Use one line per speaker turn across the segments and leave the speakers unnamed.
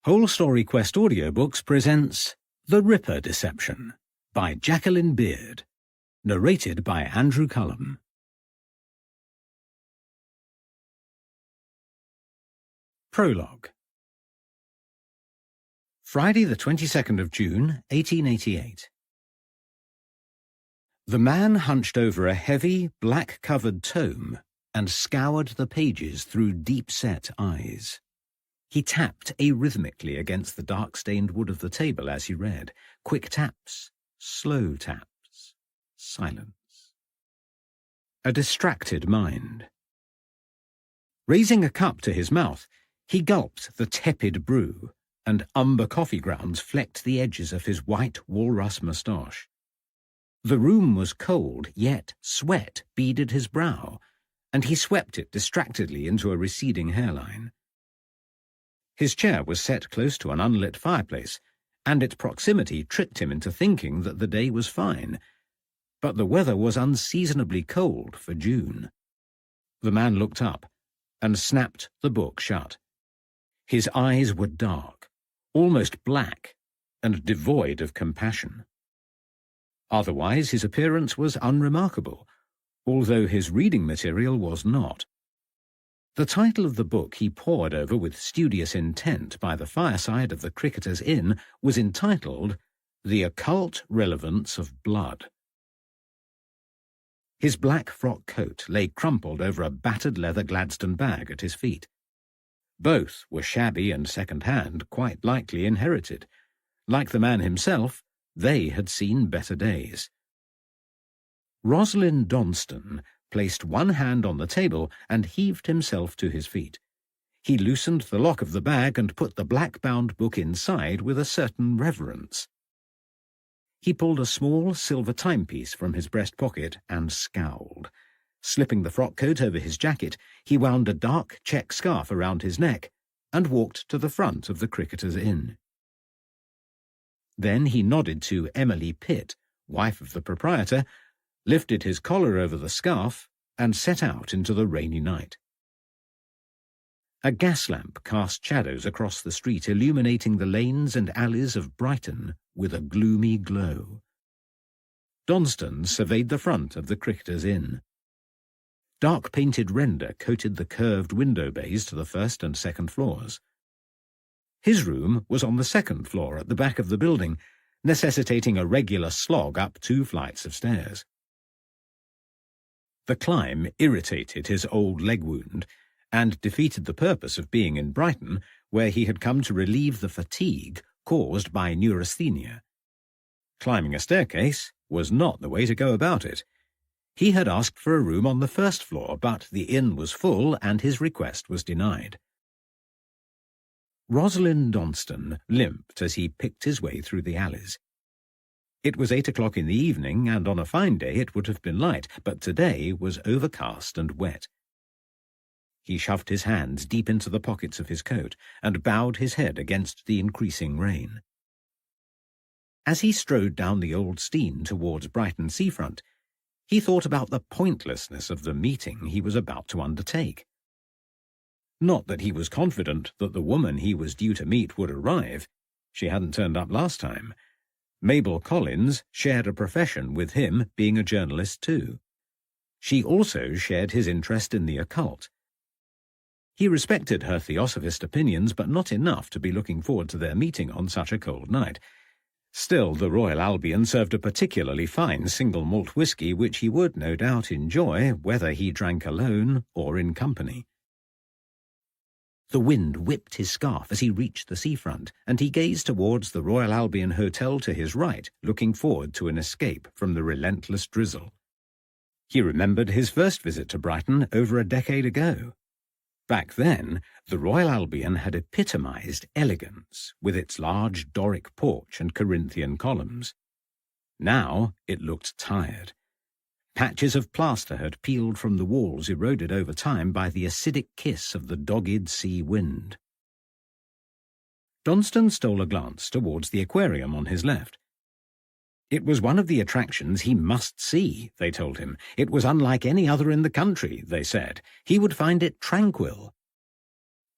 Whole Story Quest Audiobooks presents The Ripper Deception by Jacqueline Beard, narrated by Andrew Cullum. Prologue. Friday the 22nd of June, 1888. The man hunched over a heavy, black-covered tome and scoured the pages through deep-set eyes. He tapped arrhythmically against the dark-stained wood of the table as he read. Quick taps, slow taps, silence. A distracted mind. Raising a cup to his mouth, he gulped the tepid brew, and umber coffee grounds flecked the edges of his white walrus moustache. The room was cold, yet sweat beaded his brow, and he swept it distractedly into a receding hairline. His chair was set close to an unlit fireplace, and its proximity tricked him into thinking that the day was fine, but the weather was unseasonably cold for June. The man looked up and snapped the book shut. His eyes were dark, almost black, and devoid of compassion. Otherwise, his appearance was unremarkable, although his reading material was not. The title of the book he pored over with studious intent by the fireside of the Cricketers' Inn was entitled The Occult Relevance of Blood. His black frock coat lay crumpled over a battered leather Gladstone bag at his feet. Both were shabby and second-hand, quite likely inherited. Like the man himself, they had seen better days. Rosalind Donston placed one hand on the table and heaved himself to his feet. He loosened the lock of the bag and put the black-bound book inside with a certain reverence. He pulled a small silver timepiece from his breast pocket and scowled. Slipping the frock coat over his jacket, he wound a dark check scarf around his neck and walked to the front of the Cricketers' Inn. Then he nodded to Emily Pitt, wife of the proprietor, lifted his collar over the scarf, and set out into the rainy night. A gas lamp cast shadows across the street, illuminating the lanes and alleys of Brighton with a gloomy glow. Donston surveyed the front of the Cricketers' Inn. Dark-painted render coated the curved window bays to the first and second floors. His room was on the second floor at the back of the building, necessitating a regular slog up 2 flights of stairs. The climb irritated his old leg wound and defeated the purpose of being in Brighton, where he had come to relieve the fatigue caused by neurasthenia. Climbing a staircase was not the way to go about it. He had asked for a room on the first floor, but the inn was full and his request was denied. Rosalind Donston limped as he picked his way through the alleys. It was 8 o'clock in the evening, and on a fine day it would have been light, but today was overcast and wet. He shoved his hands deep into the pockets of his coat and bowed his head against the increasing rain. As he strode down the Old Steine towards Brighton seafront, he thought about the pointlessness of the meeting he was about to undertake. Not that he was confident that the woman he was due to meet would arrive. She hadn't turned up last time. Mabel Collins shared a profession with him, being a journalist too. She also shared his interest in the occult. He respected her theosophist opinions, but not enough to be looking forward to their meeting on such a cold night. Still, the Royal Albion served a particularly fine single malt whisky, which he would no doubt enjoy whether he drank alone or in company. The wind whipped his scarf as he reached the seafront, and he gazed towards the Royal Albion Hotel to his right, looking forward to an escape from the relentless drizzle. He remembered his first visit to Brighton over a decade ago. Back then, the Royal Albion had epitomized elegance with its large Doric porch and Corinthian columns. Now it looked tired. Patches of plaster had peeled from the walls, eroded over time by the acidic kiss of the dogged sea wind. Donston stole a glance towards the aquarium on his left. It was one of the attractions he must see, they told him. It was unlike any other in the country, they said. He would find it tranquil.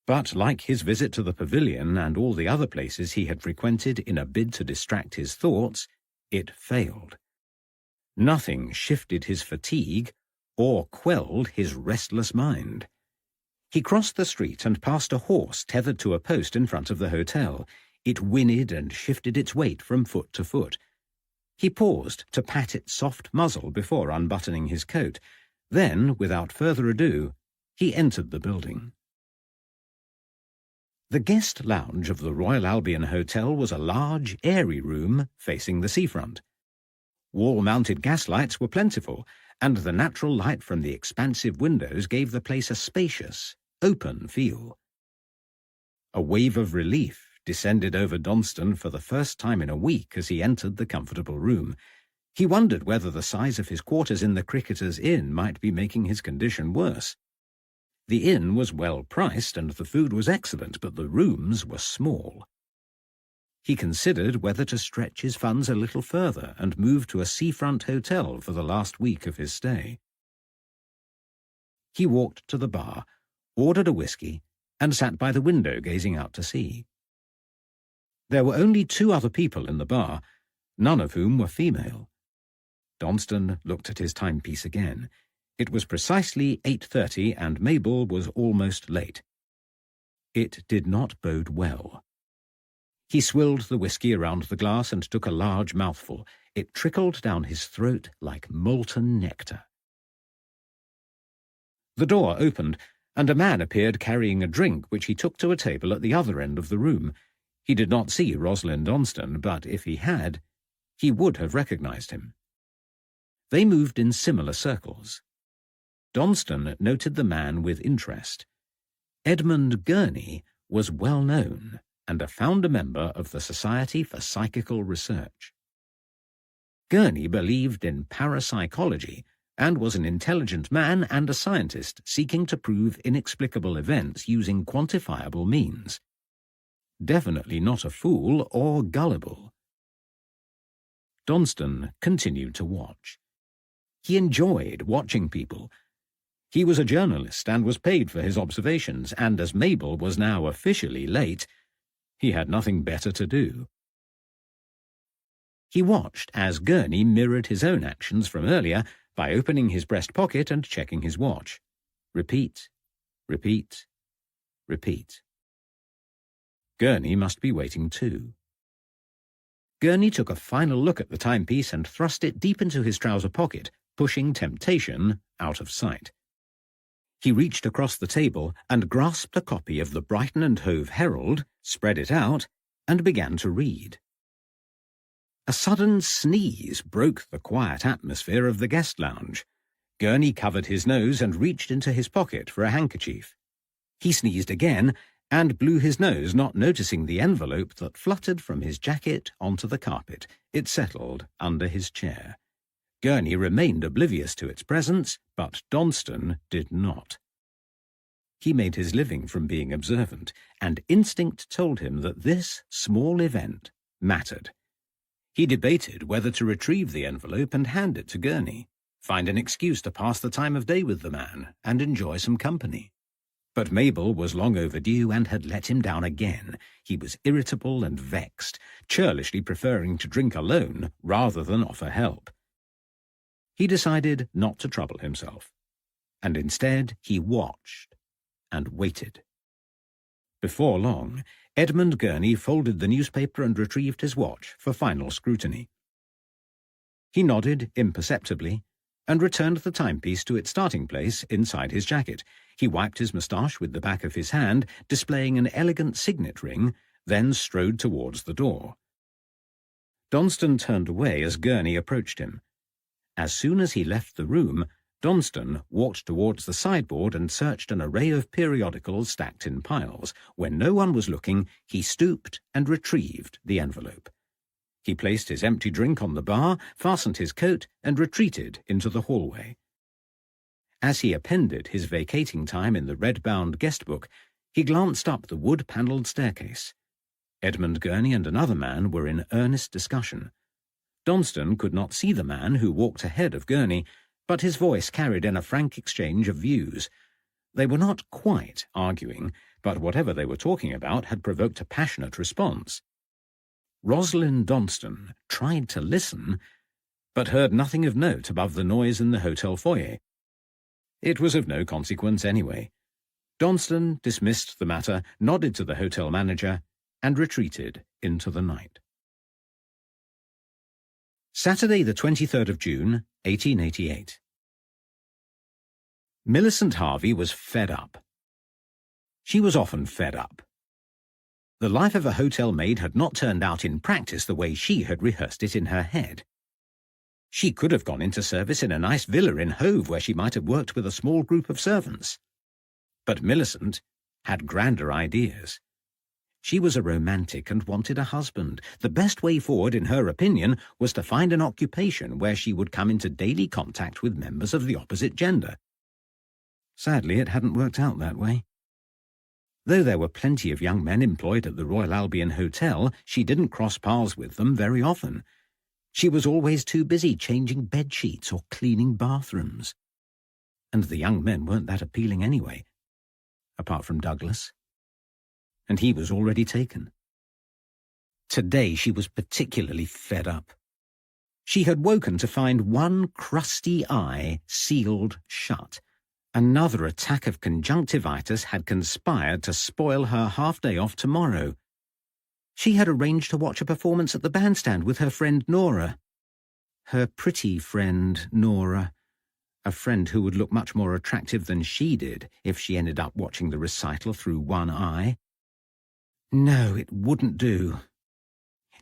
But like his visit to the pavilion and all the other places he had frequented in a bid to distract his thoughts, it failed. Nothing shifted his fatigue or quelled his restless mind. He crossed the street and passed a horse tethered to a post in front of the hotel. It whinnied and shifted its weight from foot to foot. He paused to pat its soft muzzle before unbuttoning his coat. Then, without further ado, he entered the building. The guest lounge of the Royal Albion Hotel was a large, airy room facing the seafront. Wall-mounted gaslights were plentiful, and the natural light from the expansive windows gave the place a spacious, open feel. A wave of relief descended over Donston for the first time in a week as he entered the comfortable room. He wondered whether the size of his quarters in the Cricketers' Inn might be making his condition worse. The inn was well priced and the food was excellent, but the rooms were small. He considered whether to stretch his funds a little further and move to a seafront hotel for the last week of his stay. He walked to the bar, ordered a whiskey, and sat by the window gazing out to sea. There were only 2 other people in the bar, none of whom were female. Donston looked at his timepiece again. It was precisely 8:30 and Mabel was almost late. It did not bode well. He swilled the whiskey around the glass and took a large mouthful. It trickled down his throat like molten nectar. The door opened, and a man appeared carrying a drink which he took to a table at the other end of the room. He did not see Rosalind Donston, but if he had, he would have recognized him. They moved in similar circles. Donston noted the man with interest. Edmund Gurney was well known and a founder member of the Society for Psychical Research. Gurney believed in parapsychology and was an intelligent man and a scientist seeking to prove inexplicable events using quantifiable means. Definitely not a fool or gullible. Donston continued to watch. He enjoyed watching people. He was a journalist and was paid for his observations, and as Mabel was now officially late, he had nothing better to do. He watched as Gurney mirrored his own actions from earlier by opening his breast pocket and checking his watch. Repeat, repeat, repeat. Gurney must be waiting too. Gurney took a final look at the timepiece and thrust it deep into his trouser pocket, pushing temptation out of sight. He reached across the table and grasped a copy of the Brighton and Hove Herald, spread it out, and began to read. A sudden sneeze broke the quiet atmosphere of the guest lounge. Gurney covered his nose and reached into his pocket for a handkerchief. He sneezed again and blew his nose, not noticing the envelope that fluttered from his jacket onto the carpet. It settled under his chair. Gurney remained oblivious to its presence, but Donston did not. He made his living from being observant, and instinct told him that this small event mattered. He debated whether to retrieve the envelope and hand it to Gurney, find an excuse to pass the time of day with the man, and enjoy some company. But Mabel was long overdue and had let him down again. He was irritable and vexed, churlishly preferring to drink alone rather than offer help. He decided not to trouble himself, and instead he watched and waited. Before long, Edmund Gurney folded the newspaper and retrieved his watch for final scrutiny. He nodded imperceptibly and returned the timepiece to its starting place inside his jacket. He wiped his moustache with the back of his hand, displaying an elegant signet ring, then strode towards the door. Donston turned away as Gurney approached him. As soon as he left the room, Donston walked towards the sideboard and searched an array of periodicals stacked in piles. When no one was looking, he stooped and retrieved the envelope. He placed his empty drink on the bar, fastened his coat, and retreated into the hallway. As he appended his vacating time in the red-bound guest book, he glanced up the wood-panelled staircase. Edmund Gurney and another man were in earnest discussion. Donston could not see the man who walked ahead of Gurney, but his voice carried in a frank exchange of views. They were not quite arguing, but whatever they were talking about had provoked a passionate response. Rosalind Donston tried to listen, but heard nothing of note above the noise in the hotel foyer. It was of no consequence anyway. Donston dismissed the matter, nodded to the hotel manager, and retreated into the night. Saturday, the 23rd of June, 1888. Millicent Harvey was fed up. She was often fed up. The life of a hotel maid had not turned out in practice the way she had rehearsed it in her head. She could have gone into service in a nice villa in Hove where she might have worked with a small group of servants. But Millicent had grander ideas. She was a romantic and wanted a husband. The best way forward, in her opinion, was to find an occupation where she would come into daily contact with members of the opposite gender. Sadly, it hadn't worked out that way. Though there were plenty of young men employed at the Royal Albion Hotel, she didn't cross paths with them very often. She was always too busy changing bed-sheets or cleaning bathrooms. And the young men weren't that appealing anyway, apart from Douglas. And he was already taken. Today she was particularly fed up. She had woken to find one crusty eye sealed shut. Another attack of conjunctivitis had conspired to spoil her half-day off tomorrow. She had arranged to watch a performance at the bandstand with her friend Nora. Her pretty friend Nora. A friend who would look much more attractive than she did if she ended up watching the recital through one eye. No, it wouldn't do.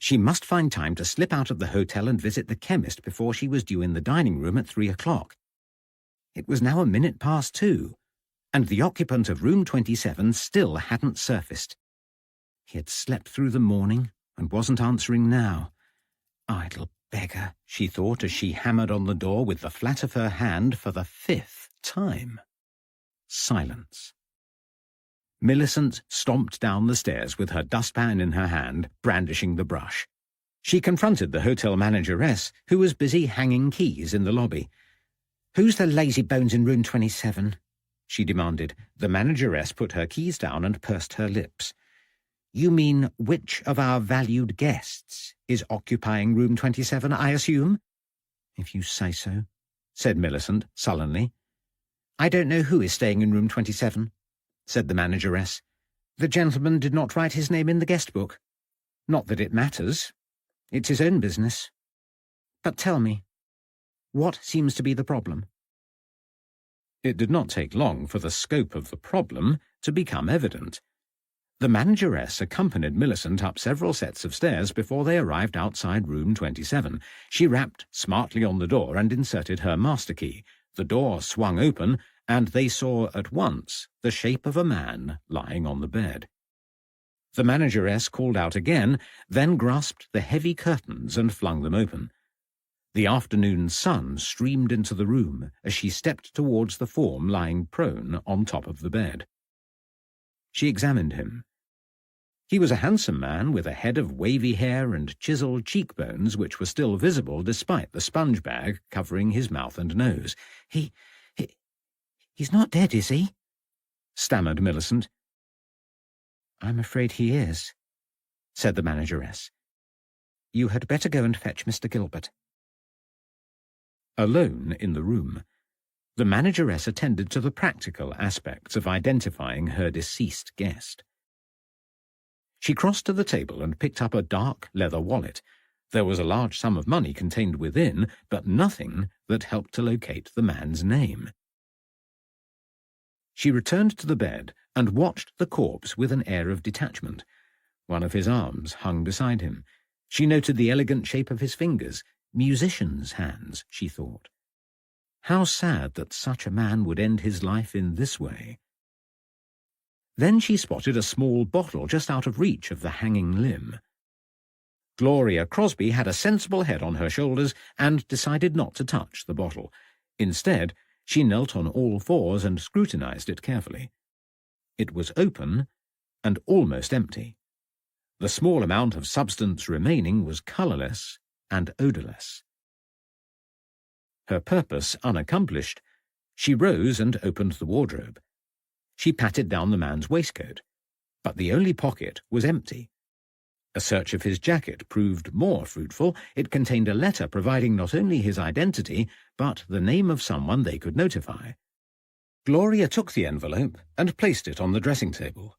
She must find time to slip out of the hotel and visit the chemist before she was due in the dining room at 3 o'clock. It was now 2:01, and the occupant of room 27 still hadn't surfaced. He had slept through the morning and wasn't answering now. Idle beggar, she thought as she hammered on the door with the flat of her hand for the 5th time. Silence. Millicent stomped down the stairs with her dustpan in her hand, brandishing the brush. She confronted the hotel manageress, who was busy hanging keys in the lobby. "Who's the lazy bones in room 27? She demanded. The manageress put her keys down and pursed her lips. "You mean which of our valued guests is occupying room 27, I assume?" "If you say so," said Millicent sullenly. "I don't know who is staying in room 27, said the manageress. "The gentleman did not write his name in the guest book. Not that it matters. It's his own business. But tell me, what seems to be the problem?" It did not take long for the scope of the problem to become evident. The manageress accompanied Millicent up several sets of stairs before they arrived outside room 27. She rapped smartly on the door and inserted her master key. The door swung open, and they saw at once the shape of a man lying on the bed. The manageress called out again, then grasped the heavy curtains and flung them open. The afternoon sun streamed into the room as she stepped towards the form lying prone on top of the bed. She examined him. He was a handsome man with a head of wavy hair and chiselled cheekbones which were still visible despite the sponge bag covering his mouth and nose. He's not dead, is he?" stammered Millicent. "I'm afraid he is," said the manageress. "You had better go and fetch Mr. Gilbert." Alone in the room, the manageress attended to the practical aspects of identifying her deceased guest. She crossed to the table and picked up a dark leather wallet. There was a large sum of money contained within, but nothing that helped to locate the man's name. She returned to the bed and watched the corpse with an air of detachment. One of his arms hung beside him. She noted the elegant shape of his fingers. Musician's hands, she thought. How sad that such a man would end his life in this way. Then she spotted a small bottle just out of reach of the hanging limb. Gloria Crosby had a sensible head on her shoulders and decided not to touch the bottle. Instead, she knelt on all fours and scrutinized it carefully. It was open and almost empty. The small amount of substance remaining was colourless and odourless. Her purpose unaccomplished, she rose and opened the wardrobe. She patted down the man's waistcoat, but the only pocket was empty. A search of his jacket proved more fruitful. It contained a letter providing not only his identity, but the name of someone they could notify. Gloria took the envelope and placed it on the dressing table.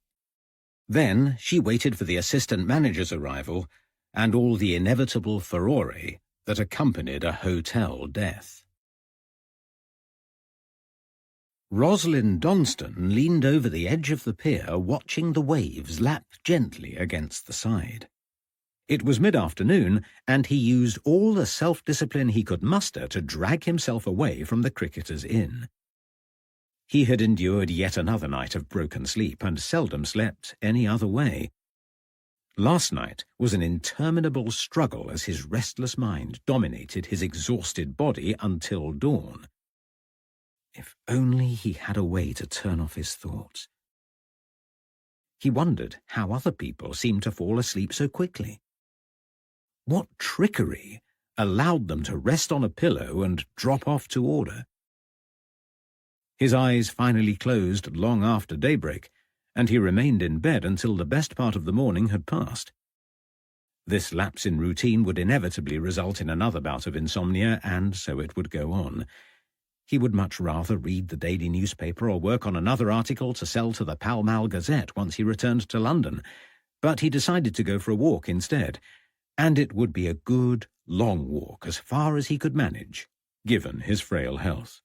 Then she waited for the assistant manager's arrival and all the inevitable furore that accompanied a hotel death. Rosalind Donston leaned over the edge of the pier, watching the waves lap gently against the side. It was mid-afternoon, and he used all the self-discipline he could muster to drag himself away from the Cricketers' Inn. He had endured yet another night of broken sleep, and seldom slept any other way. Last night was an interminable struggle as his restless mind dominated his exhausted body until dawn. If only he had a way to turn off his thoughts. He wondered how other people seemed to fall asleep so quickly. What trickery allowed them to rest on a pillow and drop off to order? His eyes finally closed long after daybreak, and he remained in bed until the best part of the morning had passed. This lapse in routine would inevitably result in another bout of insomnia, and so it would go on. He would much rather read the daily newspaper or work on another article to sell to the Pall Mall Gazette once he returned to London, but he decided to go for a walk instead, and it would be a good, long walk as far as he could manage, given his frail health.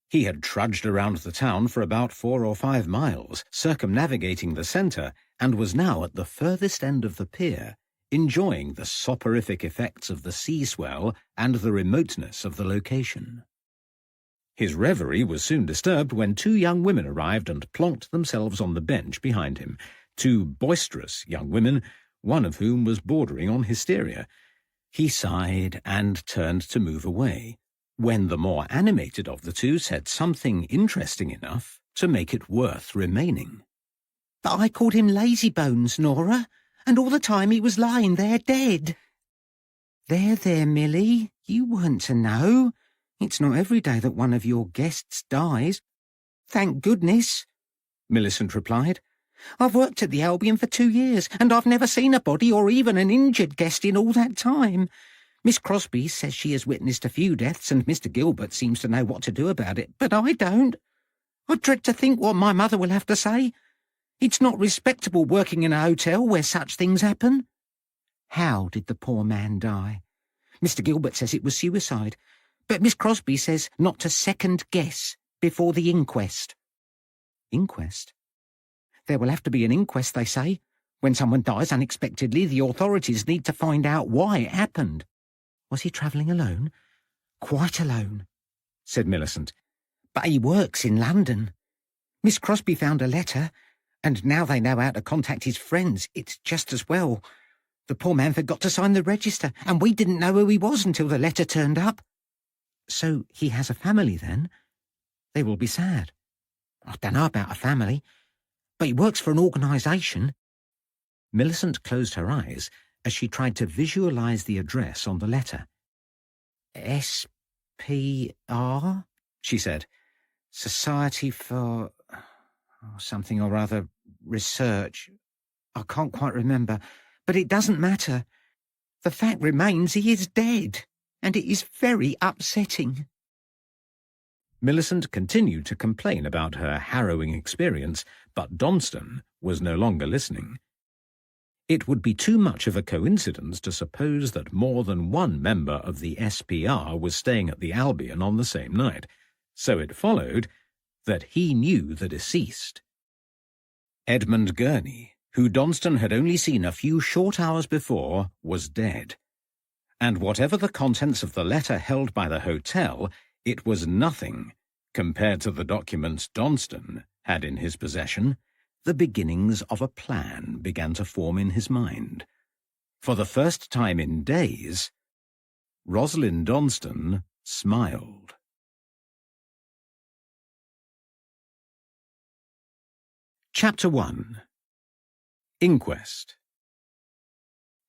He had trudged around the town for about 4 or 5 miles, circumnavigating the centre, and was now at the furthest end of the pier, enjoying the soporific effects of the sea swell and the remoteness of the location. His reverie was soon disturbed when 2 young women arrived and plonked themselves on the bench behind him, 2 boisterous young women, one of whom was bordering on hysteria. He sighed and turned to move away, when the more animated of the 2 said something interesting enough to make it worth remaining.
"But I called him Lazybones, Nora, and all the time he was lying there dead." There, Millie, you weren't to know. It's not every day that one of your guests dies." "Thank goodness," Millicent replied. "I've worked at the Albion for 2 years, and I've never seen a body or even an injured guest in all that time. Miss Crosby says she has witnessed a few deaths, and Mr. Gilbert seems to know what to do about it, but I don't. I dread to think what my mother will have to say. It's not respectable working in a hotel where such things happen." "How did the poor man die?" "Mr. Gilbert says it was suicide, but Miss Crosby says not to second-guess before the inquest." "Inquest? There will have to be an inquest, they say. When someone dies unexpectedly, the authorities need to find out why it happened." "Was he travelling alone?" "Quite alone," said Millicent. "But he works in London. Miss Crosby found a letter, and now they know how to contact his friends. It's just as well. The poor man forgot to sign the register, and we didn't know who he was until the letter turned up." "So he has a family, then? They will be sad." "I don't know about a family, but he works for an organisation." Millicent closed her eyes as she tried to visualise the address on the letter. "S.P.R., she said. "Society for something or other, research. I can't quite remember, but it doesn't matter. The fact remains he is dead, and it is very upsetting."
Millicent continued to complain about her harrowing experience, but Donston was no longer listening. It would be too much of a coincidence to suppose that more than one member of the SPR was staying at the Albion on the same night, so it followed that he knew the deceased. Edmund Gurney, who Donston had only seen a few short hours before, was dead. And whatever the contents of the letter held by the hotel, it was nothing compared to the documents Donston had in his possession. The beginnings of a plan began to form in his mind. For the first time in days, Rosalind Donston smiled. Chapter 1. Inquest.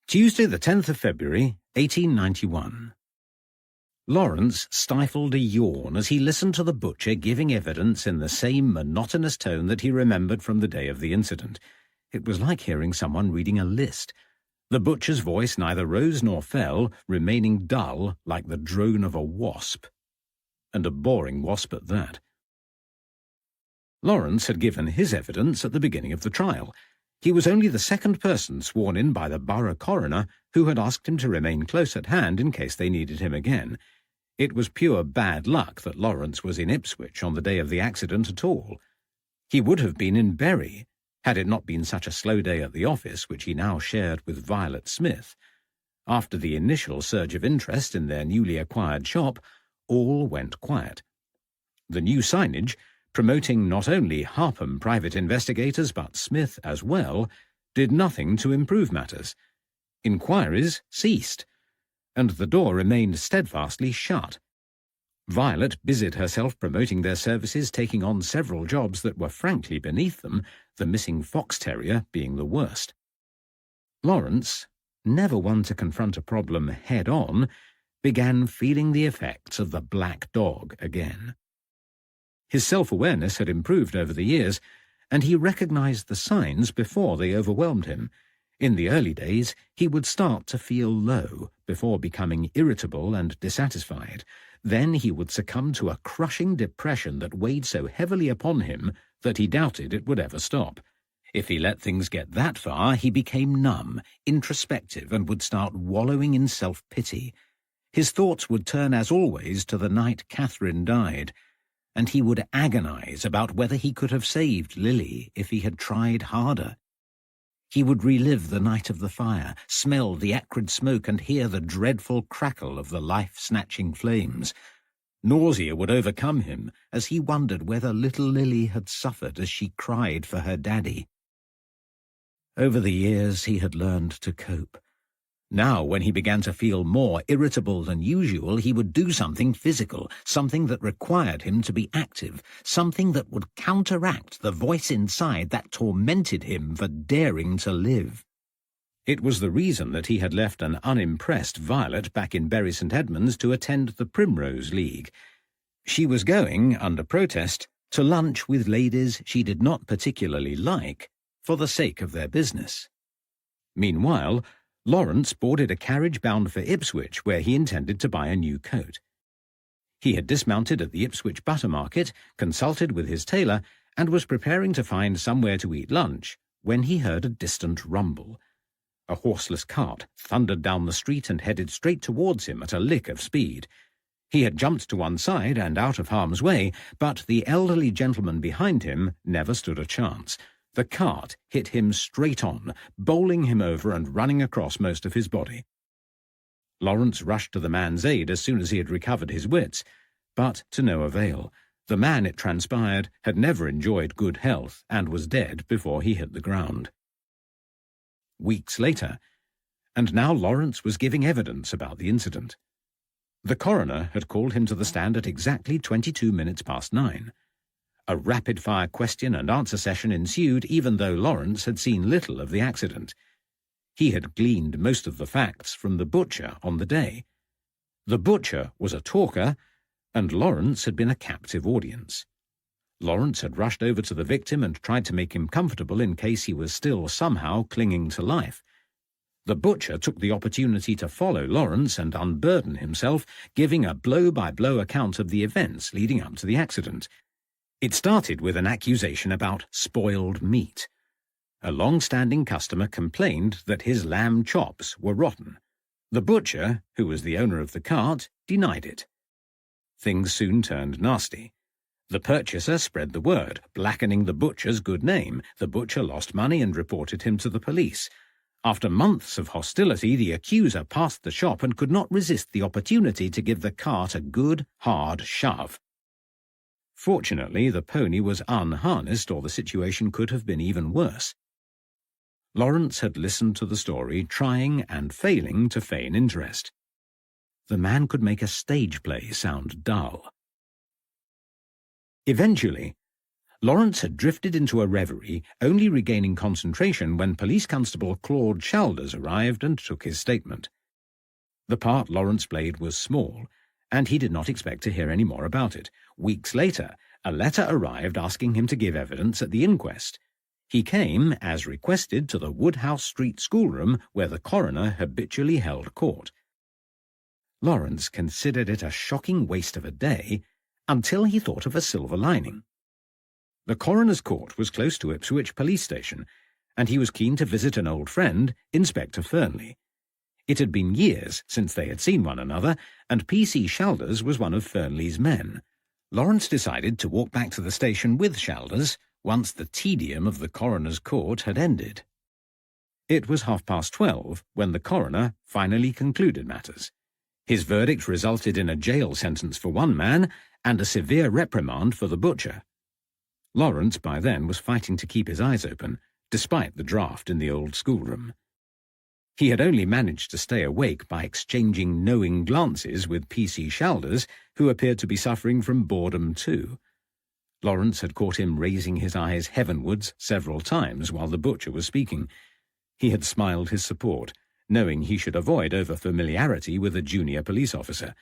Tuesday the 10th of February, 1891. Lawrence stifled a yawn as he listened to the butcher giving evidence in the same monotonous tone that he remembered from the day of the incident. It was like hearing someone reading a list. The butcher's voice neither rose nor fell, remaining dull like the drone of a wasp. And a boring wasp at that. Lawrence had given his evidence at the beginning of the trial. He was only the second person sworn in by the borough coroner who had asked him to remain close at hand in case they needed him again. It was pure bad luck that Lawrence was in Ipswich on the day of the accident at all. He would have been in Bury, had it not been such a slow day at the office, which he now shared with Violet Smith. After the initial surge of interest in their newly acquired shop, all went quiet. The new signage, promoting not only Harpham private investigators but Smith as well, did nothing to improve matters. Inquiries ceased, and the door remained steadfastly shut. Violet busied herself promoting their services, taking on several jobs that were frankly beneath them, the missing fox terrier being the worst. Lawrence, never one to confront a problem head-on, began feeling the effects of the black dog again. His self-awareness had improved over the years, and he recognized the signs before they overwhelmed him. In the early days, he would start to feel low before becoming irritable and dissatisfied. Then he would succumb to a crushing depression that weighed so heavily upon him that he doubted it would ever stop. If he let things get that far, he became numb, introspective, and would start wallowing in self-pity. His thoughts would turn, as always, to the night Catherine died, and he would agonize about whether he could have saved Lily if he had tried harder. He would relive the night of the fire, smell the acrid smoke, and hear the dreadful crackle of the life-snatching flames. Nausea would overcome him as he wondered whether little Lily had suffered as she cried for her daddy. Over the years he had learned to cope. Now, when he began to feel more irritable than usual, he would do something physical, something that required him to be active, something that would counteract the voice inside that tormented him for daring to live. It was the reason that he had left an unimpressed Violet back in Bury St. Edmunds to attend the Primrose League. She was going, under protest, to lunch with ladies she did not particularly like, for the sake of their business. Meanwhile, Lawrence boarded a carriage bound for Ipswich, where he intended to buy a new coat. He had dismounted at the Ipswich butter market, consulted with his tailor, and was preparing to find somewhere to eat lunch, when he heard a distant rumble. A horseless cart thundered down the street and headed straight towards him at a lick of speed. He had jumped to one side and out of harm's way, but the elderly gentleman behind him never stood a chance. The cart hit him straight on, bowling him over and running across most of his body. Lawrence rushed to the man's aid as soon as he had recovered his wits, but to no avail. The man, it transpired, had never enjoyed good health and was dead before he hit the ground. Weeks later, and now Lawrence was giving evidence about the incident. The coroner had called him to the stand at exactly 22 minutes past 9. A rapid-fire question-and-answer session ensued, even though Lawrence had seen little of the accident. He had gleaned most of the facts from the butcher on the day. The butcher was a talker, and Lawrence had been a captive audience. Lawrence had rushed over to the victim and tried to make him comfortable in case he was still somehow clinging to life. The butcher took the opportunity to follow Lawrence and unburden himself, giving a blow-by-blow account of the events leading up to the accident. It started with an accusation about spoiled meat. A long-standing customer complained that his lamb chops were rotten. The butcher, who was the owner of the cart, denied it. Things soon turned nasty. The purchaser spread the word, blackening the butcher's good name. The butcher lost money and reported him to the police. After months of hostility, the accuser passed the shop and could not resist the opportunity to give the cart a good, hard shove. Fortunately, the pony was unharnessed, or the situation could have been even worse. Lawrence had listened to the story, trying and failing to feign interest. The man could make a stage play sound dull. Eventually, Lawrence had drifted into a reverie, only regaining concentration when Police Constable Claude Chalders arrived and took his statement. The part Lawrence played was small, and he did not expect to hear any more about it. Weeks later, a letter arrived asking him to give evidence at the inquest. He came, as requested, to the Woodhouse Street schoolroom where the coroner habitually held court. Lawrence considered it a shocking waste of a day until he thought of a silver lining. The coroner's court was close to Ipswich police station, and he was keen to visit an old friend, Inspector Fernley. It had been years since they had seen one another, and P.C. Shalders was one of Fernley's men. Lawrence decided to walk back to the station with Shalders once the tedium of the coroner's court had ended. It was 12:30 when the coroner finally concluded matters. His verdict resulted in a jail sentence for one man and a severe reprimand for the butcher. Lawrence by then was fighting to keep his eyes open, despite the draught in the old schoolroom. He had only managed to stay awake by exchanging knowing glances with P.C. Shalders, who appeared to be suffering from boredom too. Lawrence had caught him raising his eyes heavenwards several times while the butcher was speaking. He had smiled his support, knowing he should avoid over-familiarity with a junior police officer.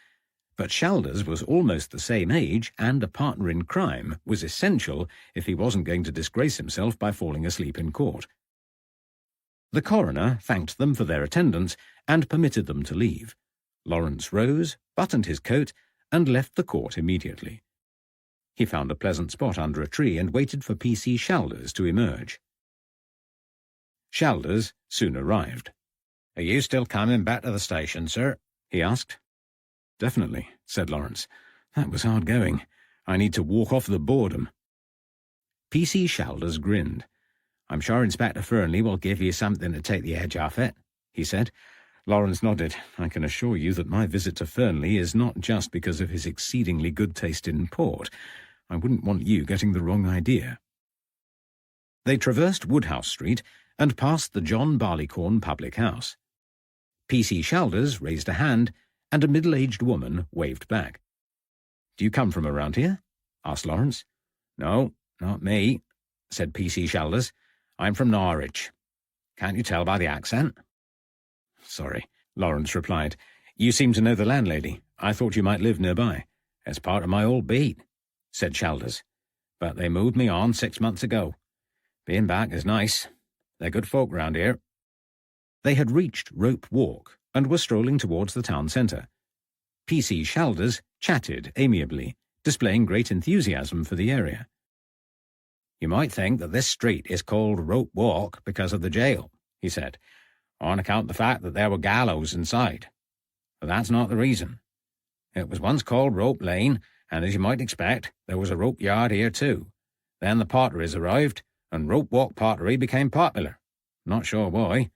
But Shalders was almost the same age, and a partner in crime was essential if he wasn't going to disgrace himself by falling asleep in court. The coroner thanked them for their attendance and permitted them to leave. Lawrence rose, buttoned his coat, and left the court immediately. He found a pleasant spot under a tree and waited for P.C. Shalders to emerge. Shalders soon arrived. "Are you still coming back to the station, sir?" he asked. "Definitely," said Lawrence. "That was hard going. I need to walk off the boredom." P.C. Shalders grinned. "I'm sure Inspector Fernley will give you something to take the edge off it," he said. Lawrence nodded. "I can assure you that my visit to Fernley is not just because of his exceedingly good taste in port. I wouldn't want you getting the wrong idea." They traversed Woodhouse Street and passed the John Barleycorn public house. P.C. Shalders raised a hand, and a middle-aged woman waved back. "Do you come from around here?" asked Lawrence. "No, not me," said P.C. Shalders. "I'm from Norwich. Can't you tell by the accent?" "Sorry," Lawrence replied. "You seem to know the landlady. I thought you might live nearby." "It's part of my old beat," said Shalders. "But they moved me on 6 months ago. Being back is nice. They're good folk round here." They had reached Rope Walk and were strolling towards the town centre. P.C. Shalders chatted amiably, displaying great enthusiasm for the area. "You might think that this street is called Rope Walk because of the jail," he said, "on account of the fact that there were gallows inside. But that's not the reason. It was once called Rope Lane, and as you might expect, there was a rope yard here too. Then the potteries arrived, and Rope Walk pottery became popular. Not sure why.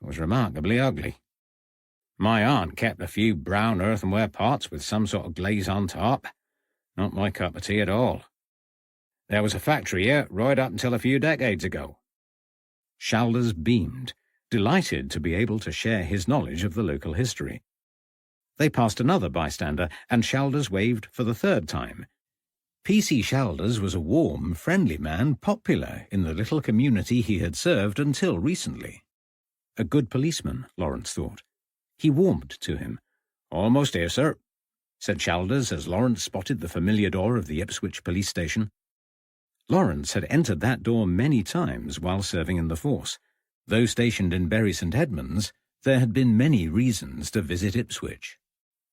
It was remarkably ugly. My aunt kept a few brown earthenware pots with some sort of glaze on top. Not my cup of tea at all. There was a factory here right up until a few decades ago." Shalders beamed, delighted to be able to share his knowledge of the local history. They passed another bystander, and Shalders waved for the third time. P.C. Shalders was a warm, friendly man, popular in the little community he had served until recently. A good policeman, Lawrence thought. He warmed to him. "Almost here, sir," said Shalders as Lawrence spotted the familiar door of the Ipswich police station. Lawrence had entered that door many times while serving in the force. Though stationed in Bury St. Edmunds, there had been many reasons to visit Ipswich.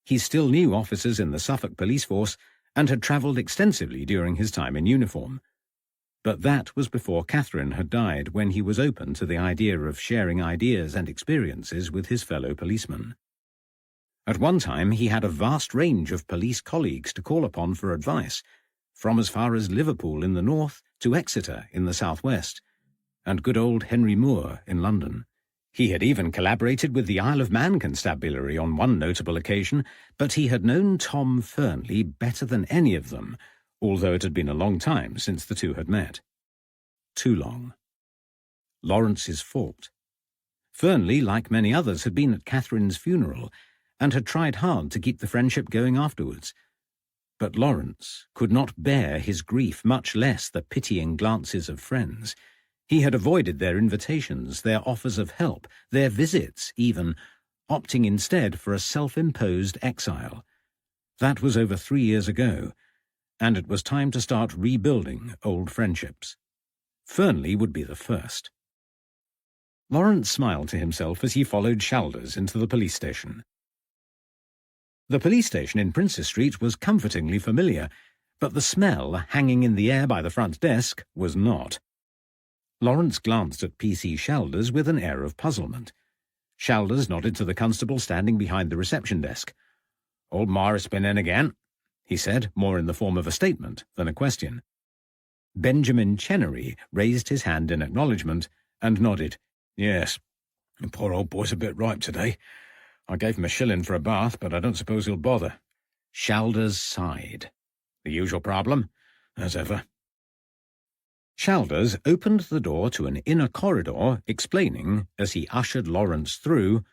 He still knew officers in the Suffolk police force and had travelled extensively during his time in uniform. But that was before Catherine had died, when he was open to the idea of sharing ideas and experiences with his fellow policemen. At one time he had a vast range of police colleagues to call upon for advice, from as far as Liverpool in the north to Exeter in the southwest, and good old Henry Moore in London. He had even collaborated with the Isle of Man Constabulary on one notable occasion, but he had known Tom Fernley better than any of them, although it had been a long time since the two had met. Too long. Lawrence's fault. Fernley, like many others, had been at Catherine's funeral, and had tried hard to keep the friendship going afterwards. But Lawrence could not bear his grief, much less the pitying glances of friends. He had avoided their invitations, their offers of help, their visits even, opting instead for a self-imposed exile. That was over 3 years ago, and it was time to start rebuilding old friendships. Fernley would be the first. Lawrence smiled to himself as he followed Shalders into the police station. The police station in Princess Street was comfortingly familiar, but the smell hanging in the air by the front desk was not. Lawrence glanced at PC Shalders with an air of puzzlement. Shalders nodded to the constable standing behind the reception desk. "Old Morris been in again?" he said, more in the form of a statement than a question. Benjamin Chenery raised his hand in acknowledgement and nodded. "Yes, the poor old boy's a bit ripe today. I gave him a shilling for a bath, but I don't suppose he'll bother." Shalders sighed. "The usual problem, as ever." Shalders opened the door to an inner corridor, explaining, as he ushered Lawrence through,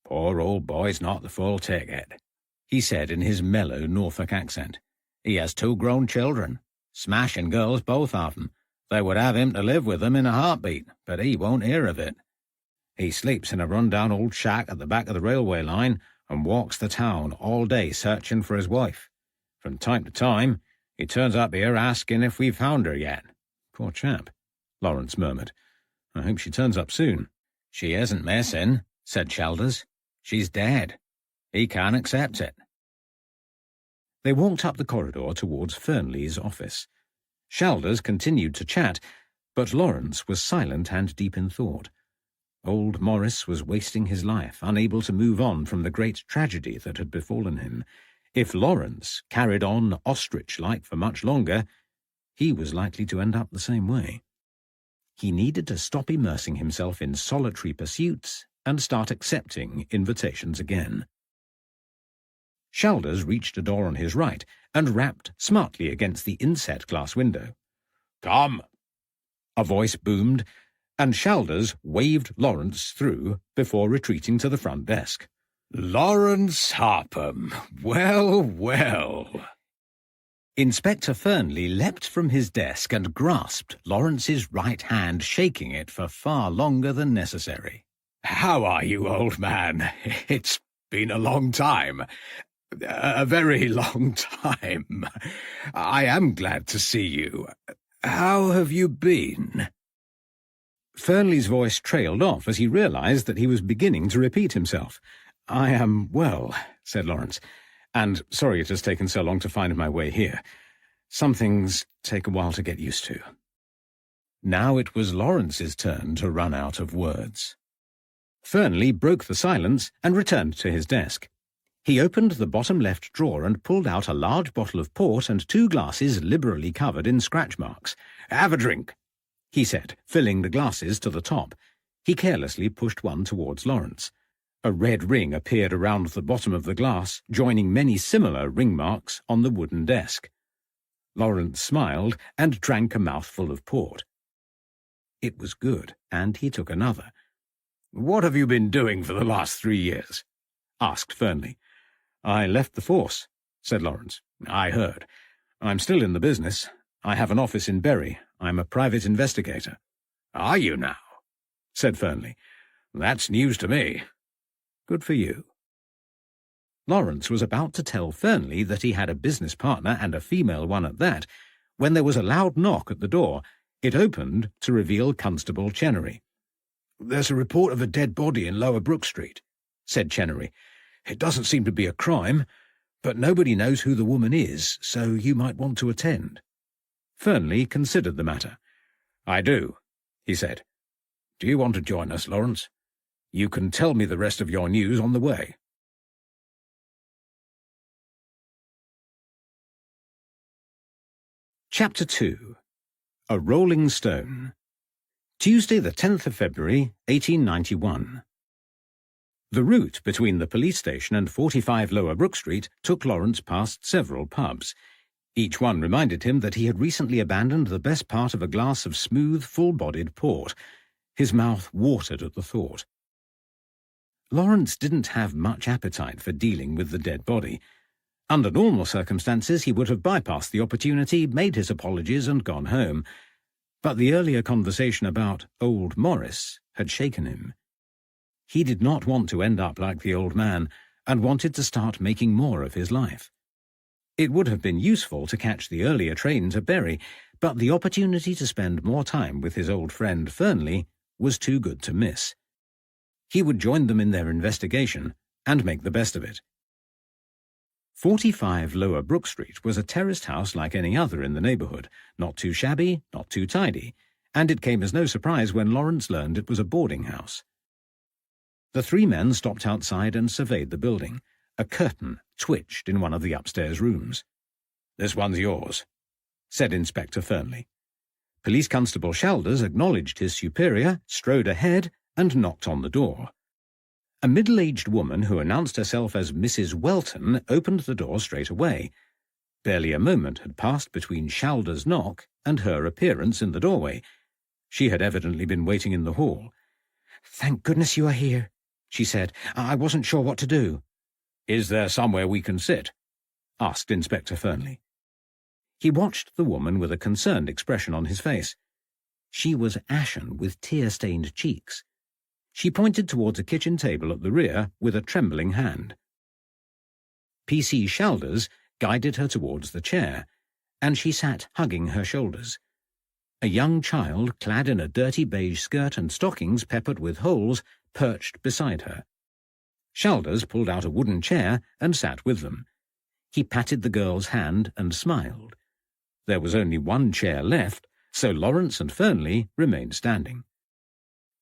"Poor old boy's not the full ticket," he said in his mellow Norfolk accent. "He has 2 grown children, smashing girls, both of them. They would have him to live with them in a heartbeat, but he won't hear of it. He sleeps in a run-down old shack at the back of the railway line and walks the town all day searching for his wife. From time to time, he turns up here asking if we've found her yet." "Poor chap," Lawrence murmured. "I hope she turns up soon." "She isn't missing," said Shalders. "She's dead. He can't accept it." They walked up the corridor towards Fernley's office. Shalders continued to chat, but Lawrence was silent and deep in thought. Old Morris was wasting his life, unable to move on from the great tragedy that had befallen him. If Lawrence carried on ostrich-like for much longer, he was likely to end up the same way. He needed to stop immersing himself in solitary pursuits and start accepting invitations again. Shalders reached a door on his right and rapped smartly against the inset glass window. "Come!" a voice boomed, and Shalders waved Lawrence through before retreating to the front desk. "Lawrence Harpham, well, well." Inspector Fernley leapt from his desk and grasped Lawrence's right hand, shaking it for far longer than necessary. "How are you, old man? It's been a long time. A very long time. I am glad to see you. How have you been?" Fernley's voice trailed off as he realized that he was beginning to repeat himself. "I am well," said Lawrence, "and sorry it has taken so long to find my way here. Some things take a while to get used to." Now it was Lawrence's turn to run out of words. Fernley broke the silence and returned to his desk. He opened the bottom left drawer and pulled out a large bottle of port and 2 glasses liberally covered in scratch marks. "Have a drink," he said, filling the glasses to the top. He carelessly pushed one towards Lawrence. A red ring appeared around the bottom of the glass, joining many similar ring marks on the wooden desk. Lawrence smiled and drank a mouthful of port. It was good, and he took another. "What have you been doing for the last 3 years?" asked Fernley. "I left the force," said Lawrence. "I heard. I'm still in the business. I have an office in Bury. I'm a private investigator." "Are you now?" said Fernley. "That's news to me." "Good for you." Lawrence was about to tell Fernley that he had a business partner, and a female one at that, when there was a loud knock at the door. It opened to reveal Constable Chenery. "There's a report of a dead body in Lower Brook Street," said Chenery. "It doesn't seem to be a crime, but nobody knows who the woman is, so you might want to attend." Fernley considered the matter. "I do," he said. "Do you want to join us, Lawrence? You can tell me the rest of your news on the way." Chapter 2. A Rolling Stone. Tuesday, the 10th of February, 1891. The route between the police station and 45 Lower Brook Street took Lawrence past several pubs. Each one reminded him that he had recently abandoned the best part of a glass of smooth, full-bodied port. His mouth watered at the thought. Lawrence didn't have much appetite for dealing with the dead body. Under normal circumstances, he would have bypassed the opportunity, made his apologies, and gone home. But the earlier conversation about old Morris had shaken him. He did not want to end up like the old man, and wanted to start making more of his life. It would have been useful to catch the earlier train to Bury, but the opportunity to spend more time with his old friend Fernley was too good to miss. He would join them in their investigation and make the best of it. 45 Lower Brook Street was a terraced house like any other in the neighbourhood, not too shabby, not too tidy, and it came as no surprise when Lawrence learned it was a boarding house. The three men stopped outside and surveyed the building. A curtain twitched in one of the upstairs rooms. "This one's yours," said Inspector Fernley. Police Constable Shalders acknowledged his superior, strode ahead, and knocked on the door. A middle-aged woman who announced herself as Mrs. Welton opened the door straight away. Barely a moment had passed between Shalders' knock and her appearance in the doorway. She had evidently been waiting in the hall. "Thank goodness you are here," she said. "I wasn't sure what to do." "Is there somewhere we can sit?" asked Inspector Fernley. He watched the woman with a concerned expression on his face. She was ashen with tear-stained cheeks. She pointed towards a kitchen table at the rear with a trembling hand. P.C. Shalders guided her towards the chair, and she sat hugging her shoulders. A young child, clad in a dirty beige skirt and stockings peppered with holes, perched beside her. Shalders pulled out a wooden chair and sat with them. He patted the girl's hand and smiled. There was only one chair left, so Lawrence and Fernley remained standing.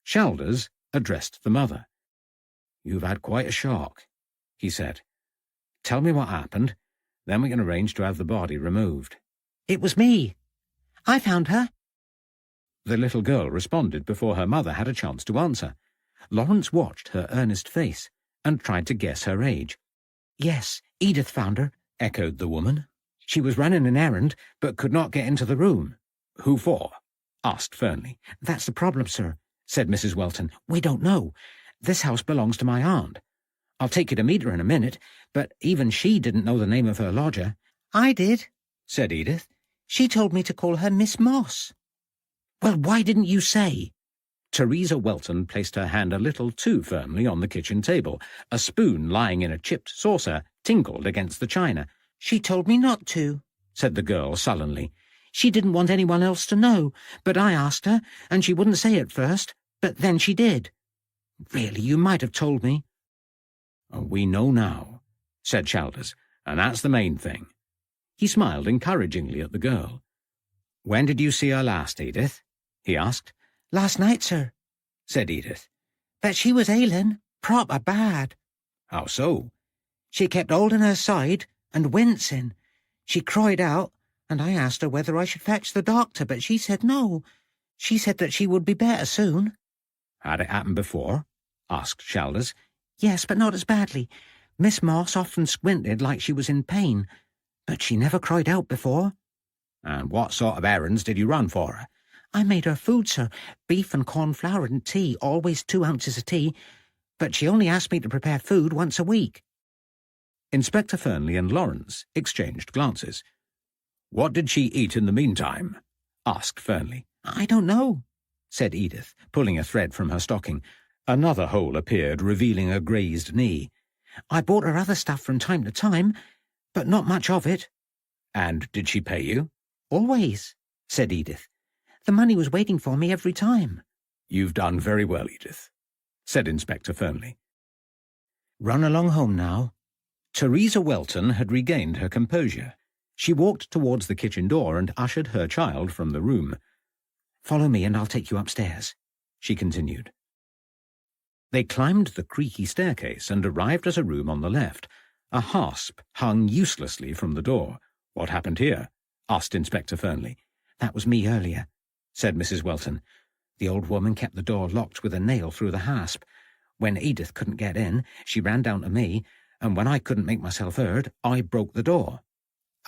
Shalders addressed the mother. "You've had quite a shock," he said. "Tell me what happened, then we can arrange to have the body removed."
"It was me. I found her."
The little girl responded before her mother had a chance to answer. Lawrence watched her earnest face and tried to guess her age.
"Yes, Edith found her,"
echoed the woman.
"She was running an errand, but could not get into the room."
"Who for?" asked Fernley.
"That's the problem, sir," said Mrs. Welton. "We don't know. This house belongs to my aunt. I'll take you to meet her in a minute, but even she didn't know the name of her lodger." "I did," said Edith. "She told me to call her Miss Moss." "Well, why didn't you say?"
Teresa Welton placed her hand a little too firmly on the kitchen table. A spoon lying in a chipped saucer tinkled against the china.
"She told me not to," said the girl sullenly. "She didn't want anyone else to know, but I asked her, and she wouldn't say at first, but then she did. Really, you might have told me."
"We know now," said Shalders, "and that's the main thing." He smiled encouragingly at the girl. "When did you see her last, Edith?" he asked.
"Last night, sir," said Edith. "But she was ailing, proper bad."
"How so?"
"She kept holding her side and wincing. She cried out, and I asked her whether I should fetch the doctor, but she said no. She said that she would be better soon."
"Had it happened before?" asked Shalders.
"Yes, but not as badly. Miss Moss often squinted like she was in pain, but she never cried out before."
"And what sort of errands did you run for her?"
"I made her food, sir, beef and cornflour and tea, always 2 ounces of tea, but she only asked me to prepare food once a week."
Inspector Fernley and Lawrence exchanged glances. "What did she eat in the meantime?" asked Fernley.
"I don't know,"
said Edith, pulling a thread from her stocking. Another hole appeared, revealing a grazed knee.
"I bought her other stuff from time to time, but not much of it."
"And did she pay you?"
"Always," said Edith. "The money was waiting for me every time."
"You've done very well, Edith," said Inspector Fernley.
"Run along home now."
Teresa Welton had regained her composure. She walked towards the kitchen door and ushered her child from the room.
"Follow me and I'll take you upstairs," she continued.
They climbed the creaky staircase and arrived at a room on the left. A hasp hung uselessly from the door. "What happened here?" asked Inspector Fernley.
"That was me earlier," said Mrs. Welton. "The old woman kept the door locked with a nail through the hasp. When Edith couldn't get in, she ran down to me, and when I couldn't make myself heard, I broke the door."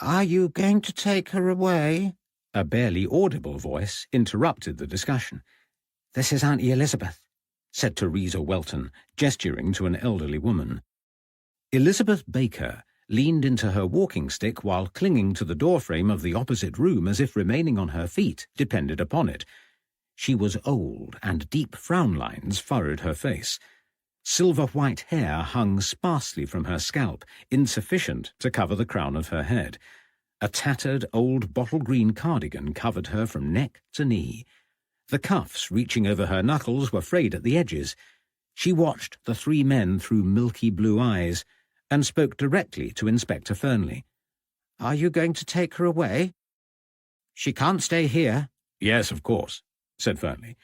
"Are you going to take her away?"
A barely audible voice interrupted the discussion.
"This is Auntie Elizabeth,"
said Teresa Welton, gesturing to an elderly woman. Elizabeth Baker leaned into her walking stick while clinging to the doorframe of the opposite room as if remaining on her feet depended upon it. She was old, and deep frown lines furrowed her face. Silver-white hair hung sparsely from her scalp, insufficient to cover the crown of her head. A tattered old bottle-green cardigan covered her from neck to knee. The cuffs reaching over her knuckles were frayed at the edges. She watched the three men through milky blue eyes and spoke directly to Inspector Fernley.
"Are you going to take her away? She can't stay here."
"Yes, of course," said Fernley.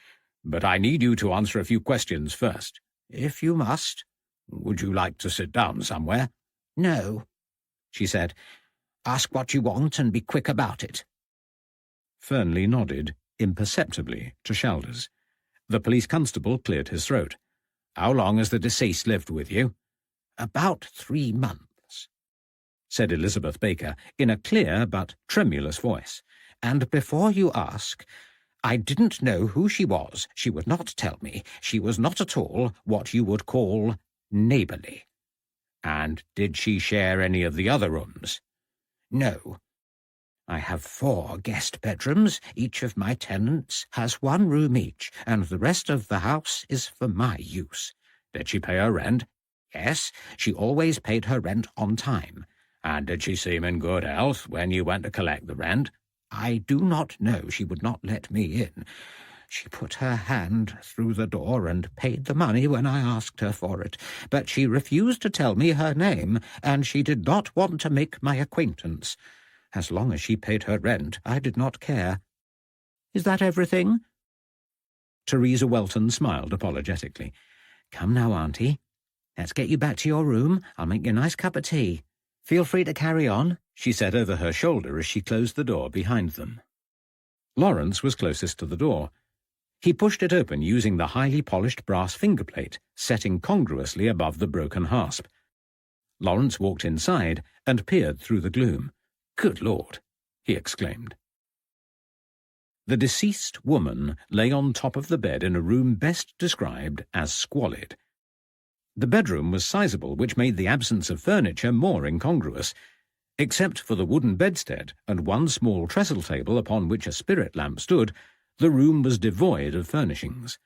"But I need you to answer a few questions first."
"If you must."
"Would you like to sit down somewhere?"
"No," she said. "Ask what you want and be quick about it."
Fernley nodded, imperceptibly, to Shalders. The police constable cleared his throat. "How long has the deceased lived with you?"
"About 3 months,"
said Elizabeth Baker, in a clear but tremulous voice.
"And before you ask, I didn't know who she was. She would not tell me. She was not at all what you would call neighbourly."
"And did she share any of the other rooms?"
"No. I have 4 guest bedrooms. Each of my tenants has 1 room each, and the rest of the house is for my use."
"Did she pay her rent?"
"Yes, she always paid her rent on time."
"And did she seem in good health when you went to collect the rent?"
"I do not know. She would not let me in. She put her hand through the door and paid the money when I asked her for it, but she refused to tell me her name, and she did not want to make my acquaintance. As long as she paid her rent, I did not care. Is that everything?"
Teresa Welton smiled apologetically.
"Come now, Auntie. Let's get you back to your room. I'll make you a nice cup of tea. Feel free to carry on,"
she said over her shoulder as she closed the door behind them. Lawrence was closest to the door. He pushed it open using the highly polished brass fingerplate, setting congruously above the broken hasp. Lawrence walked inside and peered through the gloom. "Good Lord!" he exclaimed. The deceased woman lay on top of the bed in a room best described as squalid. The bedroom was sizable, which made the absence of furniture more incongruous. Except for the wooden bedstead and 1 small trestle table upon which a spirit lamp stood, the room was devoid of furnishings.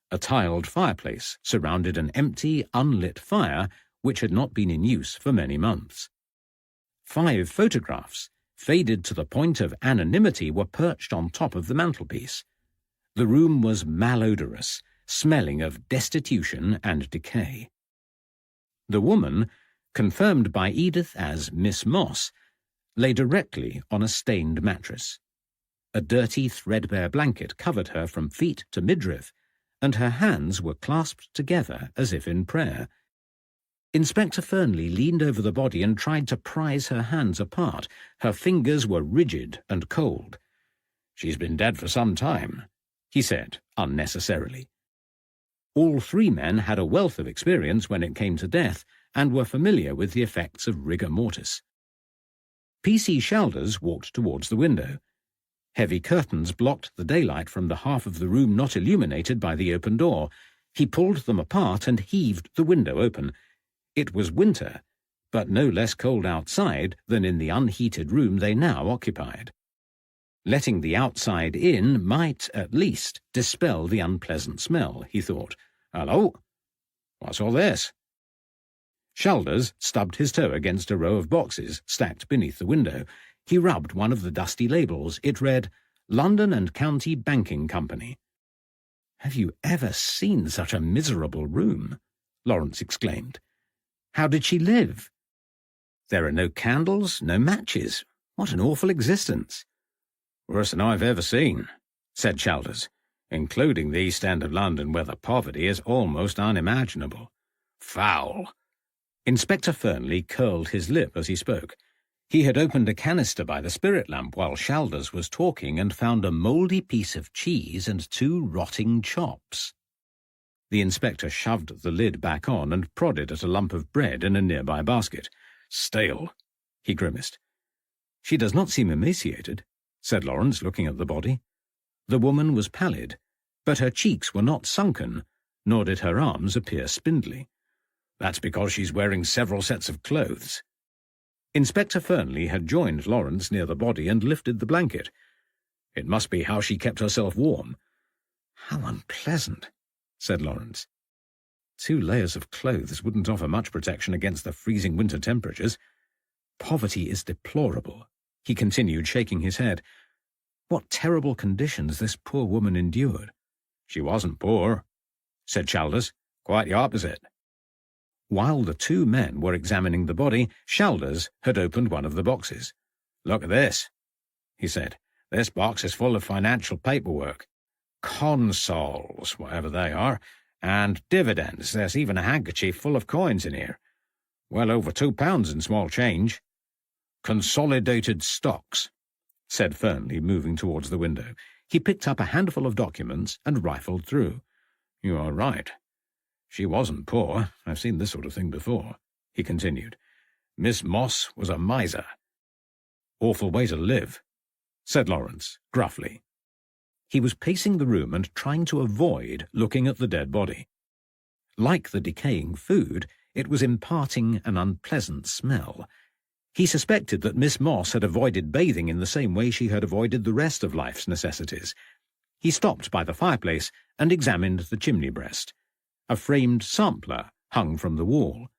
A tiled fireplace surrounded an empty, unlit fire which had not been in use for many months. 5 photographs, faded to the point of anonymity, were perched on top of the mantelpiece. The room was malodorous, smelling of destitution and decay. The woman, confirmed by Edith as Miss Moss, lay directly on a stained mattress. A dirty, threadbare blanket covered her from feet to midriff, and her hands were clasped together as if in prayer. Inspector Fernley leaned over the body and tried to prise her hands apart. Her fingers were rigid and cold. "She's been dead for some time," he said, unnecessarily. All 3 men had a wealth of experience when it came to death, and were familiar with the effects of rigor mortis. P.C. Shalders walked towards the window. Heavy curtains blocked the daylight from the half of the room not illuminated by the open door. He pulled them apart and heaved the window open. It was winter, but no less cold outside than in the unheated room they now occupied. Letting the outside in might, at least, dispel the unpleasant smell, he thought. "Hello? What's all this?" Shalders stubbed his toe against a row of boxes stacked beneath the window. He rubbed one of the dusty labels. It read, "London and County Banking Company." "Have you ever seen such a miserable room?" Lawrence exclaimed. "How did she live? There are no candles, no matches. What an awful existence." "Worse than I've ever seen," said Shalders, "including the East End of London, where the poverty is almost unimaginable. Foul." Inspector Fernley curled his lip as he spoke. He had opened a canister by the spirit lamp while Shalders was talking and found a mouldy piece of cheese and 2 rotting chops. The inspector shoved the lid back on and prodded at a lump of bread in a nearby basket. "Stale," he grimaced. "She does not seem emaciated," said Lawrence, looking at the body. The woman was pallid, but her cheeks were not sunken, nor did her arms appear spindly. "That's because she's wearing several sets of clothes." Inspector Fernley had joined Lawrence near the body and lifted the blanket. "It must be how she kept herself warm." "How unpleasant," said Lawrence. 2 layers of clothes wouldn't offer much protection against the freezing winter temperatures. Poverty is deplorable, he continued, shaking his head. What terrible conditions this poor woman endured. She wasn't poor, said Chalders. Quite the opposite. While the 2 men were examining the body, Chalders had opened one of the boxes. Look at this, he said. This box is full of financial paperwork. Consols, whatever they are, and dividends. There's even a handkerchief full of coins in here. Well over £2 in small change. Consolidated stocks, said Fernley, moving towards the window. He picked up a handful of documents and rifled through. You are right. She wasn't poor. I've seen this sort of thing before, he continued. Miss Moss was a miser. Awful way to live, said Lawrence, gruffly. He was pacing the room and trying to avoid looking at the dead body. Like the decaying food, it was imparting an unpleasant smell. He suspected that Miss Moss had avoided bathing in the same way she had avoided the rest of life's necessities. He stopped by the fireplace and examined the chimney breast. A framed sampler hung from the wall.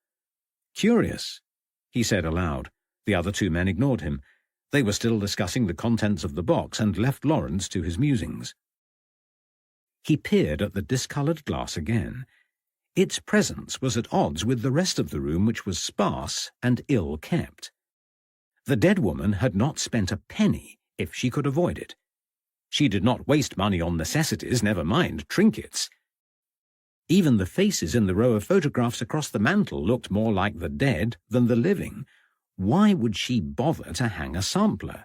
Curious, he said aloud. The other 2 men ignored him. They were still discussing the contents of the box and left Lawrence to his musings. He peered at the discoloured glass again. Its presence was at odds with the rest of the room, which was sparse and ill-kept. The dead woman had not spent a penny if she could avoid it. She did not waste money on necessities, never mind trinkets. Even the faces in the row of photographs across the mantel looked more like the dead than the living. Why would she bother to hang a sampler?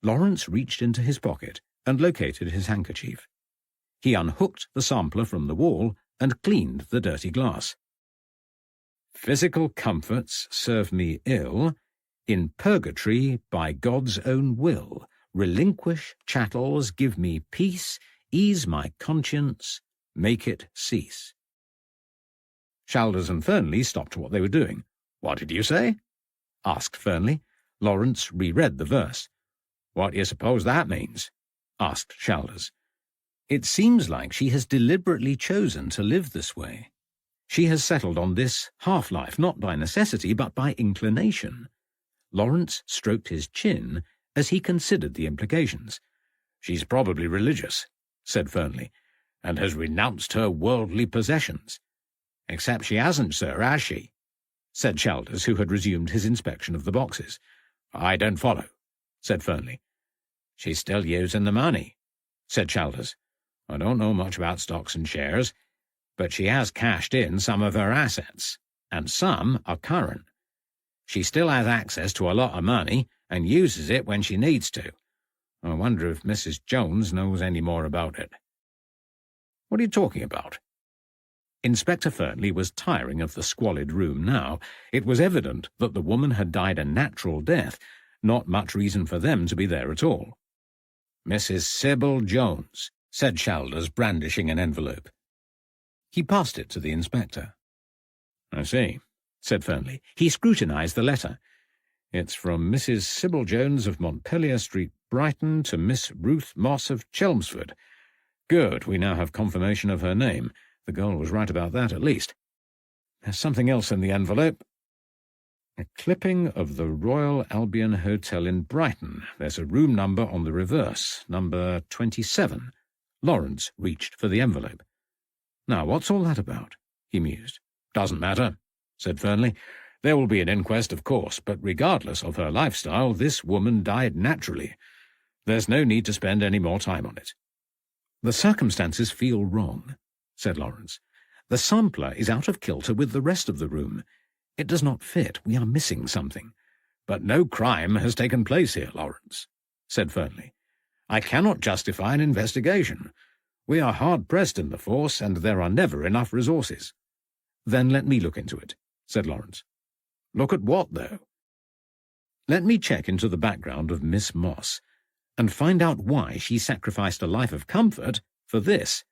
Lawrence reached into his pocket and located his handkerchief. He unhooked the sampler from the wall and cleaned the dirty glass. Physical comforts serve me ill. In purgatory, by God's own will, relinquish chattels, give me peace, ease my conscience, make it cease. Chalders and Fernley stopped what they were doing. What did you say? Asked Fernley. Lawrence reread the verse. What do you suppose that means? Asked Chalders. It seems like she has deliberately chosen to live this way. She has settled on this half-life, not by necessity, but by inclination. Lawrence stroked his chin as he considered the implications. She's probably religious, said Fernley, and has renounced her worldly possessions. Except she hasn't, sir, has she? Said Chalders, who had resumed his inspection of the boxes. I don't follow, said Fernley. She's still using the money, said Chalders. I don't know much about stocks and shares, but she has cashed in some of her assets, and some are current. She still has access to a lot of money and uses it when she needs to. I wonder if Mrs. Jones knows any more about it. What are you talking about? Inspector Fernley was tiring of the squalid room now. It was evident that the woman had died a natural death, not much reason for them to be there at all. Mrs. Sybil Jones, said Chalders, brandishing an envelope. He passed it to the inspector. I see, said Fernley. He scrutinized the letter. It's from Mrs. Sybil Jones of Montpelier Street, Brighton, to Miss Ruth Moss of Chelmsford. Good, we now have confirmation of her name. The girl was right about that, at least. There's something else in the envelope. A clipping of the Royal Albion Hotel in Brighton. There's a room number on the reverse, number 27. Lawrence reached for the envelope. Now, what's all that about? He mused. Doesn't matter, said Fernley. There will be an inquest, of course, but regardless of her lifestyle, this woman died naturally. There's no need to spend any more time on it. The circumstances feel wrong, said Lawrence. The sampler is out of kilter with the rest of the room. It does not fit. We are missing something. But no crime has taken place here, Lawrence, said Fernley. I cannot justify an investigation. We are hard-pressed in the force, and there are never enough resources. Then let me look into it, said Lawrence. Look at what, though? Let me check into the background of Miss Moss, and find out why she sacrificed a life of comfort for this.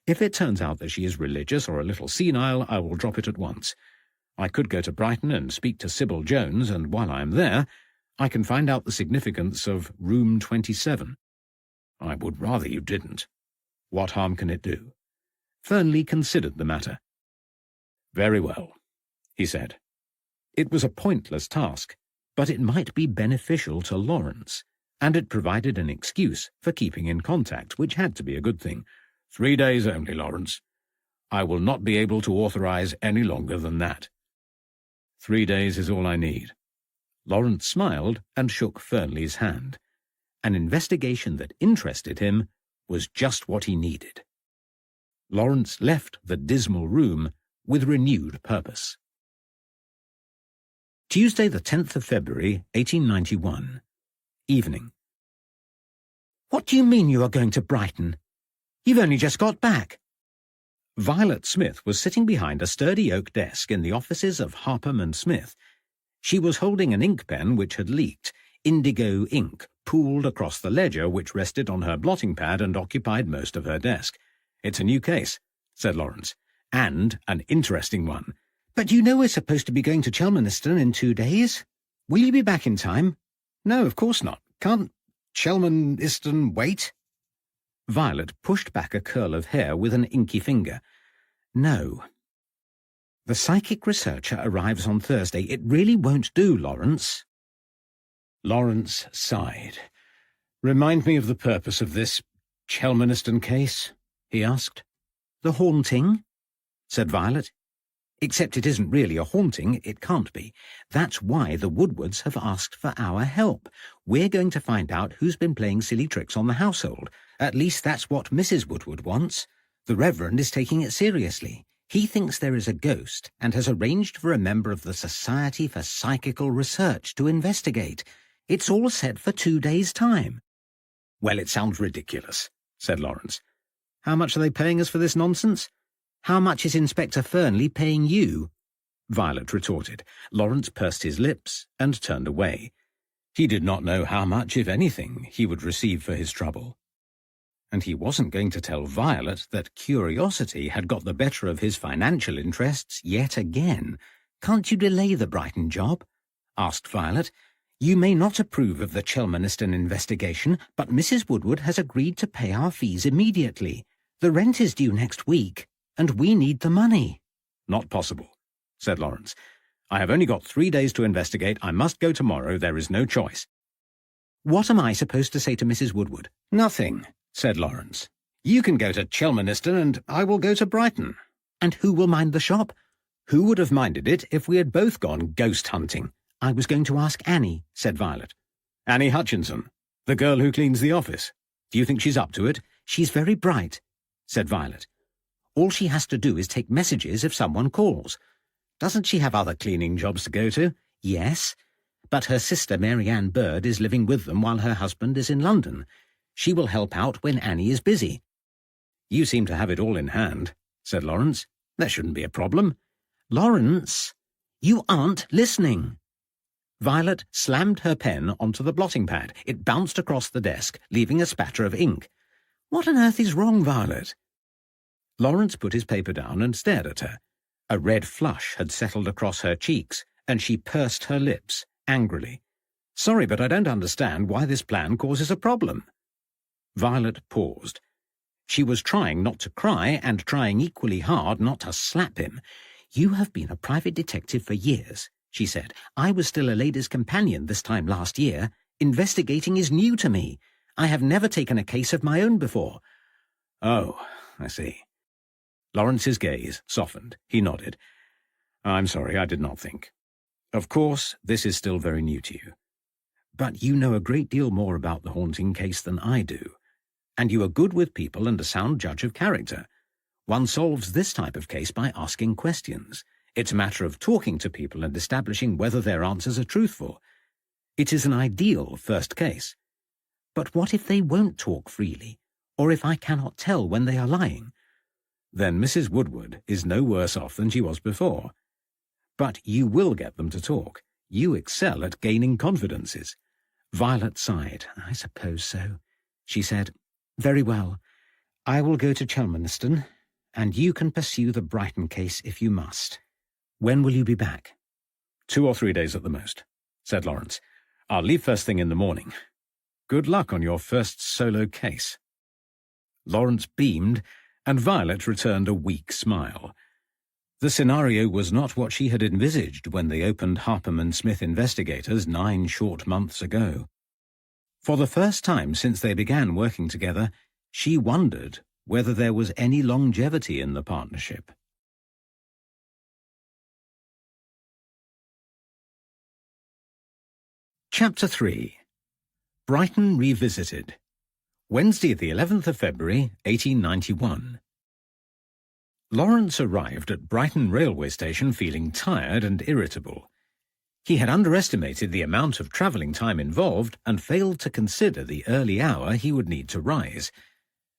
If it turns out that she is religious or a little senile, I will drop it at once. I could go to Brighton and speak to Sybil Jones, and while I am there, I can find out the significance of room 27. I would rather you didn't. What harm can it do? Fernley considered the matter. "Very well," he said. It was a pointless task, but it might be beneficial to Lawrence, and it provided an excuse for keeping in contact, which had to be a good thing. 3 days only, Lawrence. I will not be able to authorize any longer than that. 3 days is all I need." Lawrence smiled and shook Fernley's hand. An investigation that interested him was just what he needed. Lawrence left the dismal room with renewed purpose. Tuesday, the 10th of February, 1891. Evening.
"What do you mean you are going to Brighton? You've only just got back."
Violet Smith was sitting behind a sturdy oak desk in the offices of Harpham and Smith. She was holding an ink pen which had leaked, indigo ink pooled across the ledger which rested on her blotting pad and occupied most of her desk. "It's a new case," said Lawrence, "and an interesting one."
"But you know we're supposed to be going to Chelmaniston in 2 days. Will you be back in time?"
"No, of course not. Can't Chelmaniston wait?" Violet pushed back a curl of hair with an inky finger.
"No. The psychic researcher arrives on Thursday. It really won't do, Lawrence."
Lawrence sighed. "Remind me of the purpose of this Chelmaniston case?" he asked.
"The haunting," said Violet. "Except it isn't really a haunting, it can't be. That's why the Woodwards have asked for our help. We're going to find out who's been playing silly tricks on the household. At least that's what Mrs. Woodward wants. The Reverend is taking it seriously. He thinks there is a ghost and has arranged for a member of the Society for Psychical Research to investigate. It's all set for 2 days' time."
"Well, it sounds ridiculous," said Lawrence. "How much are they paying us for this nonsense?"
"How much is Inspector Fernley paying you?"
Violet retorted. Lawrence pursed his lips and turned away. He did not know how much, if anything, he would receive for his trouble. And he wasn't going to tell Violet that curiosity had got the better of his financial interests yet again.
"Can't you delay the Brighton job?" asked Violet. "You may not approve of the Chelmaniston investigation, but Mrs. Woodward has agreed to pay our fees immediately. The rent is due next week, and we need the money."
"Not possible," said Lawrence. "I have only got 3 days to investigate. I must go tomorrow. There is no choice."
"What am I supposed to say to Mrs. Woodward?"
"Nothing," said Lawrence. "You can go to Chelmaniston, and I will go to Brighton."
"And who will mind the shop?"
"Who would have minded it if we had both gone ghost hunting?"
"I was going to ask Annie," said Violet.
"Annie Hutchinson, the girl who cleans the office. Do you think she's up to it?"
"She's very bright," said Violet. "All she has to do is take messages if someone calls."
"Doesn't she have other cleaning jobs to go to?"
"Yes, but her sister Mary Beard is living with them while her husband is in London. She will help out when Annie is busy."
"You seem to have it all in hand," said Lawrence. "There shouldn't be a problem."
"Lawrence, you aren't listening."
Violet slammed her pen onto the blotting pad. It bounced across the desk, leaving a spatter of ink.
"What on earth is wrong, Violet?"
Lawrence put his paper down and stared at her. A red flush had settled across her cheeks, and she pursed her lips angrily. "Sorry, but I don't understand why this plan causes a problem." Violet paused. She was trying not to cry and trying equally hard not to slap him.
"You have been a private detective for years," she said. "I was still a lady's companion this time last year. Investigating is new to me. I have never taken a case of my own before."
"Oh, I see." Lawrence's gaze softened. He nodded. "I'm sorry, I did not think. Of course, this is still very new to you. But you know a great deal more about the haunting case than I do. And you are good with people and a sound judge of character. One solves this type of case by asking questions. It's a matter of talking to people and establishing whether their answers are truthful. It is an ideal first case.
But what if they won't talk freely, or if I cannot tell when they are lying?"
"Then Mrs. Woodward is no worse off than she was before. But you will get them to talk. You excel at gaining confidences."
Violet sighed. "I suppose so," she said. "Very well. I will go to Chelmaniston, and you can pursue the Brighton case if you must. When will you be back?"
2 or 3 days at the most," said Lawrence. "I'll leave first thing in the morning. Good luck on your first solo case." Lawrence beamed and Violet returned a weak smile. The scenario was not what she had envisaged when they opened Harpham & Smith Investigators 9 short months ago. For the first time since they began working together, she wondered whether there was any longevity in the partnership. Chapter 3. Brighton Revisited. Wednesday, the 11th of February, 1891. Lawrence arrived at Brighton railway station feeling tired and irritable. He had underestimated the amount of travelling time involved and failed to consider the early hour he would need to rise.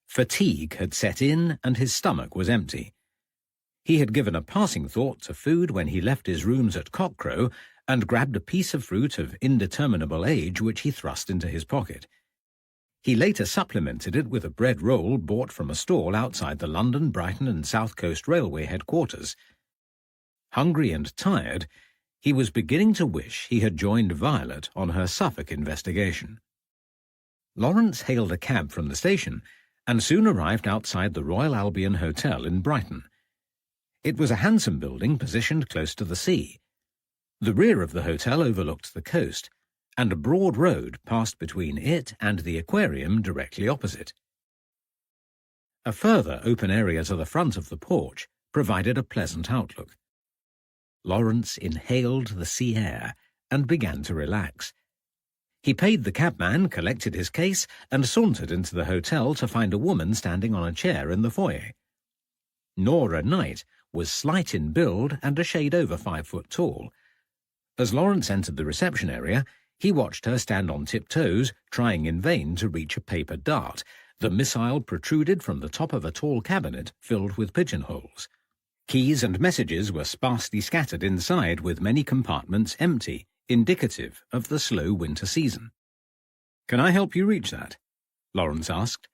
Fatigue had set in and his stomach was empty. He had given a passing thought to food when he left his rooms at cockcrow and grabbed a piece of fruit of indeterminable age which he thrust into his pocket. He later supplemented it with a bread roll bought from a stall outside the London, Brighton and South Coast Railway headquarters. Hungry and tired, he was beginning to wish he had joined Violet on her Suffolk investigation. Lawrence hailed a cab from the station and soon arrived outside the Royal Albion Hotel in Brighton. It was a handsome building positioned close to the sea. The rear of the hotel overlooked the coast, and a broad road passed between it and the aquarium directly opposite. A further open area to the front of the porch provided a pleasant outlook. Lawrence inhaled the sea air and began to relax. He paid the cabman, collected his case, and sauntered into the hotel to find a woman standing on a chair in the foyer. Nora Knight was slight in build and a shade over 5 foot tall. As Lawrence entered the reception area, he watched her stand on tiptoes, trying in vain to reach a paper dart. The missile protruded from the top of a tall cabinet filled with pigeonholes. Keys and messages were sparsely scattered inside, with many compartments empty, indicative of the slow winter season. "Can I help you reach that?" Lawrence asked.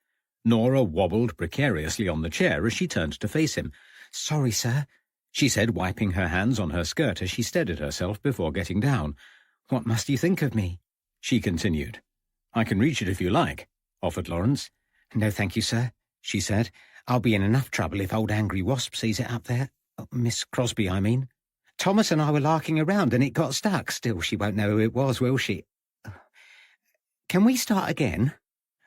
Nora wobbled precariously on the chair as she turned to face him. "Sorry, sir," she said, wiping her hands on her skirt as she steadied herself before getting down. "What must you think of me?" she continued. "I can reach it if you like," offered Lawrence. "No, thank you, sir," she said. "I'll be in enough trouble if old Angry Wasp sees it up there. Oh, Miss Crosby, I mean. Thomas and I were larking around and it got stuck. Still, she won't know who it was, will she? Can we start again?"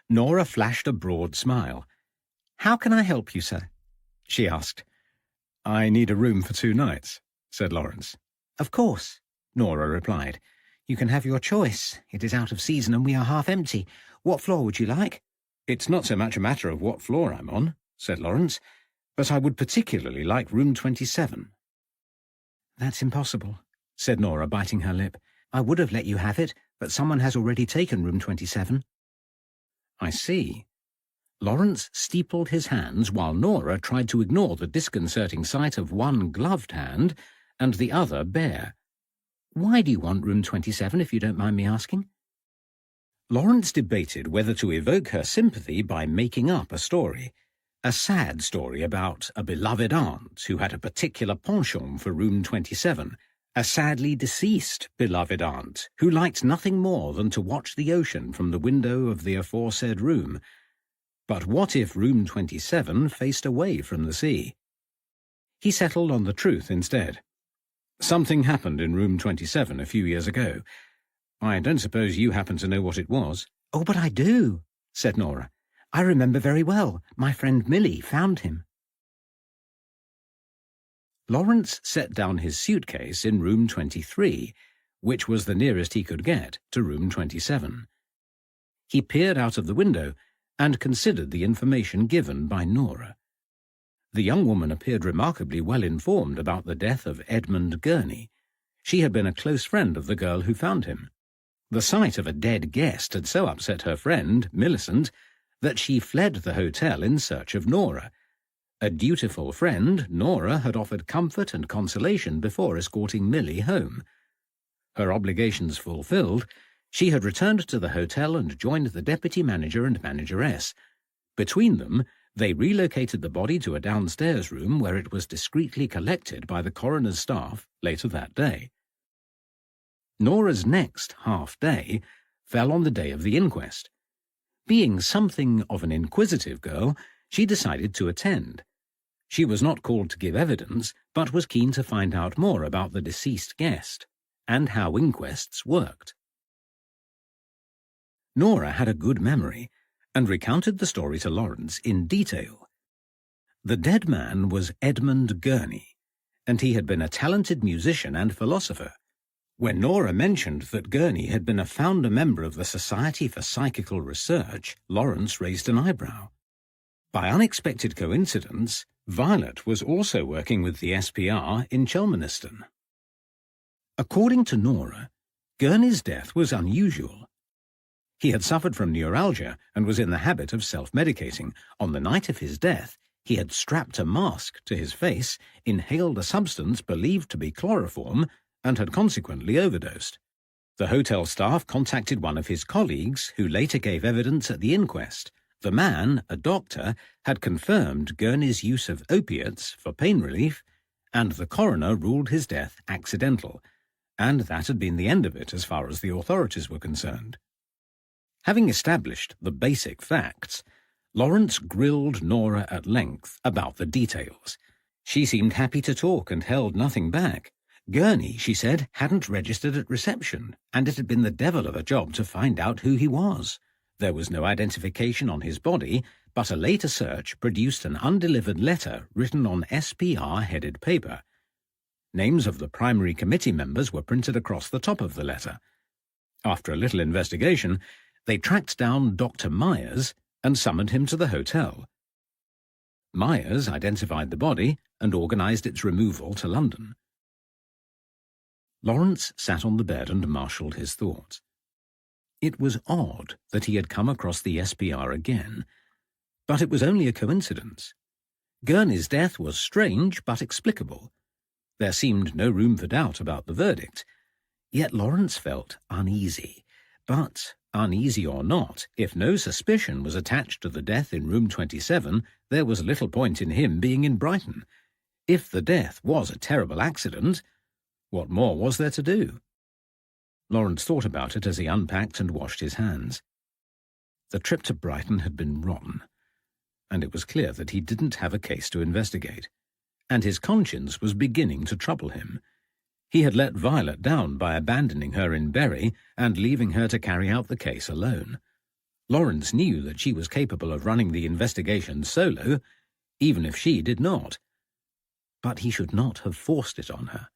Nora flashed a broad smile. "How can I help you, sir?" she asked. "I need a room for 2 nights," said Lawrence. "Of course," Nora replied. "You can have your choice. It is out of season and we are half empty. What floor would you like?" "It's not so much a matter of what floor I'm on," said Lawrence, "but I would particularly like room 27. "That's impossible," said Nora, biting her lip. "I would have let you have it, but someone has already taken room 27. "I see." Lawrence steepled his hands while Nora tried to ignore the disconcerting sight of one gloved hand and the other bare. "Why do you want room 27, if you don't mind me asking?" Lawrence debated whether to evoke her sympathy by making up a story. A sad story about a beloved aunt who had a particular penchant for room 27, a sadly deceased beloved aunt who liked nothing more than to watch the ocean from the window of the aforesaid room. But what if room 27 faced away from the sea? He settled on the truth instead. "Something happened in room 27 a few years ago. I don't suppose you happen to know what it was?" "Oh, but I do," said Nora. "I remember very well. My friend Millie found him." Lawrence set down his suitcase in room 23, which was the nearest he could get to room 27. He peered out of the window and considered the information given by Nora. The young woman appeared remarkably well informed about the death of Edmund Gurney. She had been a close friend of the girl who found him. The sight of a dead guest had so upset her friend, Millicent, that she fled the hotel in search of Nora. A dutiful friend, Nora had offered comfort and consolation before escorting Millie home. Her obligations fulfilled, she had returned to the hotel and joined the deputy manager and manageress. Between them, they relocated the body to a downstairs room where it was discreetly collected by the coroner's staff later that day. Nora's next half-day fell on the day of the inquest. Being something of an inquisitive girl, she decided to attend. She was not called to give evidence, but was keen to find out more about the deceased guest and how inquests worked. Nora had a good memory and recounted the story to Lawrence in detail. The dead man was Edmund Gurney, and he had been a talented musician and philosopher. When Nora mentioned that Gurney had been a founder member of the Society for Psychical Research, Lawrence raised an eyebrow. By unexpected coincidence, Violet was also working with the SPR in Chelmaniston. According to Nora, Gurney's death was unusual. He had suffered from neuralgia and was in the habit of self-medicating. On the night of his death, he had strapped a mask to his face, inhaled a substance believed to be chloroform, and had consequently overdosed. The hotel staff contacted one of his colleagues, who later gave evidence at the inquest. The man, a doctor, had confirmed Gurney's use of opiates for pain relief, and the coroner ruled his death accidental, and that had been the end of it as far as the authorities were concerned. Having established the basic facts, Lawrence grilled Nora at length about the details. She seemed happy to talk and held nothing back. Gurney, she said, hadn't registered at reception, and it had been the devil of a job to find out who he was. There was no identification on his body, but a later search produced an undelivered letter written on SPR-headed paper. Names of the primary committee members were printed across the top of the letter. After a little investigation, they tracked down Dr. Myers and summoned him to the hotel. Myers identified the body and organised its removal to London. Lawrence sat on the bed and marshalled his thoughts. It was odd that he had come across the SPR again, but it was only a coincidence. Gurney's death was strange but explicable. There seemed no room for doubt about the verdict. Yet Lawrence felt uneasy. But, uneasy or not, if no suspicion was attached to the death in room 27, there was little point in him being in Brighton. If the death was a terrible accident, what more was there to do? Lawrence thought about it as he unpacked and washed his hands. The trip to Brighton had been rotten, and it was clear that he didn't have a case to investigate, and his conscience was beginning to trouble him. He had let Violet down by abandoning her in Bury and leaving her to carry out the case alone. Lawrence knew that she was capable of running the investigation solo, even if she did not. But he should not have forced it on her.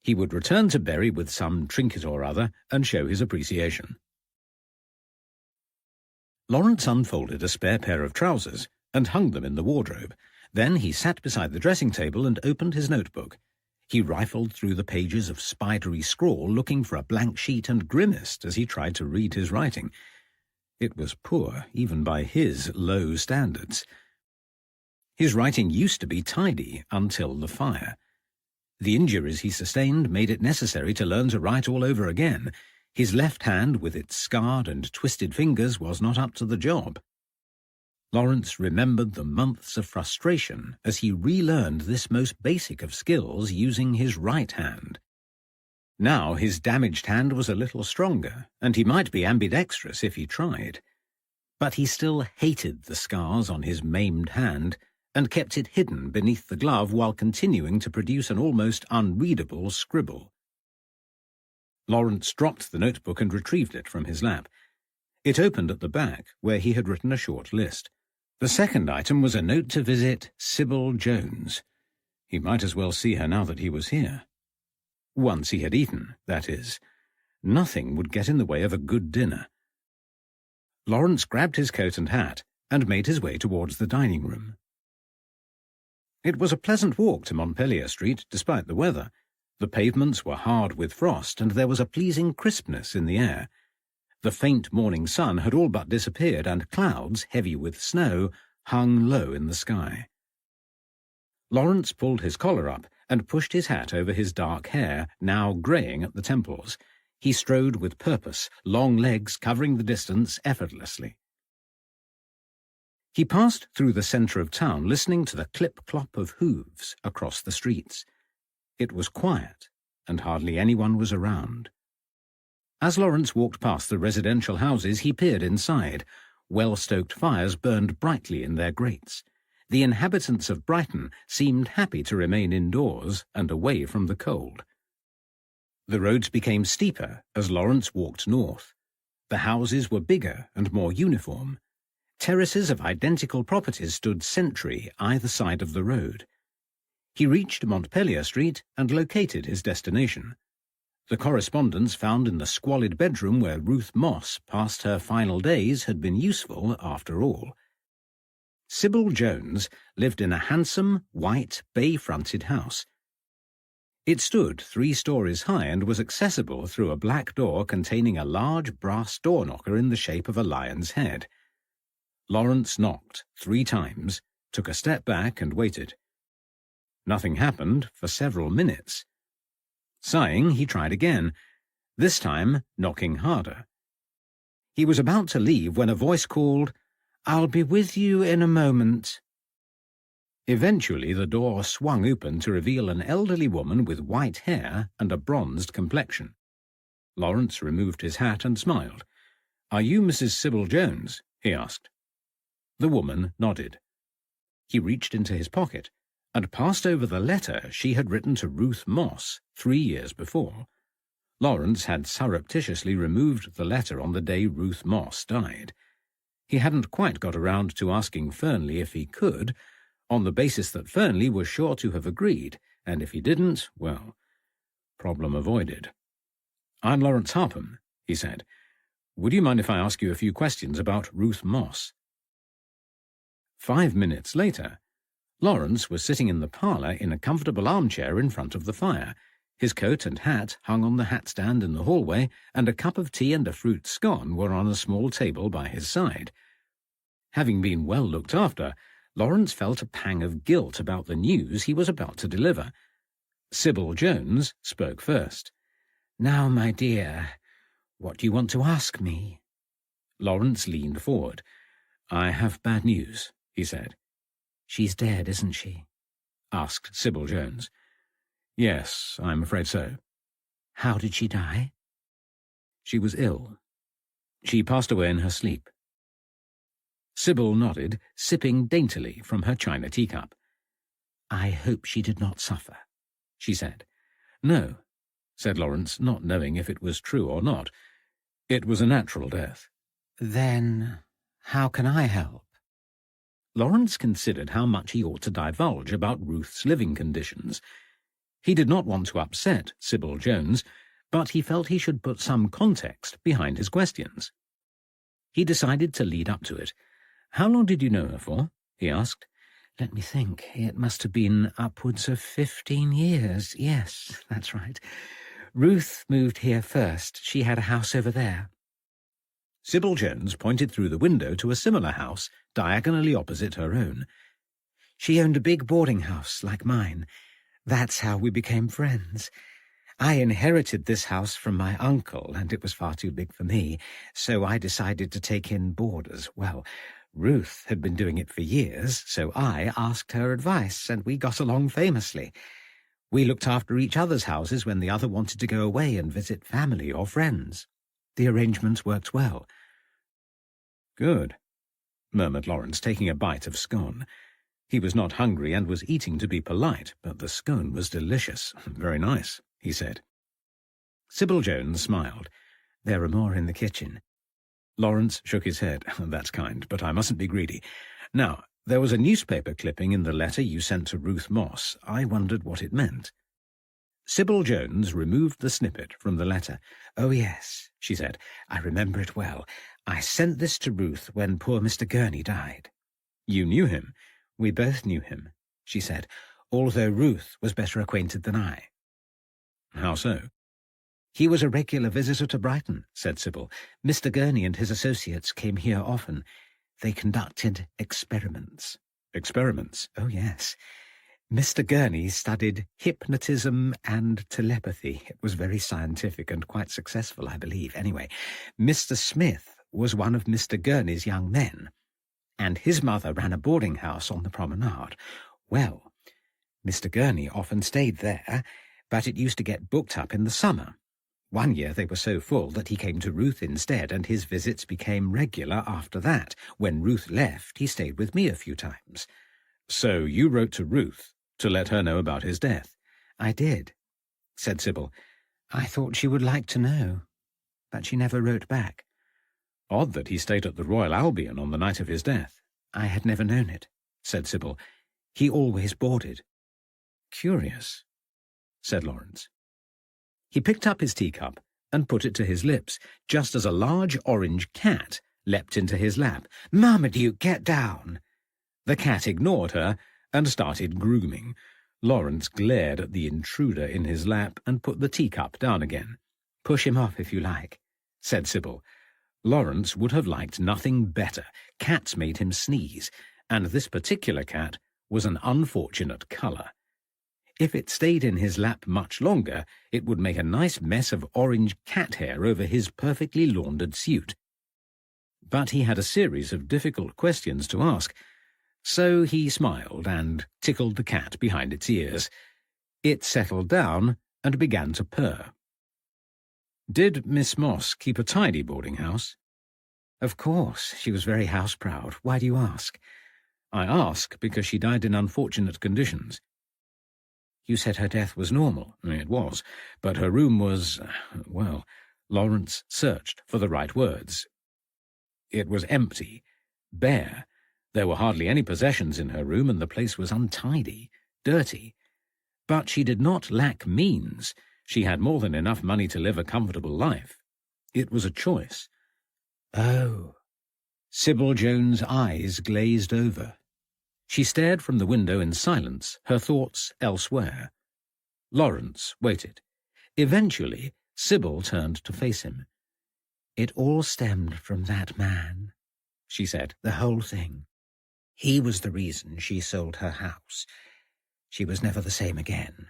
He would return to Bury with some trinket or other and show his appreciation. Lawrence unfolded a spare pair of trousers and hung them in the wardrobe. Then he sat beside the dressing table and opened his notebook. He rifled through the pages of spidery scrawl looking for a blank sheet and grimaced as he tried to read his writing. It was poor, even by his low standards. His writing used to be tidy until the fire. The injuries he sustained made it necessary to learn to write all over again. His left hand, with its scarred and twisted fingers, was not up to the job. Lawrence remembered the months of frustration as he relearned this most basic of skills using his right hand. Now his damaged hand was a little stronger, and he might be ambidextrous if he tried. But he still hated the scars on his maimed hand, and kept it hidden beneath the glove while continuing to produce an almost unreadable scribble. Lawrence dropped the notebook and retrieved it from his lap. It opened at the back, where he had written a short list. The second item was a note to visit Sybil Jones. He might as well see her now that he was here. Once he had eaten, that is. Nothing would get in the way of a good dinner. Lawrence grabbed his coat and hat and made his way towards the dining room. It was a pleasant walk to Montpellier Street, despite the weather. The pavements were hard with frost, and there was a pleasing crispness in the air. The faint morning sun had all but disappeared, and clouds, heavy with snow, hung low in the sky. Lawrence pulled his collar up and pushed his hat over his dark hair, now greying at the temples. He strode with purpose, long legs covering the distance effortlessly. He passed through the centre of town, listening to the clip-clop of hooves across the streets. It was quiet, and hardly anyone was around. As Lawrence walked past the residential houses, he peered inside. Well-stoked fires burned brightly in their grates. The inhabitants of Brighton seemed happy to remain indoors and away from the cold. The roads became steeper as Lawrence walked north. The houses were bigger and more uniform. Terraces of identical properties stood sentry either side of the road. He reached Montpelier Street and located his destination. The correspondence found in the squalid bedroom where Ruth Moss passed her final days had been useful after all. Sybil Jones lived in a handsome, white, bay-fronted house. It stood 3 stories high and was accessible through a black door containing a large brass door knocker in the shape of a lion's head. Lawrence knocked 3 times, took a step back and waited. Nothing happened for several minutes. Sighing, he tried again, this time knocking harder. He was about to leave when a voice called, "I'll be with you in a moment." Eventually the door swung open to reveal an elderly woman with white hair and a bronzed complexion. Lawrence removed his hat and smiled. "Are you Mrs. Sybil Jones?" he asked. The woman nodded. He reached into his pocket and passed over the letter she had written to Ruth Moss 3 years before. Lawrence had surreptitiously removed the letter on the day Ruth Moss died. He hadn't quite got around to asking Fernley if he could, on the basis that Fernley was sure to have agreed, and if he didn't, well, problem avoided. "I'm Lawrence Harpham," he said. "Would you mind if I ask you a few questions about Ruth Moss?" 5 minutes later, Lawrence was sitting in the parlour in a comfortable armchair in front of the fire. His coat and hat hung on the hat-stand in the hallway, and a cup of tea and a fruit scone were on a small table by his side. Having been well looked after, Lawrence felt a pang of guilt about the news he was about to deliver. Sybil Jones spoke first. "Now, my dear, what do you want to ask me?" Lawrence leaned forward. "I have bad news," he said. "She's dead, isn't she?" asked Sybil Jones. "Yes, I'm afraid so." "How did she die?" "She was ill. She passed away in her sleep." Sybil nodded, sipping daintily from her china teacup. "I hope she did not suffer," she said. "No," said Lawrence, not knowing if it was true or not. "It was a natural death." "Then how can I help?" Lawrence considered how much he ought to divulge about Ruth's living conditions. He did not want to upset Sybil Jones, but he felt he should put some context behind his questions. He decided to lead up to it. "How long did you know her for?" he asked. "Let me think. It must have been upwards of 15 years. Yes, that's right. Ruth moved here first. She had a house over there." Sybil Jones pointed through the window to a similar house diagonally opposite her own. "She owned a big boarding house like mine. That's how we became friends. I inherited this house from my uncle, and it was far too big for me, so I decided to take in boarders. Well, Ruth had been doing it for years, so I asked her advice, and we got along famously. We looked after each other's houses when the other wanted to go away and visit family or friends. The arrangements worked well." "Good," murmured Lawrence, taking a bite of scone. He was not hungry and was eating to be polite, but the scone was delicious. "Very nice," he said. Sybil Jones smiled. "There are more in the kitchen." Lawrence shook his head. "That's kind, but I mustn't be greedy. Now, there was a newspaper clipping in the letter you sent to Ruth Moss. I wondered what it meant." Sybil Jones removed the snippet from the letter. "Oh, yes," she said. "I remember it well. I sent this to Ruth when poor Mr. Gurney died." "You knew him?" "We both knew him," she said, "although Ruth was better acquainted than I." "How so?" "He was a regular visitor to Brighton," said Sybil. "Mr. Gurney and his associates came here often. They conducted experiments." "Experiments?" "Oh, yes. Mr. Gurney studied hypnotism and telepathy. It was very scientific and quite successful, I believe. Anyway, Mr. Smith was one of Mr. Gurney's young men, and his mother ran a boarding house on the promenade. Well, Mr. Gurney often stayed there, but it used to get booked up in the summer. One year they were so full that he came to Ruth instead, and his visits became regular after that. When Ruth left, he stayed with me a few times. So you wrote to Ruth to let her know about his death?
I did, said Sybil. I thought she would like to know, but she never wrote back.
Odd that he stayed at the Royal Albion on the night of his death.
I had never known it, said Sybil. He always boarded.
Curious, said Lawrence. He picked up his teacup and put it to his lips, just as a large orange cat leapt into his lap.
"Marmaduke, get down!"
The cat ignored her and started grooming. Lawrence glared at the intruder in his lap and put the teacup down again.
"Push him off if you like,"
said Sybil. Lawrence would have liked nothing better. Cats made him sneeze, and this particular cat was an unfortunate colour. If it stayed in his lap much longer, it would make a nice mess of orange cat hair over his perfectly laundered suit. But he had a series of difficult questions to ask, so he smiled and tickled the cat behind its ears. It settled down and began to purr. Did Miss Moss keep a tidy boarding house?
Of course, she was very house-proud. Why do you ask?
I ask because she died in unfortunate conditions.
You said her death was normal.
It was, but her room was, well, Lawrence searched for the right words. It was empty, bare. There were hardly any possessions in her room, and the place was untidy, dirty. But she did not lack means. She had more than enough money to live a comfortable life. It was a choice.
Oh.
Sybil Jones' eyes glazed over. She stared from the window in silence, her thoughts elsewhere. Lawrence waited. Eventually, Sybil turned to face him.
"It all stemmed from that man," she said, "the whole thing. He was the reason she sold her house. She was never the same again."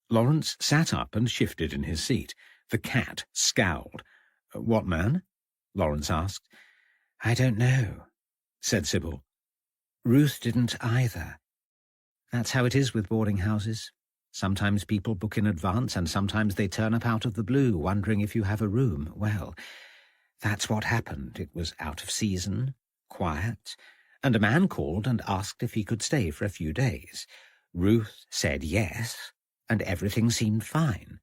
Lawrence sat up and shifted in his seat. The cat scowled. "What man?" Lawrence asked.
"I don't know," said Sybil. "Ruth didn't either. That's how it is with boarding houses. Sometimes people book in advance, and sometimes they turn up out of the blue, wondering if you have a room. Well, that's what happened. It was out of season, quiet, and a man called and asked if he could stay for a few days. Ruth said yes, and everything seemed fine.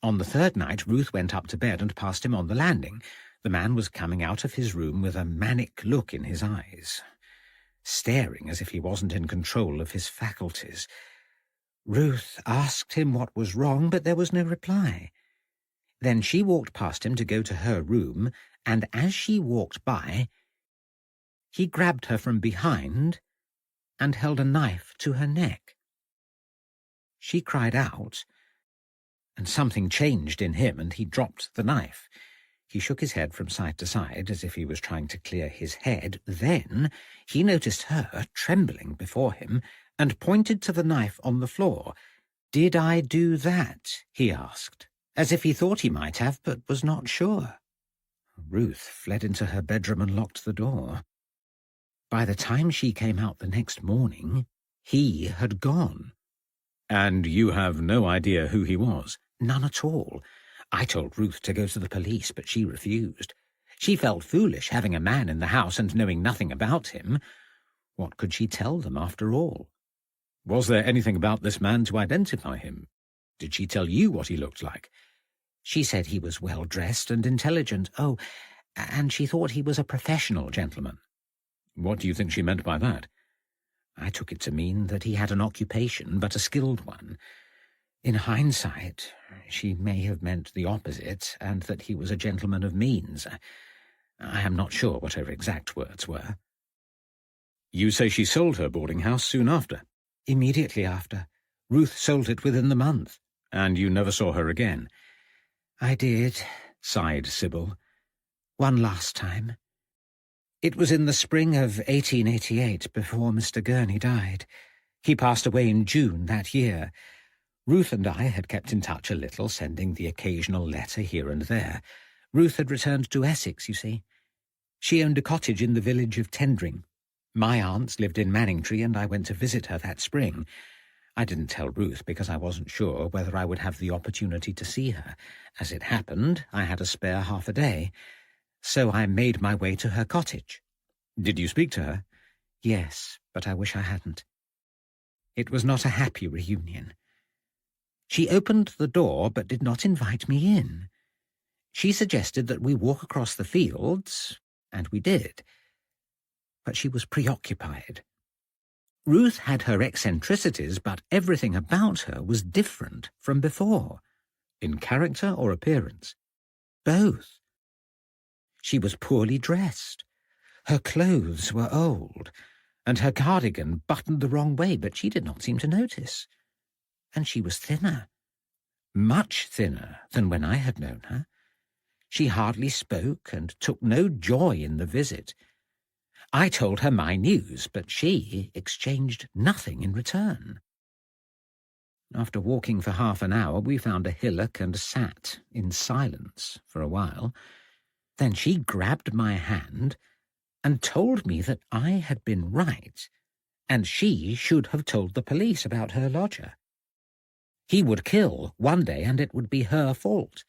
On the third night, Ruth went up to bed and passed him on the landing. The man was coming out of his room with a manic look in his eyes, staring as if he wasn't in control of his faculties. Ruth asked him what was wrong, but there was no reply. Then she walked past him to go to her room, and as she walked by, he grabbed her from behind and held a knife to her neck. She cried out, and something changed in him, and he dropped the knife. He shook his head from side to side as if he was trying to clear his head. Then he noticed her trembling before him and pointed to the knife on the floor. "Did I do that?" he asked, as if he thought he might have, but was not sure. Ruth fled into her bedroom and locked the door. By the time she came out the next morning, he had gone.
"And you have no idea who he was?"
"None at all. I told Ruth to go to the police, but she refused. She felt foolish having a man in the house and knowing nothing about him. What could she tell them after all?"
"Was there anything about this man to identify him? Did she tell you what he looked like?"
"She said he was well-dressed and intelligent. Oh, and she thought he was a professional gentleman."
"What do you think she meant by that?"
"I took it to mean that he had an occupation, but a skilled one. In hindsight, she may have meant the opposite, and that he was a gentleman of means. I am not sure what her exact words were."
"You say she sold her boarding house soon after?"
"Immediately after. Ruth sold it within the month."
"And you never saw her again?"
"I did," sighed Sybil. "One last time. It was in the spring of 1888, before Mr. Gurney died. He passed away in June that year. Ruth and I had kept in touch a little, sending the occasional letter here and there. Ruth had returned to Essex, you see. She owned a cottage in the village of Tendring. My aunts lived in Manningtree, and I went to visit her that spring.
I didn't tell Ruth because I wasn't sure whether I would have the opportunity to see her. As it happened, I had a spare half a day, so I made my way to her cottage. Did you speak to her? Yes, but I wish I hadn't. It was not a happy reunion. She opened the door but did not invite me in. She suggested that we walk across the fields, and we did. But she was preoccupied. Ruth had her eccentricities, but everything about her was different from before. In character or appearance? Both. She was poorly dressed. Her clothes were old, and her cardigan buttoned the wrong way, but she did not seem to notice. And she was thinner. Much thinner than when I had known her. She hardly spoke and took no joy in the visit. I told her my news, but she exchanged nothing in return. After walking for half an hour, we found a hillock and sat in silence for a while. Then she grabbed my hand and told me that I had been right, and she should have told the police about her lodger. He would kill one day, and it would be her fault.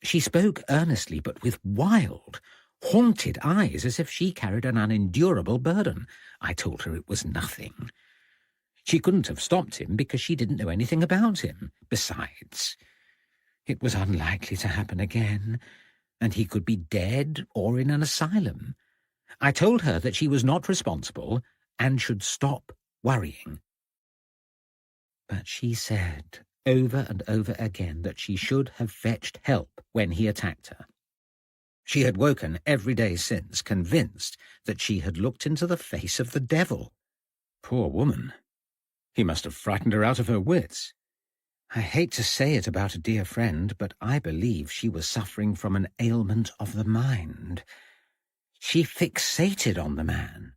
She spoke earnestly, but with wild, haunted eyes, as if she carried an unendurable burden. I told her it was nothing. She couldn't have stopped him because she didn't know anything about him. Besides, it was unlikely to happen again, and he could be dead or in an asylum. I told her that she was not responsible and should stop worrying. But she said over and over again that she should have fetched help when he attacked her. She had woken every day since, convinced that she had looked into the face of the devil. Poor woman. He must have frightened her out of her wits. I hate to say it about a dear friend, but I believe she was suffering from an ailment of the mind. She fixated on the man.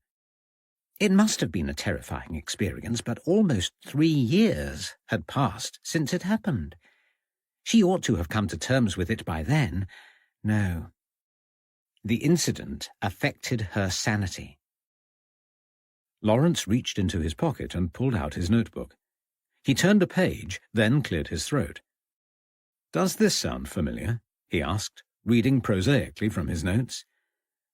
It must have been a terrifying experience, but almost 3 years had passed since it happened. She ought to have come to terms with it by then. No. The incident affected her sanity. Lawrence reached into his pocket and pulled out his notebook. He turned a page, then cleared his throat. "Does this sound familiar?" he asked, reading prosaically from his notes.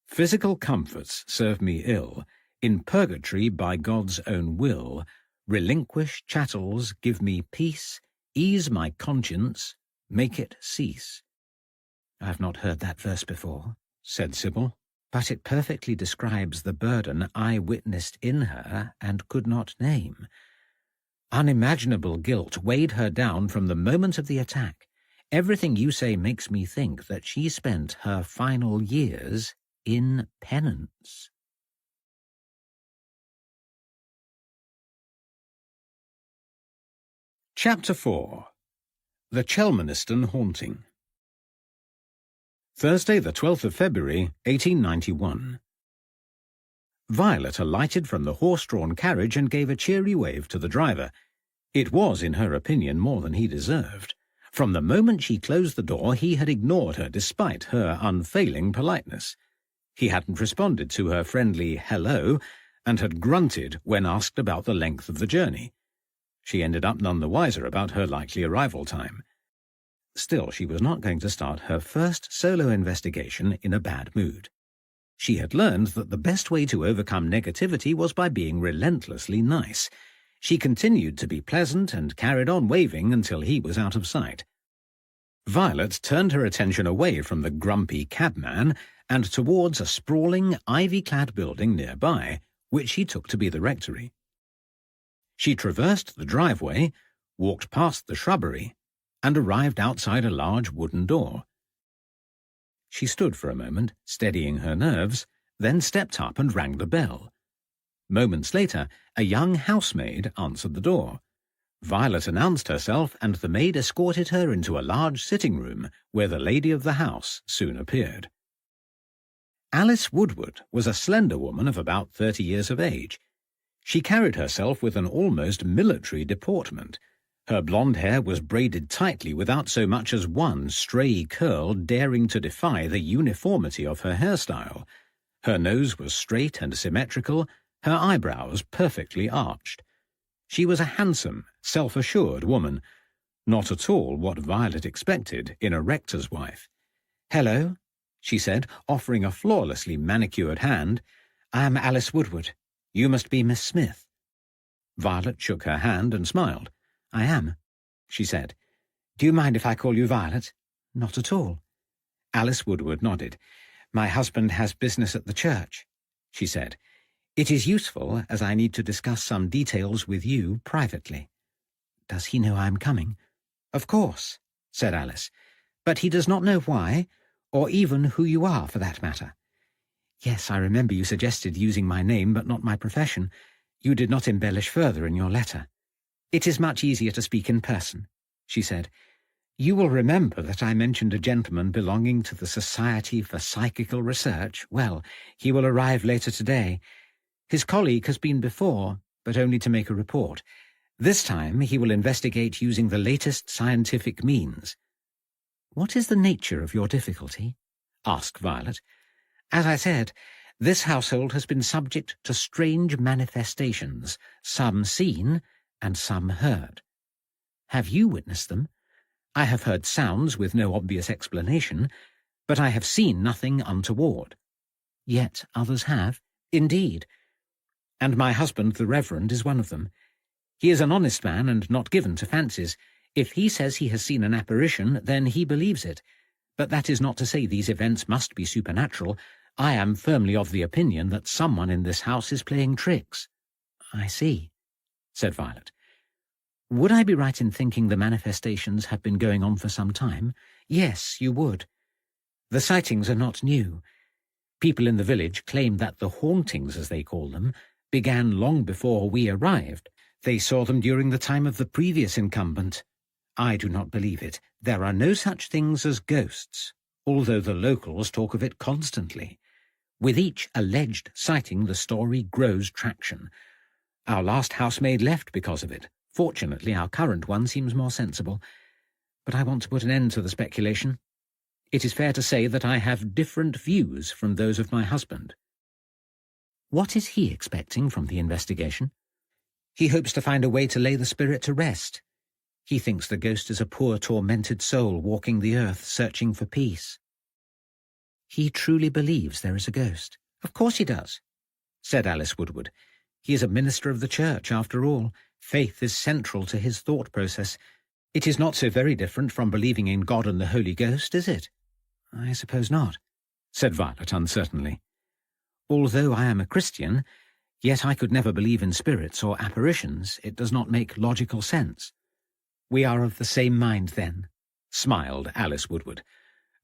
"Physical comforts serve me ill. In purgatory by God's own will, relinquish chattels, give me peace, ease my conscience, make it cease." "I've not heard that verse before," said Sybil, "but it perfectly describes the burden I witnessed in her and could not name. Unimaginable guilt weighed her down from the moment of the attack. Everything you say makes me think that she spent her final years in penance." Chapter 4. The Chelmaniston Haunting. Thursday, the 12th of February, 1891. Violet alighted from the horse-drawn carriage and gave a cheery wave to the driver. It was, in her opinion, more than he deserved. From the moment she closed the door, he had ignored her despite her unfailing politeness. He hadn't responded to her friendly hello and had grunted when asked about the length of the journey. She ended up none the wiser about her likely arrival time. Still, she was not going to start her first solo investigation in a bad mood. She had learned that the best way to overcome negativity was by being relentlessly nice. She continued to be pleasant and carried on waving until he was out of sight. Violet turned her attention away from the grumpy cabman and towards a sprawling, ivy-clad building nearby, which she took to be the rectory. She traversed the driveway, walked past the shrubbery, and arrived outside a large wooden door. She stood for a moment, steadying her nerves, then stepped up and rang the bell. Moments later, a young housemaid answered the door. Violet announced herself, and the maid escorted her into a large sitting room, where the lady of the house soon appeared. Alice Woodward was a slender woman of about 30 years of age. She carried herself with an almost military deportment. Her blonde hair was braided tightly without so much as one stray curl daring to defy the uniformity of her hairstyle. Her nose was straight and symmetrical, her eyebrows perfectly arched. She was a handsome, self-assured woman, not at all what Violet expected in a rector's wife.
"Hello,"
she said, offering a flawlessly manicured hand.
"I am Alice Woodward. You must be Miss Smith."
Violet shook her hand and smiled.
"I am," she said. "Do you mind if I call you Violet?" "Not at all."
Alice Woodward nodded.
"My husband has business at the church," she said. "It is useful, as I need to discuss some details with you privately." "Does he know I am coming?" "Of course," said Alice. "But he does not know why, or even who you are, for that matter." "Yes, I remember you suggested using my name but not my profession. You did not embellish further in your letter." "It is much easier to speak in person," she said. "You will remember that I mentioned a gentleman belonging to the Society for Psychical Research. Well, he will arrive later today. His colleague has been before, but only to make a report. This time he will investigate using the latest scientific means." "What is the nature of your difficulty?" asked Violet. "As I said, this household has been subject to strange manifestations, some seen and some heard." "Have you witnessed them?" "I have heard sounds with no obvious explanation, but I have seen nothing untoward." "Yet others have?" "Indeed. And my husband, the Reverend, is one of them. He is an honest man and not given to fancies. If he says he has seen an apparition, then he believes it. But that is not to say these events must be supernatural. I am firmly of the opinion that someone in this house is playing tricks." "I see," said Violet. "Would I be right in thinking the manifestations have been going on for some time?" "Yes, you would. The sightings are not new. People in the village claim that the hauntings, as they call them, began long before we arrived. They saw them during the time of the previous incumbent. I do not believe it. There are no such things as ghosts, although the locals talk of it constantly. With each alleged sighting, the story grows traction. Our last housemaid left because of it. Fortunately, our current one seems more sensible. But I want to put an end to the speculation. It is fair to say that I have different views from those of my husband." "What is he expecting from the investigation?" "He hopes to find a way to lay the spirit to rest. He thinks the ghost is a poor, tormented soul walking the earth, searching for peace." "He truly believes there is a ghost?" "Of course he does," said Alice Woodward. "He is a minister of the church, after all. Faith is central to his thought process. It is not so very different from believing in God and the Holy Ghost, is it?" "I suppose not," said Violet uncertainly. "Although I am a Christian, yet I could never believe in spirits or apparitions. It does not make logical sense." "We are of the same mind, then," smiled Alice Woodward.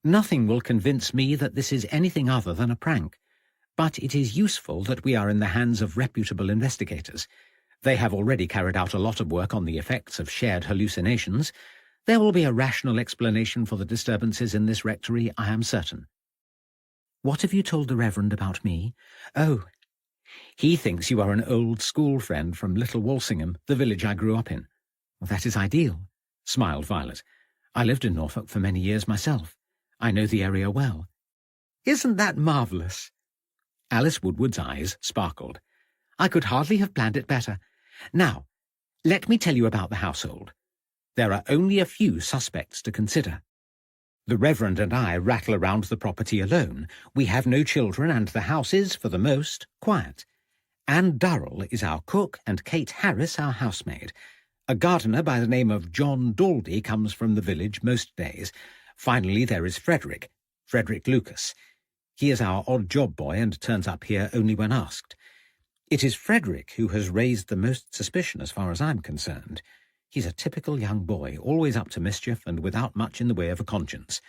"Nothing will convince me that this is anything other than a prank. But it is useful that we are in the hands of reputable investigators. They have already carried out a lot of work on the effects of shared hallucinations. There will be a rational explanation for the disturbances in this rectory, I am certain." "What have you told the Reverend about me?" "Oh, he thinks you are an old school friend from Little Walsingham, the village I grew up in." "Well, that is ideal," smiled Violet. "I lived in Norfolk for many years myself. I know the area well." "Isn't that marvellous?" Alice Woodward's eyes sparkled. "I could hardly have planned it better. Now, let me tell you about the household. There are only a few suspects to consider. The Reverend and I rattle around the property alone. We have no children, and the house is, for the most, quiet. Anne Durrell is our cook, and Kate Harris our housemaid. A gardener by the name of John Daldy comes from the village most days. Finally, there is Frederick Lucas. He is our odd job boy and turns up here only when asked. It is Frederick who has raised the most suspicion as far as I'm concerned. He's a typical young boy, always up to mischief and without much in the way of a conscience.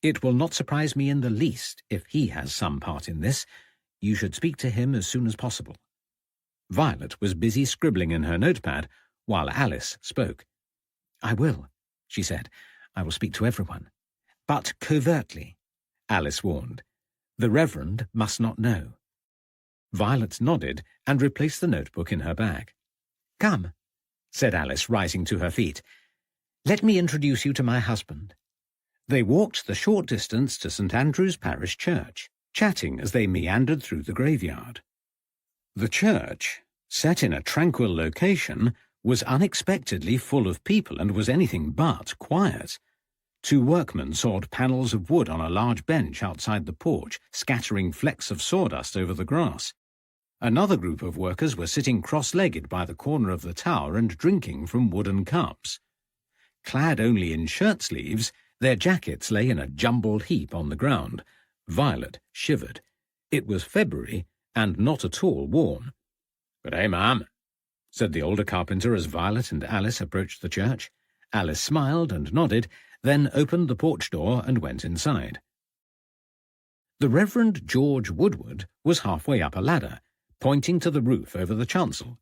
It will not surprise me in the least if he has some part in this. You should speak to him as soon as possible." Violet was busy scribbling in her notepad while Alice spoke. "I will," she said. "I will speak to everyone. But covertly," Alice warned. "The Reverend must not know." Violet nodded and replaced the notebook in her bag. "Come," said Alice, rising to her feet. "Let me introduce you to my husband." They walked the short distance to St. Andrew's Parish Church, chatting as they meandered through the graveyard. The church, set in a tranquil location,
was unexpectedly full of people and was anything but quiet. 2 workmen sawed panels of wood on a large bench outside the porch, scattering flecks of sawdust over the grass. Another group of workers were sitting cross-legged by the corner of the tower and drinking from wooden cups. Clad only in shirt-sleeves, their jackets lay in a jumbled heap on the ground. Violet shivered. It was February, and not at all warm. "Good day, ma'am," said the older carpenter as Violet and Alice approached the church. Alice smiled and nodded, then opened the porch door and went inside. The Reverend George Woodward was halfway up a ladder, pointing to the roof over the chancel.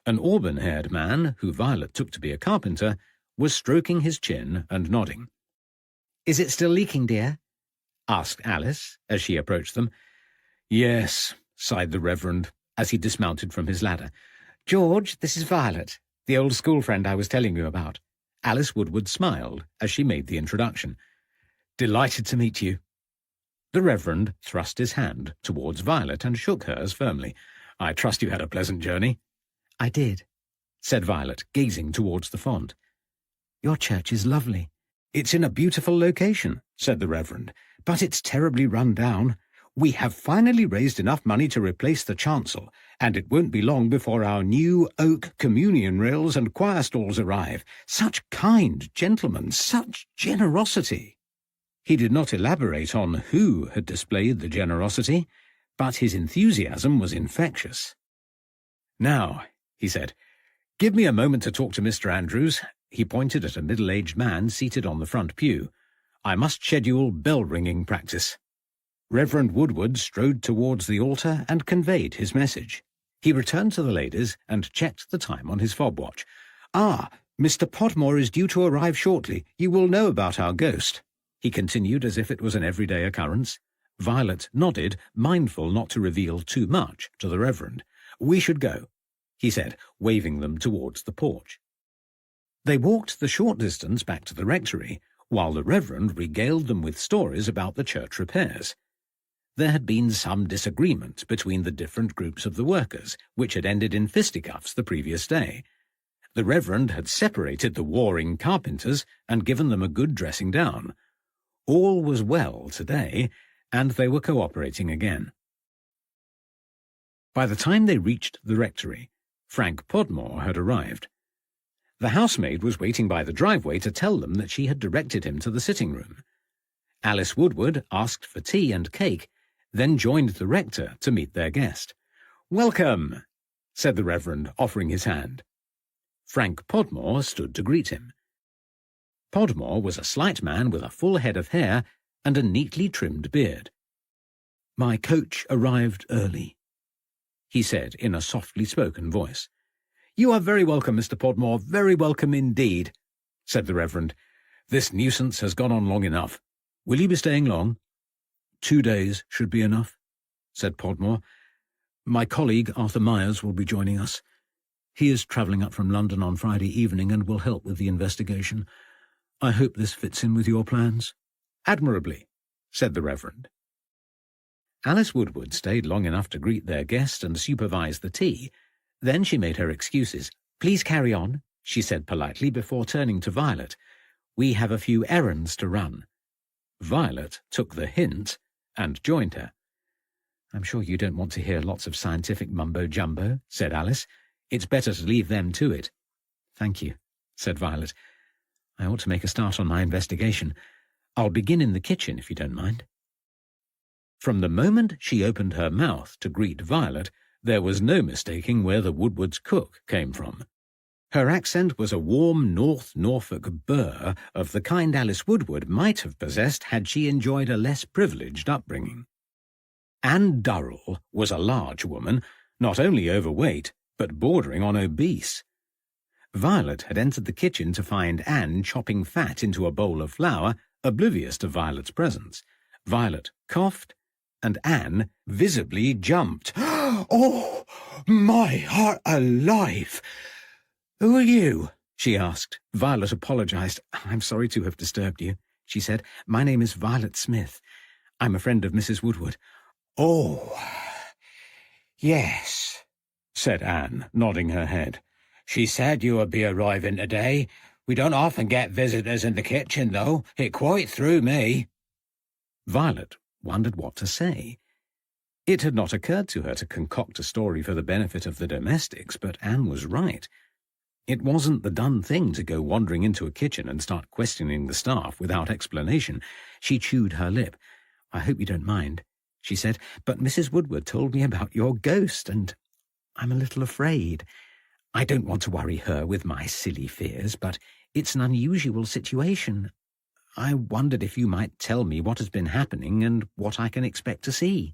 An auburn-haired man, who Violet took to be a carpenter, was stroking his chin and nodding.
"Is it still leaking, dear?"
asked Alice as she approached them. "Yes," sighed the Reverend as he dismounted from his ladder.
"George, this is Violet, the old school friend I was telling you about."
Alice Woodward smiled as she made the introduction. "Delighted to meet you." The Reverend thrust his hand towards Violet and shook hers firmly. "I trust you had a pleasant journey."
"I did,"
said Violet, gazing towards the font.
"Your church is lovely."
"It's in a beautiful location," said the Reverend, "but it's terribly run down. We have finally raised enough money to replace the chancel, and it won't be long before our new oak communion rails and choir stalls arrive. Such kind gentlemen, such generosity." He did not elaborate on who had displayed the generosity, but his enthusiasm was infectious. "Now," he said, "give me a moment to talk to Mr. Andrews." He pointed at a middle-aged man seated on the front pew. "I must schedule bell-ringing practice." Reverend Woodward strode towards the altar and conveyed his message. He returned to the ladies and checked the time on his fob watch. "Ah, Mr. Podmore is due to arrive shortly. You will know about our ghost," he continued as if it was an everyday occurrence. Violet nodded, mindful not to reveal too much to the Reverend. "We should go," he said, waving them towards the porch. They walked the short distance back to the rectory, while the Reverend regaled them with stories about the church repairs. There had been some disagreement between the different groups of the workers, which had ended in fisticuffs the previous day. The Reverend had separated the warring carpenters and given them a good dressing down. All was well today, and they were cooperating again. By the time they reached the rectory, Frank Podmore had arrived. The housemaid was waiting by the driveway to tell them that she had directed him to the sitting-room. Alice Woodward asked for tea and cake, then joined the rector to meet their guest. "Welcome," said the Reverend, offering his hand. Frank Podmore stood to greet him. Podmore was a slight man with a full head of hair and a neatly trimmed beard. "My coach arrived early," he said in a softly spoken voice. "You are very welcome, Mr. Podmore, very welcome indeed," said the Reverend. "This nuisance has gone on long enough. Will you be staying long?" 2 days should be enough," said Podmore. "My colleague Arthur Myers will be joining us. He is travelling up from London on Friday evening and will help with the investigation. I hope this fits in with your plans." "Admirably," said the Reverend. Alice Woodward stayed long enough to greet their guest and supervise the tea. Then she made her excuses. "Please carry on," she said politely before turning to Violet. "We have a few errands to run." Violet took the hint and joined her. "I'm sure you don't want to hear lots of scientific mumbo-jumbo," said Alice. "It's better to leave them to it." "Thank you," said Violet. "I ought to make a start on my investigation. I'll begin in the kitchen, if you don't mind." From the moment she opened her mouth to greet Violet, there was no mistaking where the Woodward's cook came from. Her accent was a warm North Norfolk burr of the kind Alice Woodward might have possessed had she enjoyed a less privileged upbringing. Anne Durrell was a large woman, not only overweight, but bordering on obese. Violet had entered the kitchen to find Anne chopping fat into a bowl of flour, oblivious to Violet's presence. Violet coughed, and Anne visibly jumped. "Oh, my heart alive! Who are you?" she asked. Violet apologized. "I'm sorry to have disturbed you," she said. "My name is Violet Smith. I'm a friend of Mrs. Woodward." "Oh, yes," said Anne, nodding her head.
She said you would be arriving today. We don't often get visitors in the kitchen, though. It quite threw me."
Violet wondered what to say. It had not occurred to her to concoct a story for the benefit of the domestics, but Anne was right. It wasn't the done thing to go wandering into a kitchen and start questioning the staff without explanation. She chewed her lip. "I hope you don't mind," she said, "but Mrs. Woodward told me about your ghost, and I'm a little afraid. I don't want to worry her with my silly fears, but it's an unusual situation. I wondered if you might tell me what has been happening and what I can expect to see."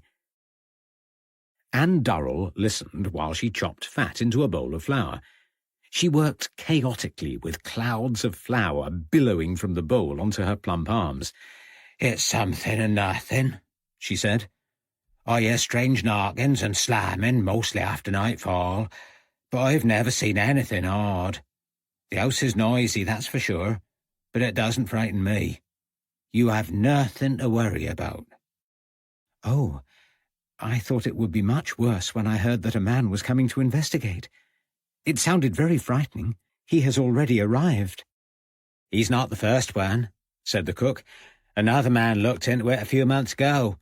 Anne Durrell listened while she chopped fat into a bowl of flour. She worked chaotically with clouds of flour billowing from the bowl onto her plump arms.
"It's something and nothing," she said. "I hear strange knockings and slamming mostly after nightfall, but I've never seen anything odd. The house is noisy, that's for sure, but it doesn't frighten me. You have nothing to worry about."
"Oh, I thought it would be much worse when I heard that a man was coming to investigate. It sounded very frightening. He has already arrived."
"He's not the first one," said the cook. "Another man looked into it a few months ago.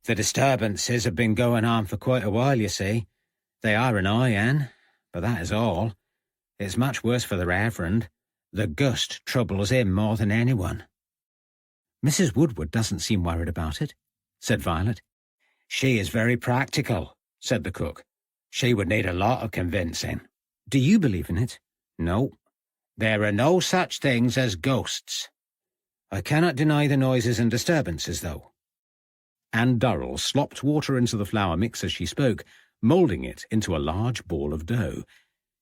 The disturbances have been going on for quite a while, you see. They are annoying, Anne, but that is all. It's much worse for the Reverend. The ghost troubles him more than anyone."
"Mrs. Woodward doesn't seem worried about it," said Violet.
"She is very practical," said the cook. "She would need a lot of convincing."
"Do you believe in it?"
"No. There are no such things as ghosts. I cannot deny the noises and disturbances, though."
Anne Durrell slopped water into the flour mix as she spoke, moulding it into a large ball of dough.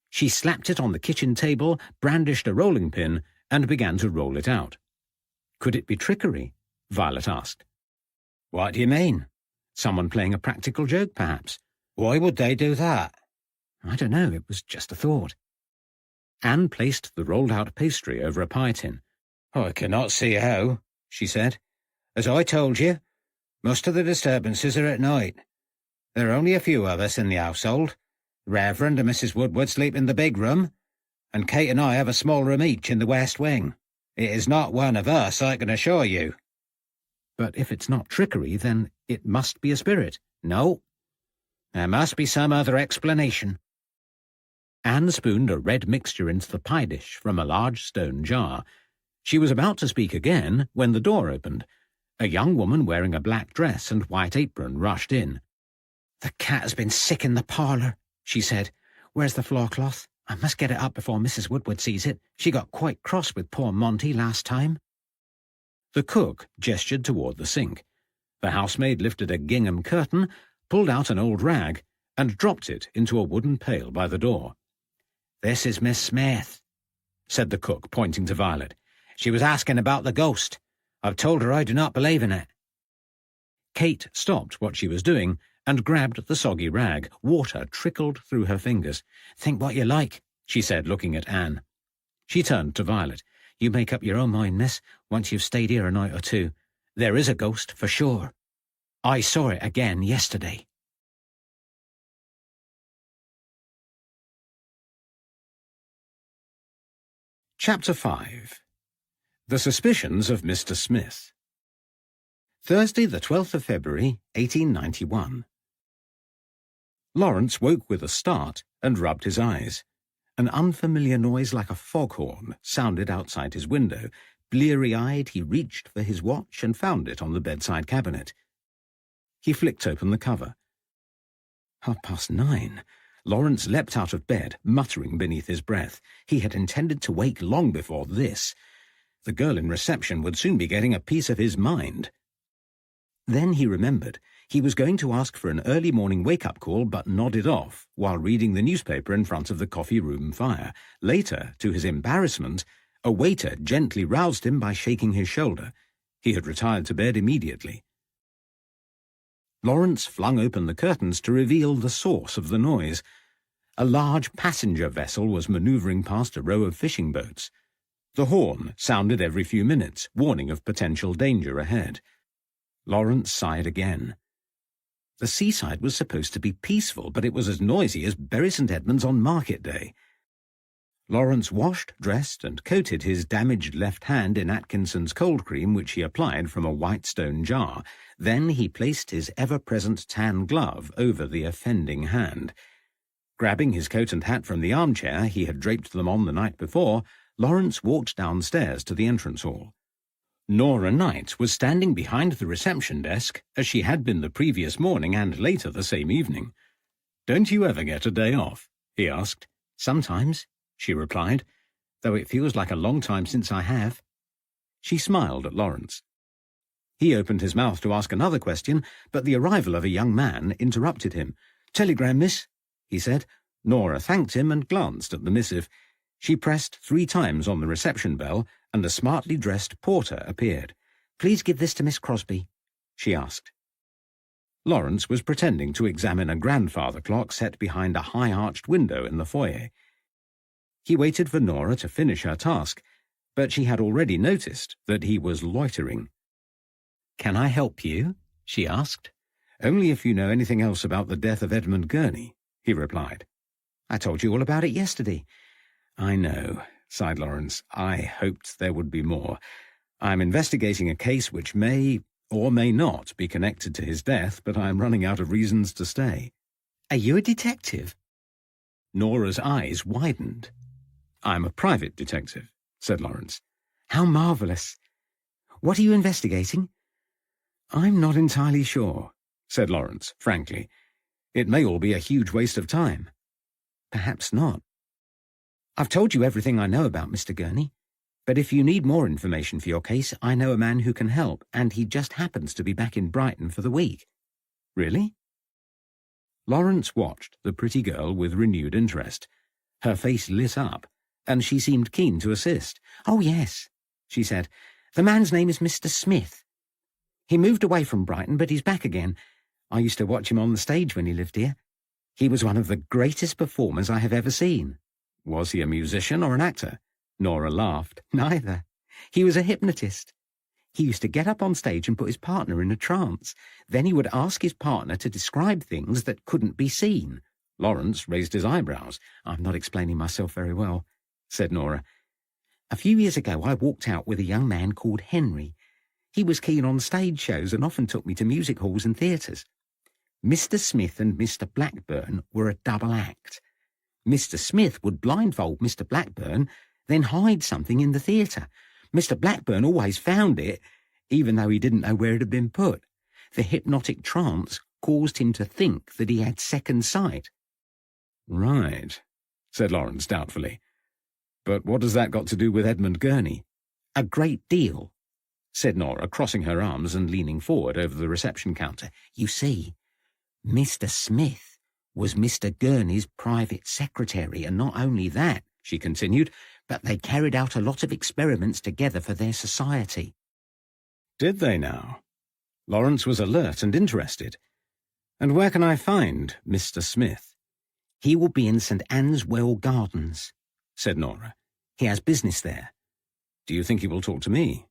She slapped it on the kitchen table, brandished a rolling pin, and began to roll it out. Could it be trickery? Violet asked.
"What do you mean?"
Someone playing a practical joke, perhaps.
"Why would they do that?"
"I don't know, it was just a thought." Anne placed the rolled-out pastry over a pie tin.
"I cannot see how," she said. "As I told you, most of the disturbances are at night. There are only a few of us in the household. The Reverend and Mrs. Woodward sleep in the big room, and Kate and I have a small room each in the west wing. It is not one of us, I can assure you."
"But if it's not trickery, then it must be a spirit."
"No. There must be some other explanation."
Anne spooned a red mixture into the pie dish from a large stone jar. She was about to speak again when the door opened. A young woman wearing a black dress and white apron rushed in.
"The cat has been sick in the parlour," she said. "Where's the floorcloth? I must get it up before Mrs. Woodward sees it. She got quite cross with poor Monty last time."
The cook gestured toward the sink. The housemaid lifted a gingham curtain, pulled out an old rag, and dropped it into a wooden pail by the door.
"This is Miss Smith," said the cook, pointing to Violet. "She was asking about the ghost. I've told her I do not believe in it."
Kate stopped what she was doing and grabbed the soggy rag. Water trickled through her fingers.
"Think what you like,"
she said, looking at Anne. She turned to Violet.
"You make up your own mind, miss, once you've stayed here a night or two. There is a ghost, for sure. I saw it again yesterday."
Chapter 5. The Suspicions of Mr. Smith. Thursday, the 12th of February, 1891. Lawrence woke with a start and rubbed his eyes. An unfamiliar noise like a foghorn sounded outside his window. Bleary-eyed, he reached for his watch and found it on the bedside cabinet. He flicked open the cover. 9:30. Lawrence leapt out of bed, muttering beneath his breath. He had intended to wake long before this. The girl in reception would soon be getting a piece of his mind. Then he remembered. He was going to ask for an early morning wake-up call, but nodded off while reading the newspaper in front of the coffee-room fire. Later, to his embarrassment, a waiter gently roused him by shaking his shoulder. He had retired to bed immediately. Lawrence flung open the curtains to reveal the source of the noise. A large passenger vessel was manoeuvring past a row of fishing boats. The horn sounded every few minutes, warning of potential danger ahead. Lawrence sighed again. The seaside was supposed to be peaceful, but it was as noisy as Bury St. Edmunds on market day. Lawrence washed, dressed, and coated his damaged left hand in Atkinson's cold cream, which he applied from a white stone jar. Then he placed his ever-present tan glove over the offending hand. Grabbing his coat and hat from the armchair he had draped them on the night before, Lawrence walked downstairs to the entrance hall. Nora Knight was standing behind the reception desk, as she had been the previous morning and later the same evening. "Don't you ever get a day off?" he asked.
"Sometimes," she replied, "though it feels like a long time since I have."
She smiled at Lawrence. He opened his mouth to ask another question, but the arrival of a young man interrupted him. "Telegram, miss," he said. Nora thanked him and glanced at the missive. She pressed 3 times on the reception bell, and a smartly dressed porter appeared.
"Please give this to Miss Crosby," she asked.
Lawrence was pretending to examine a grandfather clock set behind a high-arched window in the foyer. He waited for Nora to finish her task, but she had already noticed that he was loitering.
"Can I help you?" she asked.
"Only if you know anything else about the death of Edmund Gurney," he replied.
"I told you all about it yesterday."
"I know," sighed Lawrence. "I hoped there would be more. I'm investigating a case which may or may not be connected to his death, but I'm running out of reasons to stay."
"Are you a detective?"
Nora's eyes widened. "I'm a private detective," said Lawrence.
"How marvellous. What are you investigating?"
"I'm not entirely sure," said Lawrence, frankly. "It may all be a huge waste of time."
"Perhaps not. I've told you everything I know about Mr. Gurney, but if you need more information for your case, I know a man who can help, and he just happens to be back in Brighton for the week."
"Really?" Lawrence watched the pretty girl with renewed interest. Her face lit up, and she seemed keen to assist.
"Oh, yes," she said. "The man's name is Mr. Smith. He moved away from Brighton, but he's back again. I used to watch him on the stage when he lived here. He was one of the greatest performers I have ever seen."
"Was he a musician or an actor?" Nora laughed.
"Neither. He was a hypnotist. He used to get up on stage and put his partner in a trance. Then he would ask his partner to describe things that couldn't be seen."
Lawrence raised his eyebrows.
"I'm not explaining myself very well," said Nora. "A few years ago I walked out with a young man called Henry. He was keen on stage shows and often took me to music halls and theatres. Mr. Smith and Mr. Blackburn were a double act. Mr. Smith would blindfold Mr. Blackburn, then hide something in the theatre. Mr. Blackburn always found it, even though he didn't know where it had been put. The hypnotic trance caused him to think that he had second sight."
"Right," said Lawrence doubtfully. "But what has that got to do with Edmund Gurney?"
"A great deal,"
said Nora, crossing her arms and leaning forward over the reception counter.
"You see, Mr. Smith was Mr. Gurney's private secretary, and not only that," she continued, "but they carried out a lot of experiments together for their society."
"Did they now?" Lawrence was alert and interested. "And where can I find Mr. Smith?"
"He will be in St. Anne's Well Gardens," said Nora. "He has business there."
"Do you think he will talk to me?"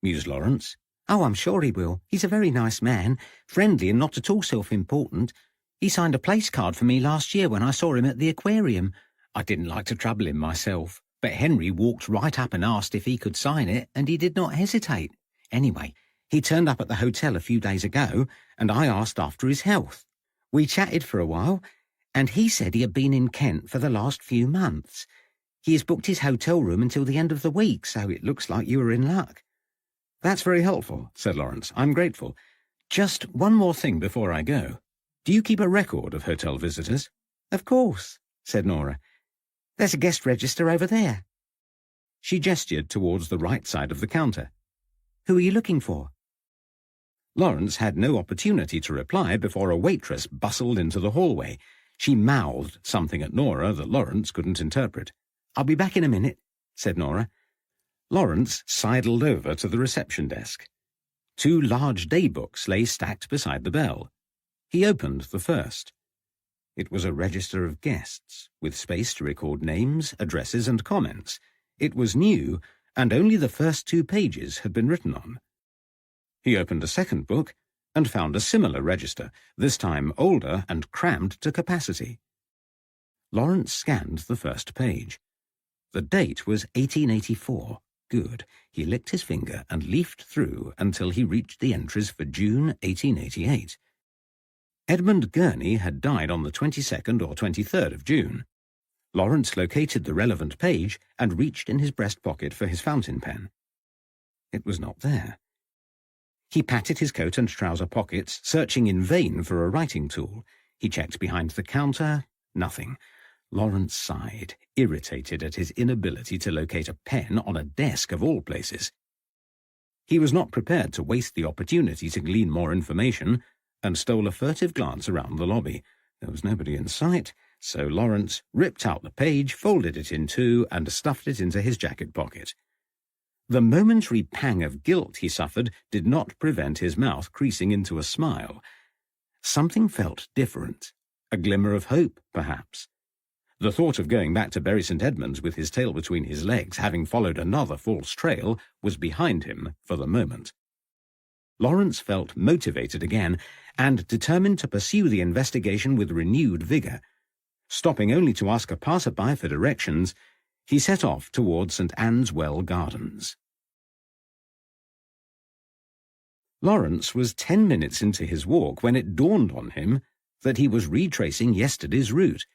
mused Lawrence.
"Oh, I'm sure he will. He's a very nice man, friendly and not at all self-important. He signed a place card for me last year when I saw him at the aquarium. I didn't like to trouble him myself, but Henry walked right up and asked if he could sign it, and he did not hesitate. Anyway, he turned up at the hotel a few days ago, and I asked after his health. We chatted for a while, and he said he had been in Kent for the last few months. He has booked his hotel room until the end of the week, so it looks like you are in luck."
"That's very helpful," said Lawrence. "I'm grateful. Just one more thing before I go. Do you keep a record of hotel visitors?"
"Of course," said Nora. "There's a guest register over there."
She gestured towards the right side of the counter.
"Who are you looking for?"
Lawrence had no opportunity to reply before a waitress bustled into the hallway. She mouthed something at Nora that Lawrence couldn't interpret.
"I'll be back in a minute," said Nora.
Lawrence sidled over to the reception desk. 2 large daybooks lay stacked beside the bell. He opened the first. It was a register of guests, with space to record names, addresses, and comments. It was new, and only the first 2 pages had been written on. He opened a second book and found a similar register, this time older and crammed to capacity. Lawrence scanned the first page. The date was 1884. Good. He licked his finger and leafed through until he reached the entries for June 1888. Edmund Gurney had died on the 22nd or 23rd of June. Lawrence located the relevant page and reached in his breast pocket for his fountain pen. It was not there. He patted his coat and trouser pockets, searching in vain for a writing tool. He checked behind the counter. Nothing. Lawrence sighed, irritated at his inability to locate a pen on a desk of all places. He was not prepared to waste the opportunity to glean more information, and stole a furtive glance around the lobby. There was nobody in sight, so Lawrence ripped out the page, folded it in two, and stuffed it into his jacket pocket. The momentary pang of guilt he suffered did not prevent his mouth creasing into a smile. Something felt different. A glimmer of hope, perhaps. The thought of going back to Bury St. Edmunds with his tail between his legs, having followed another false trail, was behind him for the moment. Lawrence felt motivated again, and determined to pursue the investigation with renewed vigour. Stopping only to ask a passer-by for directions, he set off towards St. Anne's Well Gardens. Lawrence was 10 minutes into his walk when it dawned on him that he was retracing yesterday's route.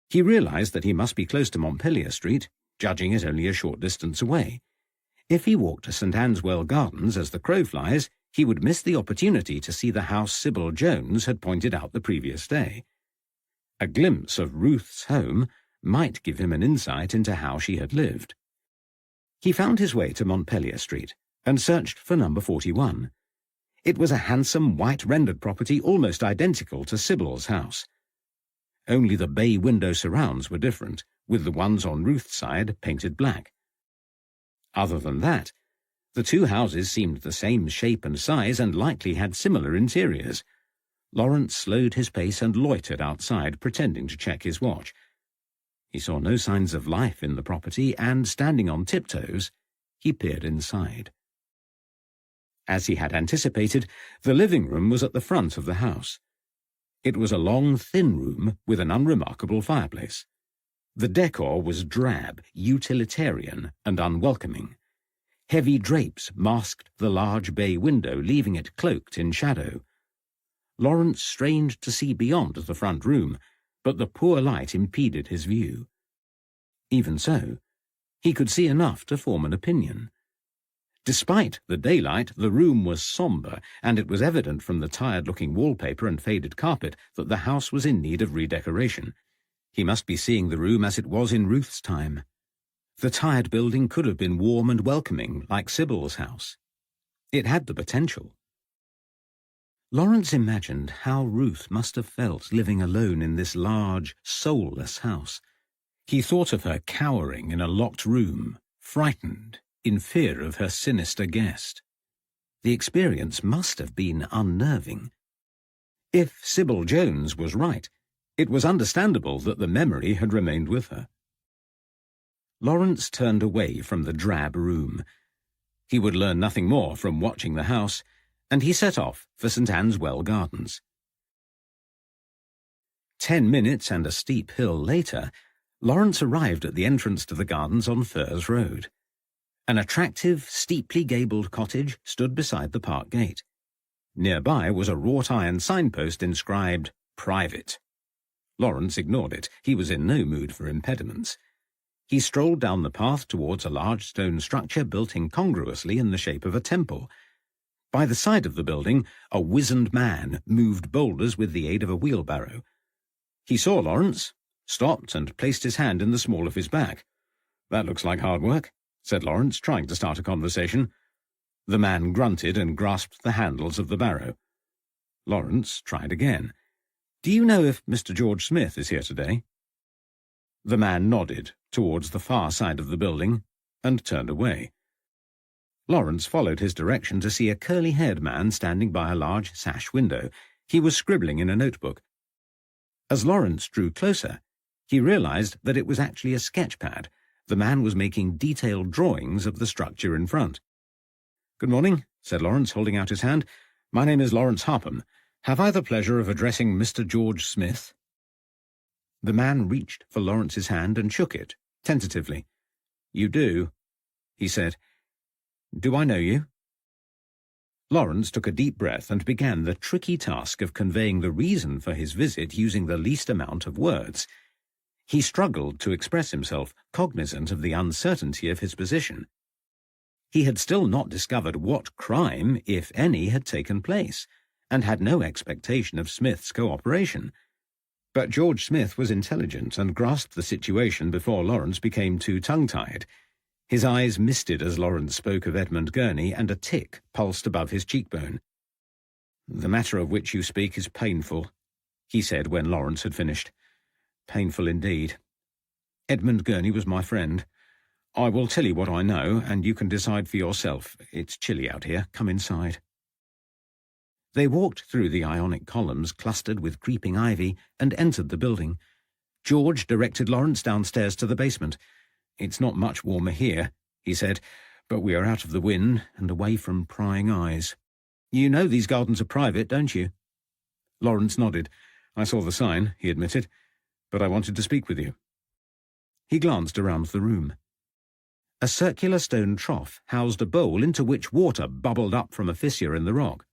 He realised that he must be close to Montpellier Street, judging it only a short distance away. If he walked to St. Anne's Well Gardens as the crow flies, he would miss the opportunity to see the house Sybil Jones had pointed out the previous day. A glimpse of Ruth's home might give him an insight into how she had lived. He found his way to Montpellier Street and searched for number 41. It was a handsome white-rendered property almost identical to Sybil's house. Only the bay window surrounds were different, with the ones on Ruth's side painted black. Other than that, the two houses seemed the same shape and size and likely had similar interiors. Lawrence slowed his pace and loitered outside, pretending to check his watch. He saw no signs of life in the property, and, standing on tiptoes, he peered inside. As he had anticipated, the living room was at the front of the house. It was a long, thin room with an unremarkable fireplace. The decor was drab, utilitarian, and unwelcoming. Heavy drapes masked the large bay window, leaving it cloaked in shadow. Lawrence strained to see beyond the front room, but the poor light impeded his view. Even so, he could see enough to form an opinion. Despite the daylight, the room was sombre, and it was evident from the tired-looking wallpaper and faded carpet that the house was in need of redecoration. He must be seeing the room as it was in Ruth's time. The tired building could have been warm and welcoming, like Sybil's house. It had the potential. Lawrence imagined how Ruth must have felt living alone in this large, soulless house. He thought of her cowering in a locked room, frightened, in fear of her sinister guest. The experience must have been unnerving. If Sybil Jones was right, it was understandable that the memory had remained with her. Lawrence turned away from the drab room. He would learn nothing more from watching the house, and he set off for St. Anne's Well Gardens. 10 minutes and a steep hill later, Lawrence arrived at the entrance to the gardens on Furze Road. An attractive, steeply gabled cottage stood beside the park gate. Nearby was a wrought-iron signpost inscribed, "Private." Lawrence ignored it. He was in no mood for impediments. He strolled down the path towards a large stone structure built incongruously in the shape of a temple. By the side of the building, a wizened man moved boulders with the aid of a wheelbarrow. He saw Lawrence, stopped, and placed his hand in the small of his back. "That looks like hard work," said Lawrence, trying to start a conversation. The man grunted and grasped the handles of the barrow. Lawrence tried again. "Do you know if Mr. George Smith is here today?" The man nodded towards the far side of the building and turned away. Lawrence followed his direction to see a curly-haired man standing by a large sash window. He was scribbling in a notebook. As Lawrence drew closer, he realized that it was actually a sketch pad. The man was making detailed drawings of the structure in front. "Good morning," said Lawrence, holding out his hand. "My name is Lawrence Harpham. Have I the pleasure of addressing Mr. George Smith?" The man reached for Lawrence's hand and shook it, Tentatively. "You do," he said. "Do I know you?" Lawrence took a deep breath and began the tricky task of conveying the reason for his visit using the least amount of words. He struggled to express himself, cognizant of the uncertainty of his position. He had still not discovered what crime, if any, had taken place, and had no expectation of Smith's cooperation. But George Smith was intelligent and grasped the situation before Lawrence became too tongue-tied. His eyes misted as Lawrence spoke of Edmund Gurney, and a tick pulsed above his cheekbone. "The matter of which you speak is painful," he said when Lawrence had finished. "Painful indeed. Edmund Gurney was my friend. I will tell you what I know, and you can decide for yourself. It's chilly out here. Come inside." They walked through the Ionic columns clustered with creeping ivy and entered the building. George directed Lawrence downstairs to the basement. "It's not much warmer here," he said, "but we are out of the wind and away from prying eyes. You know these gardens are private, don't you?" Lawrence nodded. "I saw the sign," he admitted, "but I wanted to speak with you." He glanced around the room. A circular stone trough housed a bowl into which water bubbled up from a fissure in the rock.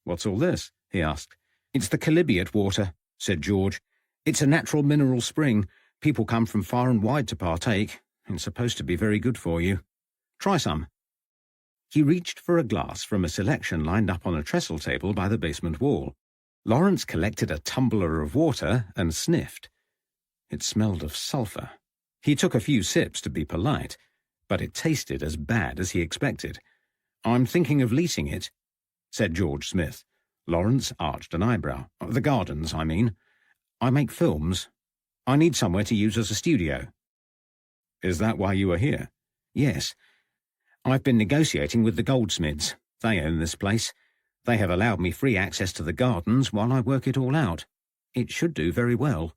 "What's all this?" he asked. "It's the chalybeate water," said George. "It's a natural mineral spring. People come from far and wide to partake. It's supposed to be very good for you. Try some." He reached for a glass from a selection lined up on a trestle table by the basement wall. Lawrence collected a tumbler of water and sniffed. It smelled of sulphur. He took a few sips to be polite, but it tasted as bad as he expected. "I'm thinking of leasing it," said George Smith. Lawrence arched an eyebrow. "The gardens, I mean. I make films. I need somewhere to use as a studio." "Is that why you are here?" "Yes. I've been negotiating with the goldsmiths. They own this place. They have allowed me free access to the gardens while I work it all out. It should do very well."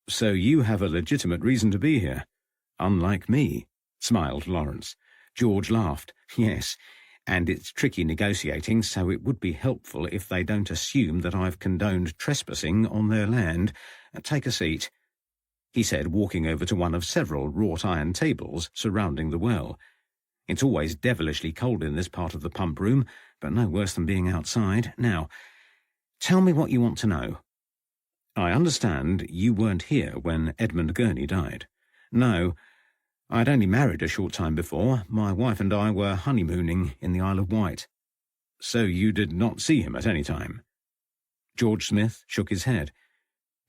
"So you have a legitimate reason to be here. Unlike me," smiled Lawrence. George laughed. "Yes, and it's tricky negotiating, so it would be helpful if they don't assume that I've condoned trespassing on their land. Take a seat," he said, walking over to one of several wrought-iron tables surrounding the well. "It's always devilishly cold in this part of the pump room, but no worse than being outside. Now, tell me what you want to know." "I understand you weren't here when Edmund Gurney died." "No. I'd only married a short time before. My wife and I were honeymooning in the Isle of Wight." "So you did not see him at any time?" George Smith shook his head.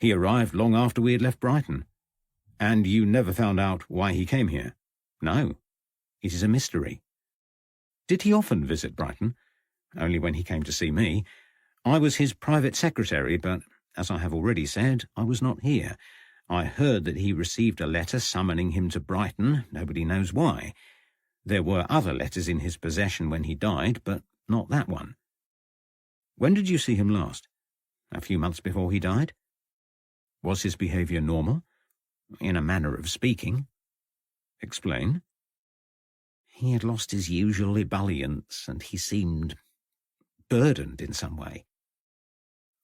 "He arrived long after we had left Brighton." "And you never found out why he came here?" "No. It is a mystery." "Did he often visit Brighton?" "Only when he came to see me. I was his private secretary, but, as I have already said, I was not here. I heard that he received a letter summoning him to Brighton. Nobody knows why. There were other letters in his possession when he died, but not that one." "When did you see him last?" "A few months before he died." "Was his behaviour normal?" "In a manner of speaking." "Explain." "He had lost his usual ebullience, and he seemed burdened in some way.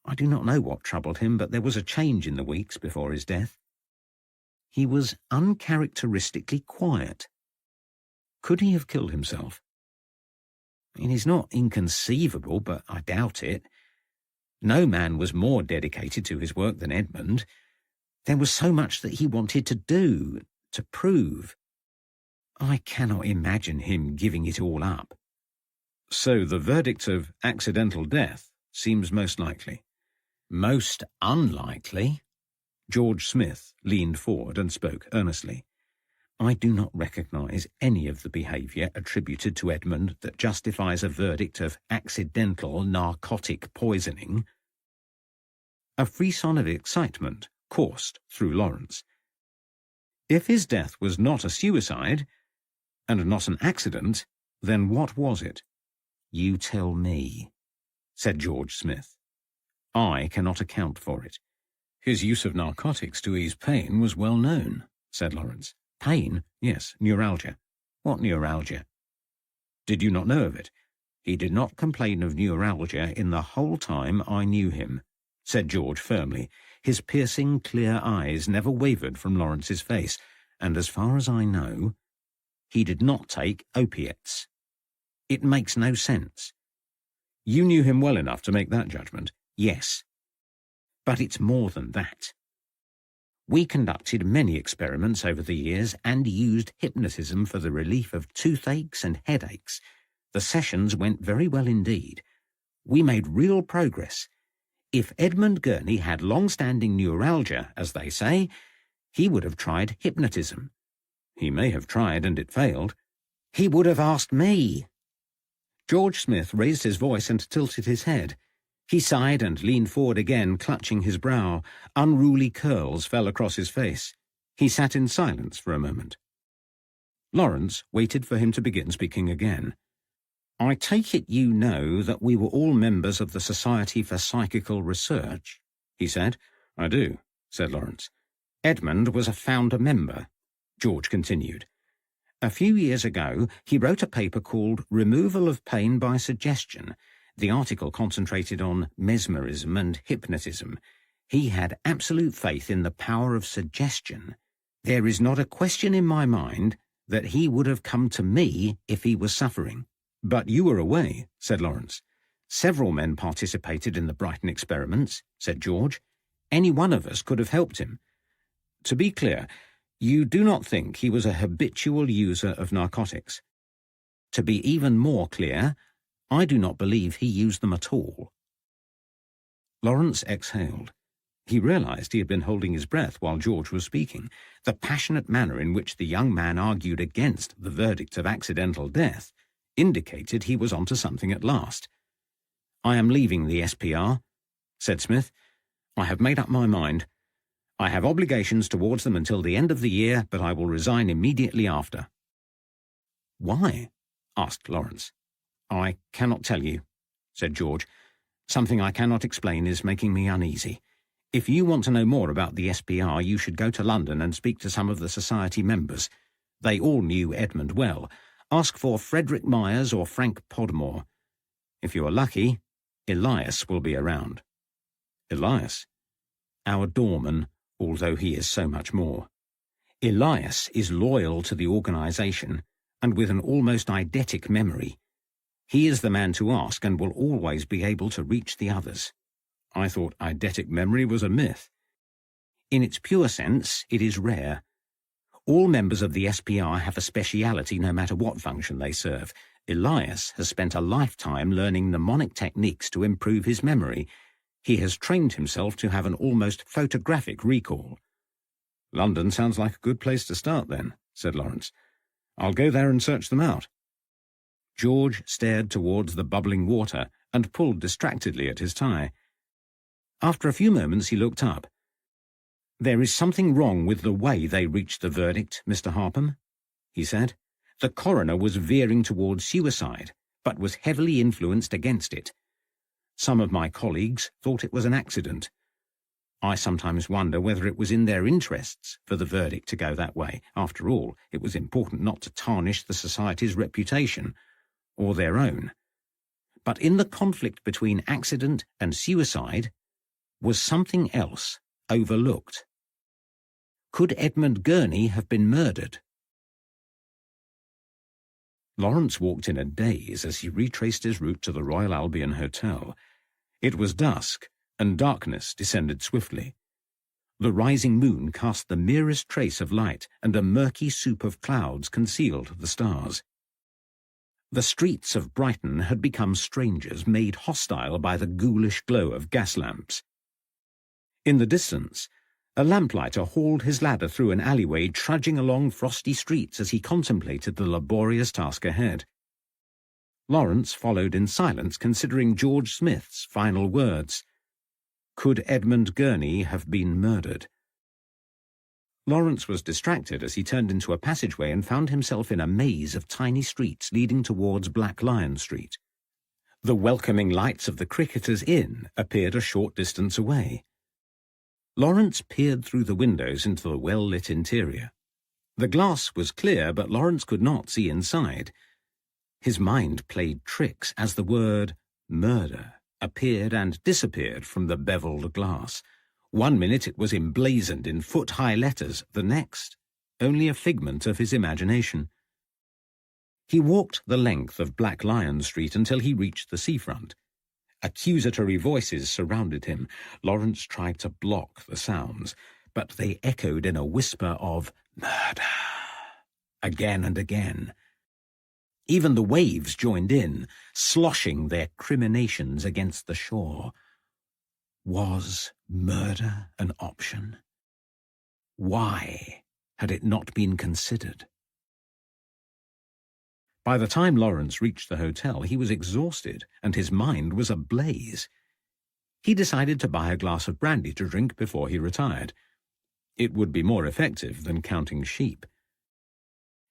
I do not know what troubled him, but there was a change in the weeks before his death. He was uncharacteristically quiet. Could he have killed himself? It is not inconceivable, but I doubt it. No man was more dedicated to his work than Edmund. There was so much that he wanted to do, to prove. I cannot imagine him giving it all up." "So the verdict of accidental death seems most likely." "Most unlikely." George Smith leaned forward and spoke earnestly. "I do not recognize any of the behaviour attributed to Edmund that justifies a verdict of accidental narcotic poisoning." A frisson of excitement coursed through Lawrence. If his death was not a suicide, and not an accident, then what was it? "You tell me," said George Smith. "I cannot account for it." "His use of narcotics to ease pain was well known," said Lawrence. "Pain? Yes, neuralgia." "What neuralgia?" "Did you not know of it?" "He did not complain of neuralgia in the whole time I knew him," said George firmly. His piercing, clear eyes never wavered from Lawrence's face. and as far as I know, he did not take opiates. It makes no sense. You knew him well enough to make that judgment, yes. But it's more than that. We conducted many experiments over the years and used hypnotism for the relief of toothaches and headaches. The sessions went very well indeed. We made real progress. If Edmund Gurney had long-standing neuralgia, as they say, he would have tried hypnotism. He may have tried and it failed. He would have asked me. George Smith raised his voice and tilted his head. He sighed and leaned forward again, clutching his brow. Unruly curls fell across his face. He sat in silence for a moment. Lawrence waited for him to begin speaking again. I take it you know that we were all members of the Society for Psychical Research, he said. I do, said Lawrence. Edmund was a founder member, George continued. A few years ago, he wrote a paper called Removal of Pain by Suggestion. The article concentrated on mesmerism and hypnotism. He had absolute faith in the power of suggestion. There is not a question in my mind that he would have come to me if he was suffering. But you were away, said Lawrence. Several men participated in the Brighton experiments, said George. Any one of us could have helped him. To be clear, you do not think he was a habitual user of narcotics. To be even more clear, I do not believe he used them at all. Lawrence exhaled. He realized he had been holding his breath while George was speaking. The passionate manner in which the young man argued against the verdict of accidental death indicated he was onto something at last. I am leaving the SPR, said Smith. I have made up my mind. I have obligations towards them until the end of the year, but I will resign immediately after. Why? Asked Lawrence. I cannot tell you, said George. Something I cannot explain is making me uneasy. If you want to know more about the SPR, you should go to London and speak to some of the society members. They all knew Edmund well. Ask for Frederick Myers or Frank Podmore. If you are lucky, Elias will be around. Elias? Our doorman, although he is so much more. Elias is loyal to the organisation and with an almost eidetic memory. He is the man to ask and will always be able to reach the others. I thought eidetic memory was a myth. In its pure sense, it is rare. All members of the SPR have a speciality no matter what function they serve. Elias has spent a lifetime learning mnemonic techniques to improve his memory. He has trained himself to have an almost photographic recall. London sounds like a good place to start then, said Lawrence. I'll go there and search them out. George stared towards the bubbling water and pulled distractedly at his tie. After a few moments he looked up. There is something wrong with the way they reached the verdict, Mr. Harpham, he said. The coroner was veering towards suicide, but was heavily influenced against it. Some of my colleagues thought it was an accident. I sometimes wonder whether it was in their interests for the verdict to go that way. After all, it was important not to tarnish the society's reputation, or their own. But in the conflict between accident and suicide was something else overlooked. Could Edmund Gurney have been murdered? Lawrence walked in a daze as he retraced his route to the Royal Albion Hotel. It was dusk, and darkness descended swiftly. The rising moon cast the merest trace of light, and a murky soup of clouds concealed the stars. The streets of Brighton had become strangers, made hostile by the ghoulish glow of gas lamps. In the distance, a lamplighter hauled his ladder through an alleyway, trudging along frosty streets as he contemplated the laborious task ahead. Lawrence followed in silence, considering George Smith's final words. Could Edmund Gurney have been murdered? Lawrence was distracted as he turned into a passageway and found himself in a maze of tiny streets leading towards Black Lion Street. The welcoming lights of the Cricketers' Inn appeared a short distance away. Lawrence peered through the windows into the well-lit interior. The glass was clear, but Lawrence could not see inside. His mind played tricks as the word murder appeared and disappeared from the beveled glass. One minute it was emblazoned in foot-high letters, the next only a figment of his imagination. He walked the length of Black Lion Street until he reached the seafront. Accusatory voices surrounded him. Lawrence tried to block the sounds, but they echoed in a whisper of murder, again and again. Even the waves joined in, sloshing their criminations against the shore. Was murder an option? Why had it not been considered? By the time Lawrence reached the hotel, he was exhausted and his mind was ablaze. He decided to buy a glass of brandy to drink before he retired. It would be more effective than counting sheep.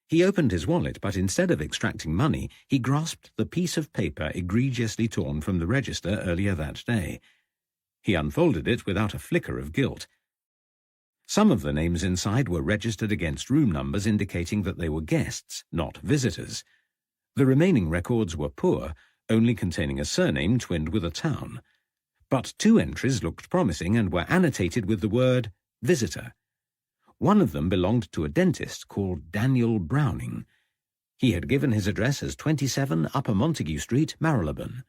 He opened his wallet, but instead of extracting money, he grasped the piece of paper egregiously torn from the register earlier that day. He unfolded it without a flicker of guilt. Some of the names inside were registered against room numbers indicating that they were guests, not visitors. The remaining records were poor, only containing a surname twinned with a town. But 2 entries looked promising and were annotated with the word visitor. One of them belonged to a dentist called Daniel Browning. He had given his address as 27 Upper Montague Street, Marylebone.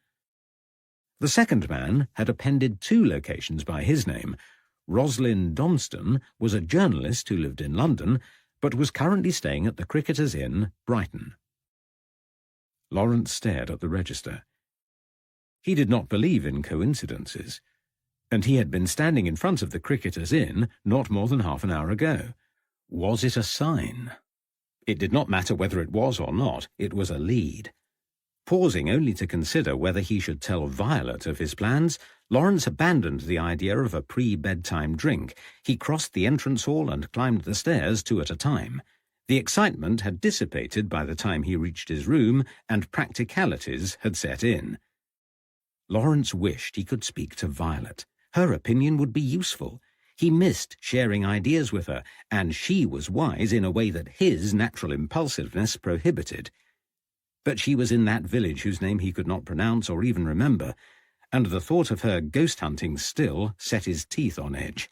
The second man had appended 2 locations by his name. Roslyn Donston was a journalist who lived in London, but was currently staying at the Cricketers Inn, Brighton. Lawrence stared at the register. He did not believe in coincidences, and he had been standing in front of the Cricketers Inn not more than half an hour ago. Was it a sign? It did not matter whether it was or not, it was a lead. Pausing only to consider whether he should tell Violet of his plans, Lawrence abandoned the idea of a pre-bedtime drink. He crossed the entrance hall and climbed the stairs 2 at a time. The excitement had dissipated by the time he reached his room, and practicalities had set in. Lawrence wished he could speak to Violet. Her opinion would be useful. He missed sharing ideas with her, and she was wise in a way that his natural impulsiveness prohibited. But she was in that village whose name he could not pronounce or even remember, and the thought of her ghost hunting still set his teeth on edge.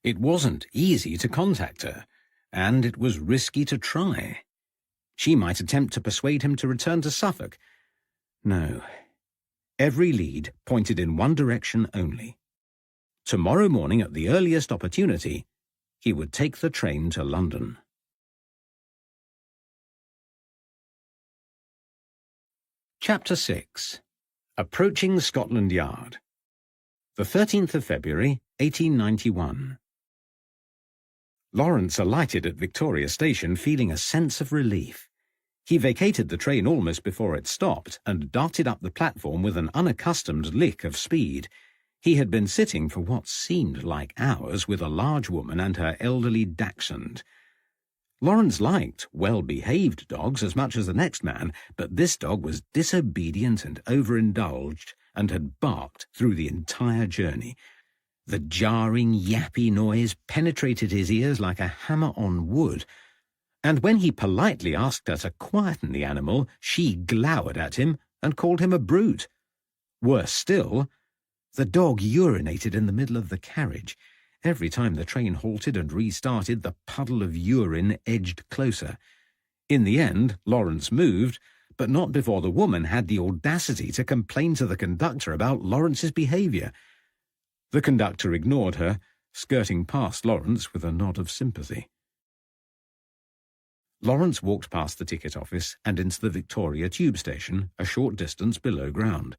It wasn't easy to contact her, and it was risky to try. She might attempt to persuade him to return to Suffolk. No. Every lead pointed in one direction only. Tomorrow morning, at the earliest opportunity, he would take the train to London. Chapter 6. Approaching Scotland Yard. The 13th of February, 1891. Lawrence alighted at Victoria Station feeling a sense of relief. He vacated the train almost before it stopped and darted up the platform with an unaccustomed lick of speed. He had been sitting for what seemed like hours with a large woman and her elderly dachshund. Lawrence liked well-behaved dogs as much as the next man, but this dog was disobedient and overindulged and had barked through the entire journey. The jarring, yappy noise penetrated his ears like a hammer on wood, and when he politely asked her to quieten the animal, she glowered at him and called him a brute. Worse still, the dog urinated in the middle of the carriage. Every time the train halted and restarted, the puddle of urine edged closer. In the end, Lawrence moved, but not before the woman had the audacity to complain to the conductor about Lawrence's behaviour. The conductor ignored her, skirting past Lawrence with a nod of sympathy. Lawrence walked past the ticket office and into the Victoria tube station, a short distance below ground.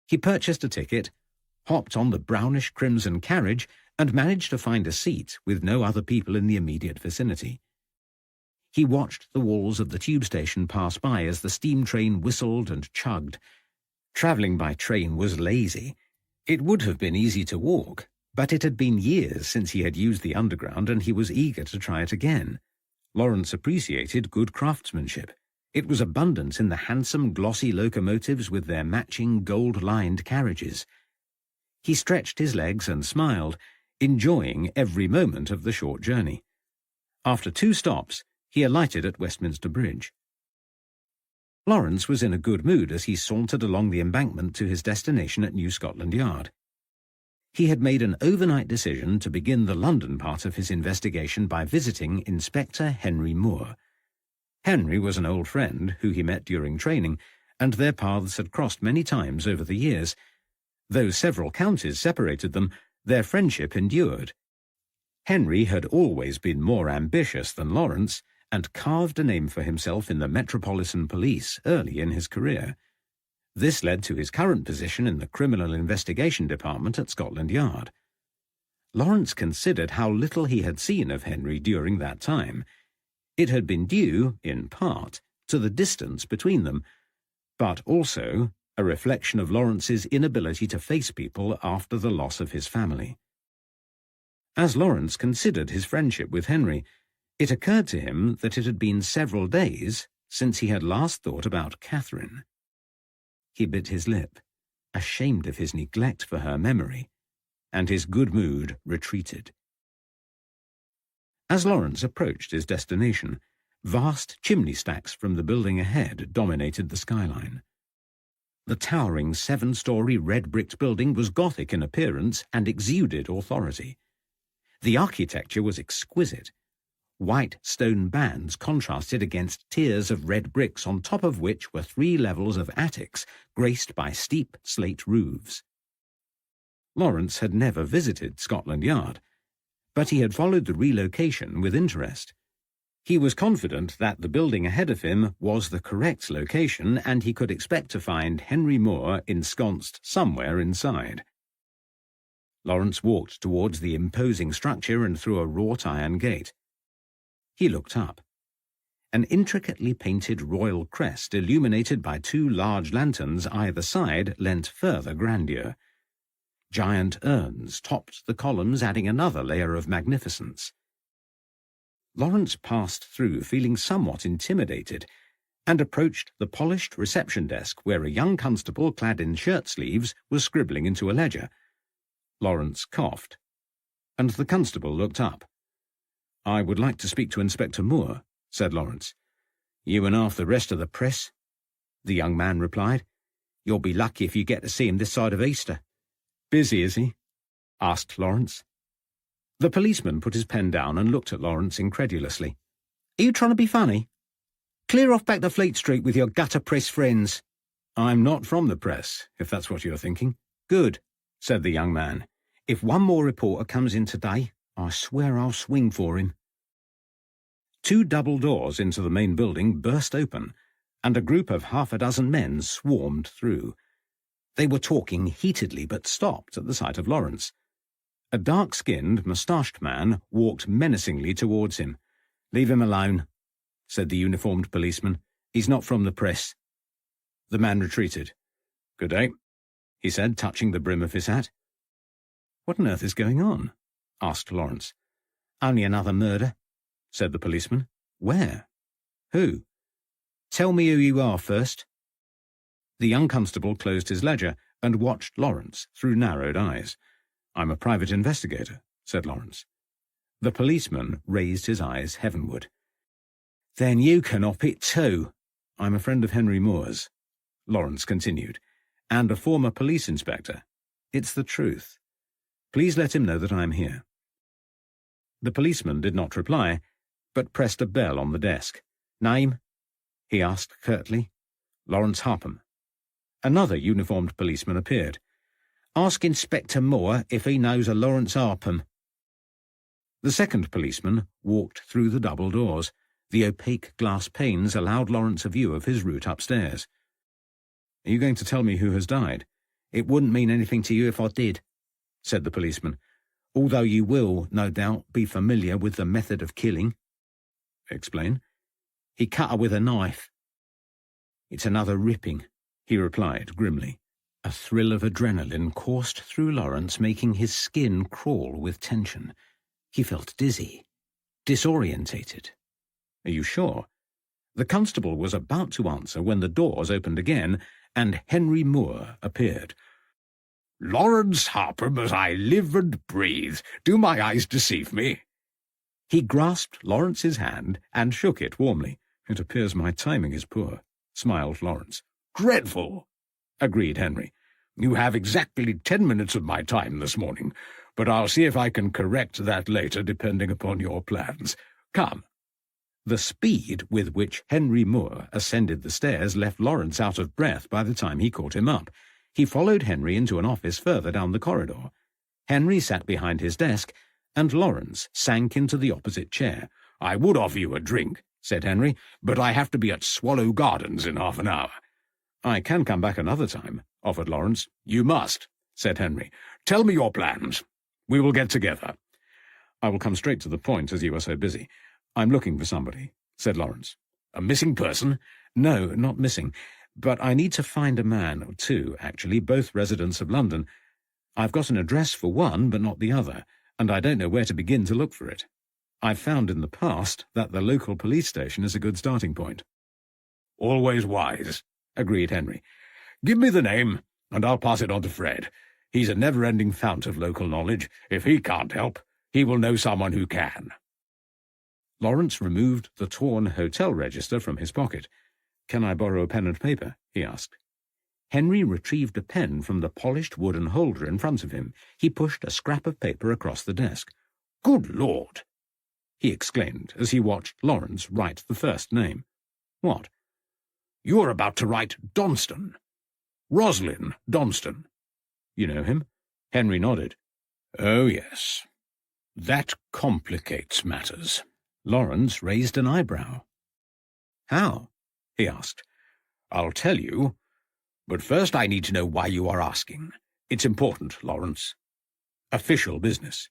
He purchased a ticket, hopped on the brownish-crimson carriage, and managed to find a seat with no other people in the immediate vicinity. He watched the walls of the tube station pass by as the steam train whistled and chugged. Travelling by train was lazy. It would have been easy to walk, but it had been years since he had used the underground and he was eager to try it again. Lawrence appreciated good craftsmanship. It was abundant in the handsome, glossy locomotives with their matching gold-lined carriages. He stretched his legs and smiled, enjoying every moment of the short journey. After 2 stops, he alighted at Westminster Bridge. Lawrence was in a good mood as he sauntered along the embankment to his destination at New Scotland Yard. He had made an overnight decision to begin the London part of his investigation by visiting Inspector Henry Moore. Henry was an old friend who he met during training, and their paths had crossed many times over the years. Though several counties separated them, their friendship endured. Henry had always been more ambitious than Lawrence, and carved a name for himself in the Metropolitan Police early in his career. This led to his current position in the Criminal Investigation Department at Scotland Yard. Lawrence considered how little he had seen of Henry during that time. It had been due, in part, to the distance between them, but also a reflection of Lawrence's inability to face people after the loss of his family. As Lawrence considered his friendship with Henry, it occurred to him that it had been several days since he had last thought about Catherine. He bit his lip, ashamed of his neglect for her memory, and his good mood retreated. As Lawrence approached his destination, vast chimney stacks from the building ahead dominated the skyline. The towering 7-story red-bricked building was Gothic in appearance and exuded authority. The architecture was exquisite. White stone bands contrasted against tiers of red bricks, on top of which were 3 levels of attics graced by steep slate roofs. Lawrence had never visited Scotland Yard, but he had followed the relocation with interest. He was confident that the building ahead of him was the correct location, and he could expect to find Henry Moore ensconced somewhere inside. Lawrence walked towards the imposing structure and through a wrought iron gate. He looked up. An intricately painted royal crest illuminated by 2 large lanterns either side lent further grandeur. Giant urns topped the columns, adding another layer of magnificence. Lawrence passed through feeling somewhat intimidated and approached the polished reception desk where a young constable clad in shirt sleeves was scribbling into a ledger. Lawrence coughed, and the constable looked up. "I would like to speak to Inspector Moore," said Lawrence. "You and half the rest of the press," the young man replied. "You'll be lucky if you get to see him this side of Easter." "Busy, is he?" asked Lawrence. The policeman put his pen down and looked at Lawrence incredulously. "Are you trying to be funny? Clear off back to Fleet Street with your gutter press friends." "I'm not from the press, if that's what you're thinking." "Good," said the young man. "If one more reporter comes in today, I swear I'll swing for him." 2 double doors into the main building burst open, and a group of 6 men swarmed through. They were talking heatedly, but stopped at the sight of Lawrence. A dark-skinned, moustached man walked menacingly towards him. "Leave him alone," said the uniformed policeman. "He's not from the press." The man retreated. "Good day," he said, touching the brim of his hat. "What on earth is going on?" asked Lawrence. "Only another murder," said the policeman. "Where? Who? Tell me who you are first." The young constable closed his ledger and watched Lawrence through narrowed eyes. "I'm a private investigator," said Lawrence. The policeman raised his eyes heavenward. "Then you can op it too." "I'm a friend of Henry Moore's," Lawrence continued, "and a former police inspector. It's the truth. Please let him know that I'm here." The policeman did not reply, but pressed a bell on the desk. "Name?" he asked curtly. "Lawrence Harpham." Another uniformed policeman appeared. "Ask Inspector Moore if he knows a Lawrence Harpham." The second policeman walked through the double doors. The opaque glass panes allowed Lawrence a view of his route upstairs. "Are you going to tell me who has died?" "It wouldn't mean anything to you if I did," said the policeman, "although you will, no doubt, be familiar with the method of killing." "Explain." "He cut her with a knife." "It's another ripping," he replied grimly. A thrill of adrenaline coursed through Lawrence, making his skin crawl with tension. He felt dizzy, disorientated. "Are you sure?" The constable was about to answer when the doors opened again, and Henry Moore appeared.
"Lawrence Harpham, as I live and breathe. Do my eyes deceive me?"
He grasped Lawrence's hand and shook it warmly. "It appears my timing is poor," smiled Lawrence.
"Dreadful,"
agreed Henry.
You have exactly 10 minutes of my time this morning, but I'll see if I can correct that later, depending upon your plans. Come."
The speed with which Henry Moore ascended the stairs left Lawrence out of breath by the time he caught him up. He followed Henry into an office further down the corridor. Henry sat behind his desk, and Lawrence sank into the opposite chair.
"I would offer you a drink," said Henry, "but I have to be at Swallow Gardens in half an hour."
"I can come back another time," offered Lawrence.
"You must," said Henry. "Tell me your plans. We will get together."
"I will come straight to the point, as you are so busy. I'm looking for somebody," said Lawrence.
"A missing person?"
"No, not missing. But I need to find a man, or two, actually, both residents of London. I've got an address for one, but not the other, and I don't know where to begin to look for it. I've found in the past that the local police station is a good starting point."
"Always wise,"
agreed Henry.
"Give me the name, and I'll pass it on to Fred. He's a never-ending fount of local knowledge. If he can't help, he will know someone who can."
Lawrence removed the torn hotel register from his pocket. "Can I borrow a pen and paper?" he asked. Henry retrieved a pen from the polished wooden holder in front of him. He pushed a scrap of paper across the desk.
"Good Lord!"
he exclaimed as he watched Lawrence write the first name. "What?"
"You're about to write Donston. Roslyn Donston."
"You know him?" Henry nodded.
"Oh, yes. That complicates matters."
Lawrence raised an eyebrow. "How?" he asked.
"I'll tell you, but first I need to know why you are asking. It's important, Lawrence. Official business."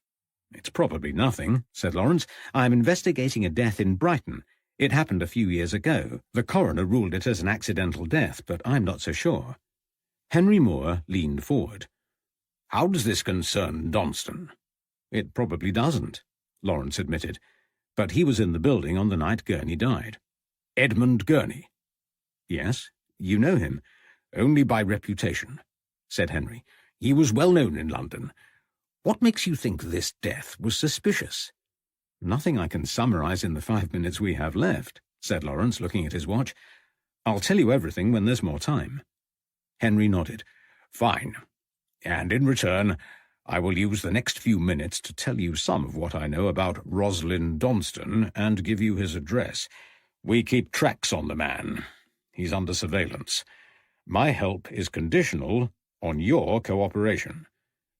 "It's probably nothing," said Lawrence. "I'm investigating a death in Brighton. It happened a few years ago. The coroner ruled it as an accidental death, but I'm not so sure." Henry Moore leaned forward.
"How does this concern Donston?"
"It probably doesn't," Lawrence admitted. "But he was in the building on the night Gurney died."
"Edmund Gurney?"
"Yes. You know him."
"Only by reputation," said Henry. "He was well known in London. What makes you think this death was suspicious?"
"Nothing I can summarize in the 5 minutes we have left," said Lawrence, looking at his watch. "I'll tell you everything when there's more time."
Henry nodded. "Fine. And in return, I will use the next few minutes to tell you some of what I know about Roslyn Donston and give you his address. We keep tracks on the man. He's under surveillance. My help is conditional on your cooperation.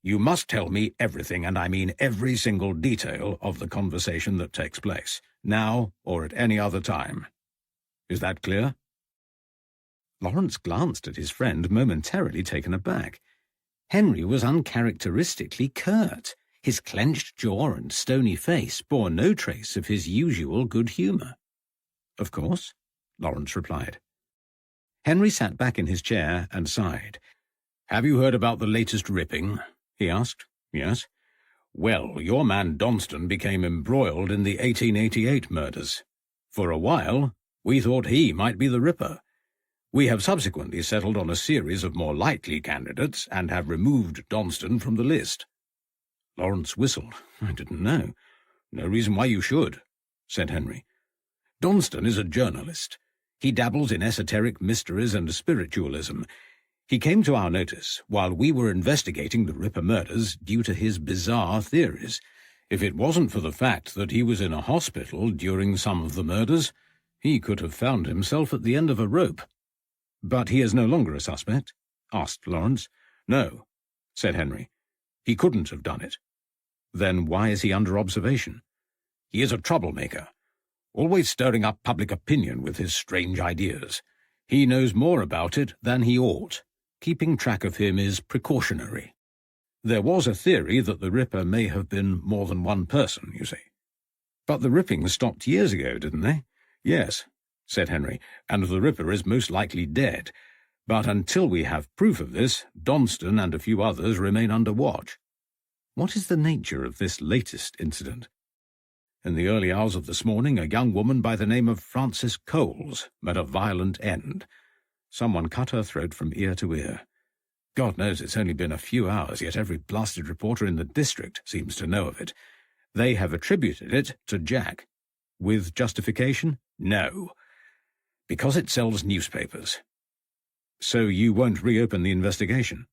You must tell me everything, and I mean every single detail of the conversation that takes place, now or at any other time. Is that clear?"
Lawrence glanced at his friend, momentarily taken aback. Henry was uncharacteristically curt. His clenched jaw and stony face bore no trace of his usual good humour. "Of course," Lawrence replied. Henry sat back in his chair and sighed.
"Have you heard about the latest ripping?" he asked.
"Yes."
"Well, your man Donston became embroiled in the 1888 murders. For a while, we thought he might be the ripper. We have subsequently settled on a series of more likely candidates and have removed Donston from the list."
Lawrence whistled. "I didn't know."
"No reason why you should," said Henry. "Donston is a journalist. He dabbles in esoteric mysteries and spiritualism. He came to our notice while we were investigating the Ripper murders due to his bizarre theories. If it wasn't for the fact that he was in a hospital during some of the murders, he could have found himself at the end of a rope."
"But he is no longer a suspect?" asked Lawrence.
"No," said Henry. "He couldn't have done it."
"Then why is he under observation?"
"He is a troublemaker, always stirring up public opinion with his strange ideas. He knows more about it than he ought. Keeping track of him is precautionary. There was a theory that the Ripper may have been more than one person, you see."
"But the rippings stopped years ago, didn't they?"
"Yes," said Henry, "and the Ripper is most likely dead. But until we have proof of this, Donston and a few others remain under watch."
"What is the nature of this latest incident?"
"In the early hours of this morning, a young woman by the name of Frances Coles met a violent end. Someone cut her throat from ear to ear. God knows it's only been a few hours, yet every blasted reporter in the district seems to know of it. They have attributed it to Jack."
"With justification?"
"No. Because it sells newspapers."
"So you won't reopen the investigation?"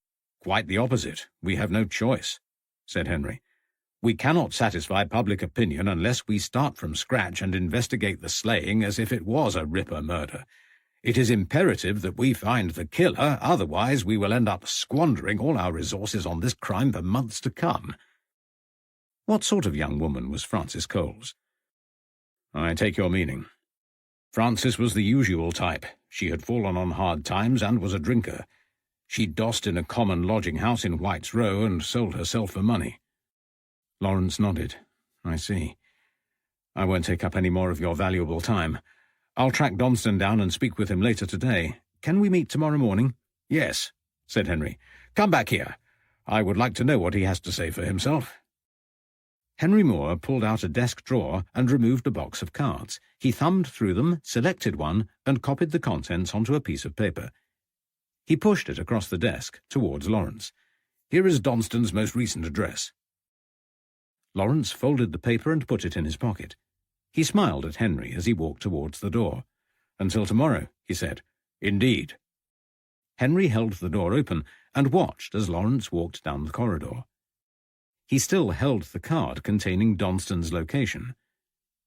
Quite the opposite. We have no choice, said Henry. We cannot satisfy public opinion unless we start from scratch and investigate the slaying as if it was a Ripper murder. It is imperative that we find the killer, otherwise we will end up squandering all our resources on this crime for months to come.
What sort of young woman was Frances Coles?
I take your meaning. Frances was the usual type. She had fallen on hard times and was a drinker. She dossed in a common lodging house in White's Row and sold herself for money.
Lawrence nodded. I see. I won't take up any more of your valuable time. I'll track Donston down and speak with him later today. Can we meet tomorrow morning?
Yes, said Henry. Come back here. I would like to know what he has to say for himself.
Henry Moore pulled out a desk drawer and removed a box of cards. He thumbed through them, selected one, and copied the contents onto a piece of paper. He pushed it across the desk towards Lawrence.
Here is Donston's most recent address.
Lawrence folded the paper and put it in his pocket. He smiled at Henry as he walked towards the door.
Until tomorrow, he said. Indeed.
Henry held the door open and watched as Lawrence walked down the corridor. He still held the card containing Donston's location.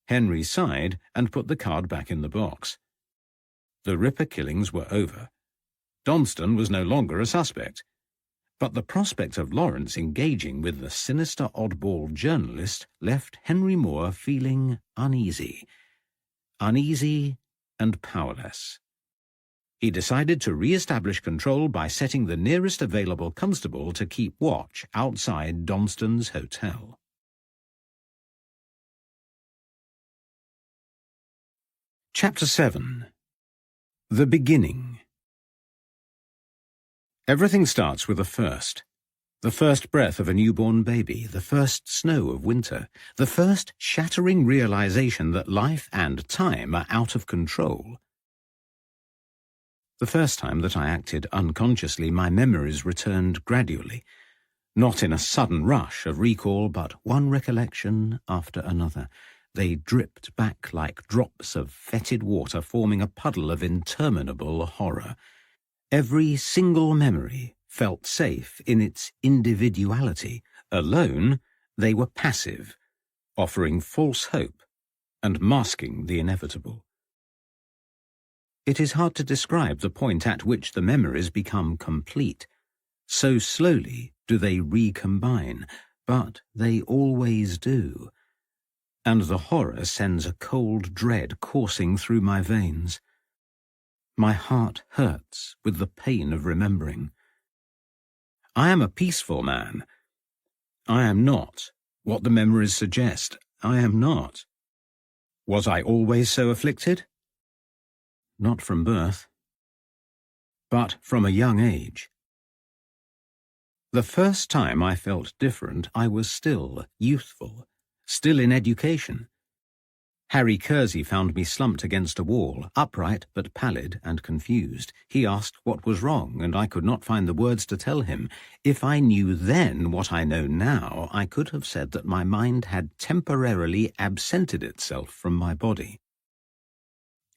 Henry sighed and put the card back in the box. The Ripper killings were over. Donston was no longer a suspect. But the prospect of Lawrence engaging with the sinister oddball journalist left Henry Moore feeling uneasy and powerless. He decided to re-establish control by setting the nearest available constable to keep watch outside Donston's hotel. Chapter 7. The Beginning. Everything starts with a first. The first breath of a newborn baby, the first snow of winter, the first shattering realization that life and time are out of control. The first time that I acted unconsciously, my memories returned gradually, not in a sudden rush of recall, but one recollection after another. They dripped back like drops of fetid water, forming a puddle of interminable horror. Every single memory felt safe in its individuality. Alone, they were passive, offering false hope and masking the inevitable. It is hard to describe the point at which the memories become complete. So slowly do they recombine, but they always do. And the horror sends a cold dread coursing through my veins. My heart hurts with the pain of remembering. I am a peaceful man. I am not what the memories suggest. I am not. Was I always so afflicted? Not from birth, but from a young age. The first time I felt different, I was still youthful, still in education. Harry Kersey found me slumped against a wall, upright but pallid and confused. He asked what was wrong, and I could not find the words to tell him. If I knew then what I know now, I could have said that my mind had temporarily absented itself from my body.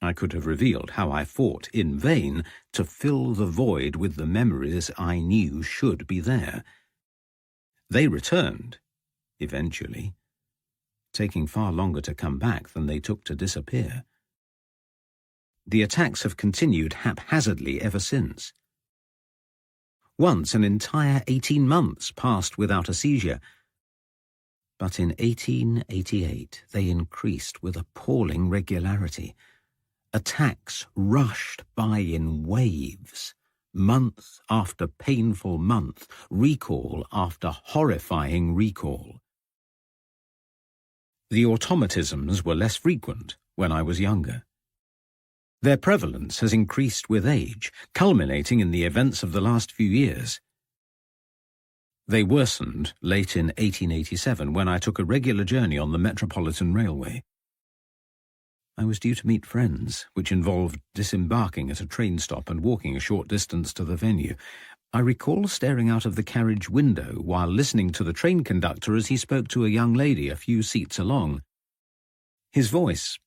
I could have revealed how I fought in vain to fill the void with the memories I knew should be there. They returned, eventually, taking far longer to come back than they took to disappear. The attacks have continued haphazardly ever since. Once an entire 18 months passed without a seizure, but in 1888 they increased with appalling regularity. Attacks rushed by in waves, month after painful month, recall after horrifying recall. The automatisms were less frequent when I was younger. Their prevalence has increased with age, culminating in the events of the last few years. They worsened late in 1887 when I took a regular journey on the Metropolitan Railway. I was due to meet friends, which involved disembarking at a train stop and walking a short distance to the venue. I recall staring out of the carriage window while listening to the train conductor as he spoke to a young lady a few seats along. His voice,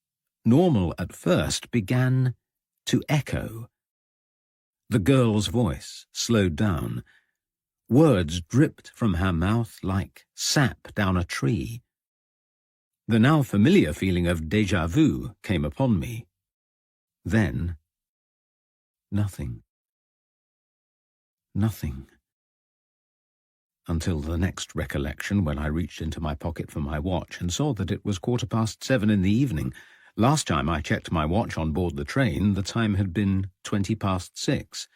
normal at first, began to echo. The girl's voice slowed down. Words dripped from her mouth like sap down a tree. The now familiar feeling of déjà vu came upon me. Then, nothing. Nothing. Until the next recollection, when I reached into my pocket for my watch and saw that it was 7:15 in the evening. Last time I checked my watch on board the train, the time had been 6:20.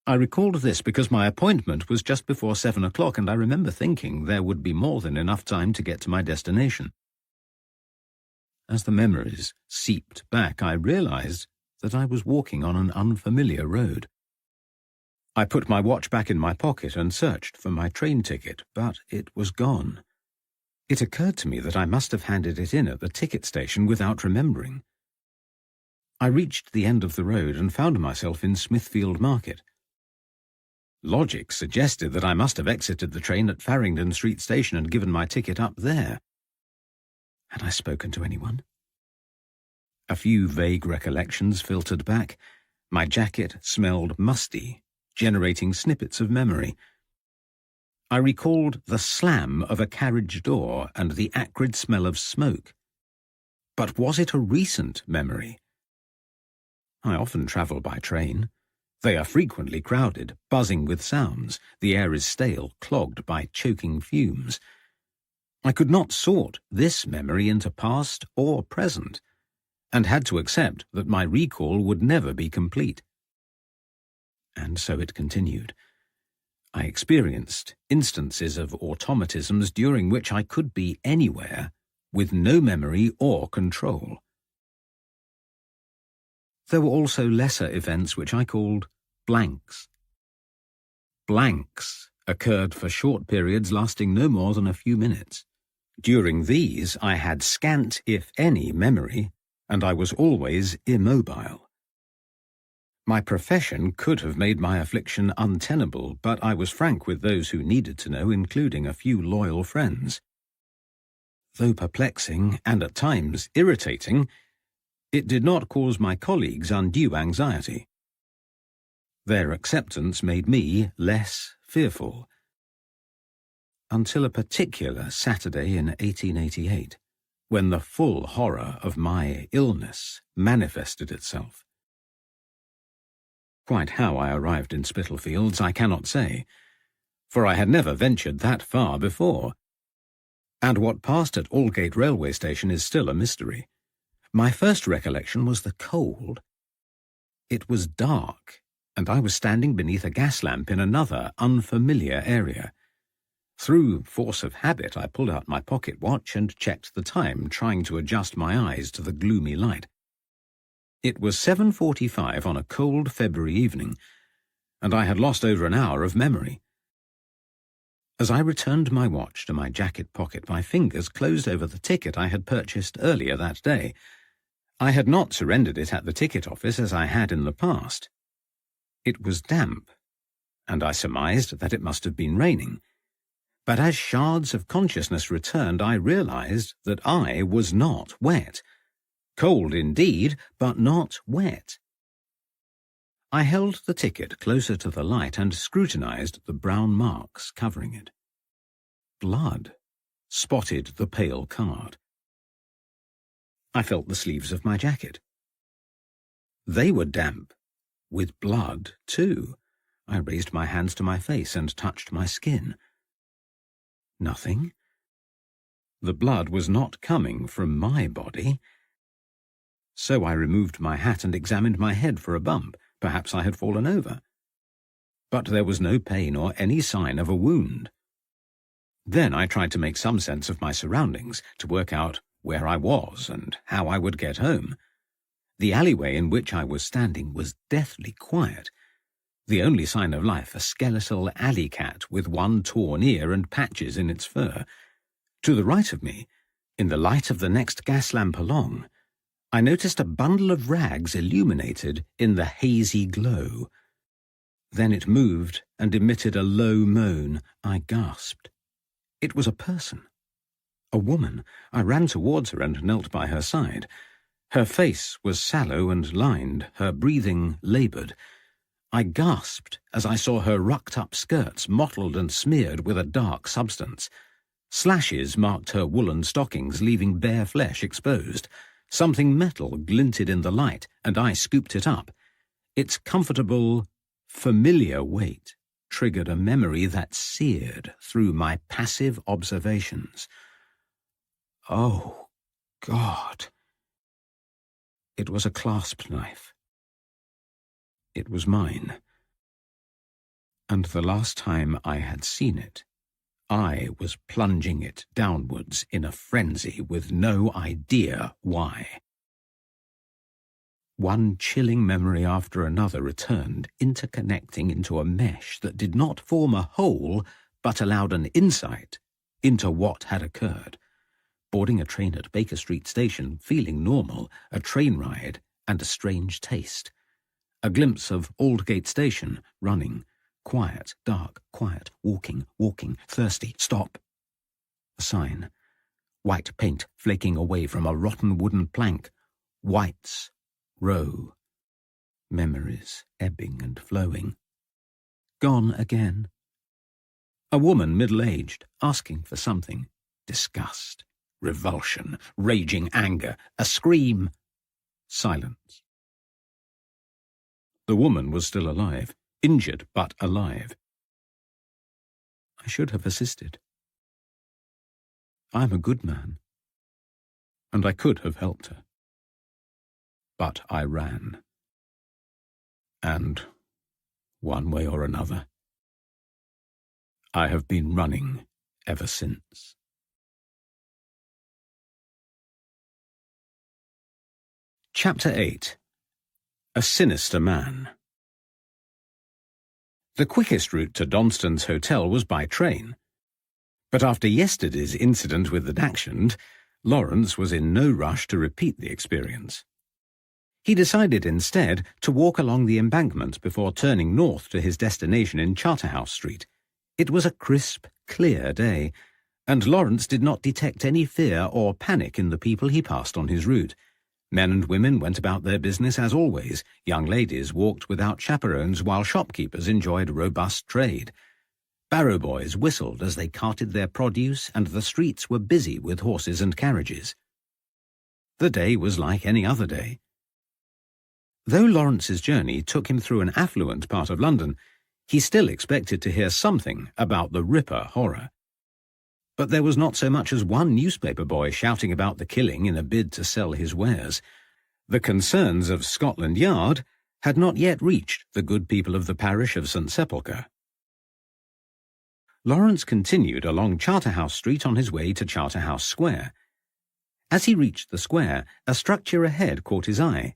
I recalled this because my appointment was just before 7 o'clock, and I remember thinking there would be more than enough time to get to my destination. As the memories seeped back, I realized that I was walking on an unfamiliar road. I put my watch back in my pocket and searched for my train ticket, but it was gone. It occurred to me that I must have handed it in at the ticket station without remembering. I reached the end of the road and found myself in Smithfield Market. Logic suggested that I must have exited the train at Farringdon Street Station and given my ticket up there. Had I spoken to anyone? A few vague recollections filtered back. My jacket smelled musty, generating snippets of memory. I recalled the slam of a carriage door and the acrid smell of smoke. But was it a recent memory? I often travel by train. They are frequently crowded, buzzing with sounds. The air is stale, clogged by choking fumes. I could not sort this memory into past or present, and had to accept that my recall would never be complete. And so it continued. I experienced instances of automatisms during which I could be anywhere, with no memory or control. There were also lesser events which I called blanks. Blanks occurred for short periods lasting no more than a few minutes. During these I had scant, if any, memory, and I was always immobile. My profession could have made my affliction untenable, but I was frank with those who needed to know, including a few loyal friends. Though perplexing and at times irritating, it did not cause my colleagues undue anxiety. Their acceptance made me less fearful. Until a particular Saturday in 1888, when the full horror of my illness manifested itself. Quite how I arrived in Spitalfields I cannot say, for I had never ventured that far before, and what passed at Aldgate railway station is still a mystery. My first recollection was the cold. It was dark, and I was standing beneath a gas lamp in another, unfamiliar area. Through force of habit, I pulled out my pocket watch and checked the time, trying to adjust my eyes to the gloomy light. It was 7:45 on a cold February evening, and I had lost over an hour of memory. As I returned my watch to my jacket pocket, my fingers closed over the ticket I had purchased earlier that day. I had not surrendered it at the ticket office as I had in the past. It was damp, and I surmised that it must have been raining. But as shards of consciousness returned, I realized that I was not wet. Cold indeed, but not wet. I held the ticket closer to the light and scrutinized the brown marks covering it. Blood spotted the pale card. I felt the sleeves of my jacket. They were damp, with blood too. I raised my hands to my face and touched my skin. Nothing. The blood was not coming from my body. So I removed my hat and examined my head for a bump. Perhaps I had fallen over. But there was no pain or any sign of a wound. Then I tried to make some sense of my surroundings, to work out where I was and how I would get home. The alleyway in which I was standing was deathly quiet. The only sign of life, a skeletal alley cat with one torn ear and patches in its fur. To the right of me, in the light of the next gas lamp along, I noticed a bundle of rags illuminated in the hazy glow. Then it moved and emitted a low moan. I gasped. It was a person. A woman. I ran towards her and knelt by her side. Her face was sallow and lined, her breathing laboured. I gasped as I saw her rucked-up skirts mottled and smeared with a dark substance. Slashes marked her woolen stockings, leaving bare flesh exposed. Something metal glinted in the light, and I scooped it up. Its comfortable, familiar weight triggered a memory that seared through my passive observations. Oh, God. It was a clasp knife. It was mine. And the last time I had seen it, I was plunging it downwards in a frenzy with no idea why. One chilling memory after another returned, interconnecting into a mesh that did not form a whole, but allowed an insight into what had occurred. Boarding a train at Baker Street Station, feeling normal, a train ride, and a strange taste. A glimpse of Aldgate Station, running. Quiet, dark, quiet, walking, thirsty, stop. A sign. White paint flaking away from a rotten wooden plank. Whites. Row. Memories ebbing and flowing. Gone again. A woman middle-aged, asking for something. Disgust. Revulsion. Raging anger. A scream. Silence. The woman was still alive. Injured, but alive. I should have assisted. I'm a good man, and I could have helped her. But I ran. And, one way or another, I have been running ever since. Chapter 8. A Sinister Man. The quickest route to Donston's hotel was by train. But after yesterday's incident with the dachshund, Lawrence was in no rush to repeat the experience. He decided instead to walk along the embankment before turning north to his destination in Charterhouse Street. It was a crisp, clear day, and Lawrence did not detect any fear or panic in the people he passed on his route. Men and women went about their business as always. Young ladies walked without chaperones while shopkeepers enjoyed robust trade. Barrow boys whistled as they carted their produce, and the streets were busy with horses and carriages. The day was like any other day. Though Lawrence's journey took him through an affluent part of London, he still expected to hear something about the Ripper horror. But there was not so much as one newspaper boy shouting about the killing in a bid to sell his wares. The concerns of Scotland Yard had not yet reached the good people of the parish of St. Sepulchre. Lawrence continued along Charterhouse Street on his way to Charterhouse Square. As he reached the square, a structure ahead caught his eye.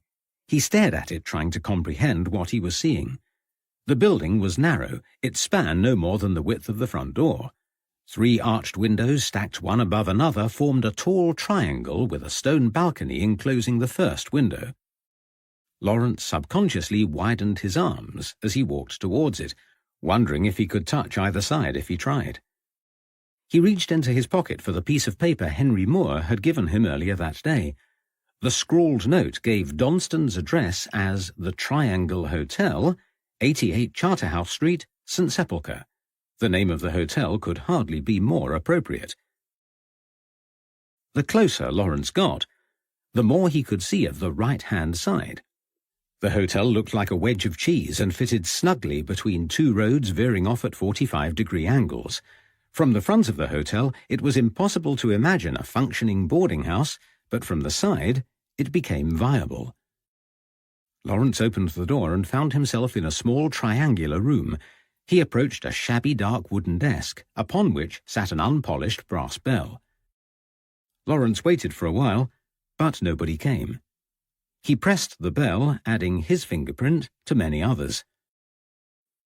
He stared at it, trying to comprehend what he was seeing. The building was narrow. It spanned no more than the width of the front door. 3 arched windows stacked one above another formed a tall triangle with a stone balcony enclosing the first window. Lawrence subconsciously widened his arms as he walked towards it, wondering if he could touch either side if he tried. He reached into his pocket for the piece of paper Henry Moore had given him earlier that day. The scrawled note gave Donston's address as the Triangle Hotel, 88 Charterhouse Street, St. Sepulchre. The name of the hotel could hardly be more appropriate. The closer Lawrence got, the more he could see of the right-hand side. The hotel looked like a wedge of cheese and fitted snugly between 2 roads veering off at 45-degree angles. From the front of the hotel, it was impossible to imagine a functioning boarding house, but from the side, it became viable. Lawrence opened the door and found himself in a small triangular room. He approached a shabby dark wooden desk, upon which sat an unpolished brass bell. Lawrence waited for a while, but nobody came. He pressed the bell, adding his fingerprint to many others.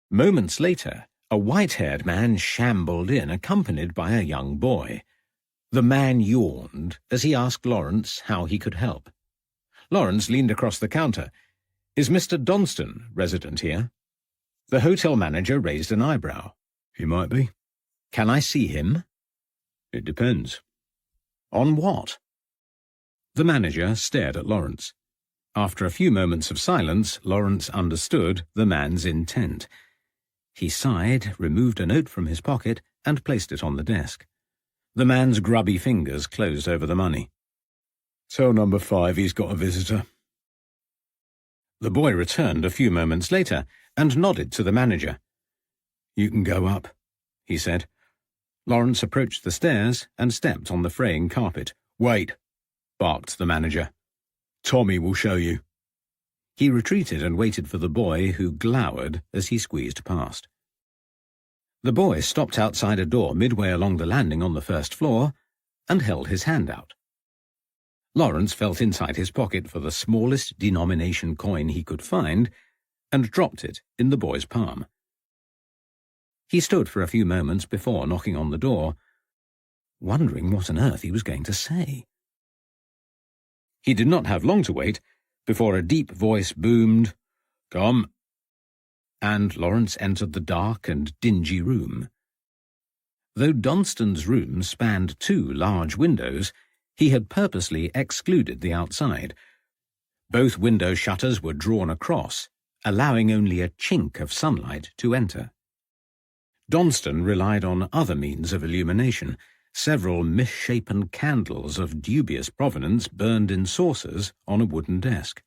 Moments later, a white-haired man shambled in, accompanied by a young boy. The man yawned as he asked Lawrence how he could help. Lawrence leaned across the counter. "Is Mr. Donston resident here?" The hotel manager raised an eyebrow. "He might be." "Can I see him?" "It depends." "On what?" The manager stared at Lawrence. After a few moments of silence, Lawrence understood the man's intent. He sighed, removed a note from his pocket, and placed it on the desk. The man's grubby fingers closed over the money. "Tell number 5 he's got a visitor." The boy returned a few moments later and nodded to the manager. "You can go up," he said. Lawrence approached the stairs and stepped on the fraying carpet. "Wait," barked the manager. "Tommy will show you." He retreated and waited for the boy, who glowered as he squeezed past. The boy stopped outside a door midway along the landing on the first floor and held his hand out. Lawrence felt inside his pocket for the smallest denomination coin he could find and dropped it in the boy's palm. He stood for a few moments before knocking on the door, wondering what on earth he was going to say. He did not have long to wait before a deep voice boomed, "Come," and Lawrence entered the dark and dingy room. Though Donston's room spanned 2 large windows, he had purposely excluded the outside. Both window shutters were drawn across, allowing only a chink of sunlight to enter. Donston relied on other means of illumination. Several misshapen candles of dubious provenance burned in saucers on a wooden desk.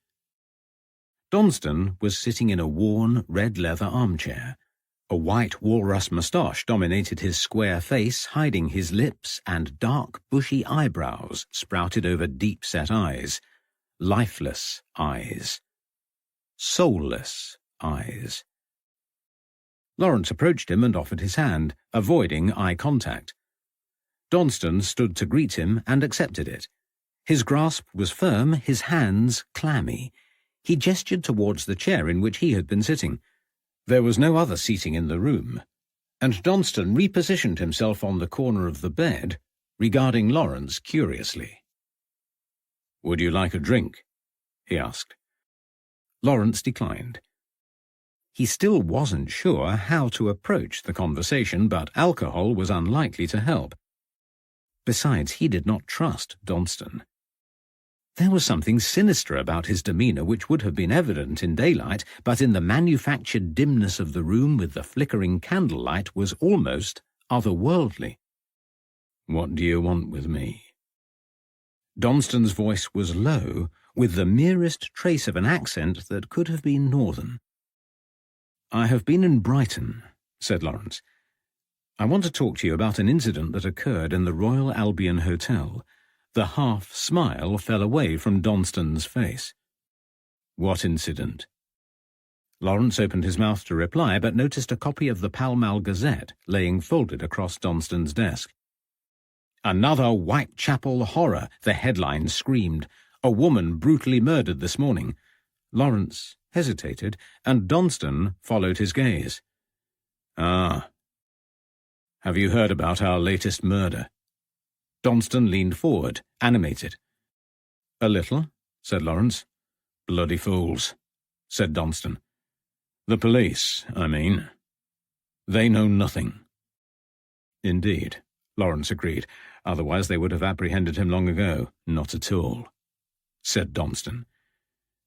Donston was sitting in a worn red leather armchair. A white walrus moustache dominated his square face, hiding his lips, and dark, bushy eyebrows sprouted over deep-set eyes. Lifeless eyes. Soulless eyes. Lawrence approached him and offered his hand, avoiding eye contact. Donston stood to greet him and accepted it. His grasp was firm, his hands clammy. He gestured towards the chair in which he had been sitting. There was no other seating in the room, and Donston repositioned himself on the corner of the bed, regarding Lawrence curiously. "Would you like a drink?" he asked. Lawrence declined. He still wasn't sure how to approach the conversation, but alcohol was unlikely to help. Besides, he did not trust Donston. There was something sinister about his demeanour which would have been evident in daylight, but in the manufactured dimness of the room with the flickering candlelight was almost otherworldly. "What do you want with me?" Donston's voice was low, with the merest trace of an accent that could have been northern. "I have been in Brighton," said Lawrence. "I want to talk to you about an incident that occurred in the Royal Albion Hotel." The half-smile fell away from Donston's face. "What incident?" Lawrence opened his mouth to reply, but noticed a copy of the Pall Mall Gazette laying folded across Donston's desk. "Another Whitechapel horror," the headline screamed. "A woman brutally murdered this morning." Lawrence hesitated, and Donston followed his gaze. "Ah. Have you heard about our latest murder?" Donston leaned forward, animated. "A little," said Lawrence. "Bloody fools," said Donston. "The police, I mean. They know nothing." "Indeed," Lawrence agreed. "Otherwise they would have apprehended him long ago." "Not at all," said Donston.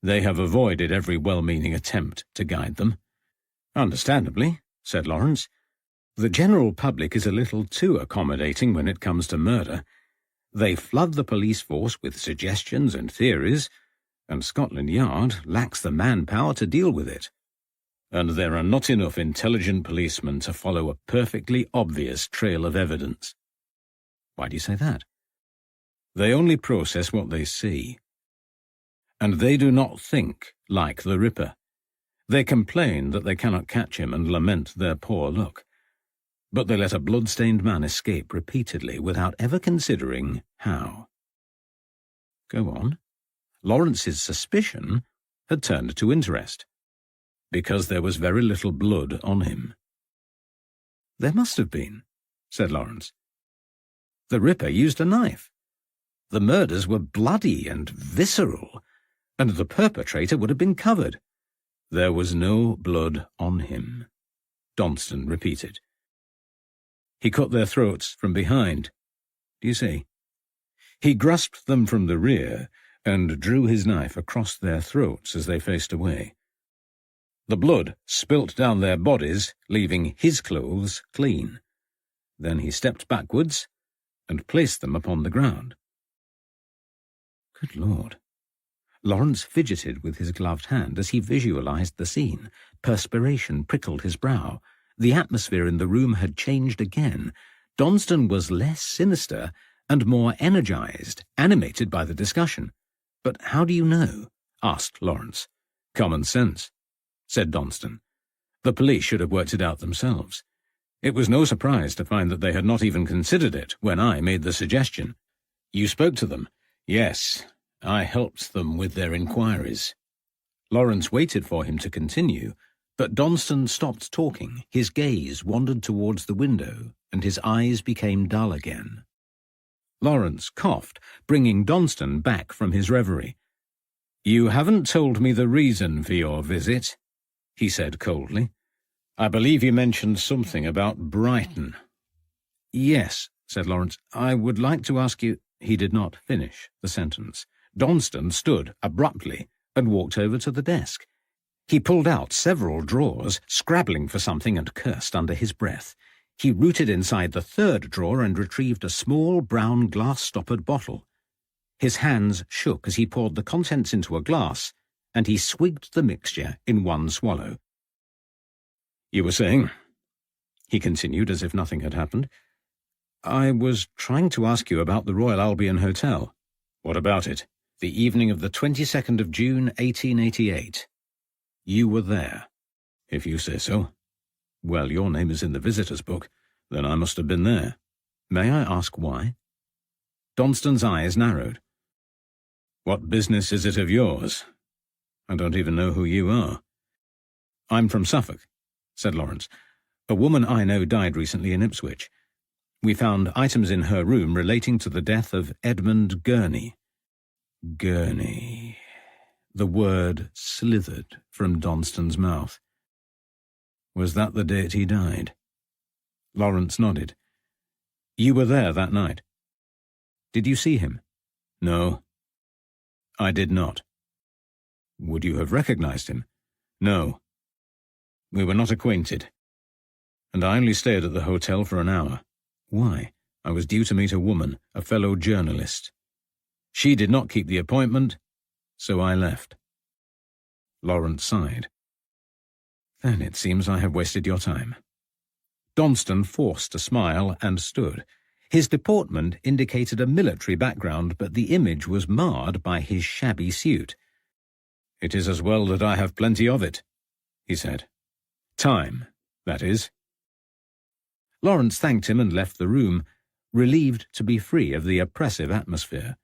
"They have avoided every well-meaning attempt to guide them." "Understandably," said Lawrence. "The general public is a little too accommodating when it comes to murder. They flood the police force with suggestions and theories, and Scotland Yard lacks the manpower to deal with it. And there are not enough intelligent policemen to follow a perfectly obvious trail of evidence." "Why do you say that?" "They only process what they see. And they do not think like the Ripper. They complain that they cannot catch him and lament their poor luck. But they let a blood-stained man escape repeatedly without ever considering how." Go on. Lawrence's suspicion had turned to interest. "Because there was very little blood on him." "There must have been," said Lawrence. "The Ripper used a knife. The murders were bloody and visceral, and the perpetrator would have been covered." "There was no blood on him," Donston repeated. "He cut their throats from behind. Do you see? He grasped them from the rear and drew his knife across their throats as they faced away. The blood spilt down their bodies, leaving his clothes clean. Then he stepped backwards and placed them upon the ground. Good Lord! Lawrence fidgeted with his gloved hand as he visualized the scene. Perspiration prickled his brow. The atmosphere in the room had changed again. Donston was less sinister and more energized, animated by the discussion. "But how do you know?" asked Lawrence. "Common sense," said Donston. "The police should have worked it out themselves. It was no surprise to find that they had not even considered it when I made the suggestion." "You spoke to them?" "Yes, I helped them with their inquiries." Lawrence waited for him to continue, but Donston stopped talking. His gaze wandered towards the window, and his eyes became dull again. Lawrence coughed, bringing Donston back from his reverie. "You haven't told me the reason for your visit," he said coldly. "I believe you mentioned something about Brighton." "Yes," said Lawrence. "I would like to ask you—" He did not finish the sentence. Donston stood abruptly and walked over to the desk. He pulled out several drawers, scrabbling for something, and cursed under his breath. He rooted inside the third drawer and retrieved a small brown glass-stoppered bottle. His hands shook as he poured the contents into a glass, and he swigged the mixture in one swallow. "You were saying?" he continued as if nothing had happened. "I was trying to ask you about the Royal Albion Hotel." "What about it?" "The evening of the 22nd of June, 1888. You were there." "If you say so." "Well, your name is in the visitors' book. Then I must have been there. May I ask why?" Donston's eyes narrowed. "What business is it of yours? I don't even know who you are." "I'm from Suffolk," said Lawrence. "A woman I know died recently in Ipswich. We found items in her room relating to the death of Edmund Gurney." Gurney. The word slithered from Donston's mouth. "Was that the date he died?" Lawrence nodded. "You were there that night. Did you see him?" "No, I did not." "Would you have recognized him?" "No. We were not acquainted. And I only stayed at the hotel for an hour." "Why?" "I was due to meet a woman, a fellow journalist. She did not keep the appointment, so I left." Lawrence sighed. "Then it seems I have wasted your time." Donston forced a smile and stood. His deportment indicated a military background, but the image was marred by his shabby suit. "It is as well that I have plenty of it," he said. "Time, that is." Lawrence thanked him and left the room, relieved to be free of the oppressive atmosphere.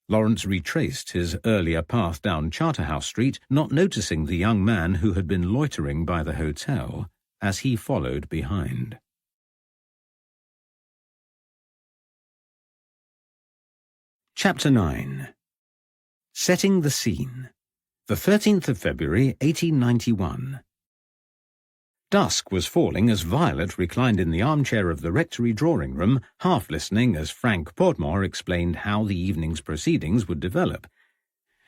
Lawrence retraced his earlier path down Charterhouse Street, not noticing the young man who had been loitering by the hotel as he followed behind. Chapter 9. Setting the Scene. The 13th of February, 1891. Dusk was falling as Violet reclined in the armchair of the rectory drawing-room, half listening as Frank Podmore explained how the evening's proceedings would develop.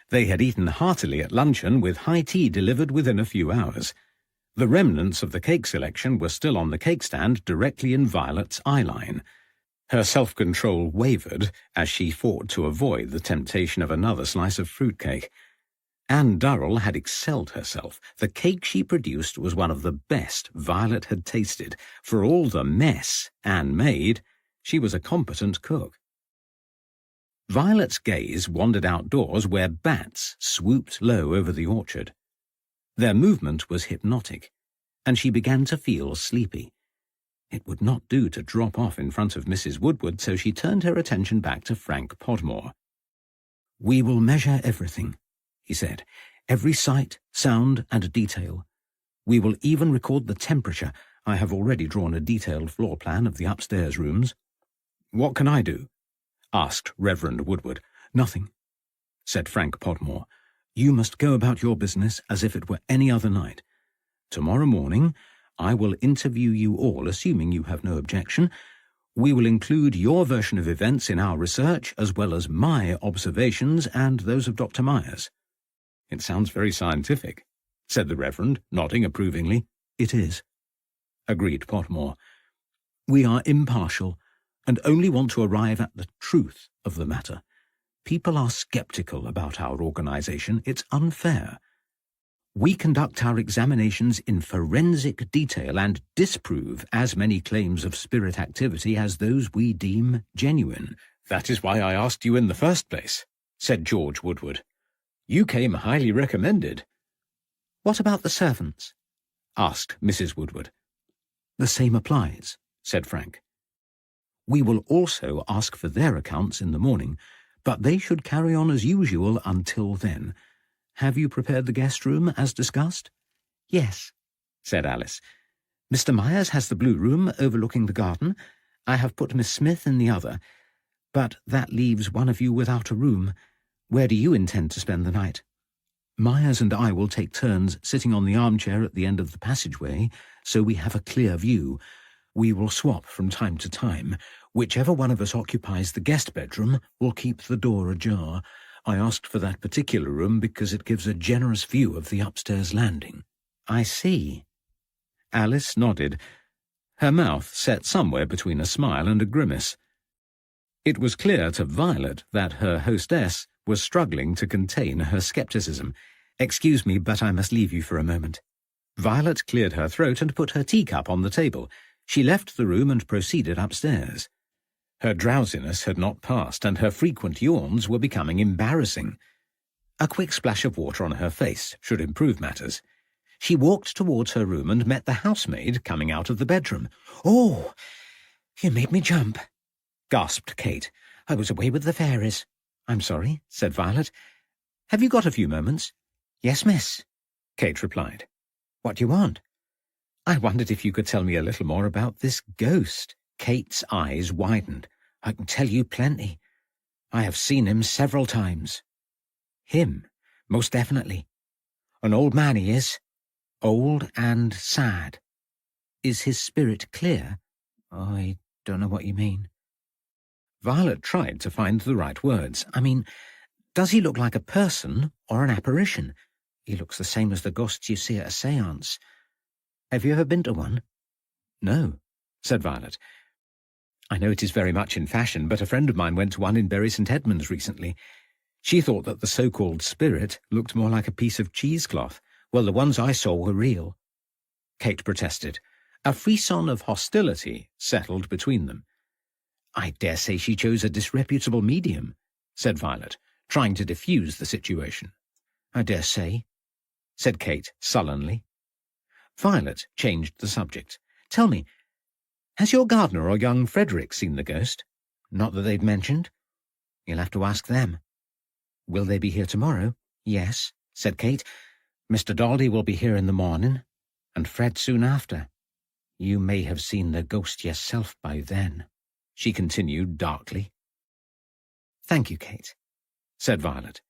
They had eaten heartily at luncheon, with high tea delivered within a few hours. The remnants of the cake selection were still on the cake stand directly in Violet's eye-line. Her self-control wavered as she fought to avoid the temptation of another slice of fruitcake. Anne Durrell had excelled herself. The cake she produced was one of the best Violet had tasted. For all the mess Anne made, she was a competent cook. Violet's gaze wandered outdoors where bats swooped low over the orchard. Their movement was hypnotic, and she began to feel sleepy. It would not do to drop off in front of Mrs. Woodward, so she turned her attention back to Frank Podmore. "We will measure everything," he said. "Every sight, sound, and detail. We will even record the temperature. I have already drawn a detailed floor plan of the upstairs rooms." "What can I do?" asked Reverend Woodward. "Nothing," said Frank Podmore. "You must go about your business as if it were any other night. Tomorrow morning I will interview you all, assuming you have no objection. We will include your version of events in our research, as well as my observations and those of Dr. Myers." "It sounds very scientific," said the Reverend, nodding approvingly. "It is," agreed Podmore. "We are impartial and only want to arrive at the truth of the matter. People are skeptical about our organization. It's unfair. We conduct our examinations in forensic detail and disprove as many claims of spirit activity as those we deem genuine." "That is why I asked you in the first place," said George Woodward. "You came highly recommended."
"What about the servants?"
asked Mrs. Woodward.
"The same applies," said Frank. "We will also ask for their accounts in the morning, but they should carry on as usual until then. Have you prepared the guest room as discussed?" "Yes," said Alice. "Mr. Myers has the blue room overlooking the garden. I have put Miss Smith in the other. But that leaves one of you without a room. Where do you intend to spend the night?" "Myers and I will take turns sitting on the armchair at the end of the passageway, so we have a clear view. We will swap from time to time. Whichever one of us occupies the guest bedroom will keep the door ajar. I asked for that particular room because it gives a generous view of the upstairs landing." "I see."
Alice nodded, her mouth set somewhere between a smile and a grimace. It was clear to Violet that her hostess was struggling to contain her scepticism.
"Excuse me, but I must leave you for a moment."
Violet cleared her throat and put her teacup on the table. She left the room and proceeded upstairs. Her drowsiness had not passed, and her frequent yawns were becoming embarrassing. A quick splash of water on her face should improve matters. She walked towards her room and met the housemaid coming out of the bedroom.
"Oh, you made me jump,"
gasped Kate.
"I was away with the fairies."
"I'm sorry," said Violet. "Have you got a few moments?"
"Yes, miss,"
Kate replied.
"What do you want?"
"I wondered if you could tell me a little more about this ghost."
Kate's eyes widened. "I can tell you plenty. I have seen him several times."
"Him?"
"Most definitely. An old man he is. Old and sad."
"Is his spirit clear?"
"I don't know what you mean."
Violet tried to find the right words.
"I mean, does he look like a person or an apparition?" "He looks the same as the ghosts you see at a séance. Have you ever been to one?"
"No," said Violet. "I know it is very much in fashion, but a friend of mine went to one in Bury St. Edmunds recently. She thought that the so-called spirit looked more like a piece of cheesecloth."
"Well, the ones I saw were real."
Kate protested. A frisson of hostility settled between them.
"I dare say she chose a disreputable medium,"
said Violet, trying to diffuse the situation.
"I dare say,"
said Kate sullenly.
Violet changed the subject. "Tell me, has your gardener or young Frederick seen the ghost?" "Not that they've mentioned. You'll have to ask them." "Will they be here tomorrow?" "Yes," said Kate. "Mr. Daldy will be here in the morning, and Fred soon after. You may have seen the ghost yourself by then," she continued darkly.
"Thank you, Kate," said Violet.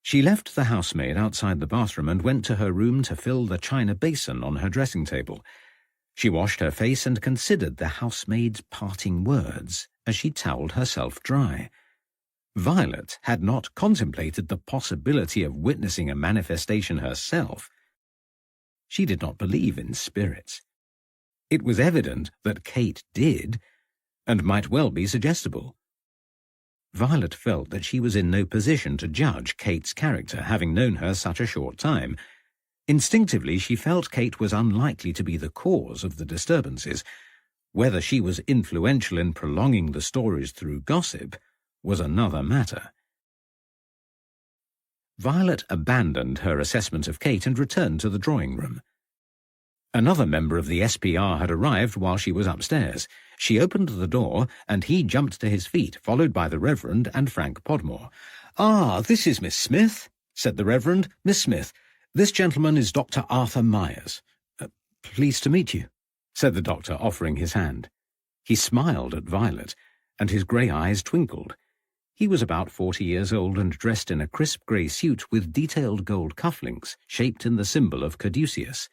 She left the housemaid outside the bathroom and went to her room to fill the china basin on her dressing table. She washed her face and considered the housemaid's parting words as she towelled herself dry. Violet had not contemplated the possibility of witnessing a manifestation herself. She did not believe in spirits. It was evident that Kate did, and might well be suggestible. Violet felt that she was in no position to judge Kate's character, having known her such a short time. Instinctively, she felt Kate was unlikely to be the cause of the disturbances. Whether she was influential in prolonging the stories through gossip was another matter. Violet abandoned her assessment of Kate and returned to the drawing-room. Another member of the SPR had arrived while she was upstairs. She opened the door, and he jumped to his feet, followed by the Reverend and Frank Podmore. "Ah, this is Miss Smith," said the Reverend. "Miss Smith, this gentleman is Dr. Arthur Myers." "Pleased to meet you," said the doctor, offering his hand. He smiled at Violet, and his grey eyes twinkled. He was about 40 years old and dressed in a crisp grey suit with detailed gold cufflinks shaped in the symbol of caduceus.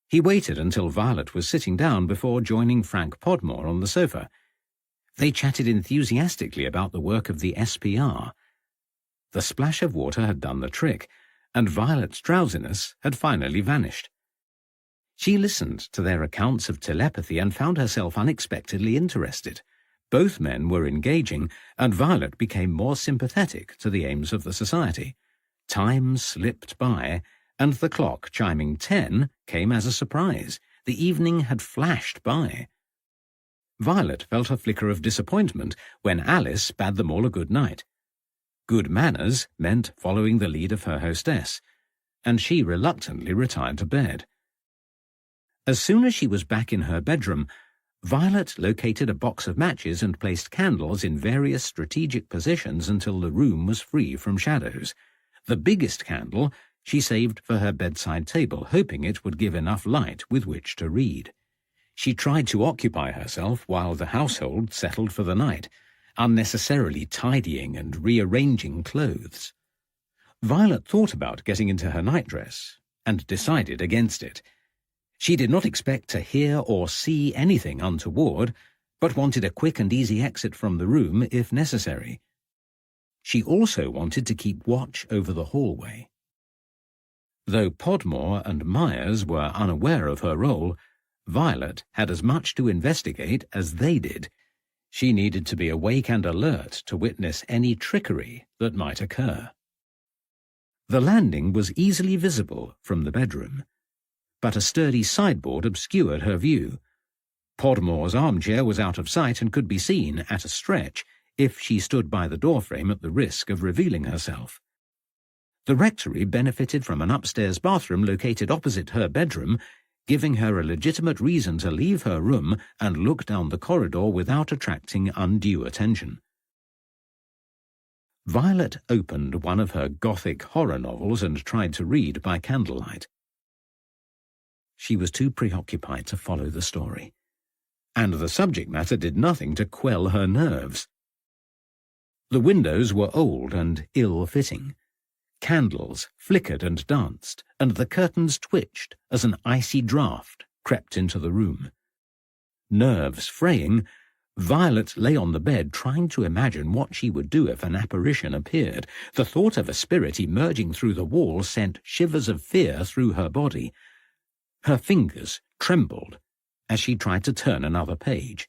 He waited until Violet was sitting down before joining Frank Podmore on the sofa. They chatted enthusiastically about the work of the SPR. The splash of water had done the trick, and Violet's drowsiness had finally vanished. She listened to their accounts of telepathy and found herself unexpectedly interested. Both men were engaging, and Violet became more sympathetic to the aims of the society. Time slipped by, and the clock chiming 10 came as a surprise. The evening had flashed by. Violet felt a flicker of disappointment when Alice bade them all a good night. Good manners meant following the lead of her hostess, and she reluctantly retired to bed. As soon as she was back in her bedroom, Violet located a box of matches and placed candles in various strategic positions until the room was free from shadows. The biggest candle she saved for her bedside table, hoping it would give enough light with which to read. She tried to occupy herself while the household settled for the night, unnecessarily tidying and rearranging clothes. Violet thought about getting into her nightdress and decided against it. She did not expect to hear or see anything untoward, but wanted a quick and easy exit from the room if necessary. She also wanted to keep watch over the hallway. Though Podmore and Myers were unaware of her role, Violet had as much to investigate as they did. She needed to be awake and alert to witness any trickery that might occur. The landing was easily visible from the bedroom, but a sturdy sideboard obscured her view. Podmore's armchair was out of sight and could be seen at a stretch if she stood by the doorframe at the risk of revealing herself. The rectory benefited from an upstairs bathroom located opposite her bedroom, giving her a legitimate reason to leave her room and look down the corridor without attracting undue attention. Violet opened one of her gothic horror novels and tried to read by candlelight. She was too preoccupied to follow the story, and the subject matter did nothing to quell her nerves. The windows were old and ill-fitting. Candles flickered and danced, and the curtains twitched as an icy draught crept into the room. Nerves fraying, Violet lay on the bed trying to imagine what she would do if an apparition appeared. The thought of a spirit emerging through the wall sent shivers of fear through her body. Her fingers trembled as she tried to turn another page.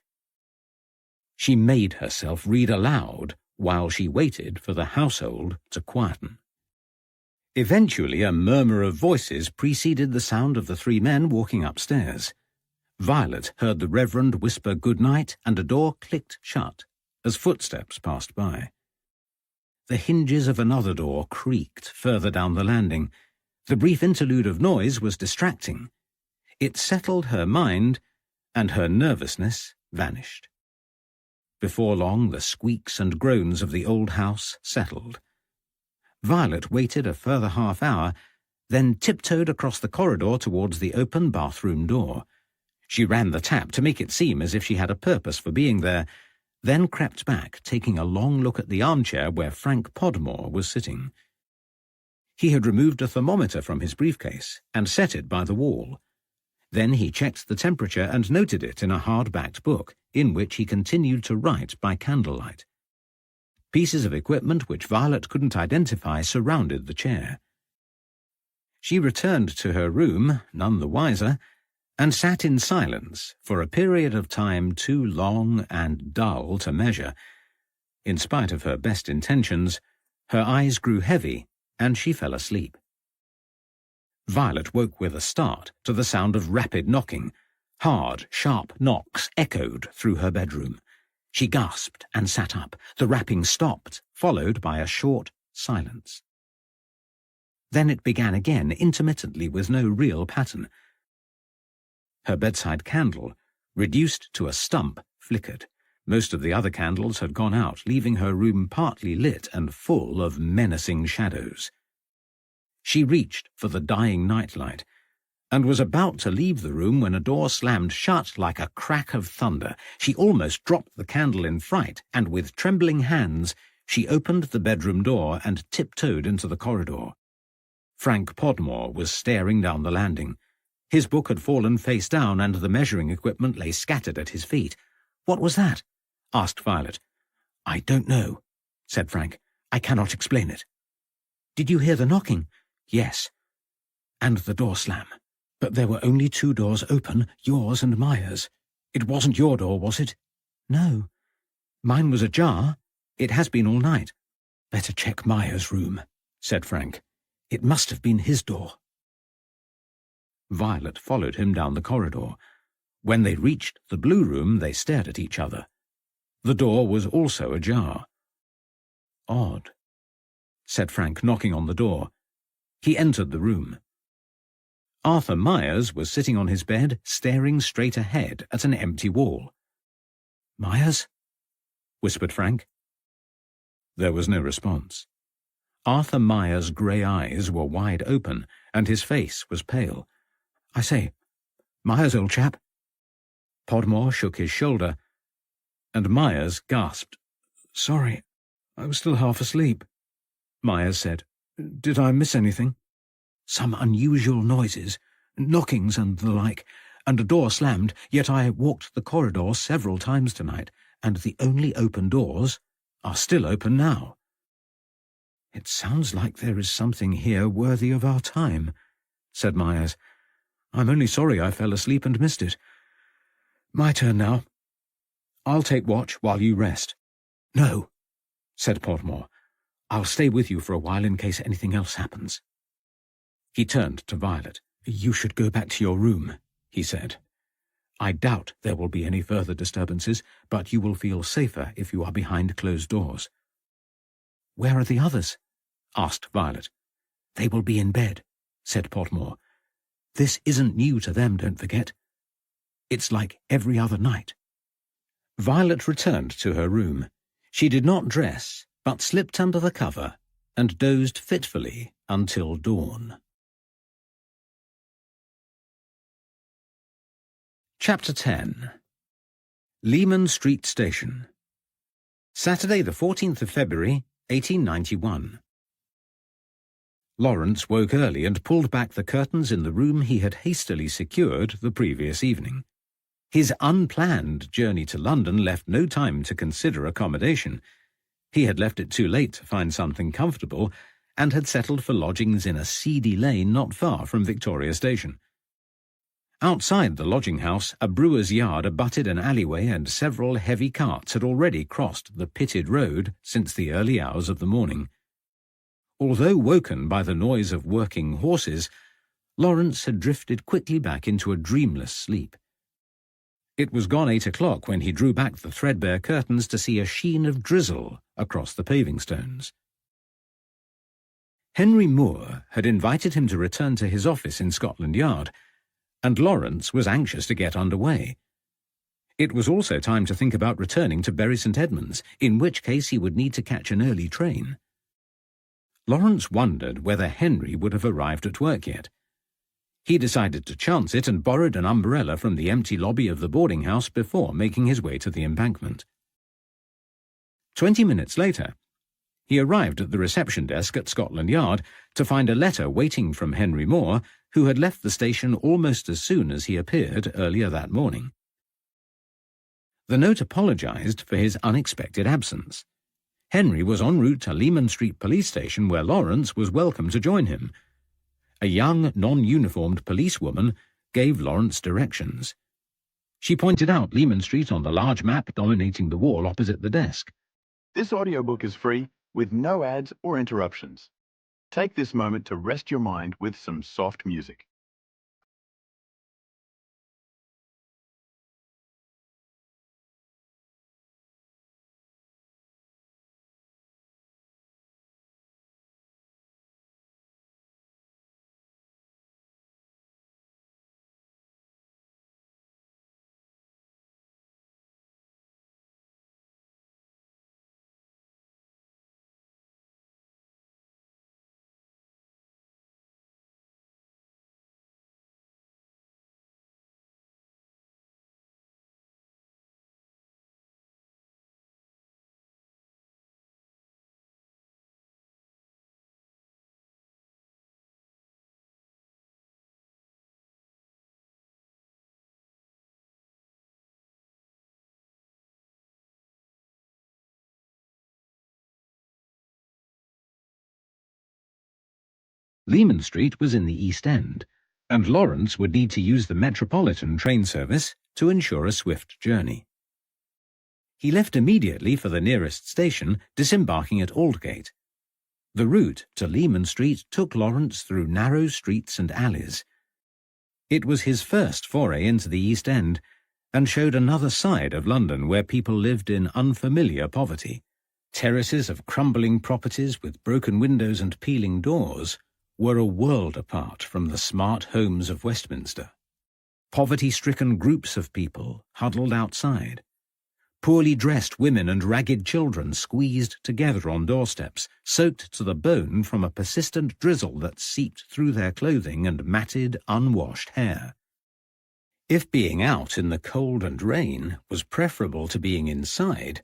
She made herself read aloud while she waited for the household to quieten. Eventually, a murmur of voices preceded the sound of the three men walking upstairs. Violet heard the Reverend whisper goodnight, and a door clicked shut as footsteps passed by. The hinges of another door creaked further down the landing. The brief interlude of noise was distracting. It settled her mind, and her nervousness vanished. Before long, the squeaks and groans of the old house settled. Violet waited a further half-hour, then tiptoed across the corridor towards the open bathroom door. She ran the tap to make it seem as if she had a purpose for being there, then crept back, taking a long look at the armchair where Frank Podmore was sitting. He had removed a thermometer from his briefcase and set it by the wall. Then he checked the temperature and noted it in a hard-backed book, in which he continued to write by candlelight. Pieces of equipment which Violet couldn't identify surrounded the chair. She returned to her room, none the wiser, and sat in silence for a period of time too long and dull to measure. In spite of her best intentions, her eyes grew heavy, and she fell asleep. Violet woke with a start to the sound of rapid knocking. Hard, sharp knocks echoed through her bedroom. She gasped and sat up. The rapping stopped, followed by a short silence. Then it began again, intermittently, with no real pattern. Her bedside candle, reduced to a stump, flickered. Most of the other candles had gone out, leaving her room partly lit and full of menacing shadows. She reached for the dying nightlight, and was about to leave the room when a door slammed shut like a crack of thunder. She almost dropped the candle in fright, and with trembling hands she opened the bedroom door and tiptoed into the corridor. Frank Podmore was staring down the landing. His book had fallen face down and the measuring equipment lay scattered at his feet. "What was that?" asked Violet. "I don't know," said Frank. "I cannot explain it." "Did you hear the knocking?" "Yes." "And the door slam. But there were only 2 doors open, yours and Myers. It wasn't your door, was it?" "No. Mine was ajar. It has been all night." "Better check Myers' room," said Frank. "It must have been his door." Violet followed him down the corridor. When they reached the blue room, they stared at each other. The door was also ajar. "Odd," said Frank, knocking on the door. He entered the room. Arthur Myers was sitting on his bed, staring straight ahead at an empty wall. "Myers?" whispered Frank. There was no response. Arthur Myers' grey eyes were wide open, and his face was pale. "I say, Myers, old chap." Podmore shook his shoulder, and Myers gasped. "Sorry, I was still half asleep." Myers said, "Did I miss anything?" "Some unusual noises, knockings and the like, and a door slammed, yet I walked the corridor several times tonight, and the only open doors are still open now." "It sounds like there is something here worthy of our time," said Myers. "I'm only sorry I fell asleep and missed it. My turn now. I'll take watch while you rest." "No," said Podmore. "I'll stay with you for a while in case anything else happens." He turned to Violet. "You should go back to your room," he said. "I doubt there will be any further disturbances, but you will feel safer if you are behind closed doors." "Where are the others?" asked Violet. "They will be in bed," said Podmore. "This isn't new to them, don't forget. It's like every other night." Violet returned to her room. She did not dress, but slipped under the cover and dozed fitfully until dawn. Chapter 10. Leman Street Station. Saturday the 14th of February, 1891. Lawrence woke early and pulled back the curtains in the room he had hastily secured the previous evening. His unplanned journey to London left no time to consider accommodation. He had left it too late to find something comfortable, and had settled for lodgings in a seedy lane not far from Victoria Station. Outside the lodging-house, a brewer's yard abutted an alleyway, and several heavy carts had already crossed the pitted road since the early hours of the morning. Although woken by the noise of working horses, Lawrence had drifted quickly back into a dreamless sleep. It was gone 8 o'clock when he drew back the threadbare curtains to see a sheen of drizzle across the paving stones. Henry Moore had invited him to return to his office in Scotland Yard, and Lawrence was anxious to get under way. It was also time to think about returning to Bury St. Edmunds, in which case he would need to catch an early train. Lawrence wondered whether Henry would have arrived at work yet. He decided to chance it and borrowed an umbrella from the empty lobby of the boarding-house before making his way to the embankment. 20 minutes later, he arrived at the reception desk at Scotland Yard to find a letter waiting from Henry Moore, who had left the station almost as soon as he appeared earlier that morning. The note apologised for his unexpected absence. Henry was en route to Leman Street Police Station, where Lawrence was welcome to join him. A young, non-uniformed policewoman gave Lawrence directions. She pointed out Leman Street on the large map dominating the wall opposite the desk.
This audiobook is free, with no ads or interruptions. Take this moment to rest your mind with some soft music.
Leman Street was in the East End, and Lawrence would need to use the Metropolitan train service to ensure a swift journey. He left immediately for the nearest station, disembarking at Aldgate. The route to Leman Street took Lawrence through narrow streets and alleys. It was his first foray into the East End, and showed another side of London where people lived in unfamiliar poverty. Terraces of crumbling properties with broken windows and peeling doors were a world apart from the smart homes of Westminster. Poverty-stricken groups of people huddled outside. Poorly dressed women and ragged children squeezed together on doorsteps, soaked to the bone from a persistent drizzle that seeped through their clothing and matted, unwashed hair. If being out in the cold and rain was preferable to being inside,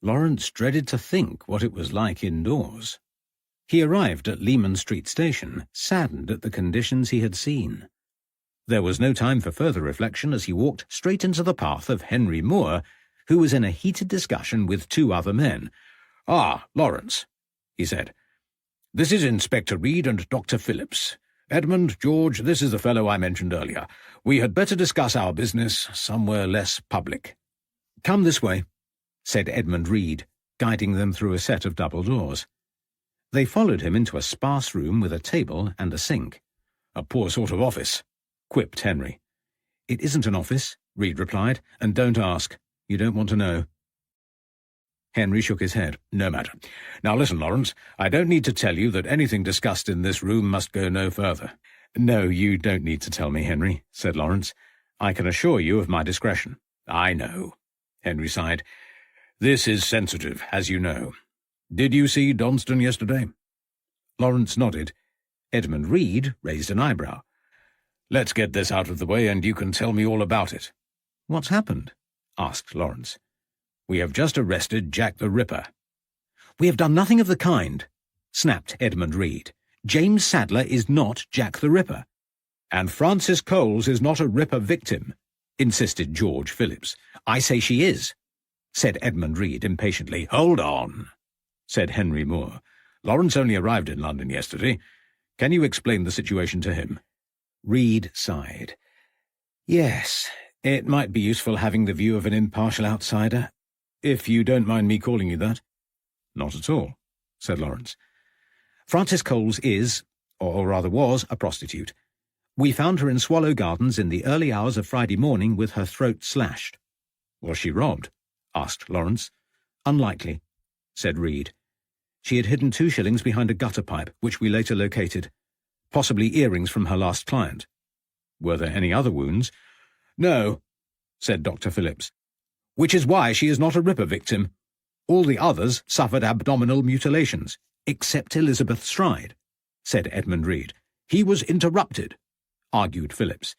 Lawrence dreaded to think what it was like indoors. He arrived at Leman Street Station, saddened at the conditions he had seen. There was no time for further reflection as he walked straight into the path of Henry Moore, who was in a heated discussion with two other men.
"Ah, Lawrence," he said. "This is Inspector Reed and Dr. Phillips. Edmund, George, this is the fellow I mentioned earlier. We had better discuss our business somewhere less public."
"Come this way," said Edmund Reed, guiding them through a set of double doors. They followed him into a sparse room with a table and a sink.
"A poor sort of office," quipped Henry.
"It isn't an office," Reed replied, "and don't ask. You don't want to know."
Henry shook his head. "No matter. Now listen, Lawrence, I don't need to tell you that anything discussed in this room must go no further."
"No, you don't need to tell me, Henry," said Lawrence. "I can assure you of my discretion."
"I know," Henry sighed. "This is sensitive, as you know. Did you see Donston yesterday?"
Lawrence nodded. Edmund Reed raised an eyebrow.
"Let's get this out of the way, and you can tell me all about it."
"What's happened?" asked Lawrence.
"We have just arrested Jack the Ripper."
"We have done nothing of the kind," snapped Edmund Reed. "James Sadler is not Jack the Ripper."
"And Frances Coles is not a Ripper victim," insisted George Phillips.
"I say she is," said Edmund Reed impatiently.
"Hold on," said Henry Moore. "Lawrence only arrived in London yesterday. Can you explain the situation to him?"
Reed sighed. "Yes, it might be useful having the view of an impartial outsider, if you don't mind me calling you that."
"Not at all," said Lawrence.
"Frances Coles is, or rather was, a prostitute. We found her in Swallow Gardens in the early hours of Friday morning with her throat slashed."
"Was she robbed?"
asked Lawrence. "Unlikely," said Reed. "She had hidden 2 shillings behind a gutter pipe, which we later located. Possibly earrings from her last client."
"Were there any other wounds?"
"No," said Dr. Phillips. "Which is why she is not a Ripper victim. All the others suffered abdominal mutilations, except Elizabeth Stride," said Edmund Reed.
"He was interrupted," argued Phillips.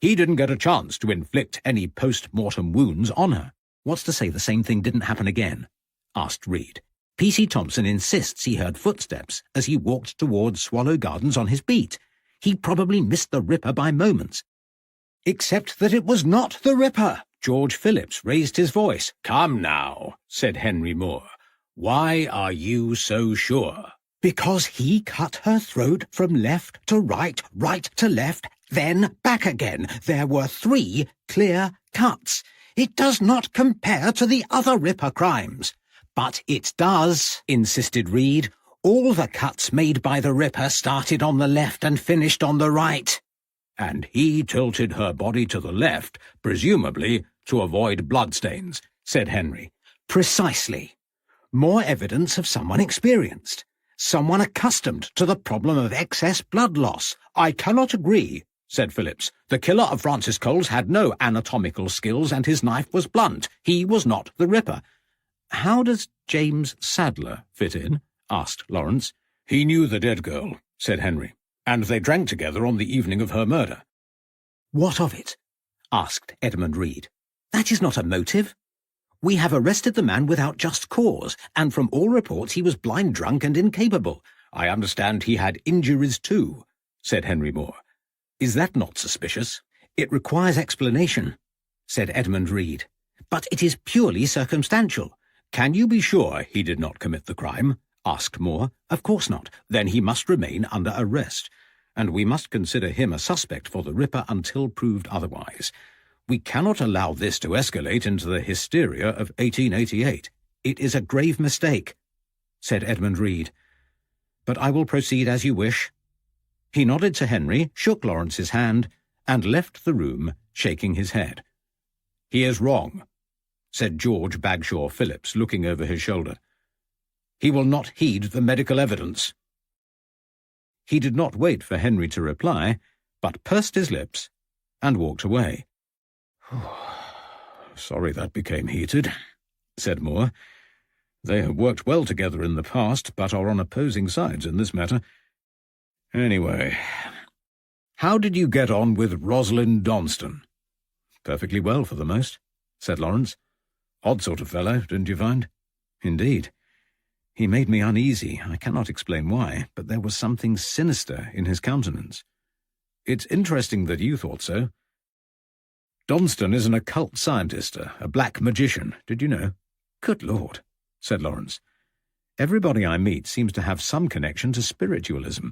"He didn't get a chance to inflict any post-mortem wounds on her."
"What's to say the same thing didn't happen again?" asked Reed. "P.C. Thompson insists he heard footsteps as he walked towards Swallow Gardens on his beat. He probably missed the Ripper by moments." "Except that it was not the Ripper." George Phillips raised his voice.
"Come now," said Henry Moore. "Why are you so sure?"
"Because he cut her throat from left to right, right to left, then back again. There were 3 clear cuts. It does not compare to the other Ripper crimes."
"But it does," insisted Reed. "All the cuts made by the Ripper started on the left and finished on the right."
"And he tilted her body to the left, presumably to avoid bloodstains," said Henry.
"Precisely. More evidence of someone experienced, someone accustomed to the problem of excess blood loss."
"I cannot agree," said Phillips. "The killer of Frances Coles had no anatomical skills and his knife was blunt. He was not the Ripper."
"How does James Sadler fit in?" asked Lawrence.
"He knew the dead girl," said Henry, "and they drank together on the evening of her murder."
"What of it?" asked Edmund Reed. "That is not a motive. We have arrested the man without just cause, and from all reports he was blind drunk and incapable."
"I understand he had injuries too," said Henry Moore.
"Is that not suspicious?" "It requires explanation," said Edmund Reed. "But it is purely circumstantial."
"Can you be sure he did not commit the crime?"
asked Moore. "Of course not. Then he must remain under arrest, and we must consider him a suspect for the Ripper until proved otherwise. We cannot allow this to escalate into the hysteria of 1888. It is a grave mistake," said Edmund Reed. "But I will proceed as you wish." He nodded to Henry, shook Lawrence's hand, and left the room, shaking his head. "He is wrong," said George Bagshaw Phillips, looking over his shoulder. "He will not heed the medical evidence." He did not wait for Henry to reply, but pursed his lips and walked away.
"Sorry that became heated," said Moore. "They have worked well together in the past, but are on opposing sides in this matter. Anyway, how did you get on with Rosalind Donston?" "Perfectly well, for the most," said Lawrence. "Odd sort of fellow, didn't you find?" "Indeed. He made me uneasy. I cannot explain why, but there was something sinister in his countenance." "It's interesting that you thought so. Donston is an occult scientist, a black magician. Did you know?" "Good Lord," said Lawrence. "Everybody I meet seems to have some connection to spiritualism.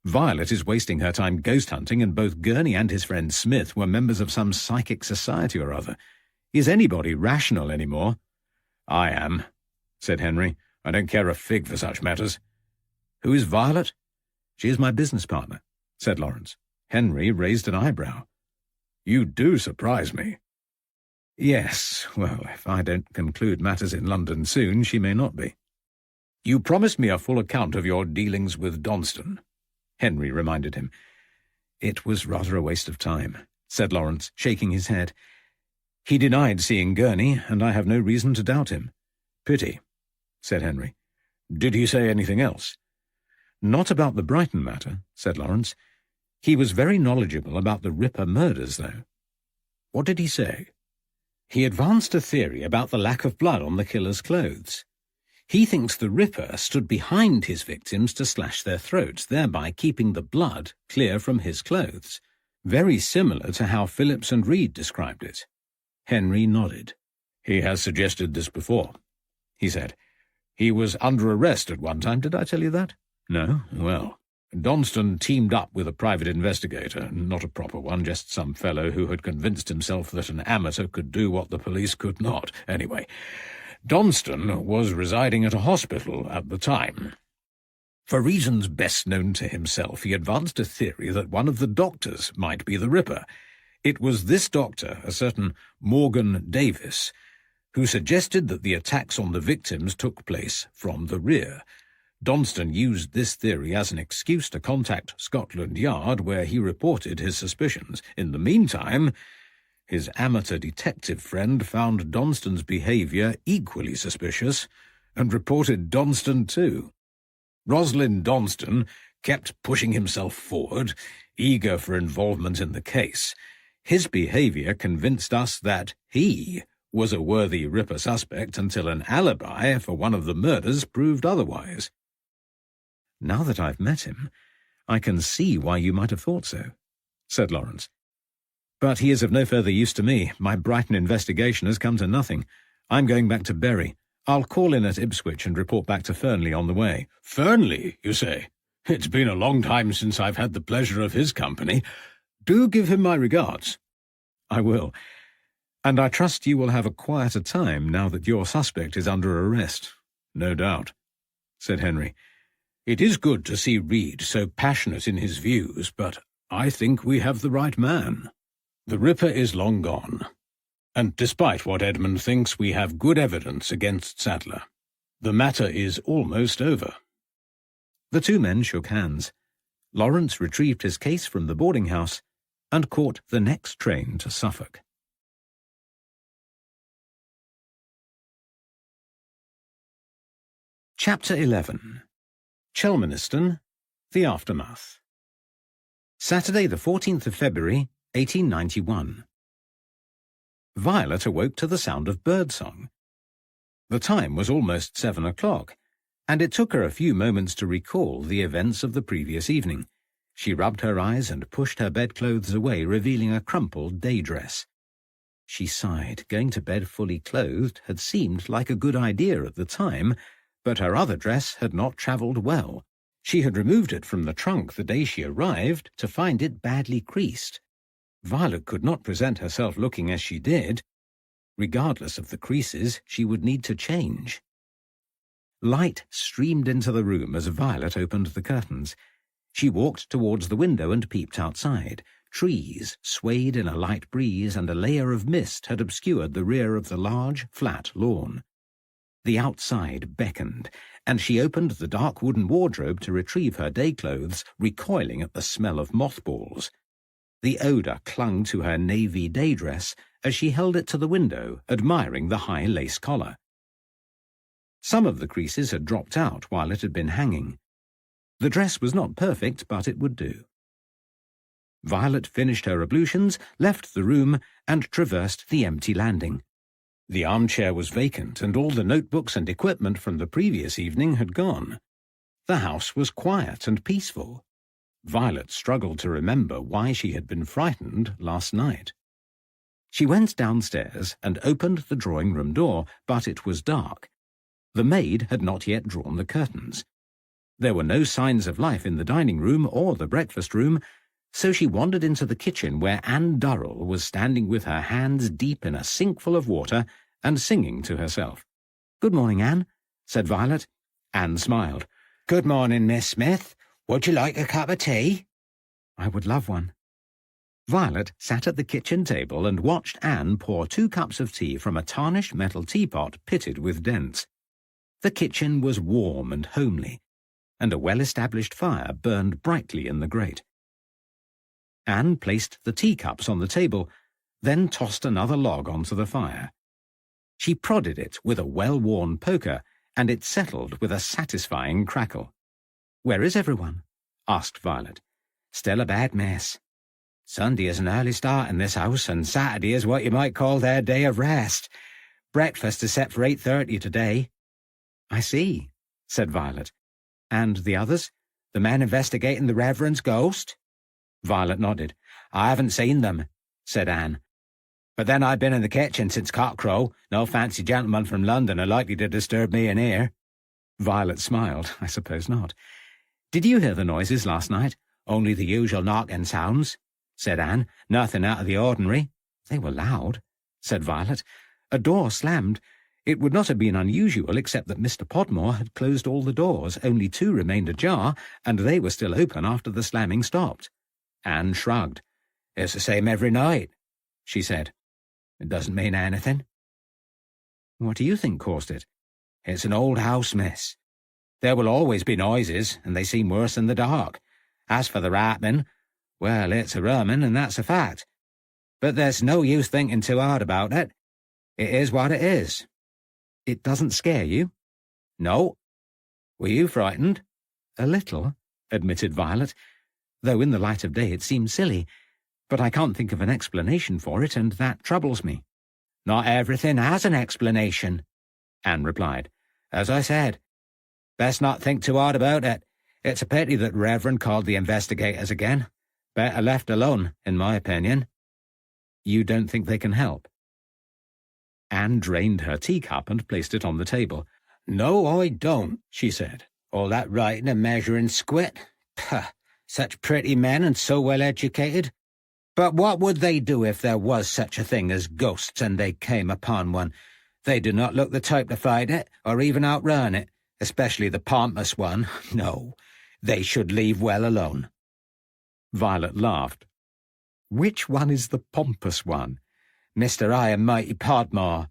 Violet is wasting her time ghost hunting, and both Gurney and his friend Smith were members of some psychic society or other. Is anybody rational any more?" "I am," said Henry. "I don't care a fig for such matters." "Who is Violet?" "She is my business partner," said Lawrence. Henry raised an eyebrow. "You do surprise me." "Yes, well, if I don't conclude matters in London soon, she may not be." "You promised me a full account of your dealings with Donston," Henry reminded him. "It was rather a waste of time," said Lawrence, shaking his head. "He denied seeing Gurney, and I have no reason to doubt him." "Pity," said Henry. "Did he say anything else?" "Not about the Brighton matter," said Lawrence. "He was very knowledgeable about the Ripper murders, though." "What did he say?" "He advanced a theory about the lack of blood on the killer's clothes. He thinks the Ripper stood behind his victims to slash their throats, thereby keeping the blood clear from his clothes. Very similar to how Phillips and Reed described it." Henry nodded. "He has suggested this before," he said. "He was under arrest at one time, did I tell you that?" "No? Well, Donston teamed up with a private investigator, not a proper one, just some fellow who had convinced himself that an amateur could do what the police could not. Anyway, Donston was residing at a hospital at the time. For reasons best known to himself, he advanced a theory that one of the doctors might be the Ripper. It was this doctor, a certain Morgan Davis, who suggested that the attacks on the victims took place from the rear. Donston used this theory as an excuse to contact Scotland Yard, where he reported his suspicions. In the meantime, his amateur detective friend found Donston's behaviour equally suspicious and reported Donston too. Rosalind Donston kept pushing himself forward, eager for involvement in the case. His behaviour convinced us that he was a worthy Ripper suspect until an alibi for one of the murders proved otherwise." "Now that I've met him, I can see why you might have thought so," said Lawrence. "But he is of no further use to me. My Brighton investigation has come to nothing. I'm going back to Bury. I'll call in at Ipswich and report back to Fernley on the way." "Fernley, you say? It's been a long time since I've had the pleasure of his company. Do give him my regards." "I will. And I trust you will have a quieter time now that your suspect is under arrest." "No doubt," said Henry. "It is good to see Reed so passionate in his views, but I think we have the right man. The Ripper is long gone, and despite what Edmund thinks, we have good evidence against Sadler. The matter is almost over." The two men shook hands. Lawrence retrieved his case from the boarding-house and caught the next train to Suffolk. Chapter 11. Chelmaniston, the Aftermath. Saturday, the 14th of February, 1891. Violet awoke to the sound of birdsong. The time was almost 7 o'clock, and it took her a few moments to recall the events of the previous evening. She rubbed her eyes and pushed her bedclothes away, revealing a crumpled day dress. She sighed. Going to bed fully clothed had seemed like a good idea at the time,
but her other dress had not travelled well. She had removed it from the trunk the day she arrived to find it badly creased. Violet could not present herself looking as she did. Regardless of the creases, she would need to change. Light streamed into the room as Violet opened the curtains. She walked towards the window and peeped outside. Trees swayed in a light breeze, and a layer of mist had obscured the rear of the large, flat lawn. The outside beckoned, and she opened the dark wooden wardrobe to retrieve her day clothes, recoiling at the smell of mothballs. The odour clung to her navy day dress as she held it to the window, admiring the high lace collar. Some of the creases had dropped out while it had been hanging. The dress was not perfect, but it would do. Violet finished her ablutions, left the room, and traversed the empty landing. The armchair was vacant, and all the notebooks and equipment from the previous evening had gone. The house was quiet and peaceful. Violet struggled to remember why she had been frightened last night. She went downstairs and opened the drawing-room door, but it was dark. The maid had not yet drawn the curtains. There were no signs of life in the dining-room or the breakfast-room, so she wandered into the kitchen where Anne Durrell was standing with her hands deep in a sinkful of water and singing to herself. "Good morning, Anne," said Violet. Anne smiled.
"Good morning, Miss Smith. Would you like a cup of tea?"
"I would love one." Violet sat at the kitchen table and watched Anne pour 2 cups of tea from a tarnished metal teapot pitted with dents. The kitchen was warm and homely, and a well-established fire burned brightly in the grate. Anne placed the teacups on the table, then tossed another log onto the fire. She prodded it with a well-worn poker, and it settled with a satisfying crackle. "Where is everyone?" asked Violet.
"Still a bad mess. Sunday is an early start in this house, and Saturday is what you might call their day of rest. Breakfast is set for 8:30 today."
"I see," said Violet. "And the others?
The men investigating the Reverend's ghost?"
Violet nodded.
"I haven't seen them," said Anne. "But then I've been in the kitchen since cockcrow. No fancy gentleman from London are likely to disturb me in here."
Violet smiled. "I suppose not. Did you hear the noises last night?"
"Only the usual knocking sounds," said Anne. "Nothing out of the ordinary."
"They were loud," said Violet. "A door slammed. It would not have been unusual except that Mr. Podmore had closed all the doors. Only 2 remained ajar, and they were still open after the slamming stopped."
Anne shrugged. "It's the same every night," she said. "It doesn't mean anything."
"What do you think caused it?"
"It's an old house, miss. There will always be noises, and they seem worse in the dark. As for the rapping, well, it's a rummin, and that's a fact. But there's no use thinking too hard about it. It is what it is."
"It doesn't scare you?"
"No. Were you frightened?"
"A little," admitted Violet, though in the light of day it seemed silly. "But I can't think of an explanation for it, and that troubles me."
"Not everything has an explanation," Anne replied. "As I said, best not think too hard about it. It's a pity that Reverend called the investigators again. Better left alone, in my opinion."
"You don't think they can help?" Anne drained her teacup and placed it on the table.
"No, I don't," she said. "All that writing and measuring squit. Pah! Such pretty men and so well educated. But what would they do if there was such a thing as ghosts and they came upon one? They do not look the type to fight it, or even outrun it, especially the pompous one. No, they should leave well alone."
Violet laughed. "Which one is the pompous one?"
"Mr. High and Mighty Podmore,"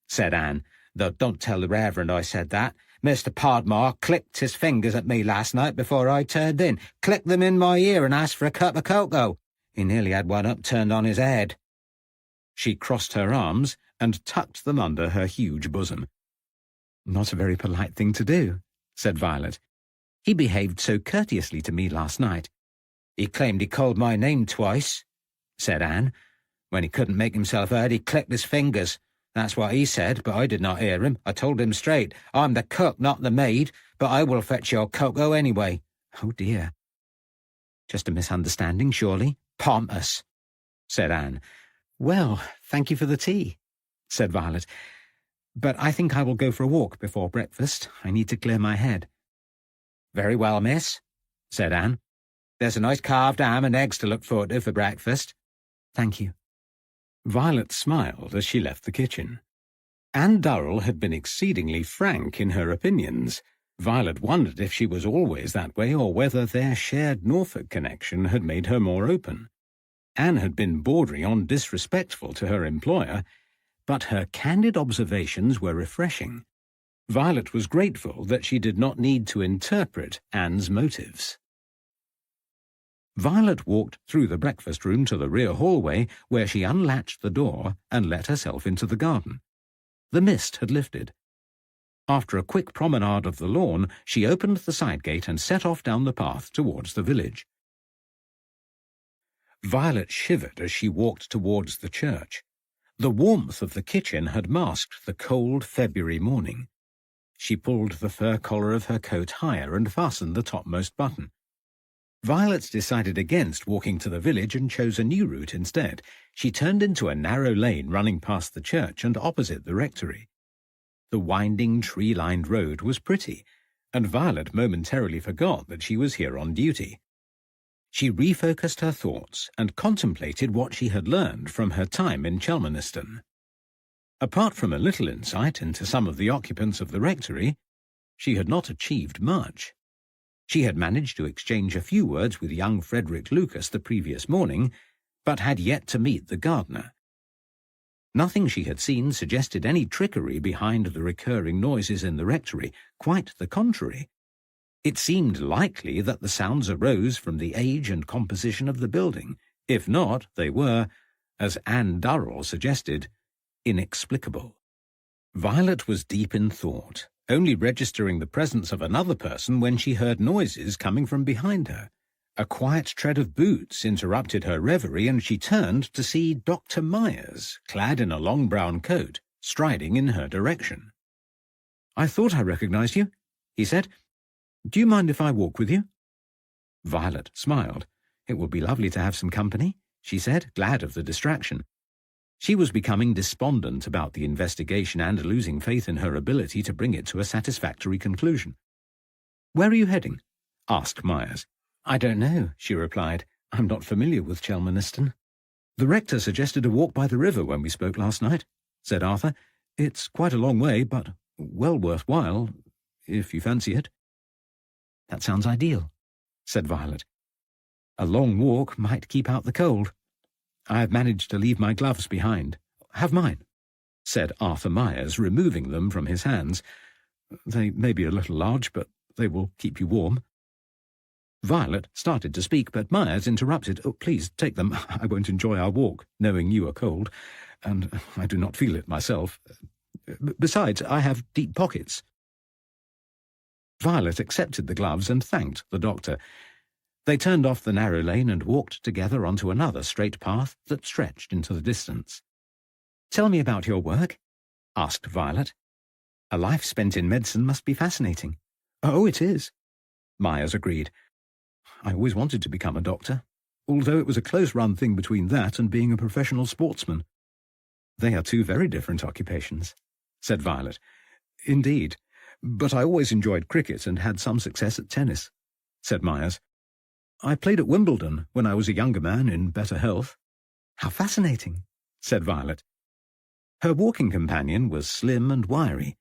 said Anne, "though don't tell the Reverend I said that. Mr. Podmore clicked his fingers at me last night before I turned in, clicked them in my ear and asked for a cup of cocoa. He nearly had one upturned on his head."
She crossed her arms and tucked them under her huge bosom. "Not a very polite thing to do," said Violet. "He behaved so courteously to me last night."
"He claimed he called my name twice," said Anne. "When he couldn't make himself heard, he clicked his fingers. That's what he said, but I did not hear him. I told him straight, I'm the cook, not the maid, but I will fetch your cocoa anyway."
"Oh, dear. Just a misunderstanding, surely?"
"Pompous," said Anne.
"Well, thank you for the tea," said Violet.
But I think I will go for a walk before breakfast. I need to clear my head."
"Very well, miss," said Anne. "There's a nice carved ham and eggs to look forward to for breakfast."
"Thank you."
Violet smiled as she left the kitchen. Anne Durrell had been exceedingly frank in her opinions. Violet wondered if she was always that way or whether their shared Norfolk connection had made her more open. Anne had been bordering on disrespectful to her employer, but her candid observations were refreshing. Violet was grateful that she did not need to interpret Anne's motives. Violet walked through the breakfast room to the rear hallway, where she unlatched the door and let herself into the garden. The mist had lifted. After a quick promenade of the lawn, she opened the side gate and set off down the path towards the village. Violet shivered as she walked towards the church. The warmth of the kitchen had masked the cold February morning. She pulled the fur collar of her coat higher and fastened the topmost button. Violet decided against walking to the village and chose a new route instead. She turned into a narrow lane running past the church and opposite the rectory. The winding, tree-lined road was pretty, and Violet momentarily forgot that she was here on duty. She refocused her thoughts and contemplated what she had learned from her time in Chelmaniston. Apart from a little insight into some of the occupants of the rectory, she had not achieved much. She had managed to exchange a few words with young Frederick Lucas the previous morning, but had yet to meet the gardener. Nothing she had seen suggested any trickery behind the recurring noises in the rectory, quite the contrary. It seemed likely that the sounds arose from the age and composition of the building. If not, they were, as Anne Durrell suggested, inexplicable. Violet was deep in thought, only registering the presence of another person when she heard noises coming from behind her. A quiet tread of boots interrupted her reverie, and she turned to see Dr. Myers, clad in a long brown coat, striding in her direction. "I thought I recognized you," he said. "Do you mind if I walk with you?" Violet smiled. "It will be lovely to have some company," she said, glad of the distraction. She was becoming despondent about the investigation and losing faith in her ability to bring it to a satisfactory conclusion. "Where are you heading?" asked Myers. "I don't know," she replied. "I'm not familiar with Chelmaniston." "The rector suggested a walk by the river when we spoke last night," said Arthur. "It's quite a long way, but well worthwhile, if you fancy it." "That sounds ideal," said Violet. "A long walk might keep out the cold. I've managed to leave my gloves behind. Have mine," said Arthur Myers, removing them from his hands. "They may be a little large, but they will keep you warm." Violet started to speak, but Myers interrupted. "Oh, please take them. I won't enjoy our walk, knowing you are cold, and I do not feel it myself. Besides, I have deep pockets." Violet accepted the gloves and thanked the doctor. They turned off the narrow lane and walked together onto another straight path that stretched into the distance. "Tell me about your work," asked Violet. "A life spent in medicine must be fascinating." "Oh, it is," Myers agreed. "I always wanted to become a doctor, although it was a close-run thing between that and being a professional sportsman." "They are two very different occupations," said Violet. "Indeed, but I always enjoyed cricket and had some success at tennis," said Myers. "I played at Wimbledon when I was a younger man in better health." "How fascinating," said Violet. Her walking companion was slim and wiry.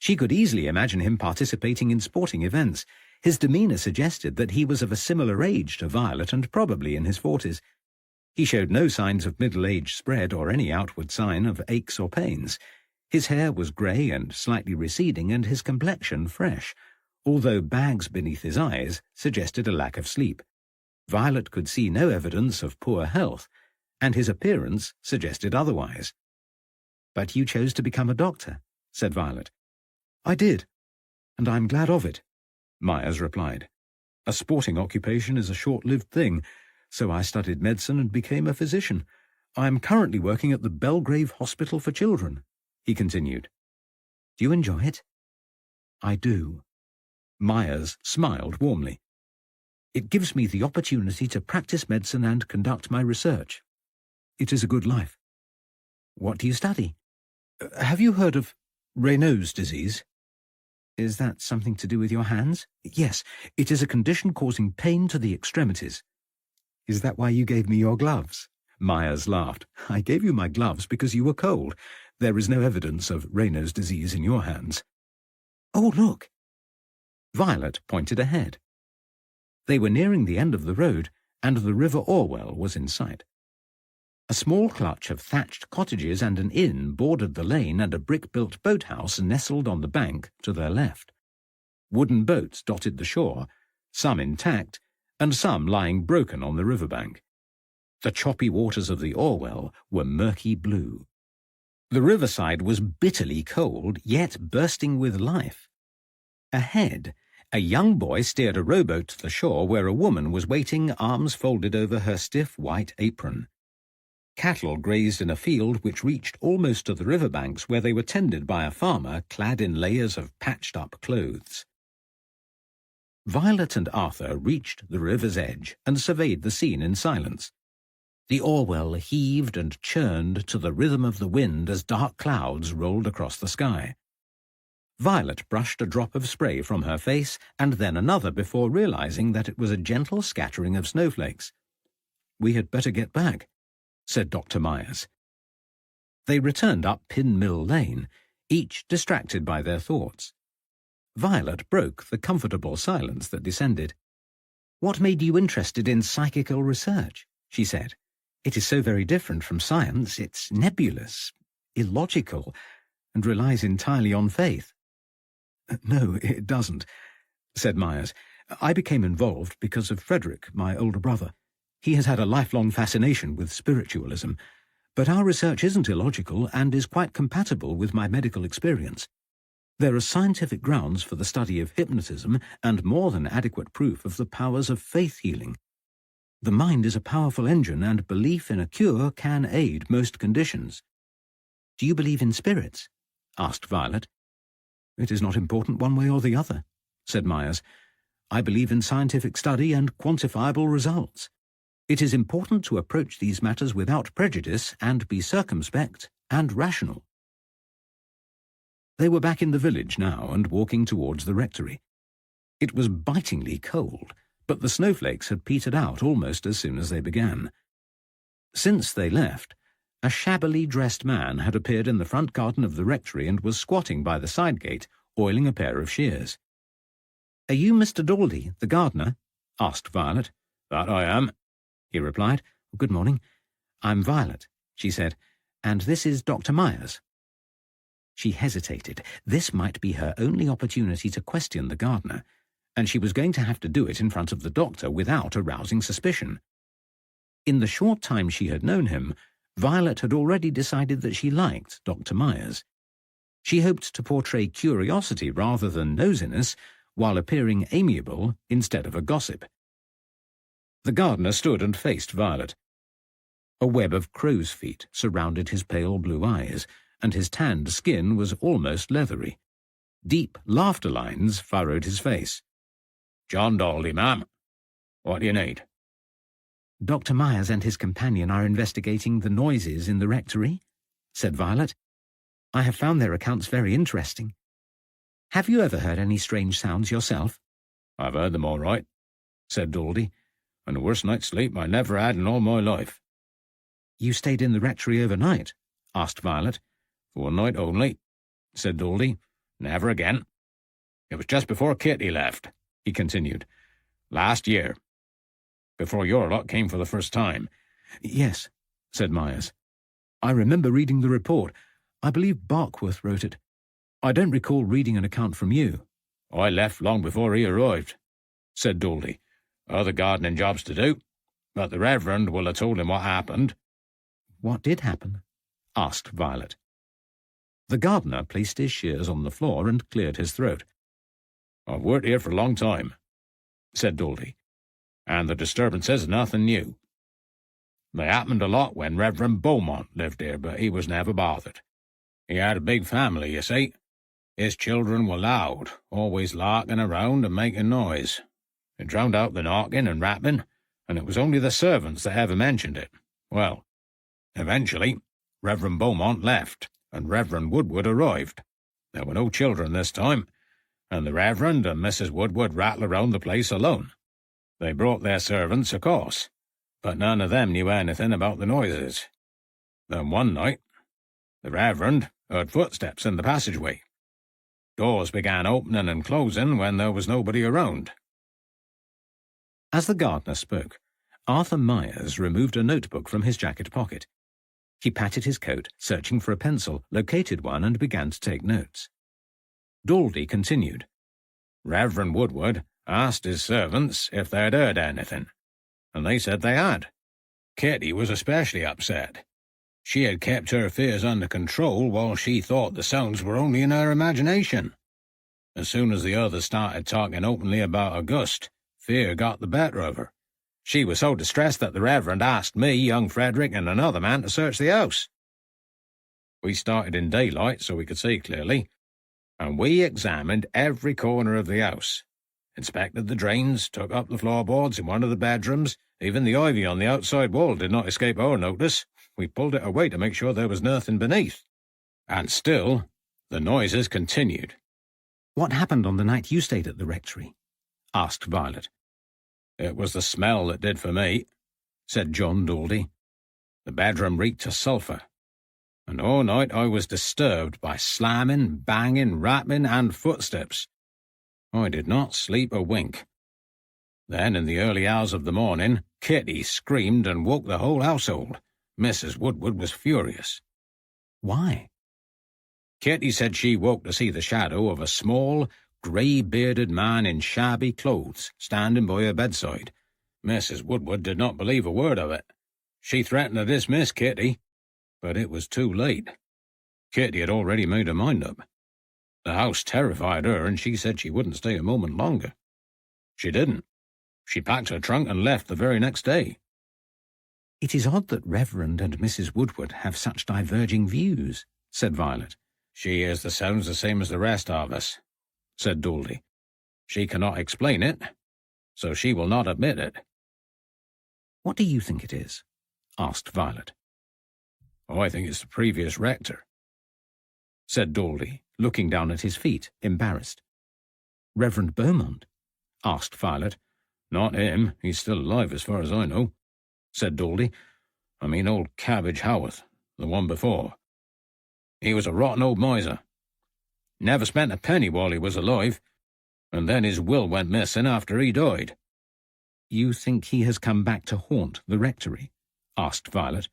She could easily imagine him participating in sporting events. His demeanour suggested that he was of a similar age to Violet and probably in his 40s. He showed no signs of middle-age spread or any outward sign of aches or pains. His hair was grey and slightly receding, and his complexion fresh, although bags beneath his eyes suggested a lack of sleep. Violet could see no evidence of poor health, and his appearance suggested otherwise. "But you chose to become a doctor," said Violet. "I did, and I'm glad of it," Myers replied. "A sporting occupation is a short-lived thing, so I studied medicine and became a physician. I am currently working at the Belgrave Hospital for Children," he continued. "Do you enjoy it?" "I do." Myers smiled warmly. "It gives me the opportunity to practice medicine and conduct my research. It is a good life." "What do you study?" "Have you heard of Raynaud's disease? Is that something to do with your hands? Yes, it is a condition causing pain to the extremities. Is that why you gave me your gloves? Myers laughed. I gave you my gloves because you were cold. There is no evidence of Raynaud's disease in your hands. Oh, look! Violet pointed ahead. They were nearing the end of the road, and the River Orwell was in sight. A small clutch of thatched cottages and an inn bordered the lane, and a brick-built boathouse nestled on the bank to their left. Wooden boats dotted the shore, some intact, and some lying broken on the riverbank. The choppy waters of the Orwell were murky blue. The riverside was bitterly cold, yet bursting with life. Ahead, a young boy steered a rowboat to the shore where a woman was waiting, arms folded over her stiff white apron. Cattle grazed in a field which reached almost to the riverbanks, where they were tended by a farmer clad in layers of patched-up clothes. Violet and Arthur reached the river's edge and surveyed the scene in silence. The Orwell heaved and churned to the rhythm of the wind as dark clouds rolled across the sky. Violet brushed a drop of spray from her face and then another before realizing that it was a gentle scattering of snowflakes. "We had better get back," said Dr. Myers. They returned up Pin Mill Lane, each distracted by their thoughts. Violet broke the comfortable silence that descended. "What made you interested in psychical research?" she said. "It is so very different from science. It's nebulous, illogical, and relies entirely on faith." "No, it doesn't," said Myers. "I became involved because of Frederick, my older brother. He has had a lifelong fascination with spiritualism, but our research isn't illogical and is quite compatible with my medical experience. There are scientific grounds for the study of hypnotism and more than adequate proof of the powers of faith healing. The mind is a powerful engine, and belief in a cure can aid most conditions." "Do you believe in spirits?" asked Violet. "It is not important one way or the other," said Myers. "I believe in scientific study and quantifiable results. It is important to approach these matters without prejudice and be circumspect and rational." They were back in the village now and walking towards the rectory. It was bitingly cold, but the snowflakes had petered out almost as soon as they began. Since they left, a shabbily dressed man had appeared in the front garden of the rectory and was squatting by the side gate, oiling a pair of shears. "Are you Mr. Daldy, the gardener?" asked Violet.
"That I am,"
he replied. "Good morning. I'm Violet," she said, "and this is Dr. Myers." She hesitated. This might be her only opportunity to question the gardener, and she was going to have to do it in front of the doctor without arousing suspicion. In the short time she had known him, Violet had already decided that she liked Dr. Myers. She hoped to portray curiosity rather than nosiness, while appearing amiable instead of a gossip. The gardener stood and faced Violet. A web of crow's feet surrounded his pale blue eyes, and his tanned skin was almost leathery. Deep laughter lines furrowed his face.
"John Daldy, ma'am. What do you need?"
"Dr. Myers and his companion are investigating the noises in the rectory," said Violet. "I have found their accounts very interesting. Have you ever heard any strange sounds yourself?"
"I've heard them all right," said Daldy, "and the worst night's sleep I never had in all my life."
"You stayed in the rectory overnight?" asked Violet.
"For one night only," said Daldy. "Never again. It was just before Kitty left," he continued. "Last year. Before your lot came for the first time."
"Yes," said Myers. "I remember reading the report. I believe Barkworth wrote it. I don't recall reading an account from you."
"I left long before he arrived," said Daldy. "Other gardening jobs to do, but the Reverend will have told him what happened."
"What did happen?" asked Violet. The gardener placed his shears on the floor and cleared his throat.
"I've worked here for a long time," said Daldy, "and the disturbances are nothing new. They happened a lot when Reverend Beaumont lived here, but he was never bothered. He had a big family, you see. His children were loud, always larking around and making noise. It drowned out the knocking and rapping, and it was only the servants that ever mentioned it. Well, eventually, Reverend Beaumont left, and Reverend Woodward arrived. There were no children this time, and the Reverend and Mrs. Woodward rattled around the place alone. They brought their servants, of course, but none of them knew anything about the noises. Then one night, the Reverend heard footsteps in the passageway. Doors began opening and closing when there was nobody around.
As the gardener spoke, Arthur Myers removed a notebook from his jacket pocket. He patted his coat, searching for a pencil, located one, and began to take notes. Daldy continued.
Reverend Woodward asked his servants if they'd heard anything, and they said they had. Kitty was especially upset. She had kept her fears under control while she thought the sounds were only in her imagination. As soon as the others started talking openly about August, fear got the better of her. She was so distressed that the Reverend asked me, young Frederick, and another man to search the house. We started in daylight so we could see clearly, and we examined every corner of the house, inspected the drains, took up the floorboards in one of the bedrooms. Even the ivy on the outside wall did not escape our notice. We pulled it away to make sure there was nothing beneath. And still, the noises continued.
"What happened on the night you stayed at the rectory?" asked Violet.
It was the smell that did for me, said John Daldy. The bedroom reeked of sulphur, and all night I was disturbed by slamming, banging, rapping, and footsteps. I did not sleep a wink. Then, in the early hours of the morning, Kitty screamed and woke the whole household. Mrs. Woodward was furious.
"Why?"
Kitty said she woke to see the shadow of a small, grey-bearded man in shabby clothes standing by her bedside. Mrs. Woodward did not believe a word of it. She threatened to dismiss Kitty, but it was too late. Kitty had already made her mind up. The house terrified her, and she said she wouldn't stay a moment longer. She didn't. She packed her trunk and left the very next day.
"It is odd that Reverend and Mrs. Woodward have such diverging views," said Violet.
She hears the sounds the same as the rest of us, said Daldy. She cannot explain it, so she will not admit it.
"What do you think it is?" asked Violet.
I think it's the previous rector, said Daldy, looking down at his feet, embarrassed.
"Reverend Beaumont?"
asked Violet. Not him. He's still alive as far as I know, said Daldy. I mean old Cabbage Howarth, the one before. He was a rotten old miser. Never spent a penny while he was alive, and then his will went missing after he died.
"You think he has come back to haunt the rectory?" asked Violet.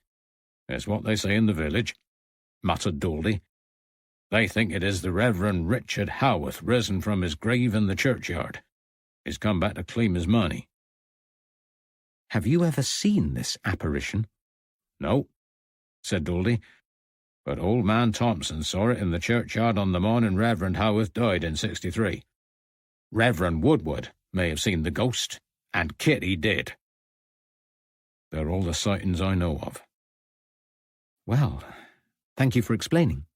It's what they say in the village, muttered Daldy. They think it is the Reverend Richard Howarth risen from his grave in the churchyard. He's come back to claim his money.
"Have you ever seen this apparition?"
No, said Daldy, but old man Thompson saw it in the churchyard on the morning Reverend Howarth died in '63. Reverend Woodward may have seen the ghost, and Kitty did. They're all the sightings I know of.
"Well, thank you for explaining,"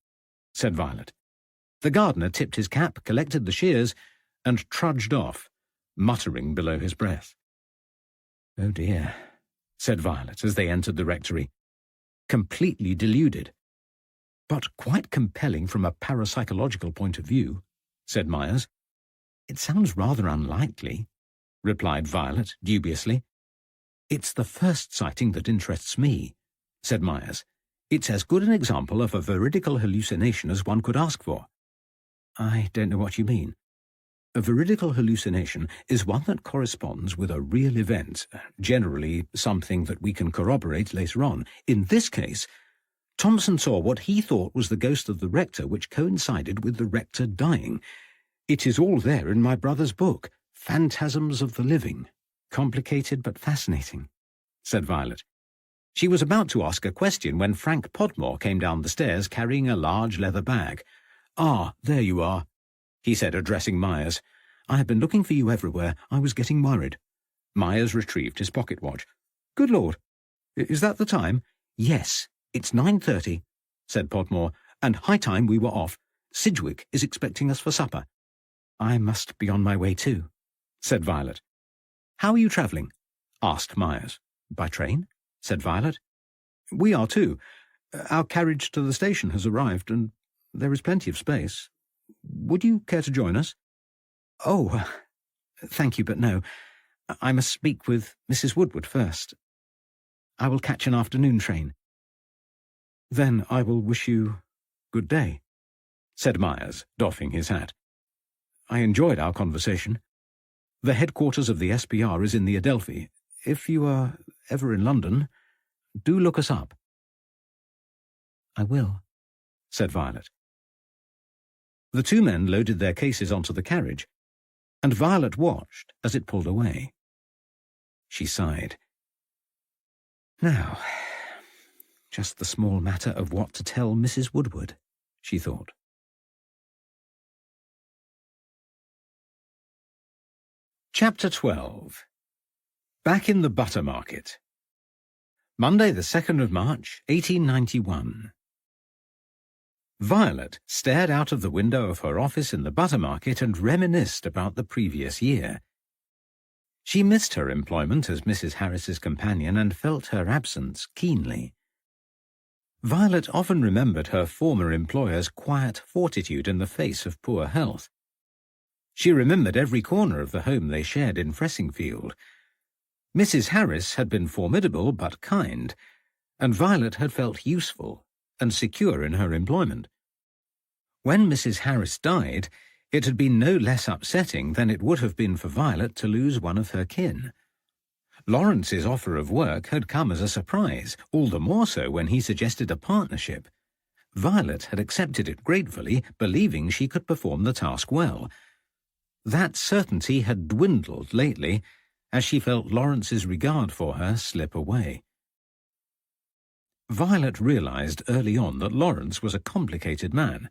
said Violet. The gardener tipped his cap, collected the shears, and trudged off, muttering below his breath. "Oh dear," said Violet as they entered the rectory. "Completely deluded. But quite compelling from a parapsychological point of view," said Myers. "It sounds rather unlikely," replied Violet dubiously. "It's the first sighting that interests me," said Myers. "It's as good an example of a veridical hallucination as one could ask for." "I don't know what you mean." "A veridical hallucination is one that corresponds with a real event, generally something that we can corroborate later on. In this case, Thompson saw what he thought was the ghost of the rector, which coincided with the rector dying. It is all there in my brother's book, Phantasms of the Living. Complicated but fascinating," said Violet. She was about to ask a question when Frank Podmore came down the stairs carrying a large leather bag. "Ah, there you are," he said, addressing Myers. "I have been looking for you everywhere. I was getting worried." Myers retrieved his pocket watch. "Good Lord, is that the time?" "Yes, it's 9:30, said Podmore, "and high time we were off. Sidgwick is expecting us for supper." "I must be on my way too," said Violet. "How are you travelling?" asked Myers. "By train?" said Violet. "We are too. Our carriage to the station has arrived, and there is plenty of space. Would you care to join us?
Oh, thank you, but no. I must speak with Mrs. Woodward first. I will catch an afternoon train.
Then I will wish you good day, said Myers, doffing his hat. I enjoyed our conversation. The headquarters of the SPR is in the Adelphi. If you are ever in London, do look us up.
I will,
said Violet. The two men loaded their cases onto the carriage, and Violet watched as it pulled away. She sighed. Now, just the small matter of what to tell Mrs. Woodward, she thought. Chapter 12. Back in the Butter Market. Monday the 2nd of March, 1891. Violet stared out of the window of her office in the Butter Market and reminisced about the previous year. She missed her employment as Mrs. Harris's companion and felt her absence keenly. Violet often remembered her former employer's quiet fortitude in the face of poor health. She remembered every corner of the home they shared in Fressingfield. Mrs. Harris had been formidable but kind, and Violet had felt useful and secure in her employment. When Mrs. Harris died, it had been no less upsetting than it would have been for Violet to lose one of her kin. Lawrence's offer of work had come as a surprise, all the more so when he suggested a partnership. Violet had accepted it gratefully, believing she could perform the task well. That certainty had dwindled lately, as she felt Lawrence's regard for her slip away. Violet realized early on that Lawrence was a complicated man,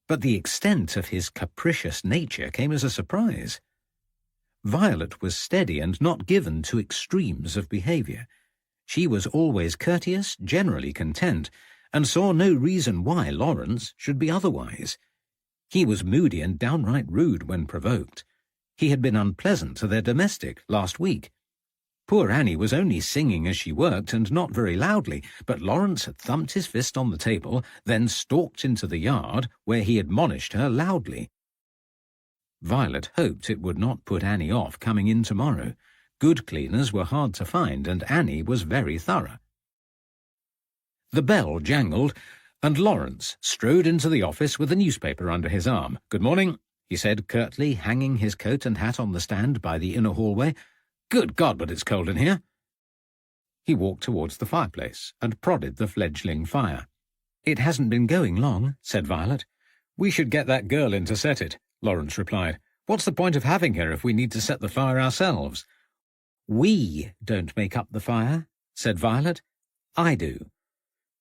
but the extent of his capricious nature came as a surprise. Violet was steady and not given to extremes of behavior. She was always courteous, generally content, and saw no reason why Lawrence should be otherwise. He was moody and downright rude when provoked. He had been unpleasant to their domestic last week. Poor Annie was only singing as she worked and not very loudly, but Lawrence had thumped his fist on the table, then stalked into the yard, where he admonished her loudly. Violet hoped it would not put Annie off coming in tomorrow. Good cleaners were hard to find, and Annie was very thorough. The bell jangled, and Lawrence strode into the office with a newspaper under his arm. "Good morning," he said curtly, hanging his coat and hat on the stand by the inner hallway. "Good God, but it's cold in here." He walked towards the fireplace and prodded the fledgling fire. "It hasn't been going long," said Violet. "We should get that girl in to set it," Lawrence replied. "What's the point of having her if we need to set the fire ourselves?" "We don't make up the fire," said Violet. "I do.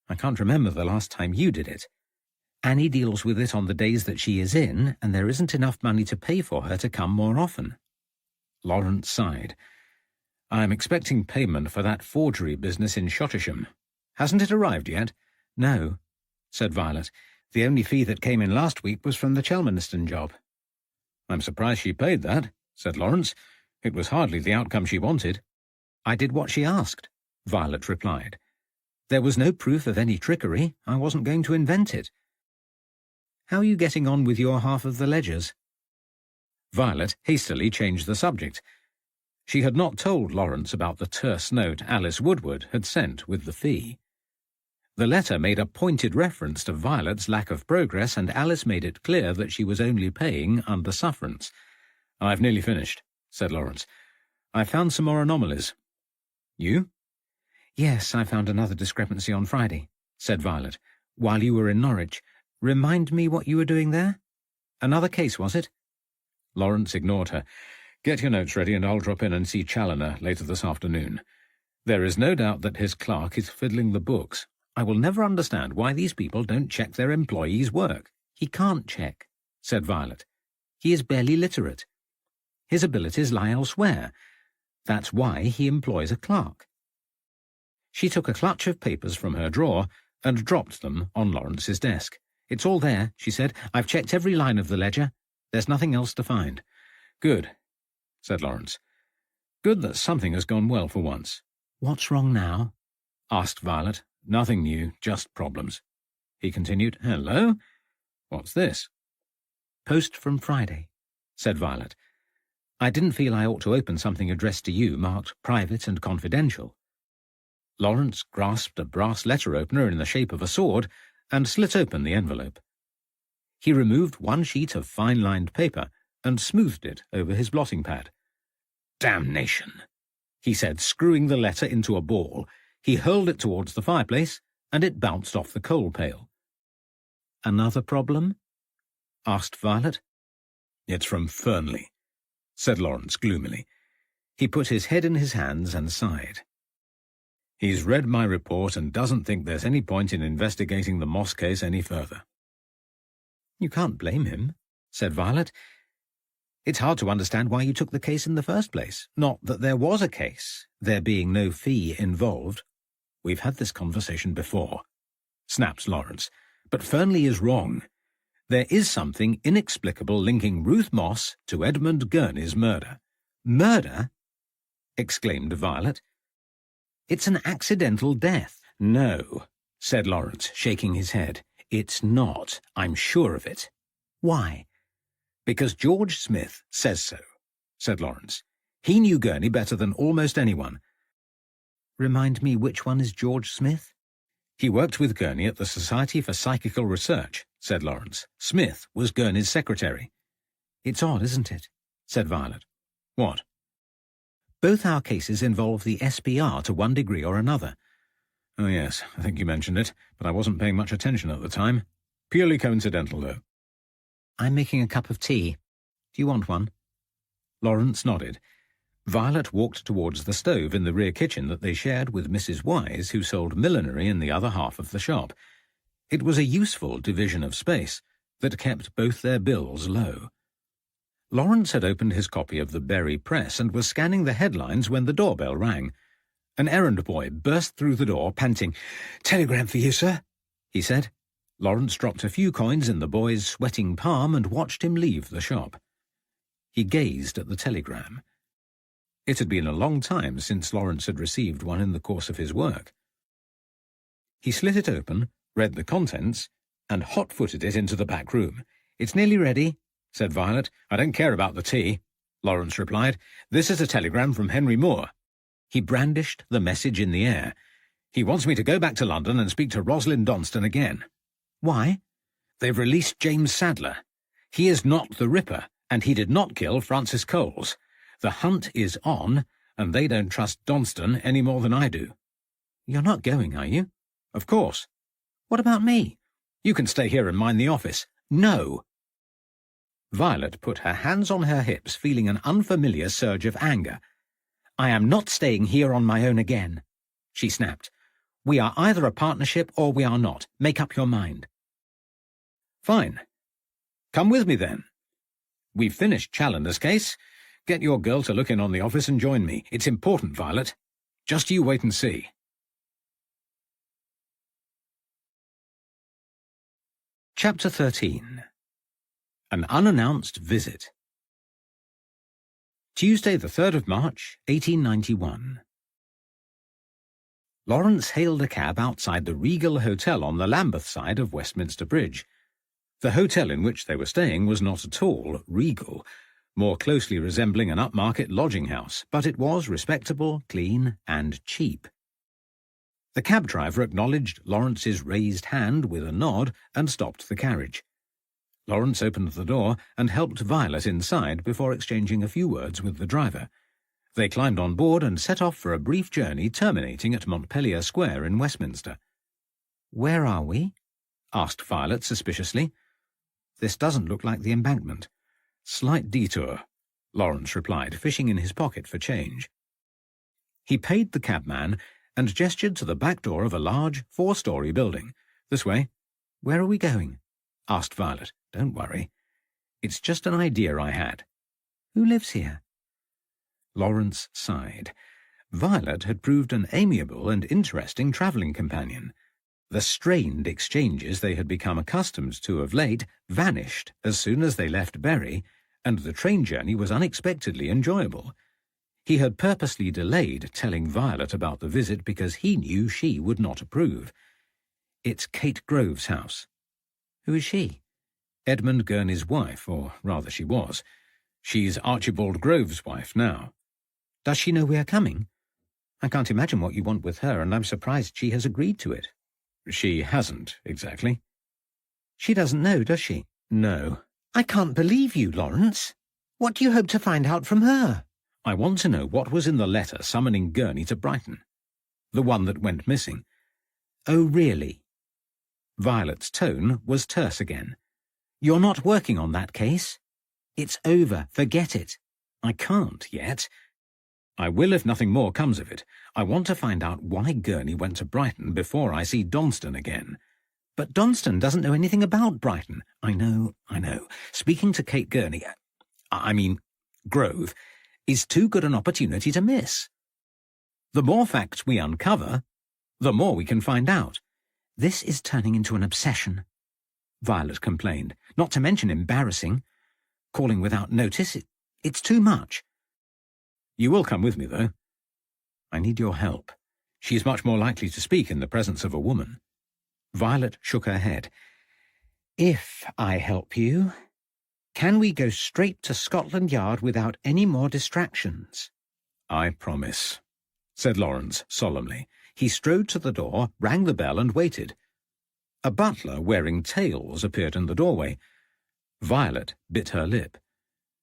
I can't remember the last time you did it. Annie deals with it on the days that she is in, and there isn't enough money to pay for her to come more often." Lawrence sighed. "I'm expecting payment for that forgery business in Shottisham. Hasn't it arrived yet?" "No," said Violet. "The only fee that came in last week was from the Chelmaniston job." "I'm surprised she paid that," said Lawrence. "It was hardly the outcome she wanted." "I did what she asked," Violet replied. "There was no proof of any trickery. I wasn't going to invent it. How are you getting on with your half of the ledgers?" Violet hastily changed the subject. She had not told Lawrence about the terse note Alice Woodward had sent with the fee. The letter made a pointed reference to Violet's lack of progress, and Alice made it clear that she was only paying under sufferance. "I've nearly finished," said Lawrence. "I found some more anomalies." "You?" "Yes, I found another discrepancy on Friday," said Violet, "while you were in Norwich. Remind me what you were doing there? Another case, was it?" Lawrence ignored her. "Get your notes ready and I'll drop in and see Challoner later this afternoon. There is no doubt that his clerk is fiddling the books. I will never understand why these people don't check their employees' work." "He can't check," said Violet. "He is barely literate. His abilities lie elsewhere. That's why he employs a clerk." She took a clutch of papers from her drawer and dropped them on Lawrence's desk. "It's all there," she said. "I've checked every line of the ledger. There's nothing else to find." "Good," said Lawrence. "Good that something has gone well for once." "What's wrong now?" asked Violet. "Nothing new, just problems." He continued, "Hello? What's this?" "Post from Friday," said Violet. "I didn't feel I ought to open something addressed to you, marked private and confidential." Lawrence grasped a brass letter opener in the shape of a sword and slit open the envelope. He removed one sheet of fine-lined paper and smoothed it over his blotting pad. "Damnation!" he said, screwing the letter into a ball. He hurled it towards the fireplace, and it bounced off the coal pail. "Another problem?" asked Violet. "It's from Fernley," said Lawrence gloomily. He put his head in his hands and sighed. "He's read my report and doesn't think there's any point in investigating the Moss case any further." "You can't blame him," said Violet. "It's hard to understand why you took the case in the first place. Not that there was a case, there being no fee involved." "We've had this conversation before," snapped Lawrence. "But Fernley is wrong. There is something inexplicable linking Ruth Moss to Edmund Gurney's murder." "Murder?" exclaimed Violet. "It's an accidental death." "No," said Lawrence, shaking his head. "It's not. I'm sure of it." "Why?" "Because George Smith says so," said Lawrence. "He knew Gurney better than almost anyone." "Remind me, which one is George Smith?" "He worked with Gurney at the Society for Psychical Research," said Lawrence. "Smith was Gurney's secretary." "It's odd, isn't it?" said Violet. "What?" "Both our cases involve the SPR to one degree or another." "Oh, yes, I think you mentioned it, but I wasn't paying much attention at the time. Purely coincidental, though." "I'm making a cup of tea. Do you want one?" Lawrence nodded. Violet walked towards the stove in the rear kitchen that they shared with Mrs. Wise, who sold millinery in the other half of the shop. It was a useful division of space that kept both their bills low. Lawrence had opened his copy of the Berry Press and was scanning the headlines when the doorbell rang. An errand boy burst through the door, panting. "Telegram for you, sir," he said. Lawrence dropped a few coins in the boy's sweating palm and watched him leave the shop. He gazed at the telegram. It had been a long time since Lawrence had received one in the course of his work. He slit it open, read the contents, and hot-footed it into the back room. "It's nearly ready," said Violet. "I don't care about the tea," Lawrence replied. "This is a telegram from Henry Moore." He brandished the message in the air. "He wants me to go back to London and speak to Rosalind Donston again." "Why?" "They've released James Sadler. He is not the Ripper, and he did not kill Francis Coles. The hunt is on, and they don't trust Donston any more than I do." "You're not going, are you?" "Of course." "What about me?" "You can stay here and mind the office." "No." Violet put her hands on her hips, feeling an unfamiliar surge of anger. "I am not staying here on my own again," she snapped. "We are either a partnership or we are not. Make up your mind." "Fine. Come with me, then. We've finished Challender's case. Get your girl to look in on the office and join me. It's important, Violet. Just you wait and see." Chapter 13. An Unannounced Visit. Tuesday, the 3rd of March, 1891. Lawrence hailed a cab outside the Regal Hotel on the Lambeth side of Westminster Bridge. The hotel in which they were staying was not at all regal, more closely resembling an upmarket lodging-house, but it was respectable, clean, and cheap. The cab driver acknowledged Lawrence's raised hand with a nod and stopped the carriage. Lawrence opened the door and helped Violet inside before exchanging a few words with the driver. They climbed on board and set off for a brief journey terminating at Montpellier Square in Westminster. "Where are we?" asked Violet suspiciously. "This doesn't look like the Embankment." "Slight detour," Lawrence replied, fishing in his pocket for change. He paid the cabman and gestured to the back door of a large, 4-story building. "This way." "Where are we going?" asked Violet. "Don't worry. It's just an idea I had." "Who lives here?" Lawrence sighed. Violet had proved an amiable and interesting travelling companion. The strained exchanges they had become accustomed to of late vanished as soon as they left Bury, and the train journey was unexpectedly enjoyable. He had purposely delayed telling Violet about the visit because he knew she would not approve. "It's Kate Grove's house." "Who is she?" Edmund Gurney's wife, or rather she was. She's Archibald Grove's wife now.
Does she know we are coming? I can't imagine what you want with her, and I'm surprised she has agreed to it.
She hasn't, exactly.
She doesn't know, does she?
No.
I can't believe you, Lawrence. What do you hope to find out from her?
I want to know what was in the letter summoning Gurney to Brighton. The one that went missing.
Oh, really?
Violet's tone was terse again.
You're not working on that case? It's over. Forget it.
I can't yet. I will if nothing more comes of it. I want to find out why Gurney went to Brighton before I see Donston again.
But Donston doesn't know anything about Brighton.
I know. Speaking to Kate Gurney, Grove, is too good an opportunity to miss. The more facts we uncover, the more we can find out.
This is turning into an obsession, Violet complained. Not to mention embarrassing. Calling without notice, it's too much.
You will come with me, though. I need your help. She's much more likely to speak in the presence of a woman.
Violet shook her head. If I help you, can we go straight to Scotland Yard without any more distractions?
I promise, said Lawrence solemnly. He strode to the door, rang the bell, and waited. A butler wearing tails appeared in the doorway. Violet bit her lip.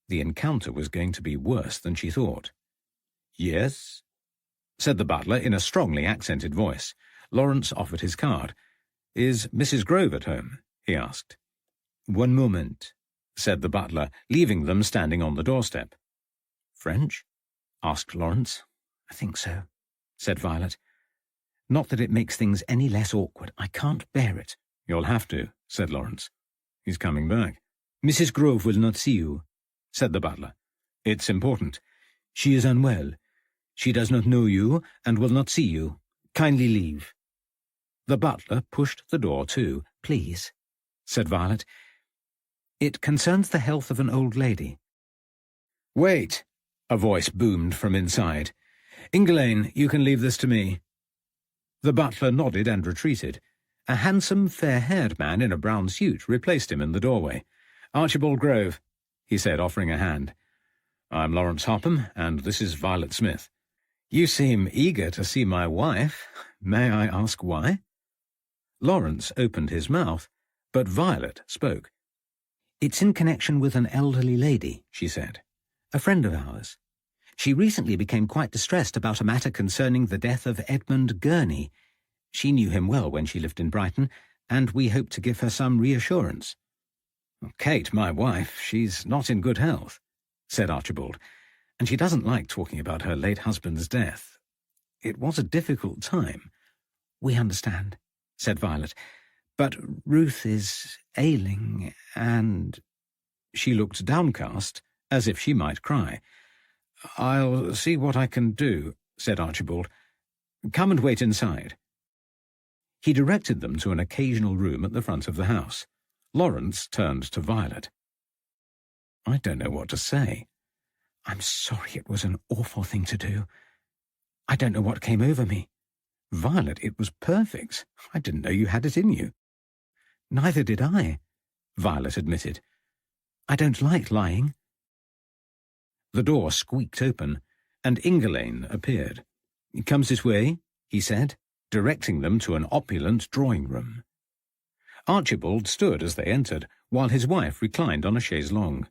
The encounter was going to be worse than she thought. Yes, said the butler in a strongly accented voice. Lawrence offered his card. Is Mrs. Grove at home? He asked.
One moment,
said the butler, leaving them standing on the doorstep.
French?
Asked Lawrence.
I think so, said Violet. Not that it makes things any less awkward. I can't bear it.
You'll have to, said Lawrence. He's coming back.
Mrs. Grove will not see you, said the butler.
It's important.
She is unwell. She does not know you and will not see you. Kindly leave.
The butler pushed the door to.
Please, said Violet. It concerns the health of an old lady.
Wait, a voice boomed from inside. Ingelaine, you can leave this to me. The butler nodded and retreated. A handsome, fair-haired man in a brown suit replaced him in the doorway. Archibald Grove, he said, offering a hand. I'm Lawrence Hopham, and this is Violet Smith. You seem eager to see my wife. May I ask why? Lawrence opened his mouth, but Violet spoke.
It's in connection with an elderly lady, she said. A friend of ours. She recently became quite distressed about a matter concerning the death of Edmund Gurney. She knew him well when she lived in Brighton, and we hope to give her some reassurance.
Kate, my wife, she's not in good health, said Archibald, and she doesn't like talking about her late husband's death. It was a difficult time.
We understand, said Violet, but Ruth is ailing, and...
She looked downcast, as if she might cry. I'll see what I can do, said Archibald. Come and wait inside. He directed them to an occasional room at the front of the house. Lawrence turned to Violet. I don't know what to say.
I'm sorry it was an awful thing to do. I don't know what came over me.
Violet, it was perfect. I didn't know you had it in you.
Neither did I, Violet admitted. I don't like lying.
The door squeaked open, and Ingelaine appeared.
Comes this way, he said,
directing them to an opulent drawing-room. Archibald stood as they entered, while his wife reclined on a chaise-longue.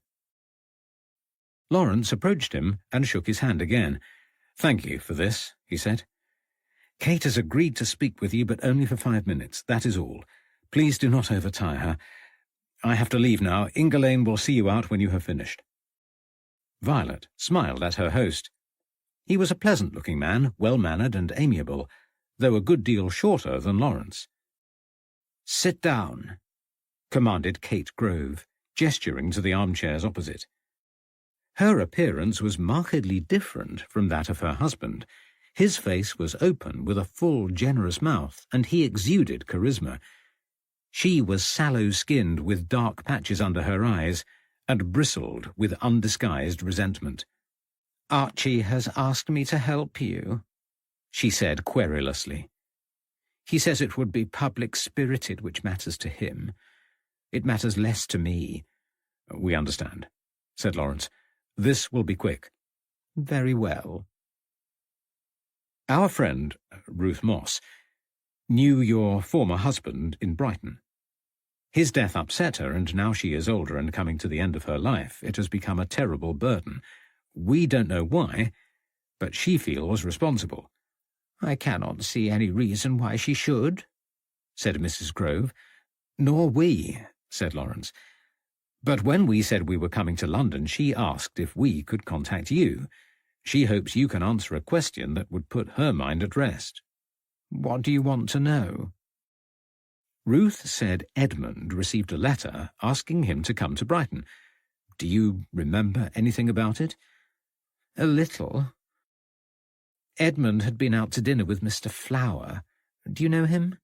Lawrence approached him and shook his hand again. Thank you for this, he said. Kate has agreed to speak with you, but only for 5 minutes. That is all. Please do not overtire her. I have to leave now. Ingelaine will see you out when you have finished. Violet smiled at her host. He was a pleasant-looking man, well-mannered and amiable, though a good deal shorter than Lawrence.
Sit down, commanded Kate Grove, gesturing to the armchairs opposite.
Her appearance was markedly different from that of her husband. His face was open, with a full, generous mouth, and he exuded charisma. She was sallow-skinned, with dark patches under her eyes, and bristled with undisguised resentment.
Archie has asked me to help you, she said querulously. He says it would be public-spirited, which matters to him.
It matters less to me." "We understand," said Lawrence. "This will be quick." "Very well." "Our friend, Ruth Moss, knew your former husband in Brighton. His death upset her, and now she is older and coming to the end of her life, it has become a terrible burden. We don't know why, but she feels responsible." "I cannot see any reason why she should," said Mrs. Grove. "Nor we," said Lawrence. "But when we said we were coming to London, she asked if we could contact you. She hopes you can answer a question that would put her mind at rest." "What do you want to know?" "Ruth said Edmund received a letter asking him to come to Brighton. Do you remember anything about it?" "A little. Edmund had been out to dinner with Mr. Flower. Do you know him?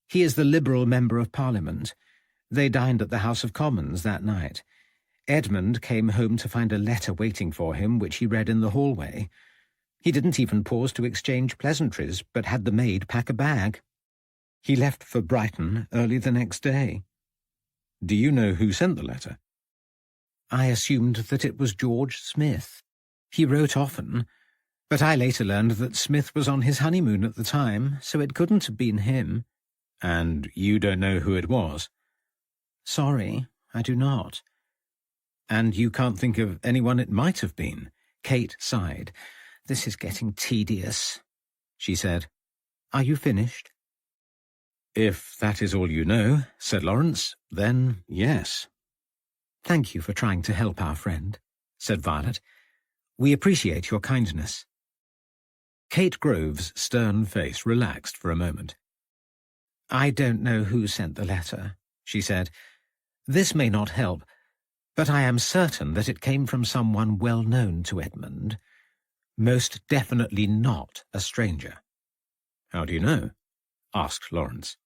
He is the Liberal Member of Parliament. They dined at the House of Commons that night. Edmund came home to find a letter waiting for him, which he read in the hallway. He didn't even pause to exchange pleasantries, but had the maid pack a bag. He left for Brighton early the next day." "Do you know who sent the letter?" "I assumed that it was George Smith. He wrote often, but I later learned that Smith was on his honeymoon at the time, so it couldn't have been him." "And you don't know who it was?" "Sorry, I do not." "And you can't think of anyone it might have been?" Kate sighed. "This is getting tedious," she said. "Are you finished?" "If that is all you know," said Lawrence, "then yes." "Thank you for trying to help our friend," said Violet. "We appreciate your kindness." Kate Grove's stern face relaxed for a moment. "I don't know who sent the letter," she said. "This may not help, but I am certain that it came from someone well known to Edmund. Most definitely not a stranger." "How do you know?" asked Lawrence.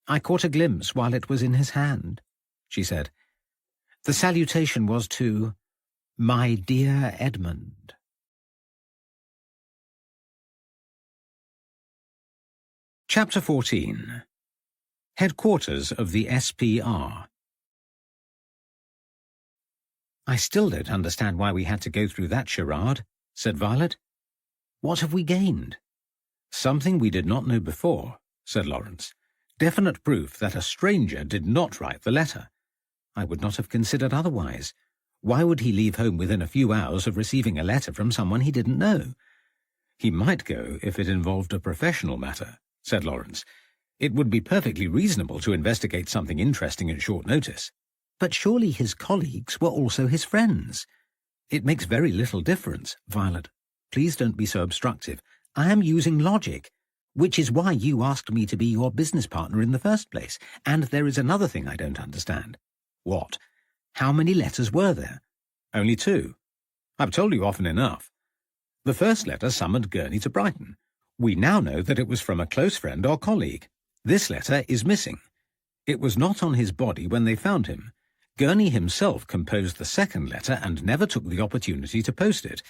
"I caught a glimpse while it was in his hand," she said. "The salutation was to 'My dear Edmund.'" Chapter 14. Headquarters of the SPR. "I still don't understand why we had to go through that charade," said Violet. "What have we gained?" "Something we did not know before," said Lawrence. "Definite proof that a stranger did not write the letter. I would not have considered otherwise. Why would he leave home within a few hours of receiving a letter from someone he didn't know?" "He might go if it involved a professional matter," said Lawrence. "It would be perfectly reasonable to investigate something interesting at short notice." "But surely his colleagues were also his friends." "It makes very little difference, Violet. Please don't be so obstructive. I am using logic, which is why you asked me to be your business partner in the first place. And there is another thing I don't understand." "What?" "How many letters were there?" "Only 2. I've told you often enough. The first letter summoned Gurney to Brighton. We now know that it was from a close friend or colleague. This letter is missing. It was not on his body when they found him. Gurney himself composed the second letter and never took the opportunity to post it.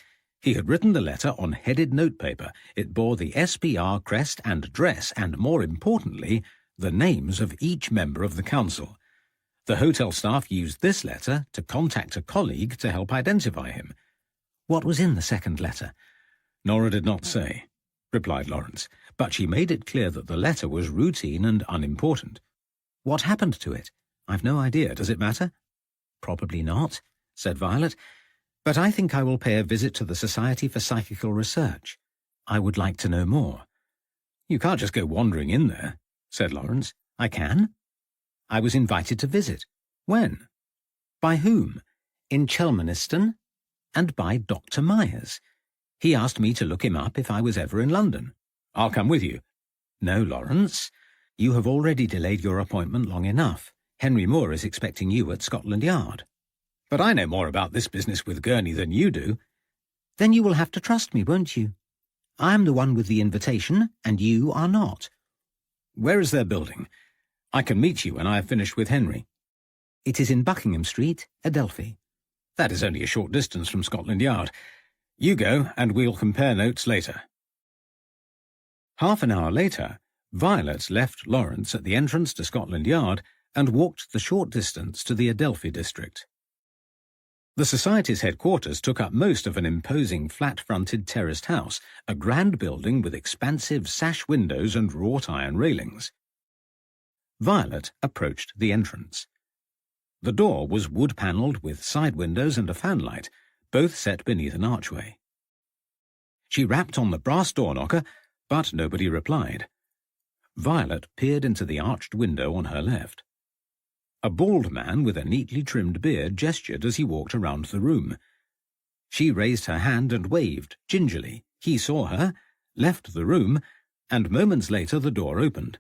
He had written the letter on headed notepaper. It bore the SPR crest and address and, more importantly, the names of each member of the council. The hotel staff used this letter to contact a colleague to help identify him." "What was in the second letter?" "Nora did not say," replied Lawrence, "but she made it clear that the letter was routine and unimportant." "What happened to it?" "I've no idea. Does it matter?" "Probably not," said Violet, "but I think I will pay a visit to the Society for Psychical Research. I would like to know more." "You can't just go wandering in there," said Lawrence. "I can. I was invited to visit." "When?" "By whom?" "In Chelmaniston, and by Dr. Myers. He asked me to look him up if I was ever in London." "I'll come with you." "No, Lawrence. You have already delayed your appointment long enough. Henry Moore is expecting you at Scotland Yard." "But I know more about this business with Gurney than you do." "Then you will have to trust me, won't you? I am the one with the invitation, and you are not." "Where is their building? I can meet you when I have finished with Henry." "It is in Buckingham Street, Adelphi." "That is only a short distance from Scotland Yard. You go, and we'll compare notes later." Half an hour later, Violet left Lawrence at the entrance to Scotland Yard and walked the short distance to the Adelphi district. The Society's headquarters took up most of an imposing flat-fronted terraced house, a grand building with expansive sash windows and wrought-iron railings. Violet approached the entrance. The door was wood-panelled with side windows and a fanlight, both set beneath an archway. She rapped on the brass door knocker, but nobody replied. Violet peered into the arched window on her left. A bald man with a neatly trimmed beard gestured as he walked around the room. She raised her hand and waved, gingerly. He saw her, left the room, and moments later the door opened.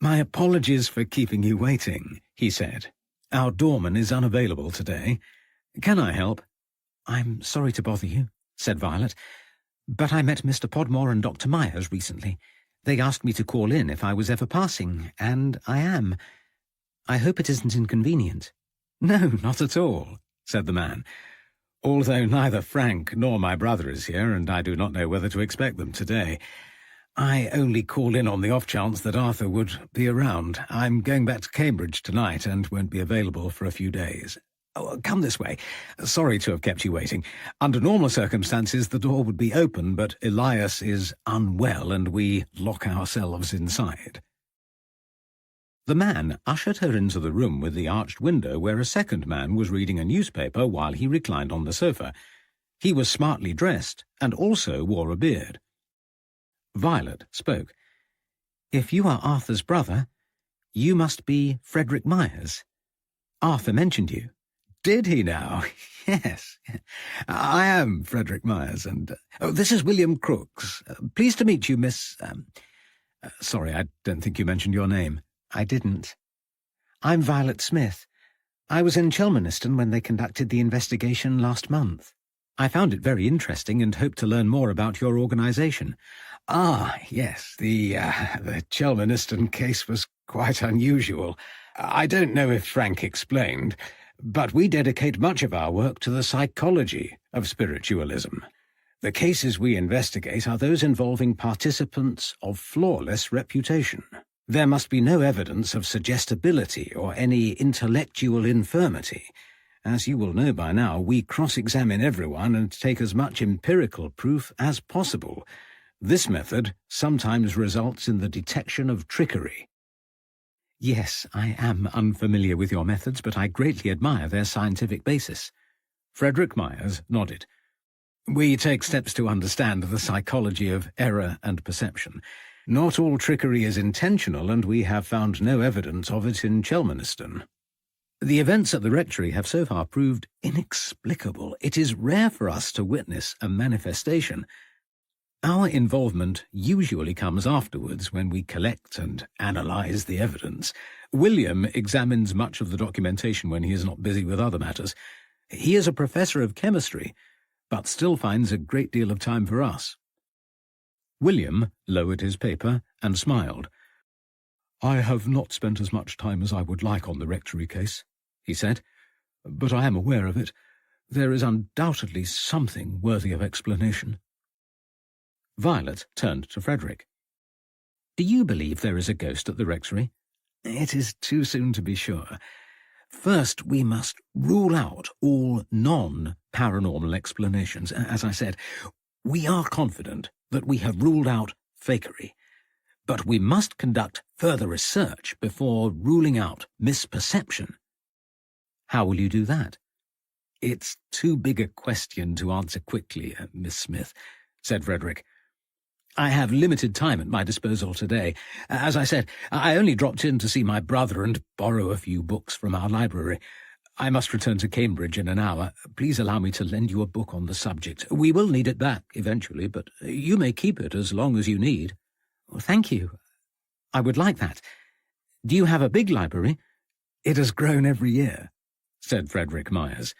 "My apologies for keeping you waiting," he said. "Our doorman is unavailable today. Can I help?" "I'm sorry to bother you," said Violet, "but I met Mr. Podmore and Dr. Myers recently. They asked me to call in if I was ever passing, and I am. I hope it isn't inconvenient." "No, not at all," said the man, "although neither Frank nor my brother is here, and I do not know whether to expect them today. I only called in on the off chance that Arthur would be around. I'm going back to Cambridge tonight and won't be available for a few days. Oh, come this way. Sorry to have kept you waiting. Under normal circumstances, the door would be open, but Elias is unwell and we lock ourselves inside." The man ushered her into the room with the arched window where a second man was reading a newspaper while he reclined on the sofa. He was smartly dressed and also wore a beard. Violet spoke. "If you are Arthur's brother, you must be Frederick Myers. Arthur mentioned you." "Did he now?" "Yes. I am Frederick Myers, and this is William Crooks. Pleased to meet you, Miss... sorry, I don't think you mentioned your name." "I didn't. I'm Violet Smith. I was in Chelmaniston when they conducted the investigation last month. I found it very interesting and hope to learn more about your organization." "Ah, yes, the Chelmaniston case was quite unusual. I don't know if Frank explained, but we dedicate much of our work to the psychology of spiritualism. The cases we investigate are those involving participants of flawless reputation. There must be no evidence of suggestibility or any intellectual infirmity. As you will know by now, we cross-examine everyone and take as much empirical proof as possible. This method sometimes results in the detection of trickery." "Yes, I am unfamiliar with your methods, but I greatly admire their scientific basis." Frederick Myers nodded. "We take steps to understand the psychology of error and perception. Not all trickery is intentional, and we have found no evidence of it in Chelmaniston. The events at the rectory have so far proved inexplicable. It is rare for us to witness a manifestation. Our involvement usually comes afterwards when we collect and analyze the evidence. William examines much of the documentation when he is not busy with other matters. He is a professor of chemistry, but still finds a great deal of time for us." William lowered his paper and smiled. "I have not spent as much time as I would like on the rectory case," he said, "but I am aware of it. There is undoubtedly something worthy of explanation." Violet turned to Frederick. "Do you believe there is a ghost at the rectory?" "It is too soon to be sure. First, we must rule out all non-paranormal explanations. As I said, we are confident that we have ruled out fakery, but we must conduct further research before ruling out misperception." "How will you do that?" "It's too big a question to answer quickly, Miss Smith," said Frederick. "I have limited time at my disposal today. As I said, I only dropped in to see my brother and borrow a few books from our library. I must return to Cambridge in an hour. Please allow me to lend you a book on the subject. We will need it back eventually, but you may keep it as long as you need." "Well, thank you. I would like that. Do you have a big library?" "It has grown every year," said Frederick Myers.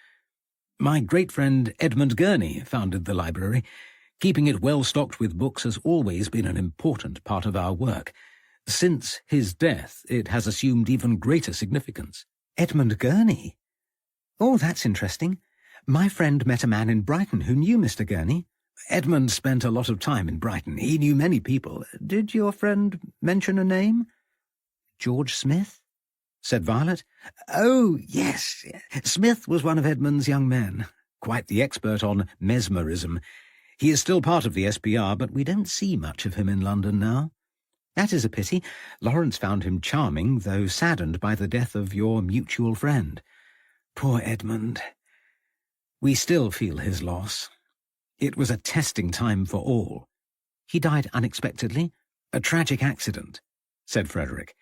"My great friend Edmund Gurney founded the library. Keeping it well stocked with books has always been an important part of our work. Since his death, it has assumed even greater significance." "Edmund Gurney? Oh, that's interesting. My friend met a man in Brighton who knew Mr. Gurney." "Edmund spent a lot of time in Brighton. He knew many people. Did your friend mention a name?" "George Smith?" said Violet. "Oh, yes. Smith was one of Edmund's young men, quite the expert on mesmerism. He is still part of the SPR, but we don't see much of him in London now. That is a pity. Lawrence found him charming, though saddened by the death of your mutual friend. Poor Edmund. We still feel his loss. It was a testing time for all. He died unexpectedly, a tragic accident," said Frederick.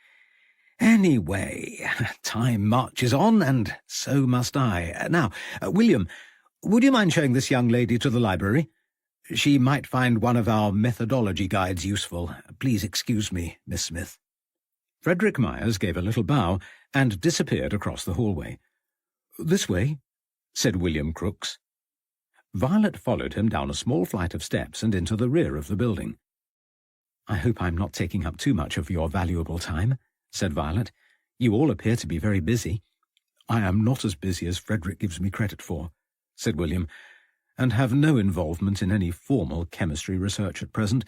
"Anyway, time marches on, and so must I. Now, William, would you mind showing this young lady to the library? She might find one of our methodology guides useful. Please excuse me, Miss Smith." Frederick Myers gave a little bow and disappeared across the hallway. "This way," said William Crooks. Violet followed him down a small flight of steps and into the rear of the building. "I hope I'm not taking up too much of your valuable time," said Violet. "You all appear to be very busy." "I am not as busy as Frederick gives me credit for," said William, "and have no involvement in any formal chemistry research at present.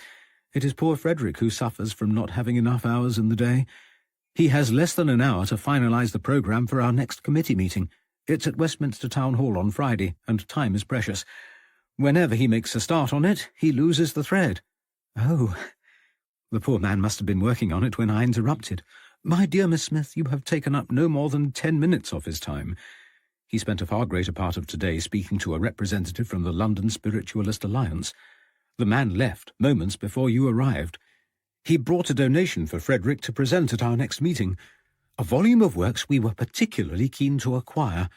It is poor Frederick who suffers from not having enough hours in the day. He has less than an hour to finalize the programme for our next committee meeting. It's at Westminster Town Hall on Friday, and time is precious. Whenever he makes a start on it, he loses the thread." "Oh, the poor man must have been working on it when I interrupted. My dear Miss Smith, you have taken up no more than 10 minutes of his time. He spent a far greater part of today speaking to a representative from the London Spiritualist Alliance. The man left moments before you arrived. He brought a donation for Frederick to present at our next meeting, a volume of works we were particularly keen to acquire.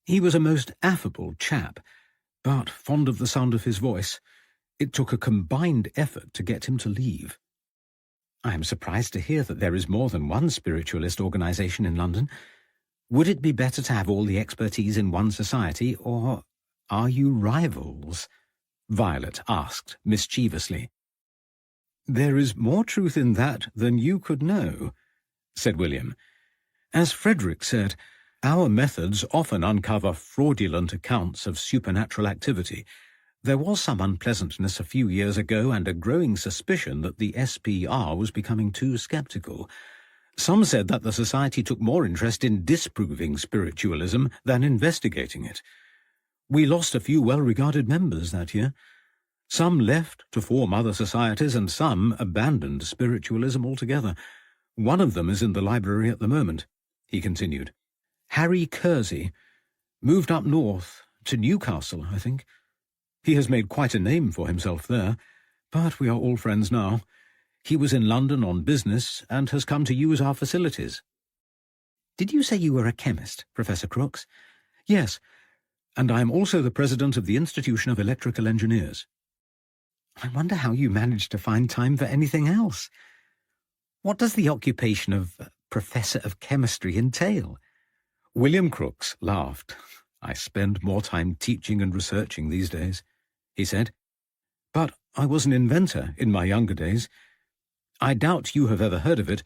He was a most affable chap, but fond of the sound of his voice. It took a combined effort to get him to leave." "I am surprised to hear that there is more than one spiritualist organisation in London. Would it be better to have all the expertise in one society, or are you rivals?" Violet asked mischievously. "There is more truth in that than you could know," said William. "As Frederick said, our methods often uncover fraudulent accounts of supernatural activity. There was some unpleasantness a few years ago and a growing suspicion that the SPR was becoming too sceptical. Some said that the Society took more interest in disproving spiritualism than investigating it. We lost a few well-regarded members that year. Some left to form other societies, and some abandoned spiritualism altogether. One of them is in the library at the moment," he continued. "Harry Kersey. Moved up north, to Newcastle, I think. He has made quite a name for himself there, but we are all friends now. He was in London on business and has come to use our facilities." "Did you say you were a chemist, Professor Crooks?" "Yes, and I am also the president of the Institution of Electrical Engineers." "I wonder how you managed to find time for anything else. What does the occupation of Professor of Chemistry entail?" William Crooks laughed. "I spend more time teaching and researching these days," he said. "But I was an inventor in my younger days. I doubt you have ever heard of it,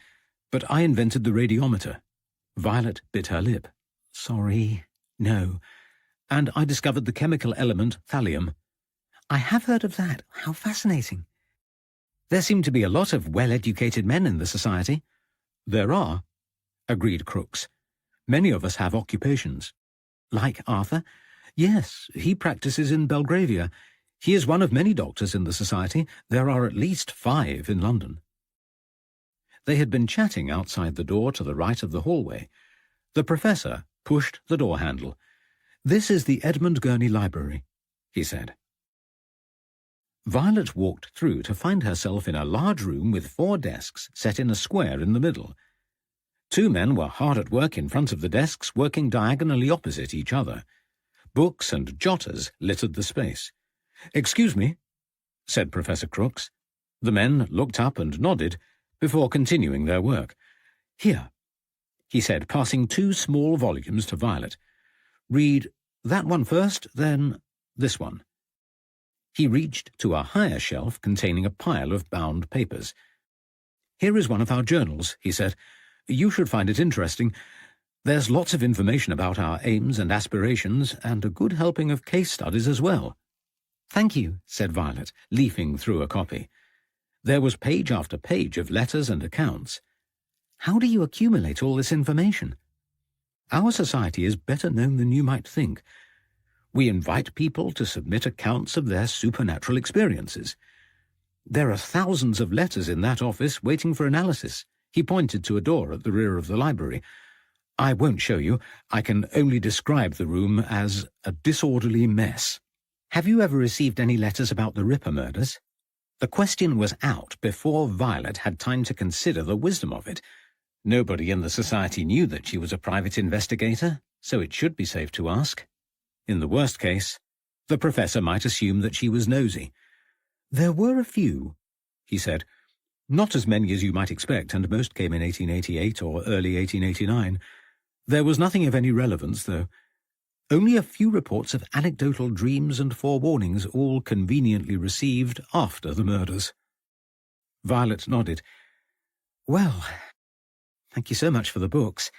but I invented the radiometer." Violet bit her lip. "Sorry, no. And I discovered the chemical element thallium." "I have heard of that. How fascinating." "There seem to be a lot of well-educated men in the Society." "There are," agreed Crooks. "Many of us have occupations." "Like Arthur?" "Yes, he practices in Belgravia. He is one of many doctors in the Society. There are at least 5 in London." They had been chatting outside the door to the right of the hallway. The Professor pushed the door handle. "This is the Edmund Gurney Library," he said. Violet walked through to find herself in a large room with 4 desks set in a square in the middle. 2 men were hard at work in front of the desks, working diagonally opposite each other. Books and jotters littered the space. "Excuse me," said Professor Crooks. The men looked up and nodded before continuing their work. "Here," he said, passing 2 small volumes to Violet. "Read that one first, then this one." He reached to a higher shelf containing a pile of bound papers. "Here is one of our journals," he said. "You should find it interesting. There's lots of information about our aims and aspirations, and a good helping of case studies as well." "Thank you," said Violet, leafing through a copy. There was page after page of letters and accounts. How do you accumulate all this information? Our society is better known than you might think. We invite people to submit accounts of their supernatural experiences. There are thousands of letters in that office waiting for analysis. He pointed to a door at the rear of the library. I won't show you. I can only describe the room as a disorderly mess. Have you ever received any letters about the Ripper murders? The question was out before Violet had time to consider the wisdom of it. Nobody in the society knew that she was a private investigator, so it should be safe to ask. In the worst case, the professor might assume that she was nosy. There were a few, he said. Not as many as you might expect, and most came in 1888 or early 1889. There was nothing of any relevance, though. Only a few reports of anecdotal dreams and forewarnings, all conveniently received after the murders. Violet nodded. Well, thank you so much for the books.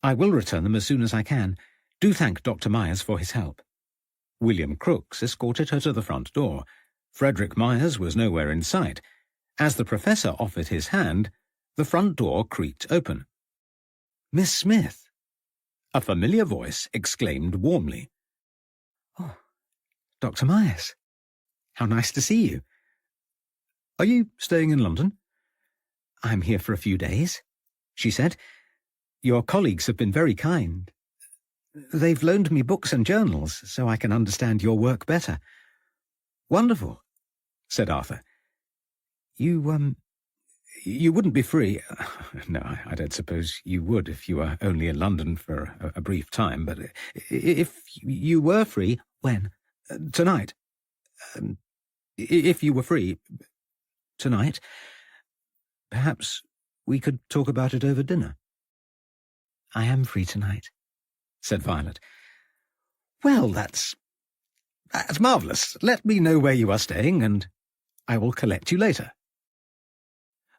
I will return them as soon as I can. Do thank Dr. Myers for his help. William Crooks escorted her to the front door. Frederick Myers was nowhere in sight. As the professor offered his hand, the front door creaked open. Miss Smith! A familiar voice exclaimed warmly. Oh, Dr. Myers. How nice to see you. Are you staying in London? I'm here for a few days, she said. Your colleagues have been very kind. They've loaned me books and journals so I can understand your work better. Wonderful, said Arthur. You wouldn't be free. No, I don't suppose you would if you were only in London for a brief time, but if you were free, when? Tonight. If you were free, tonight, perhaps we could talk about it over dinner. I am free tonight, said Violet. Well, that's marvellous. Let me know where you are staying, and I will collect you later.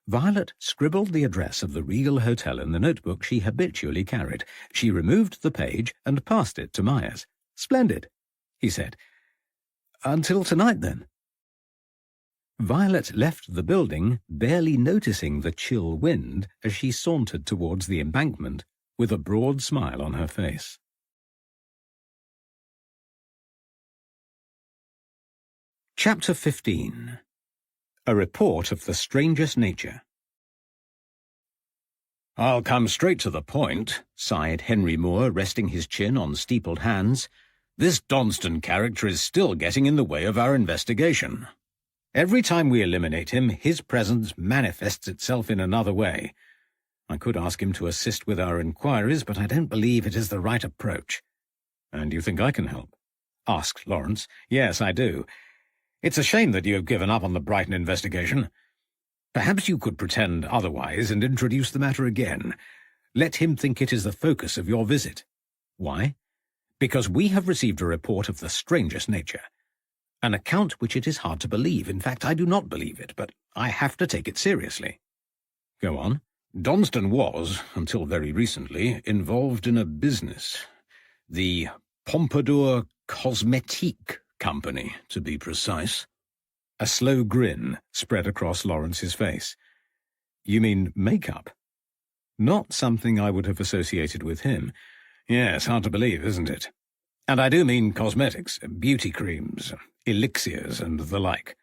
Violet scribbled the address of the Regal Hotel in the notebook she habitually carried. She removed the page and passed it to Myers. Splendid, he said. Until tonight, then. Violet left the building, barely noticing the chill wind as she sauntered towards the embankment with a broad smile on her face. Chapter 15. A Report of the Strangest Nature. I'll come straight to the point, sighed Henry Moore, resting his chin on steepled hands. This Donston character is still getting in the way of our investigation. Every time we eliminate him, his presence manifests itself in another way. I could ask him to assist with our inquiries, but I don't believe it is the right approach. And you think I can help? Asked Lawrence. Yes, I do. It's a shame that you have given up on the Brighton investigation. Perhaps you could pretend otherwise and introduce the matter again. Let him think it is the focus of your visit. Why? Because we have received a report of the strangest nature. An account which it is hard to believe. In fact, I do not believe it, but I have to take it seriously. Go on. Donston was, until very recently, involved in a business. The Pompadour Cosmetique Company, to be precise. A slow grin spread across Lawrence's face. You mean makeup? Not something I would have associated with him. Yes, hard to believe, isn't it? And I do mean cosmetics, beauty creams, elixirs, and the like.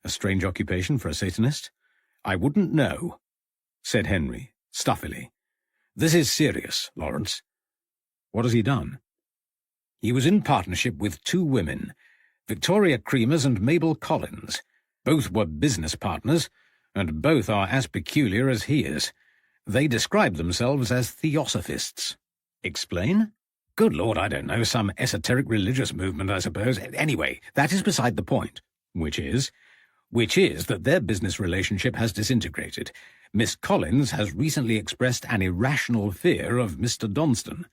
A strange occupation for a Satanist? I wouldn't know, said Henry, stuffily. This is serious, Lawrence. What has he done? He was in partnership with two women, Victoria Creamers and Mabel Collins. Both were business partners, and both are as peculiar as he is. They describe themselves as theosophists. Explain? Good Lord, I don't know, some esoteric religious movement, I suppose. Anyway, that is beside the point. Which is that their business relationship has disintegrated. Miss Collins has recently expressed an irrational fear of Mr. Donston.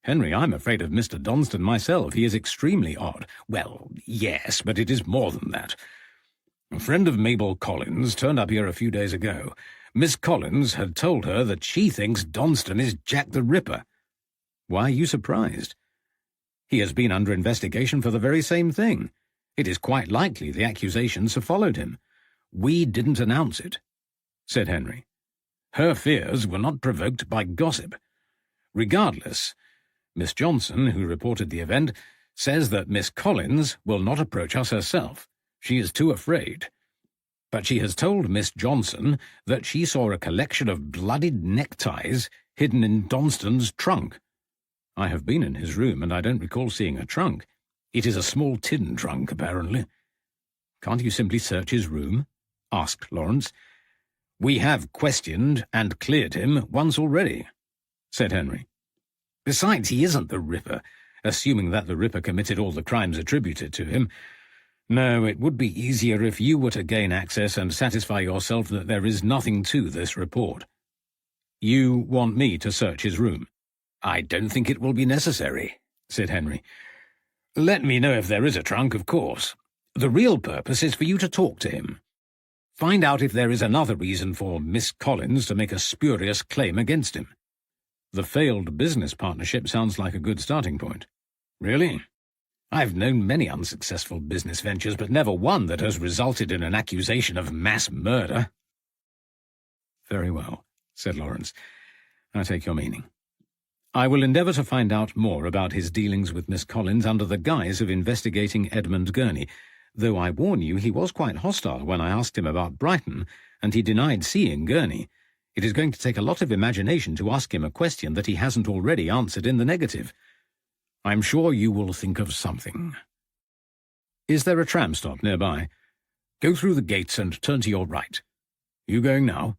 Henry, I'm afraid of Mr. Donston myself. He is extremely odd. Well, yes, but it is more than that. A friend of Mabel Collins turned up here a few days ago. Miss Collins had told her that she thinks Donston is Jack the Ripper. Why are you surprised? He has been under investigation for the very same thing. It is quite likely the accusations have followed him. We didn't announce it, said Henry.
Her fears were not provoked by gossip. Regardless, Miss Johnson, who reported the event, says that Miss Collins will not approach us herself. She is too afraid. But she has told Miss Johnson that she saw a collection of bloodied neckties hidden in Donston's trunk. I have been in his room, and I don't recall seeing a trunk. It is a small tin trunk, apparently. Can't you simply search his room? Asked Lawrence. We have questioned and cleared him once already, said Henry. Besides, he isn't the Ripper, assuming that the Ripper committed all the crimes attributed to him. No, it would be easier if you were to gain access and satisfy yourself that there is nothing to this report. You want me to search his room? I don't think it will be necessary, said Henry. Let me know if there is a trunk, of course. The real purpose is for you to talk to him. Find out if there is another reason for Miss Collins to make a spurious claim against him. The failed business partnership sounds like a good starting point. Really? I've known many unsuccessful business ventures, but never one that has resulted in an accusation of mass murder. Very well, said Lawrence. I take your meaning. I will endeavour to find out more about his dealings with Miss Collins under the guise of investigating Edmund Gurney, though I warn you he was quite hostile when I asked him about Brighton, and he denied seeing Gurney. It is going to take a lot of imagination to ask him a question that he hasn't already answered in the negative. I'm sure you will think of something. Is there a tram stop nearby? Go through the gates and turn to your right. You going now?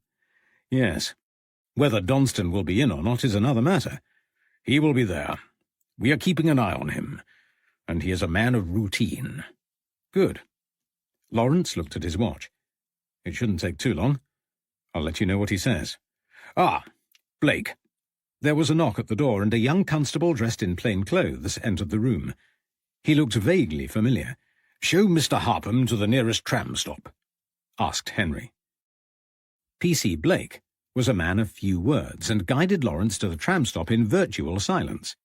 Yes. Whether Donston will be in or not is another matter. He will be there. We are keeping an eye on him, and he is a man of routine. Good. Lawrence looked at his watch. It shouldn't take too long. I'll let you know what he says. Ah, Blake. There was a knock at the door, and a young constable dressed in plain clothes entered the room. He looked vaguely familiar. Show Mr. Harpham to the nearest tram stop, asked Henry. P.C. Blake was a man of few words, and guided Lawrence to the tram stop in virtual silence.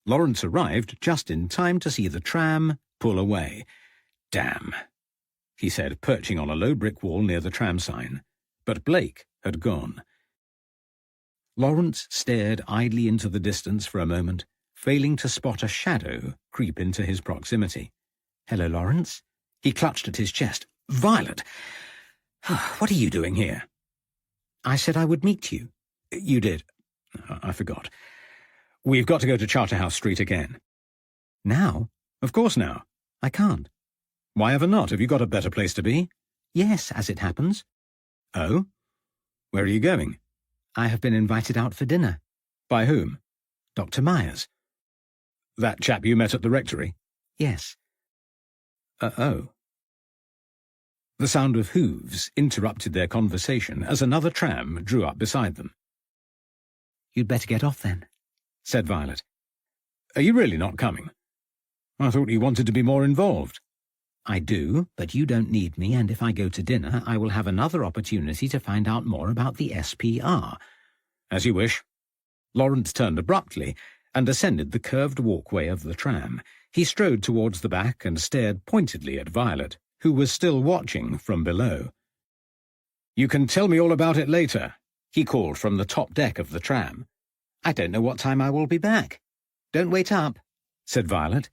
Lawrence arrived just in time to see the tram pull away. Damn, he said, perching on a low brick wall near the tram sign. But Blake had gone. Lawrence stared idly into the distance for a moment, failing to spot a shadow creep into his proximity. Hello, Lawrence. He clutched at his chest. Violet! What are you doing here? I said I would meet you. You did. I forgot. We've got to go to Charterhouse Street again. Now? Of course now. I can't. Why ever not? Have you got a better place to be? Yes, as it happens. Oh? Where are you going? I have been invited out for dinner. By whom? Dr. Myers. That chap you met at the rectory? Yes. Oh. The sound of hooves interrupted their conversation as another tram drew up beside them. You'd better get off then, said Violet. Are you really not coming? I thought you wanted to be more involved. I do, but you don't need me, and if I go to dinner, I will have another opportunity to find out more about the SPR. As you wish. Lawrence turned abruptly and ascended the curved walkway of the tram. He strode towards the back and stared pointedly at Violet, who was still watching from below. You can tell me all about it later, he called from the top deck of the tram. I don't know what time I will be back. Don't wait up, said Violet.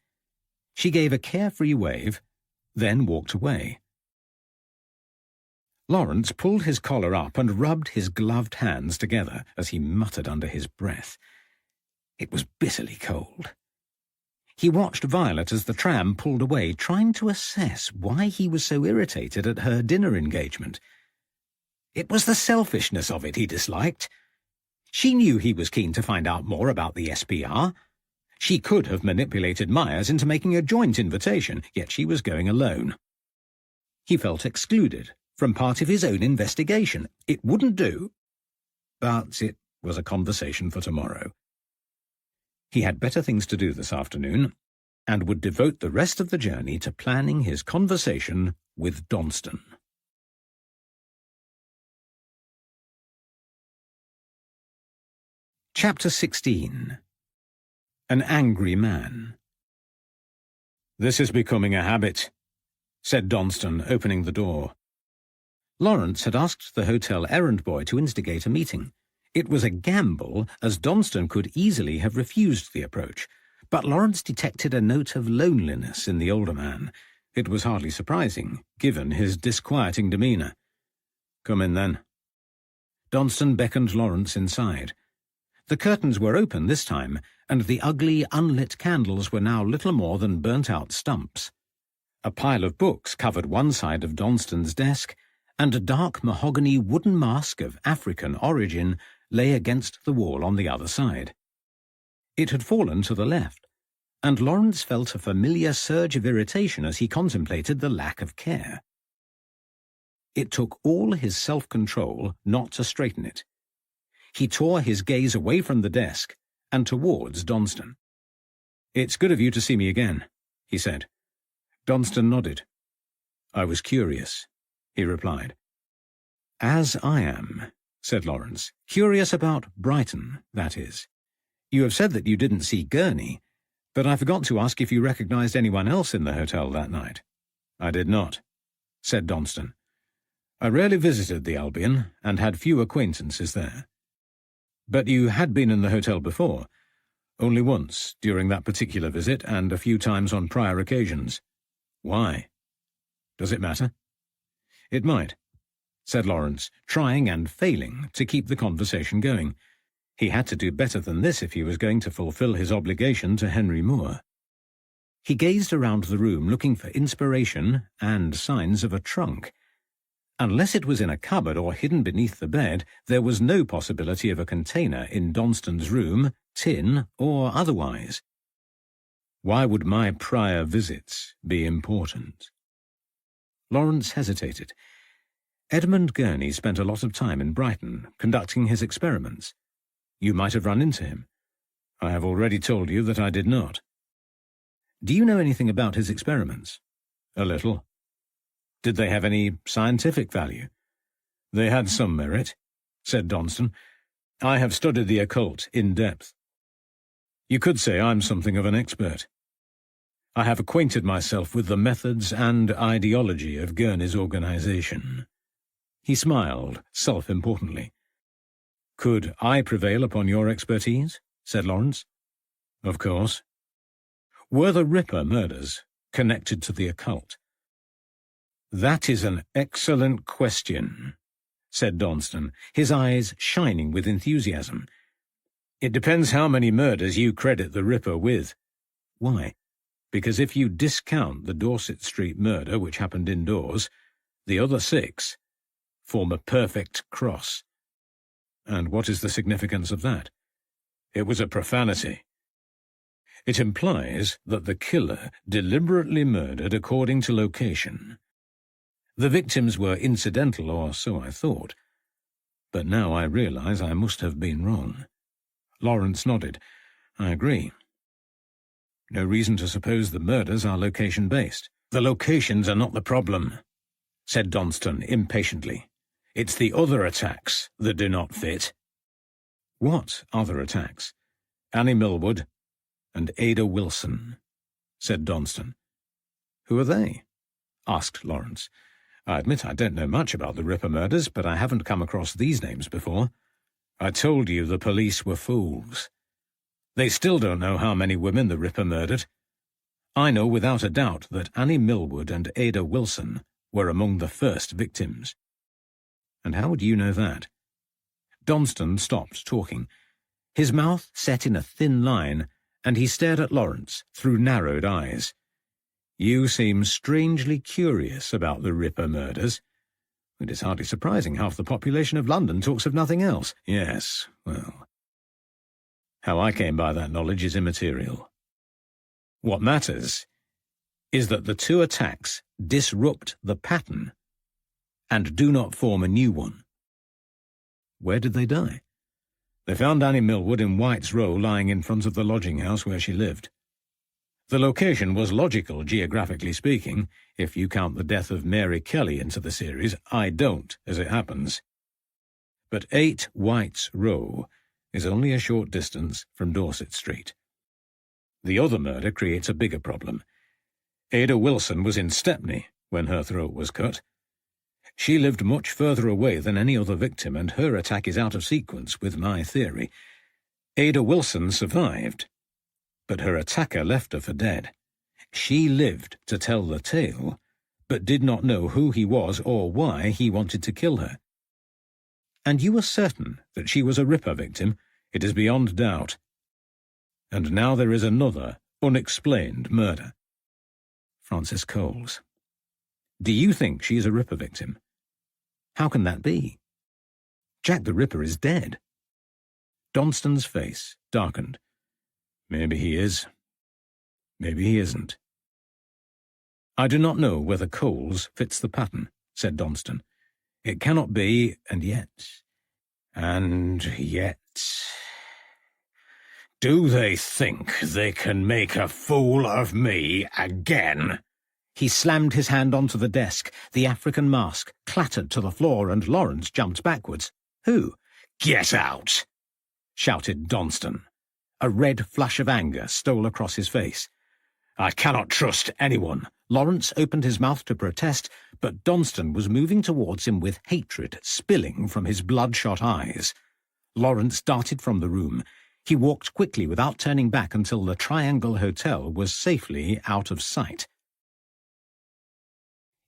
She gave a carefree wave, then walked away. Lawrence pulled his collar up and rubbed his gloved hands together as he muttered under his breath. It was bitterly cold. He watched Violet as the tram pulled away, trying to assess why he was so irritated at her dinner engagement. It was the selfishness of it he disliked. She knew he was keen to find out more about the SPR. She could have manipulated Myers into making a joint invitation, yet she was going alone. He felt excluded from part of his own investigation. It wouldn't do. But it was a conversation for tomorrow. He had better things to do this afternoon, and would devote the rest of the journey to planning his conversation with Donston. Chapter 16. An Angry Man. This is becoming a habit, said Donston, opening the door.
Lawrence had asked the hotel errand boy to instigate a meeting. It was a gamble, as Donston could easily have refused the approach, but Lawrence detected a note of loneliness in the older man. It was hardly surprising, given his disquieting demeanour. "Come in, then." Donston beckoned Lawrence inside. The curtains were open this time, and the ugly, unlit candles were now little more than burnt-out stumps. A pile of books covered one side of Donston's desk, and a dark mahogany wooden mask of African origin lay against the wall on the other side. It had fallen to the left, and Lawrence felt a familiar surge of irritation as he contemplated the lack of care. It took all his self-control not to straighten it. He tore his gaze away from the desk and towards Donston. "It's good of you to see me again," he said. Donston nodded. "I was curious," he replied. "As I am," said Lawrence. "Curious about Brighton, that is. You have said that you didn't see Gurney, but I forgot to ask if you recognized anyone else in the hotel that night." "I did not," said Donston. "I rarely visited the Albion and had few acquaintances there." "But you had been in the hotel before?" "Only once, during that particular visit, and a few times on prior occasions." "Why? Does it matter?" "It might," said Lawrence, trying and failing to keep the conversation going. He had to do better than this if he was going to fulfill his obligation to Henry Moore. He gazed around the room looking for inspiration and signs of a trunk. Unless it was in a cupboard or hidden beneath the bed, there was no possibility of a container in Donston's room, tin or otherwise. Why would my prior visits be important? Lawrence hesitated. Edmund Gurney spent a lot of time in Brighton, conducting his experiments. You might have run into him. I have already told you that I did not. Do you know anything about his experiments? A little. Did they have any scientific value? They had some merit, said Donston. I have studied the occult in depth. You could say I'm something of an expert. I have acquainted myself with the methods and ideology of Gurney's organization. He smiled self-importantly. Could I prevail upon your expertise? Said Lawrence. Of course. Were the Ripper murders connected to the occult? That is an excellent question, said Donston, his eyes shining with enthusiasm. It depends how many murders you credit the Ripper with. Why? Because if you discount the Dorset Street murder, which happened indoors, the other 6 form a perfect cross. And what is the significance of that? It was a profanity. It implies that the killer deliberately murdered according to location. The victims were incidental, or so I thought. But now I realize I must have been wrong. Lawrence nodded. I agree. No reason to suppose the murders are location-based. The locations are not the problem, said Donston impatiently. It's the other attacks that do not fit. What other attacks? Annie Millwood and Ada Wilson, said Donston. Who are they? Asked Lawrence. I admit I don't know much about the Ripper murders, but I haven't come across these names before. I told you the police were fools. They still don't know how many women the Ripper murdered. I know without a doubt that Annie Millwood and Ada Wilson were among the first victims. And how would you know that? Donston stopped talking. His mouth set in a thin line, and he stared at Lawrence through narrowed eyes. You seem strangely curious about the Ripper murders. It is hardly surprising half the population of London talks of nothing else. Yes, well. How I came by that knowledge is immaterial. What matters is that the 2 attacks disrupt the pattern and do not form a new one. Where did they die? They found Annie Millwood in White's Row lying in front of the lodging house where she lived. The location was logical, geographically speaking, if you count the death of Mary Kelly into the series. I don't, as it happens. But 8 White's Row is only a short distance from Dorset Street. The other murder creates a bigger problem. Ada Wilson was in Stepney when her throat was cut.
She lived much further away than any other victim, and her attack is out of sequence with my theory. Ada Wilson survived, but her attacker left her for dead. She lived to tell the tale, but did not know who he was or why he wanted to kill her. And you are certain that she was a Ripper victim? It is beyond doubt. And now there is another unexplained murder. Francis Coles. Do you think she is a Ripper victim? How can that be? Jack the Ripper is dead. Donston's face darkened. Maybe he is. Maybe he isn't. I do not know whether Coles fits the pattern, said Donston. It cannot be, and yet... Do they think they can make a fool of me again? He slammed his hand onto the desk. The African mask clattered to the floor, and Lawrence jumped backwards. Who? Get out! Shouted Donston. A red flush of anger stole across his face. I cannot trust anyone. Lawrence opened his mouth to protest, but Donston was moving towards him with hatred spilling from his bloodshot eyes. Lawrence darted from the room. He walked quickly without turning back until the Triangle Hotel was safely out of sight.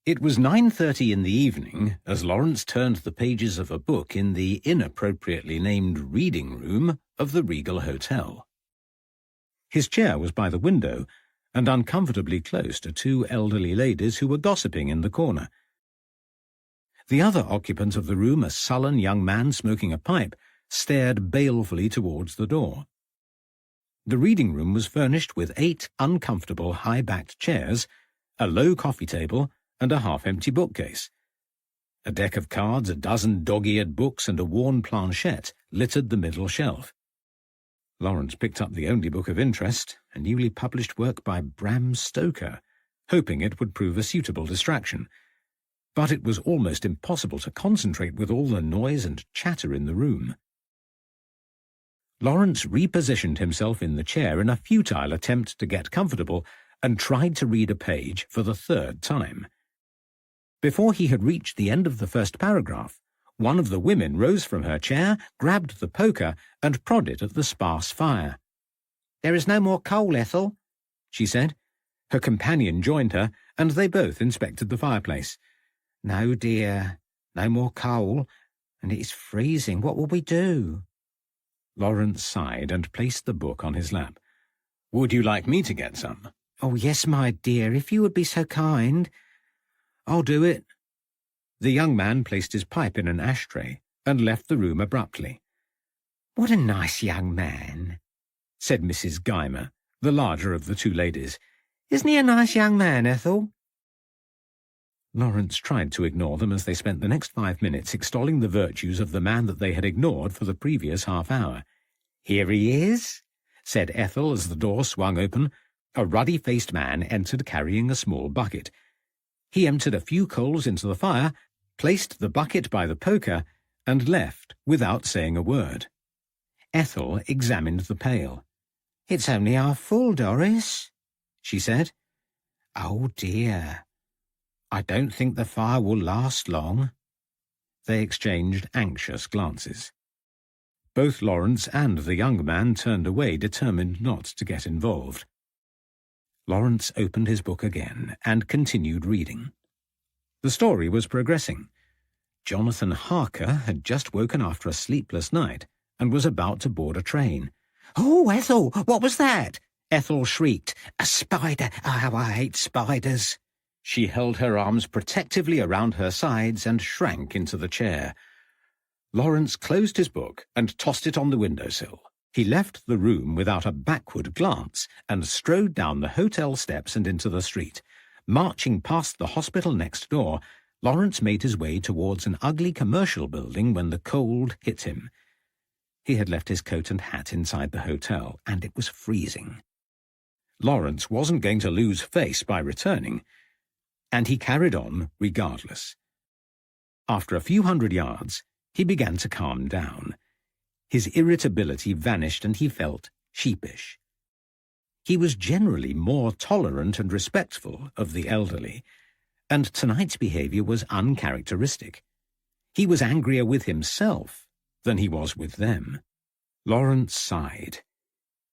It was 9:30 in the evening as Lawrence turned the pages of a book in the inappropriately named reading room of the Regal Hotel. His chair was by the window, and uncomfortably close to two elderly ladies who were gossiping in the corner. The other occupant of the room, a sullen young man smoking a pipe, stared balefully towards the door. The reading room was furnished with 8 uncomfortable high-backed chairs, a low coffee table, and a half-empty bookcase. A deck of cards, a dozen dog-eared books, and a worn planchette littered the middle shelf. Lawrence picked up the only book of interest, a newly published work by Bram Stoker, hoping it would prove a suitable distraction. But it was almost impossible to concentrate with all the noise and chatter in the room. Lawrence repositioned himself in the chair in a futile attempt to get comfortable and tried to read a page for the 3rd time. Before he had reached the end of the first paragraph, one of the women rose from her chair, grabbed the poker, and prodded at the sparse fire. "There is no more coal, Ethel," she said. Her companion joined her, and they both inspected the fireplace. "No, dear, no more coal, and it is freezing. What will we do?" Lawrence sighed and placed the book on his lap. "Would you like me to get some?" "Oh, yes, my dear, if you would be so kind." "I'll do it." The young man placed his pipe in an ashtray and left the room abruptly. "What a nice young man," said Mrs. Guymer, the larger of the two ladies. "Isn't he a nice young man, Ethel?" Lawrence tried to ignore them as they spent the next 5 minutes extolling the virtues of the man that they had ignored for the previous half-hour. "Here he is," said Ethel as the door swung open. A ruddy-faced man entered carrying a small bucket. He emptied a few coals into the fire, placed the bucket by the poker, and left without saying a word. Ethel examined the pail. "It's only half full, Doris," she said. "Oh, dear. I don't think the fire will last long." They exchanged anxious glances. Both Lawrence and the young man turned away, determined not to get involved. Lawrence opened his book again and continued reading. The story was progressing. Jonathan Harker had just woken after a sleepless night and was about to board a train. "Oh, Ethel, what was that?" Ethel shrieked. "A spider! Oh, how I hate spiders!" She held her arms protectively around her sides and shrank into the chair. Lawrence closed his book and tossed it on the windowsill. He left the room without a backward glance and strode down the hotel steps and into the street. Marching past the hospital next door, Lawrence made his way towards an ugly commercial building when the cold hit him. He had left his coat and hat inside the hotel, and it was freezing. Lawrence wasn't going to lose face by returning, and he carried on regardless. After a few hundred yards, he began to calm down. His irritability vanished and he felt sheepish. He was generally more tolerant and respectful of the elderly,
and tonight's behaviour was uncharacteristic. He was angrier with himself than he was with them. Lawrence sighed.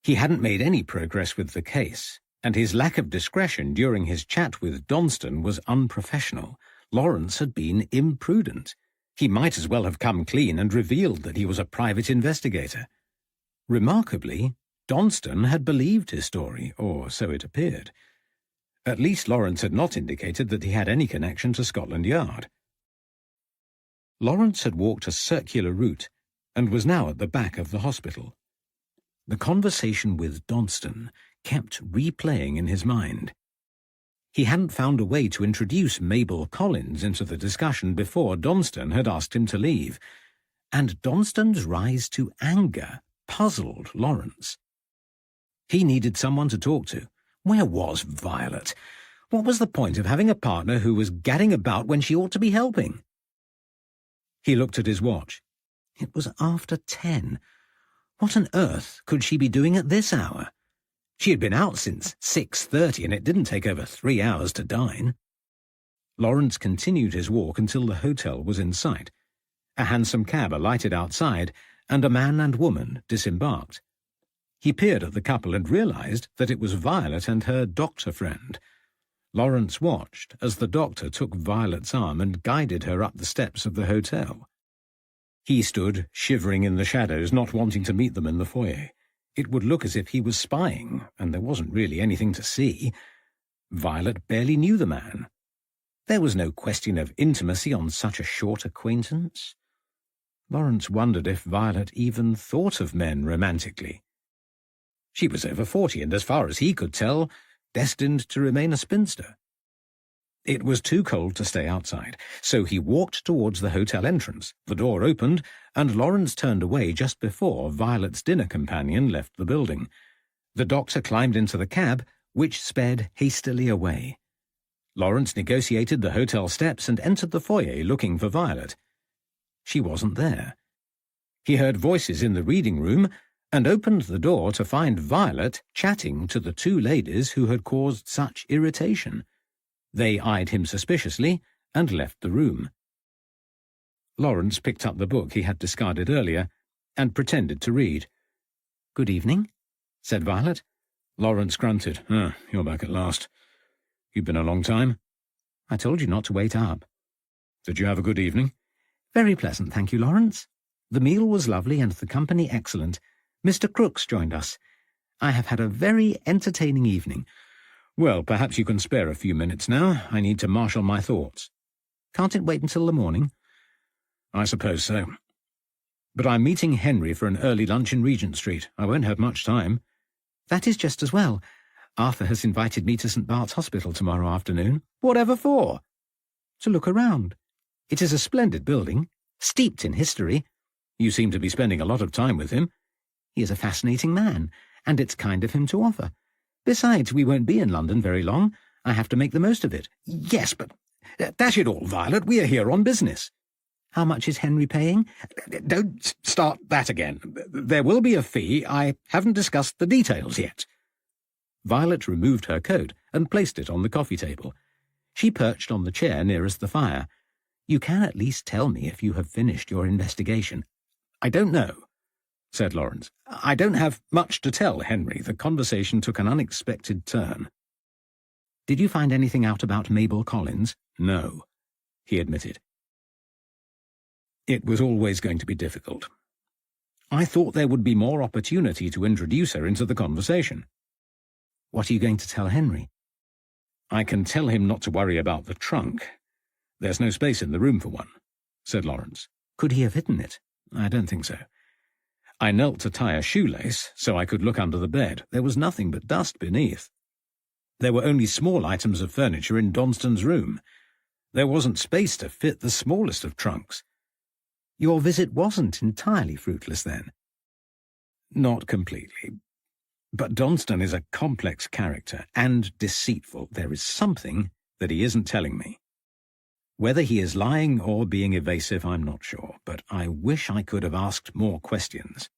He hadn't made any progress with the case, and his lack of discretion during his chat with Donston was unprofessional. Lawrence had been imprudent. He might as well have come clean and revealed that he was a private investigator. Remarkably, Donston had believed his story, or so it appeared. At least Lawrence had not indicated that he had any connection to Scotland Yard. Lawrence had walked a circular route and was now at the back of the hospital. The conversation with Donston kept replaying in his mind. He hadn't found a way to introduce Mabel Collins into the discussion before Donston had asked him to leave, and Donston's rise to anger puzzled Lawrence. He needed someone to talk to. Where was Violet? What was the point of having a partner who was gadding about when she ought to be helping? He looked at his watch. It was after 10. What on earth could she be doing at this hour? She had been out since 6:30, and it didn't take over 3 hours to dine. Lawrence continued his walk until the hotel was in sight. A hansom cab alighted outside, and a man and woman disembarked. He peered at the couple and realized that it was Violet and her doctor friend. Lawrence watched as the doctor took Violet's arm and guided her up the steps of the hotel. He stood shivering in the shadows, not wanting to meet them in the foyer. It would look as if he was spying, and there wasn't really anything to see. Violet barely knew the man. There was no question of intimacy on such a short acquaintance. Lawrence wondered if Violet even thought of men romantically. She was over 40 and, as far as he could tell, destined to remain a spinster. It was too cold to stay outside, so he walked towards the hotel entrance. The door opened, and Lawrence turned away just before Violet's dinner companion left the building. The doctor climbed into the cab, which sped hastily away. Lawrence negotiated the hotel steps and entered the foyer looking for Violet. She wasn't there. He heard voices in the reading room and opened the door to find Violet chatting to the two ladies who had caused such irritation. They eyed him suspiciously and left the room. Lawrence picked up the book he had discarded earlier and pretended to read. "Good evening," said Violet. Lawrence grunted. You're back at last. You've been a long time." "I told you not to wait up." "Did you have a good evening?" "Very pleasant, thank you, Lawrence. The meal was lovely and the company excellent. Mr. Crooks joined us. I have had a very entertaining evening." "Well, perhaps you can spare a few minutes now. I need to marshal my thoughts." "Can't it wait until the morning?" "I suppose so. But I'm meeting Henry for an early lunch in Regent Street. I won't have much time." "That is just as well. Arthur has invited me to St. Bart's Hospital tomorrow afternoon." "Whatever for?" "To look around. It is a splendid building, steeped in history." "You seem to be spending a lot of time with him." "He is a fascinating man, and it's kind of him to offer. Besides, we won't be in London very long. I have to make the most of it." "Yes, but dash it all, Violet, we are here on business." "How much is Henry paying?" "Don't start that again. There will be a fee. I haven't discussed the details yet." Violet removed her coat and placed it on the coffee table. She perched on the chair nearest the fire. "You can at least tell me if you have finished your investigation." "I don't know," said Lawrence. "I don't have much to tell Henry." The conversation took an unexpected turn. "Did you find anything out about Mabel Collins?" "No," he admitted. It was always going to be difficult. I thought there would be more opportunity to introduce her into the conversation. "What are you going to tell Henry?" "I can tell him not to worry about the trunk. There's no space in the room for one," said Lawrence. "Could he have hidden it?" "I don't think so. I knelt to tie a shoelace so I could look under the bed. There was nothing but dust beneath. There were only small items of furniture in Donston's room. There wasn't space to fit the smallest of trunks." "Your visit wasn't entirely fruitless, then?" "Not completely. But Donston is a complex character and deceitful. There is something that he isn't telling me. Whether he is lying or being evasive, I'm not sure, but I wish I could have asked more questions.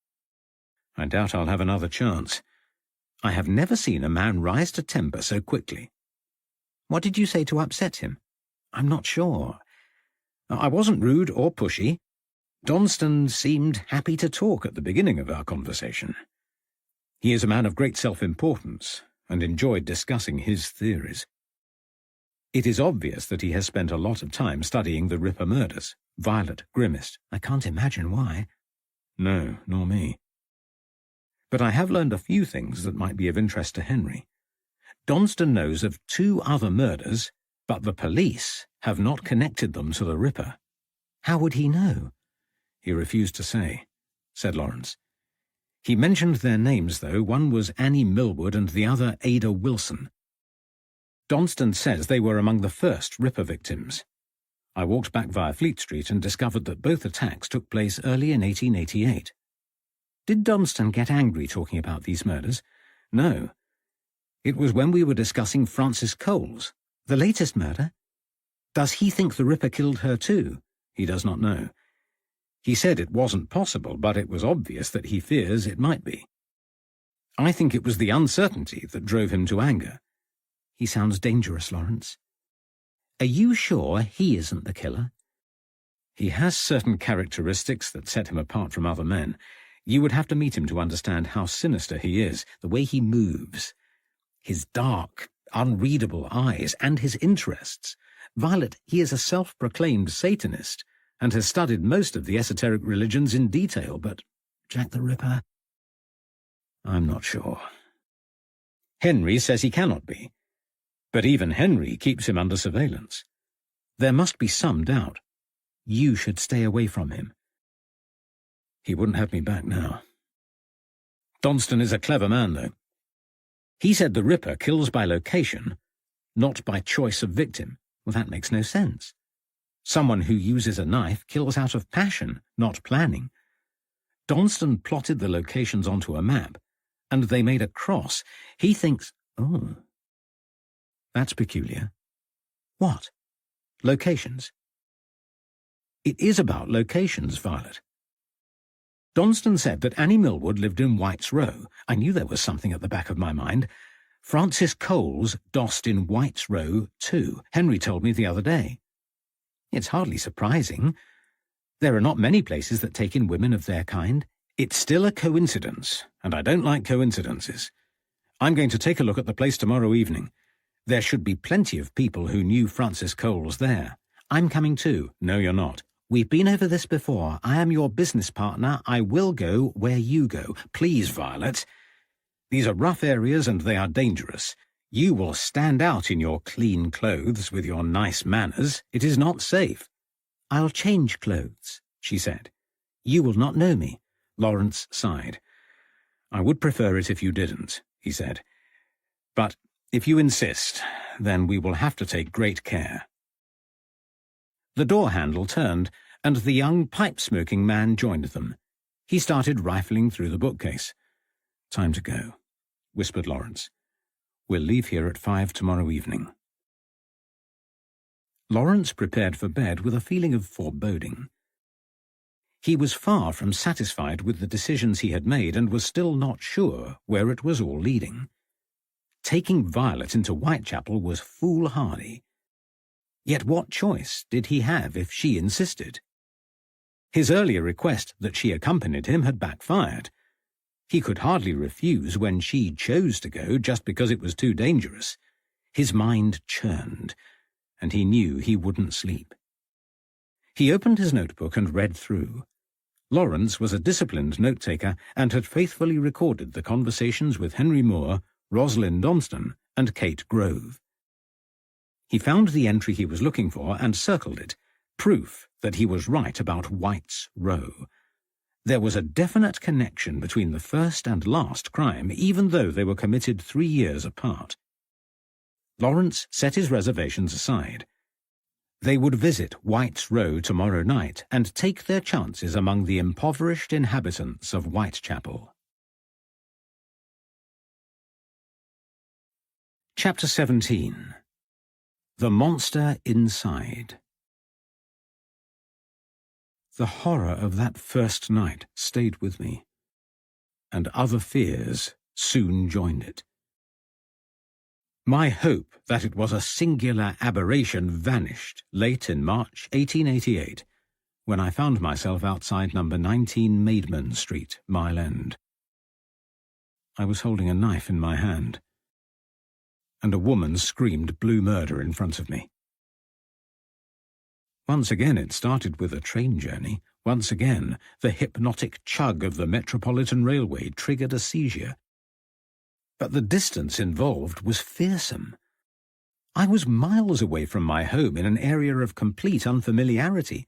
I doubt I'll have another chance. I have never seen a man rise to temper so quickly." "What did you say to upset him?" I'm not sure. I wasn't rude or pushy. Donston seemed happy to talk at the beginning of our conversation. He is a man of great self-importance and enjoyed discussing his theories. It is obvious that he has spent a lot of time studying the Ripper murders. Violet grimaced. I can't imagine why. No, nor me. But I have learned a few things that might be of interest to Henry. Donston knows of 2 other murders, but the police have not connected them to the Ripper.
How would he know?
He refused to say, said Lawrence. He mentioned their names, though. One was Annie Millwood and the other Ada Wilson. Donston says they were among the first Ripper victims. I walked back via Fleet Street and discovered that both attacks took place early in 1888.
Did Donston get angry talking about these murders?
No. It was when we were discussing Frances Coles.
The latest murder?
Does he think the Ripper killed her too? He does not know. He said it wasn't possible, but it was obvious that he fears it might be. I think it was the uncertainty that drove him to anger.
He sounds dangerous, Lawrence. Are you sure he isn't the killer?
He has certain characteristics that set him apart from other men. You would have to meet him to understand how sinister he is, the way he moves. His dark, unreadable eyes and his interests. Violet, he is a self-proclaimed Satanist and has studied most of the esoteric religions in detail, but
Jack the Ripper?
I'm not sure. Henry says he cannot be, but even Henry keeps him under surveillance. There must be some doubt.
You should stay away from him.
He wouldn't have me back now. Donston is a clever man, though. He said the Ripper kills by location, not by choice of victim.
Well, that makes no sense.
Someone who uses a knife kills out of passion, not planning. Donston plotted the locations onto a map, and they made a cross. He thinks,
oh,
that's peculiar.
What?
Locations. It is about locations, Violet. Donston said that Annie Millwood lived in White's Row. I knew there was something at the back of my mind. Frances Coles dossed in White's Row too. Henry told me the other day. It's hardly surprising. There are not many places that take in women of their kind. It's still a coincidence, and I don't like coincidences. I'm going to take a look at the place tomorrow evening. There should be plenty of people who knew Frances Coles there.
I'm coming too.
No, you're not.
We've been over this before. I am your business partner. I will go where you go.
Please, Violet. These are rough areas and they are dangerous. You will stand out in your clean clothes with your nice manners. It is not safe.
I'll change clothes,
she said.
You will not know me.
Lawrence sighed. I would prefer it if you didn't, he said. But if you insist, then we will have to take great care. The door handle turned, and the young pipe-smoking man joined them. He started rifling through the bookcase. Time to go, whispered Lawrence. We'll leave here at 5 tomorrow evening. Lawrence prepared for bed with a feeling of foreboding. He was far from satisfied with the decisions he had made and was still not sure where it was all leading. Taking Violet into Whitechapel was foolhardy. Yet what choice did he have if she insisted? His earlier request that she accompanied him had backfired. He could hardly refuse when she chose to go just because it was too dangerous. His mind churned, and he knew he wouldn't sleep. He opened his notebook and read through. Lawrence was a disciplined note-taker and had faithfully recorded the conversations with Henry Moore, Rosalind Donston, and Kate Grove. He found the entry he was looking for and circled it, proof that he was right about White's Row. There was a definite connection between the first and last crime, even though they were committed 3 years apart. Lawrence set his reservations aside. They would visit White's Row tomorrow night and take their chances among the impoverished inhabitants of Whitechapel. Chapter 17. The Monster Inside. The horror of that first night stayed with me, and other fears soon joined it. My hope that it was a singular aberration vanished late in March 1888, when I found myself outside number 19 Maidman Street, Mile End. I was holding a knife in my hand, and a woman screamed blue murder in front of me. Once again it started with a train journey. Once again the hypnotic chug of the Metropolitan Railway triggered a seizure. But the distance involved was fearsome. I was miles away from my home in an area of complete unfamiliarity.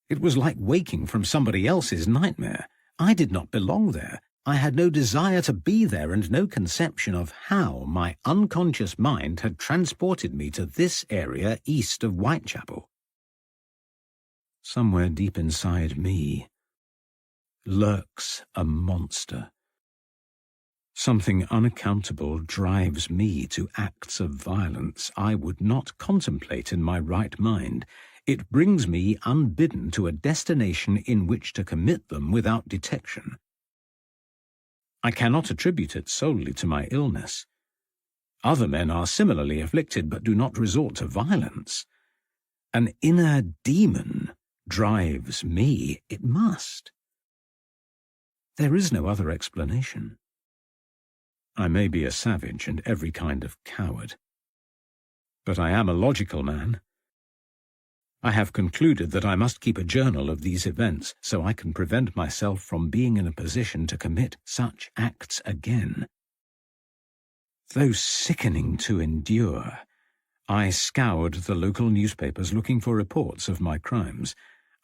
It was like waking from somebody else's nightmare. I did not belong there. I had no desire to be there and no conception of how my unconscious mind had transported me to this area east of Whitechapel. Somewhere deep inside me lurks a monster. Something unaccountable drives me to acts of violence I would not contemplate in my right mind. It brings me unbidden to a destination in which to commit them without detection. I cannot attribute it solely to my illness. Other men are similarly afflicted but do not resort to violence. An inner demon drives me, it must. There is no other explanation. I may be a savage and every kind of coward, but I am a logical man. I have concluded that I must keep a journal of these events so I can prevent myself from being in a position to commit such acts again. Though sickening to endure, I scoured the local newspapers looking for reports of my crimes.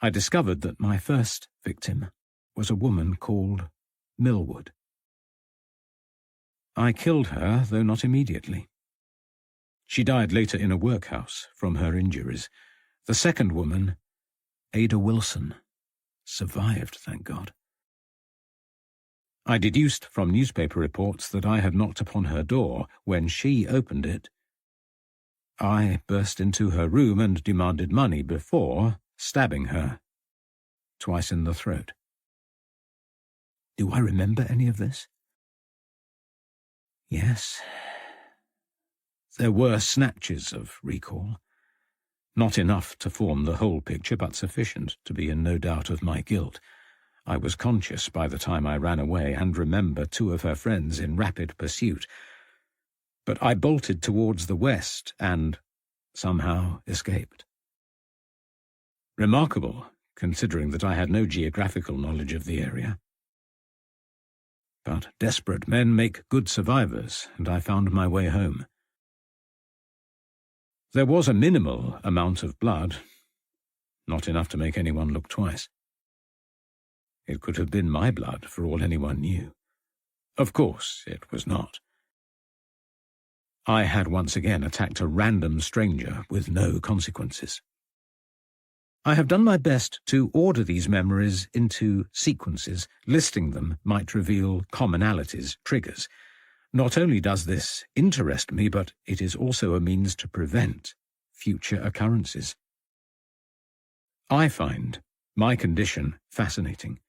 I discovered that my first victim was a woman called Millwood. I killed her, though not immediately. She died later in a workhouse from her injuries. The second woman, Ada Wilson, survived, thank God. I deduced from newspaper reports that I had knocked upon her door. When she opened it, I burst into her room and demanded money before stabbing her twice in the throat. Do I remember any of this? Yes. There were snatches of recall. Not enough to form the whole picture, but sufficient to be in no doubt of my guilt. I was conscious by the time I ran away and remember two of her friends in rapid pursuit. But I bolted towards the west and somehow escaped. Remarkable, considering that I had no geographical knowledge of the area. But desperate men make good survivors, and I found my way home. There was a minimal amount of blood, not enough to make anyone look twice. It could have been my blood, for all anyone knew. Of course, it was not. I had once again attacked a random stranger with no consequences. I have done my best to order these memories into sequences. Listing them might reveal commonalities, triggers. Not only does this interest me, but it is also a means to prevent future occurrences. I find my condition fascinating,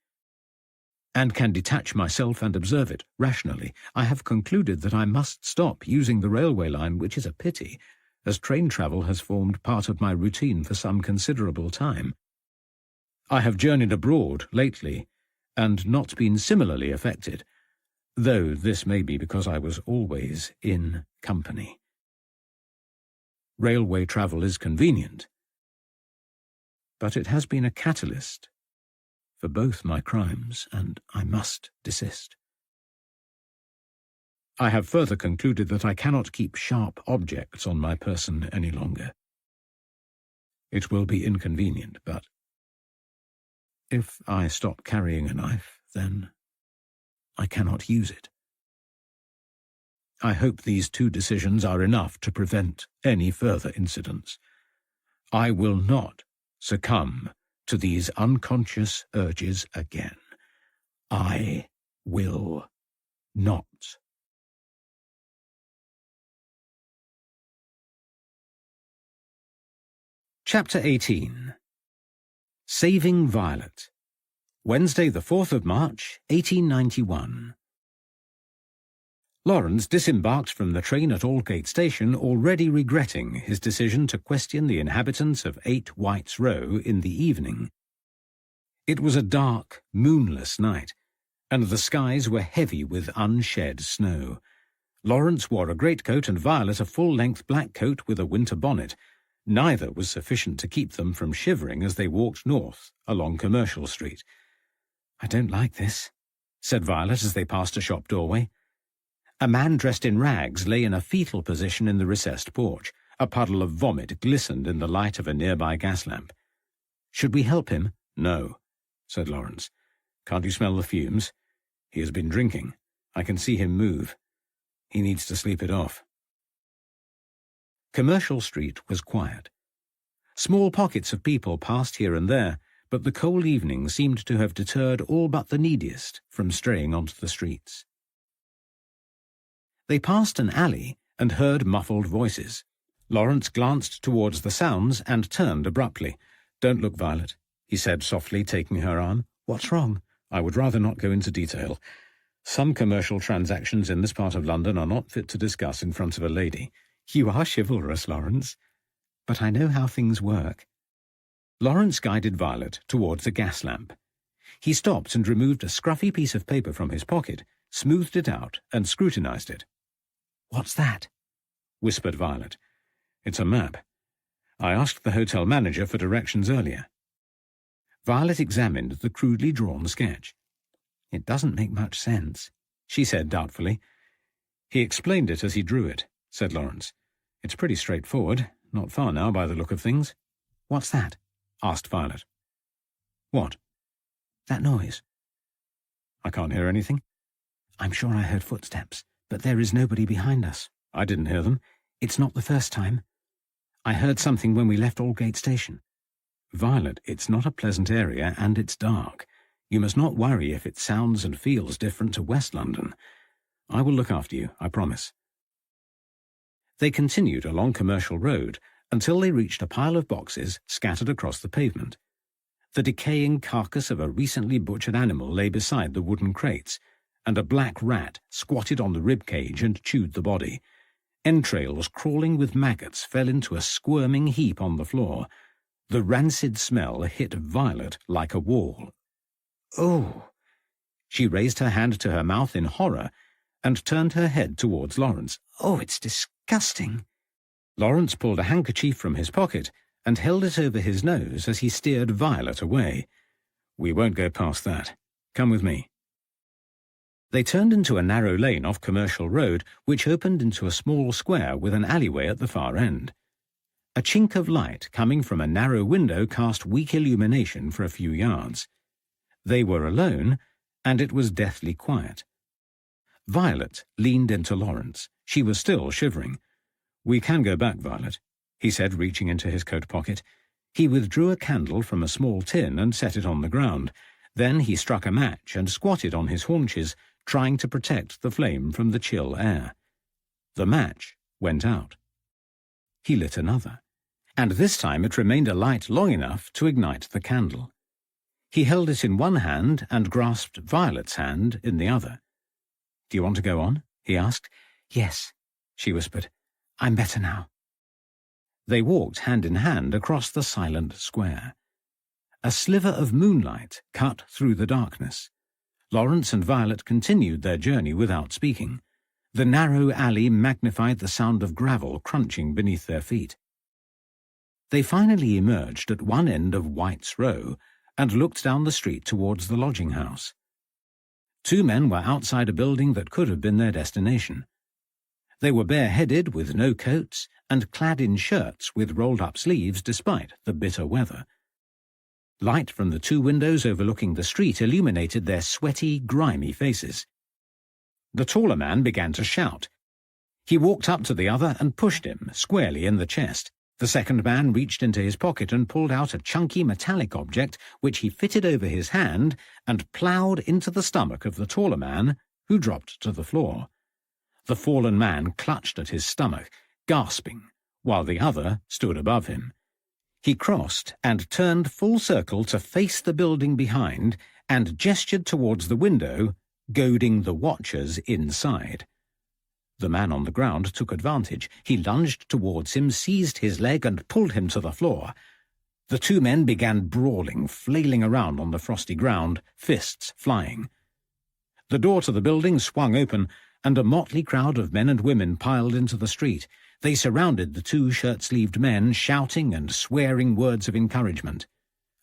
and can detach myself and observe it rationally. I have concluded that I must stop using the railway line, which is a pity, as train travel has formed part of my routine for some considerable time. I have journeyed abroad lately, and not been similarly affected, though this may be because I was always in company. Railway travel is convenient, but it has been a catalyst for both my crimes, and I must desist. I have further concluded that I cannot keep sharp objects on my person any longer. It will be inconvenient, but if I stop carrying a knife, then I cannot use it. I hope these two decisions are enough to prevent any further incidents. I will not succumb to these unconscious urges again. I will not. Chapter 18. Saving Violet. Wednesday, the 4th of March, 1891. Lawrence disembarked from the train at Aldgate Station already regretting his decision to question the inhabitants of 8 White's Row in the evening. It was a dark, moonless night, and the skies were heavy with unshed snow. Lawrence wore a greatcoat and Violet a full-length black coat with a winter bonnet. Neither was sufficient to keep them from shivering as they walked north along Commercial Street. "I don't like this," said Violet as they passed a shop doorway. A man dressed in rags lay in a fetal position in the recessed porch. A puddle of vomit glistened in the light of a nearby gas lamp. "Should we help him?" "No," said Lawrence. "Can't you smell the fumes? He has been drinking. I can see him move. He needs to sleep it off." Commercial Street was quiet. Small pockets of people passed here and there, but the cold evening seemed to have deterred all but the neediest from straying onto the streets. They passed an alley and heard muffled voices. Lawrence glanced towards the sounds and turned abruptly. "Don't look, Violet," he said softly, taking her arm. "What's wrong?" "I would rather not go into detail. Some commercial transactions in this part of London are not fit to discuss in front of a lady." "You are chivalrous, Lawrence. But I know how things work." Lawrence guided Violet towards a gas lamp. He stopped and removed a scruffy piece of paper from his pocket, smoothed it out, and scrutinized it. "What's that?" whispered Violet. "It's a map. I asked the hotel manager for directions earlier." Violet examined the crudely drawn sketch. "It doesn't make much sense," she said doubtfully. "He explained it as he drew it," said Lawrence. "It's pretty straightforward. Not far now by the look of things." "What's that?" asked Violet. "What?" "That noise." "I can't hear anything." "I'm sure I heard footsteps, but there is nobody behind us." "I didn't hear them." "It's not the first time. I heard something when we left Aldgate Station." "Violet, it's not a pleasant area and it's dark. You must not worry if it sounds and feels different to West London. I will look after you, I promise." They continued along Commercial Road until they reached a pile of boxes scattered across the pavement. The decaying carcass of a recently butchered animal lay beside the wooden crates, and a black rat squatted on the rib cage and chewed the body. Entrails crawling with maggots fell into a squirming heap on the floor. The rancid smell hit Violet like a wall. "Oh!" She raised her hand to her mouth in horror and turned her head towards Lawrence. "Oh, it's disgusting." Lawrence pulled a handkerchief from his pocket and held it over his nose as he steered Violet away. "We won't go past that. Come with me." They turned into a narrow lane off Commercial Road, which opened into a small square with an alleyway at the far end. A chink of light coming from a narrow window cast weak illumination for a few yards. They were alone, and it was deathly quiet. Violet leaned into Lawrence. She was still shivering. "We can go back, Violet," he said, reaching into his coat pocket. He withdrew a candle from a small tin and set it on the ground. Then he struck a match and squatted on his haunches, trying to protect the flame from the chill air. The match went out. He lit another, and this time it remained alight long enough to ignite the candle. He held it in one hand and grasped Violet's hand in the other. "Do you want to go on?" he asked. "Yes," she whispered. "I'm better now." They walked hand in hand across the silent square. A sliver of moonlight cut through the darkness. Lawrence and Violet continued their journey without speaking. The narrow alley magnified the sound of gravel crunching beneath their feet. They finally emerged at one end of White's Row and looked down the street towards the lodging house. Two men were outside a building that could have been their destination. They were bareheaded with no coats and clad in shirts with rolled-up sleeves despite the bitter weather. Light from the two windows overlooking the street illuminated their sweaty, grimy faces. The taller man began to shout. He walked up to the other and pushed him squarely in the chest. The second man reached into his pocket and pulled out a chunky metallic object which he fitted over his hand and ploughed into the stomach of the taller man, who dropped to the floor. The fallen man clutched at his stomach, gasping, while the other stood above him. He crossed and turned full circle to face the building behind and gestured towards the window, goading the watchers inside. The man on the ground took advantage. He lunged towards him, seized his leg, and pulled him to the floor. The two men began brawling, flailing around on the frosty ground, fists flying. The door to the building swung open, and a motley crowd of men and women piled into the street. They surrounded the two shirt-sleeved men, shouting and swearing words of encouragement.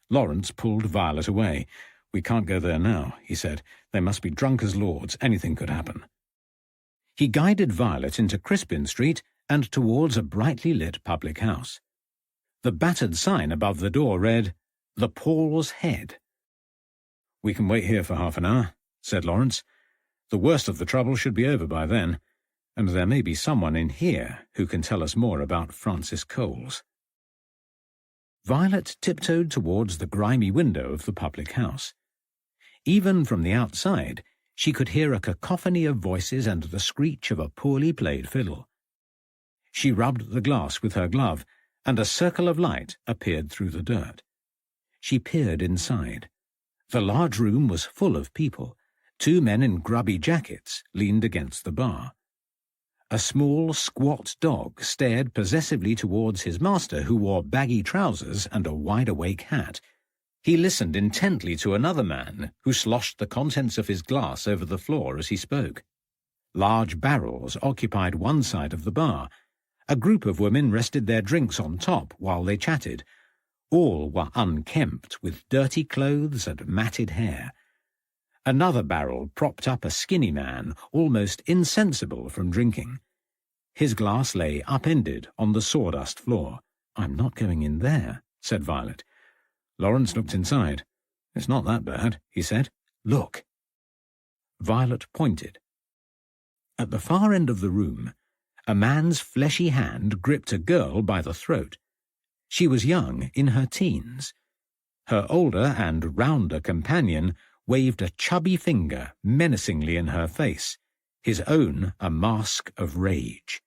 Lawrence pulled Violet away. "We can't go there now," he said. "They must be drunk as lords. Anything could happen." He guided Violet into Crispin Street and towards a brightly lit public house. The battered sign above the door read, "The Paul's Head." "We can wait here for half an hour," said Lawrence. "The worst of the trouble should be over by then, and there may be someone in here who can tell us more about Francis Coles." Violet tiptoed towards the grimy window of the public house. Even from the outside, she could hear a cacophony of voices and the screech of a poorly played fiddle. She rubbed the glass with her glove, and a circle of light appeared through the dirt. She peered inside. The large room was full of people. Two men in grubby jackets leaned against the bar. A small, squat dog stared possessively towards his master, who wore baggy trousers and a wide-awake hat. He listened intently to another man, who sloshed the contents of his glass over the floor as he spoke. Large barrels occupied one side of the bar. A group of women rested their drinks on top while they chatted. All were unkempt, with dirty clothes and matted hair. Another barrel propped up a skinny man, almost insensible from drinking. His glass lay upended on the sawdust floor. "I'm not going in there," said Violet. Lawrence looked inside. "It's not that bad," he said. "Look." Violet pointed. At the far end of the room, a man's fleshy hand gripped a girl by the throat. She was young, in her teens. Her older and rounder companion waved a chubby finger menacingly in her face, his own a mask of rage.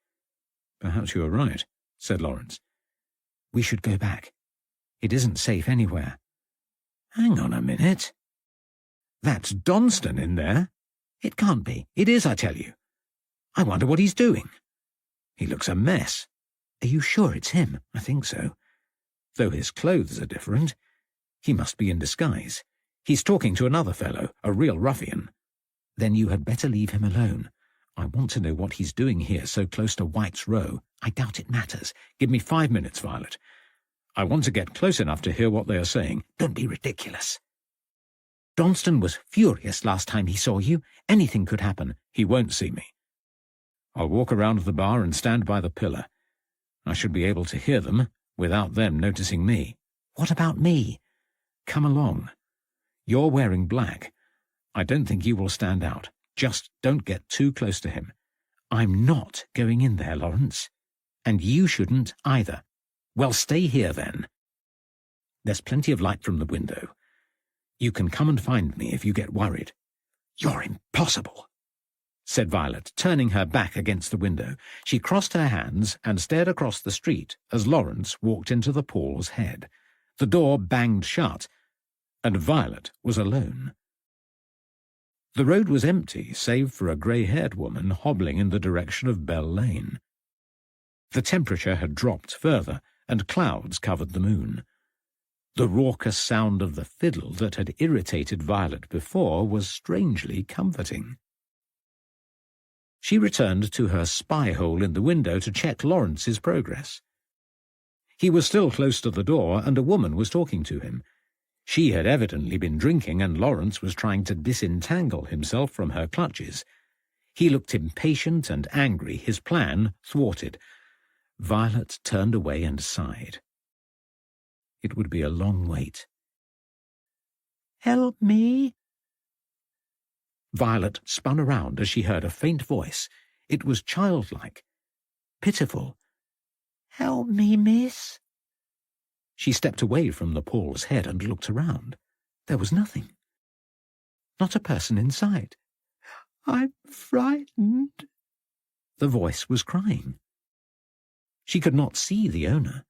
"Perhaps you are right," said Lawrence. "We should go back. It isn't safe anywhere." "Hang on a minute. That's Donston in there." "It can't be. It is, I tell you. I wonder what he's doing. He looks a mess." "Are you sure it's him?" "I think so. Though his clothes are different. He must be in disguise. He's talking to another fellow, a real ruffian." "Then you had better leave him alone. I want to know what he's doing here so close to White's Row. I doubt it matters. "Give me 5 minutes, Violet. I want to get close enough to hear what they are saying."
"Don't be ridiculous. Donston was furious last time he saw you. Anything could happen."
"He won't see me. I'll walk around the bar and stand by the pillar. I should be able to hear them without them noticing me."
"What about me?"
"Come along. You're wearing black. I don't think you will stand out. Just don't get too close to him."
"I'm not going in there, Lawrence. And you shouldn't either."
"Well, stay here then. There's plenty of light from the window. You can come and find me if you get worried."
"You're impossible,"
said Violet, turning her back against the window. She crossed her hands and stared across the street as Lawrence walked into the Paul's Head. The door banged shut, and Violet was alone. The road was empty, save for a grey-haired woman hobbling in the direction of Bell Lane. The temperature had dropped further, and clouds covered the moon. The raucous sound of the fiddle that had irritated Violet before was strangely comforting. She returned to her spy-hole in the window to check Lawrence's progress. He was still close to the door, and a woman was talking to him. She had evidently been drinking, and Lawrence was trying to disentangle himself from her clutches. He looked impatient and angry, his plan thwarted. Violet turned away and sighed. It would be a long wait.
"Help me!"
Violet spun around as she heard a faint voice. It was childlike, pitiful.
"Help me, miss."
She stepped away from the Paul's Head and looked around. There was nothing. Not a person in sight.
"I'm frightened."
The voice was crying. She could not see the owner.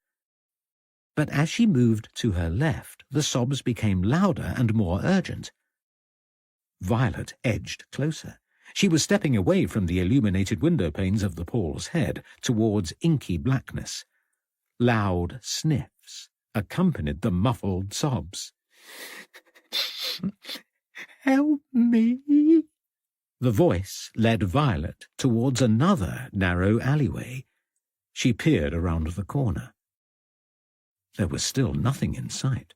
But as she moved to her left, the sobs became louder and more urgent. Violet edged closer. She was stepping away from the illuminated window panes of the Paul's Head towards inky blackness. Loud sniffs accompanied the muffled sobs.
Help me!
The voice led Violet towards another narrow alleyway. She peered around the corner. There was still nothing in sight,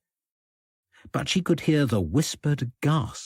but she could hear the whispered gasp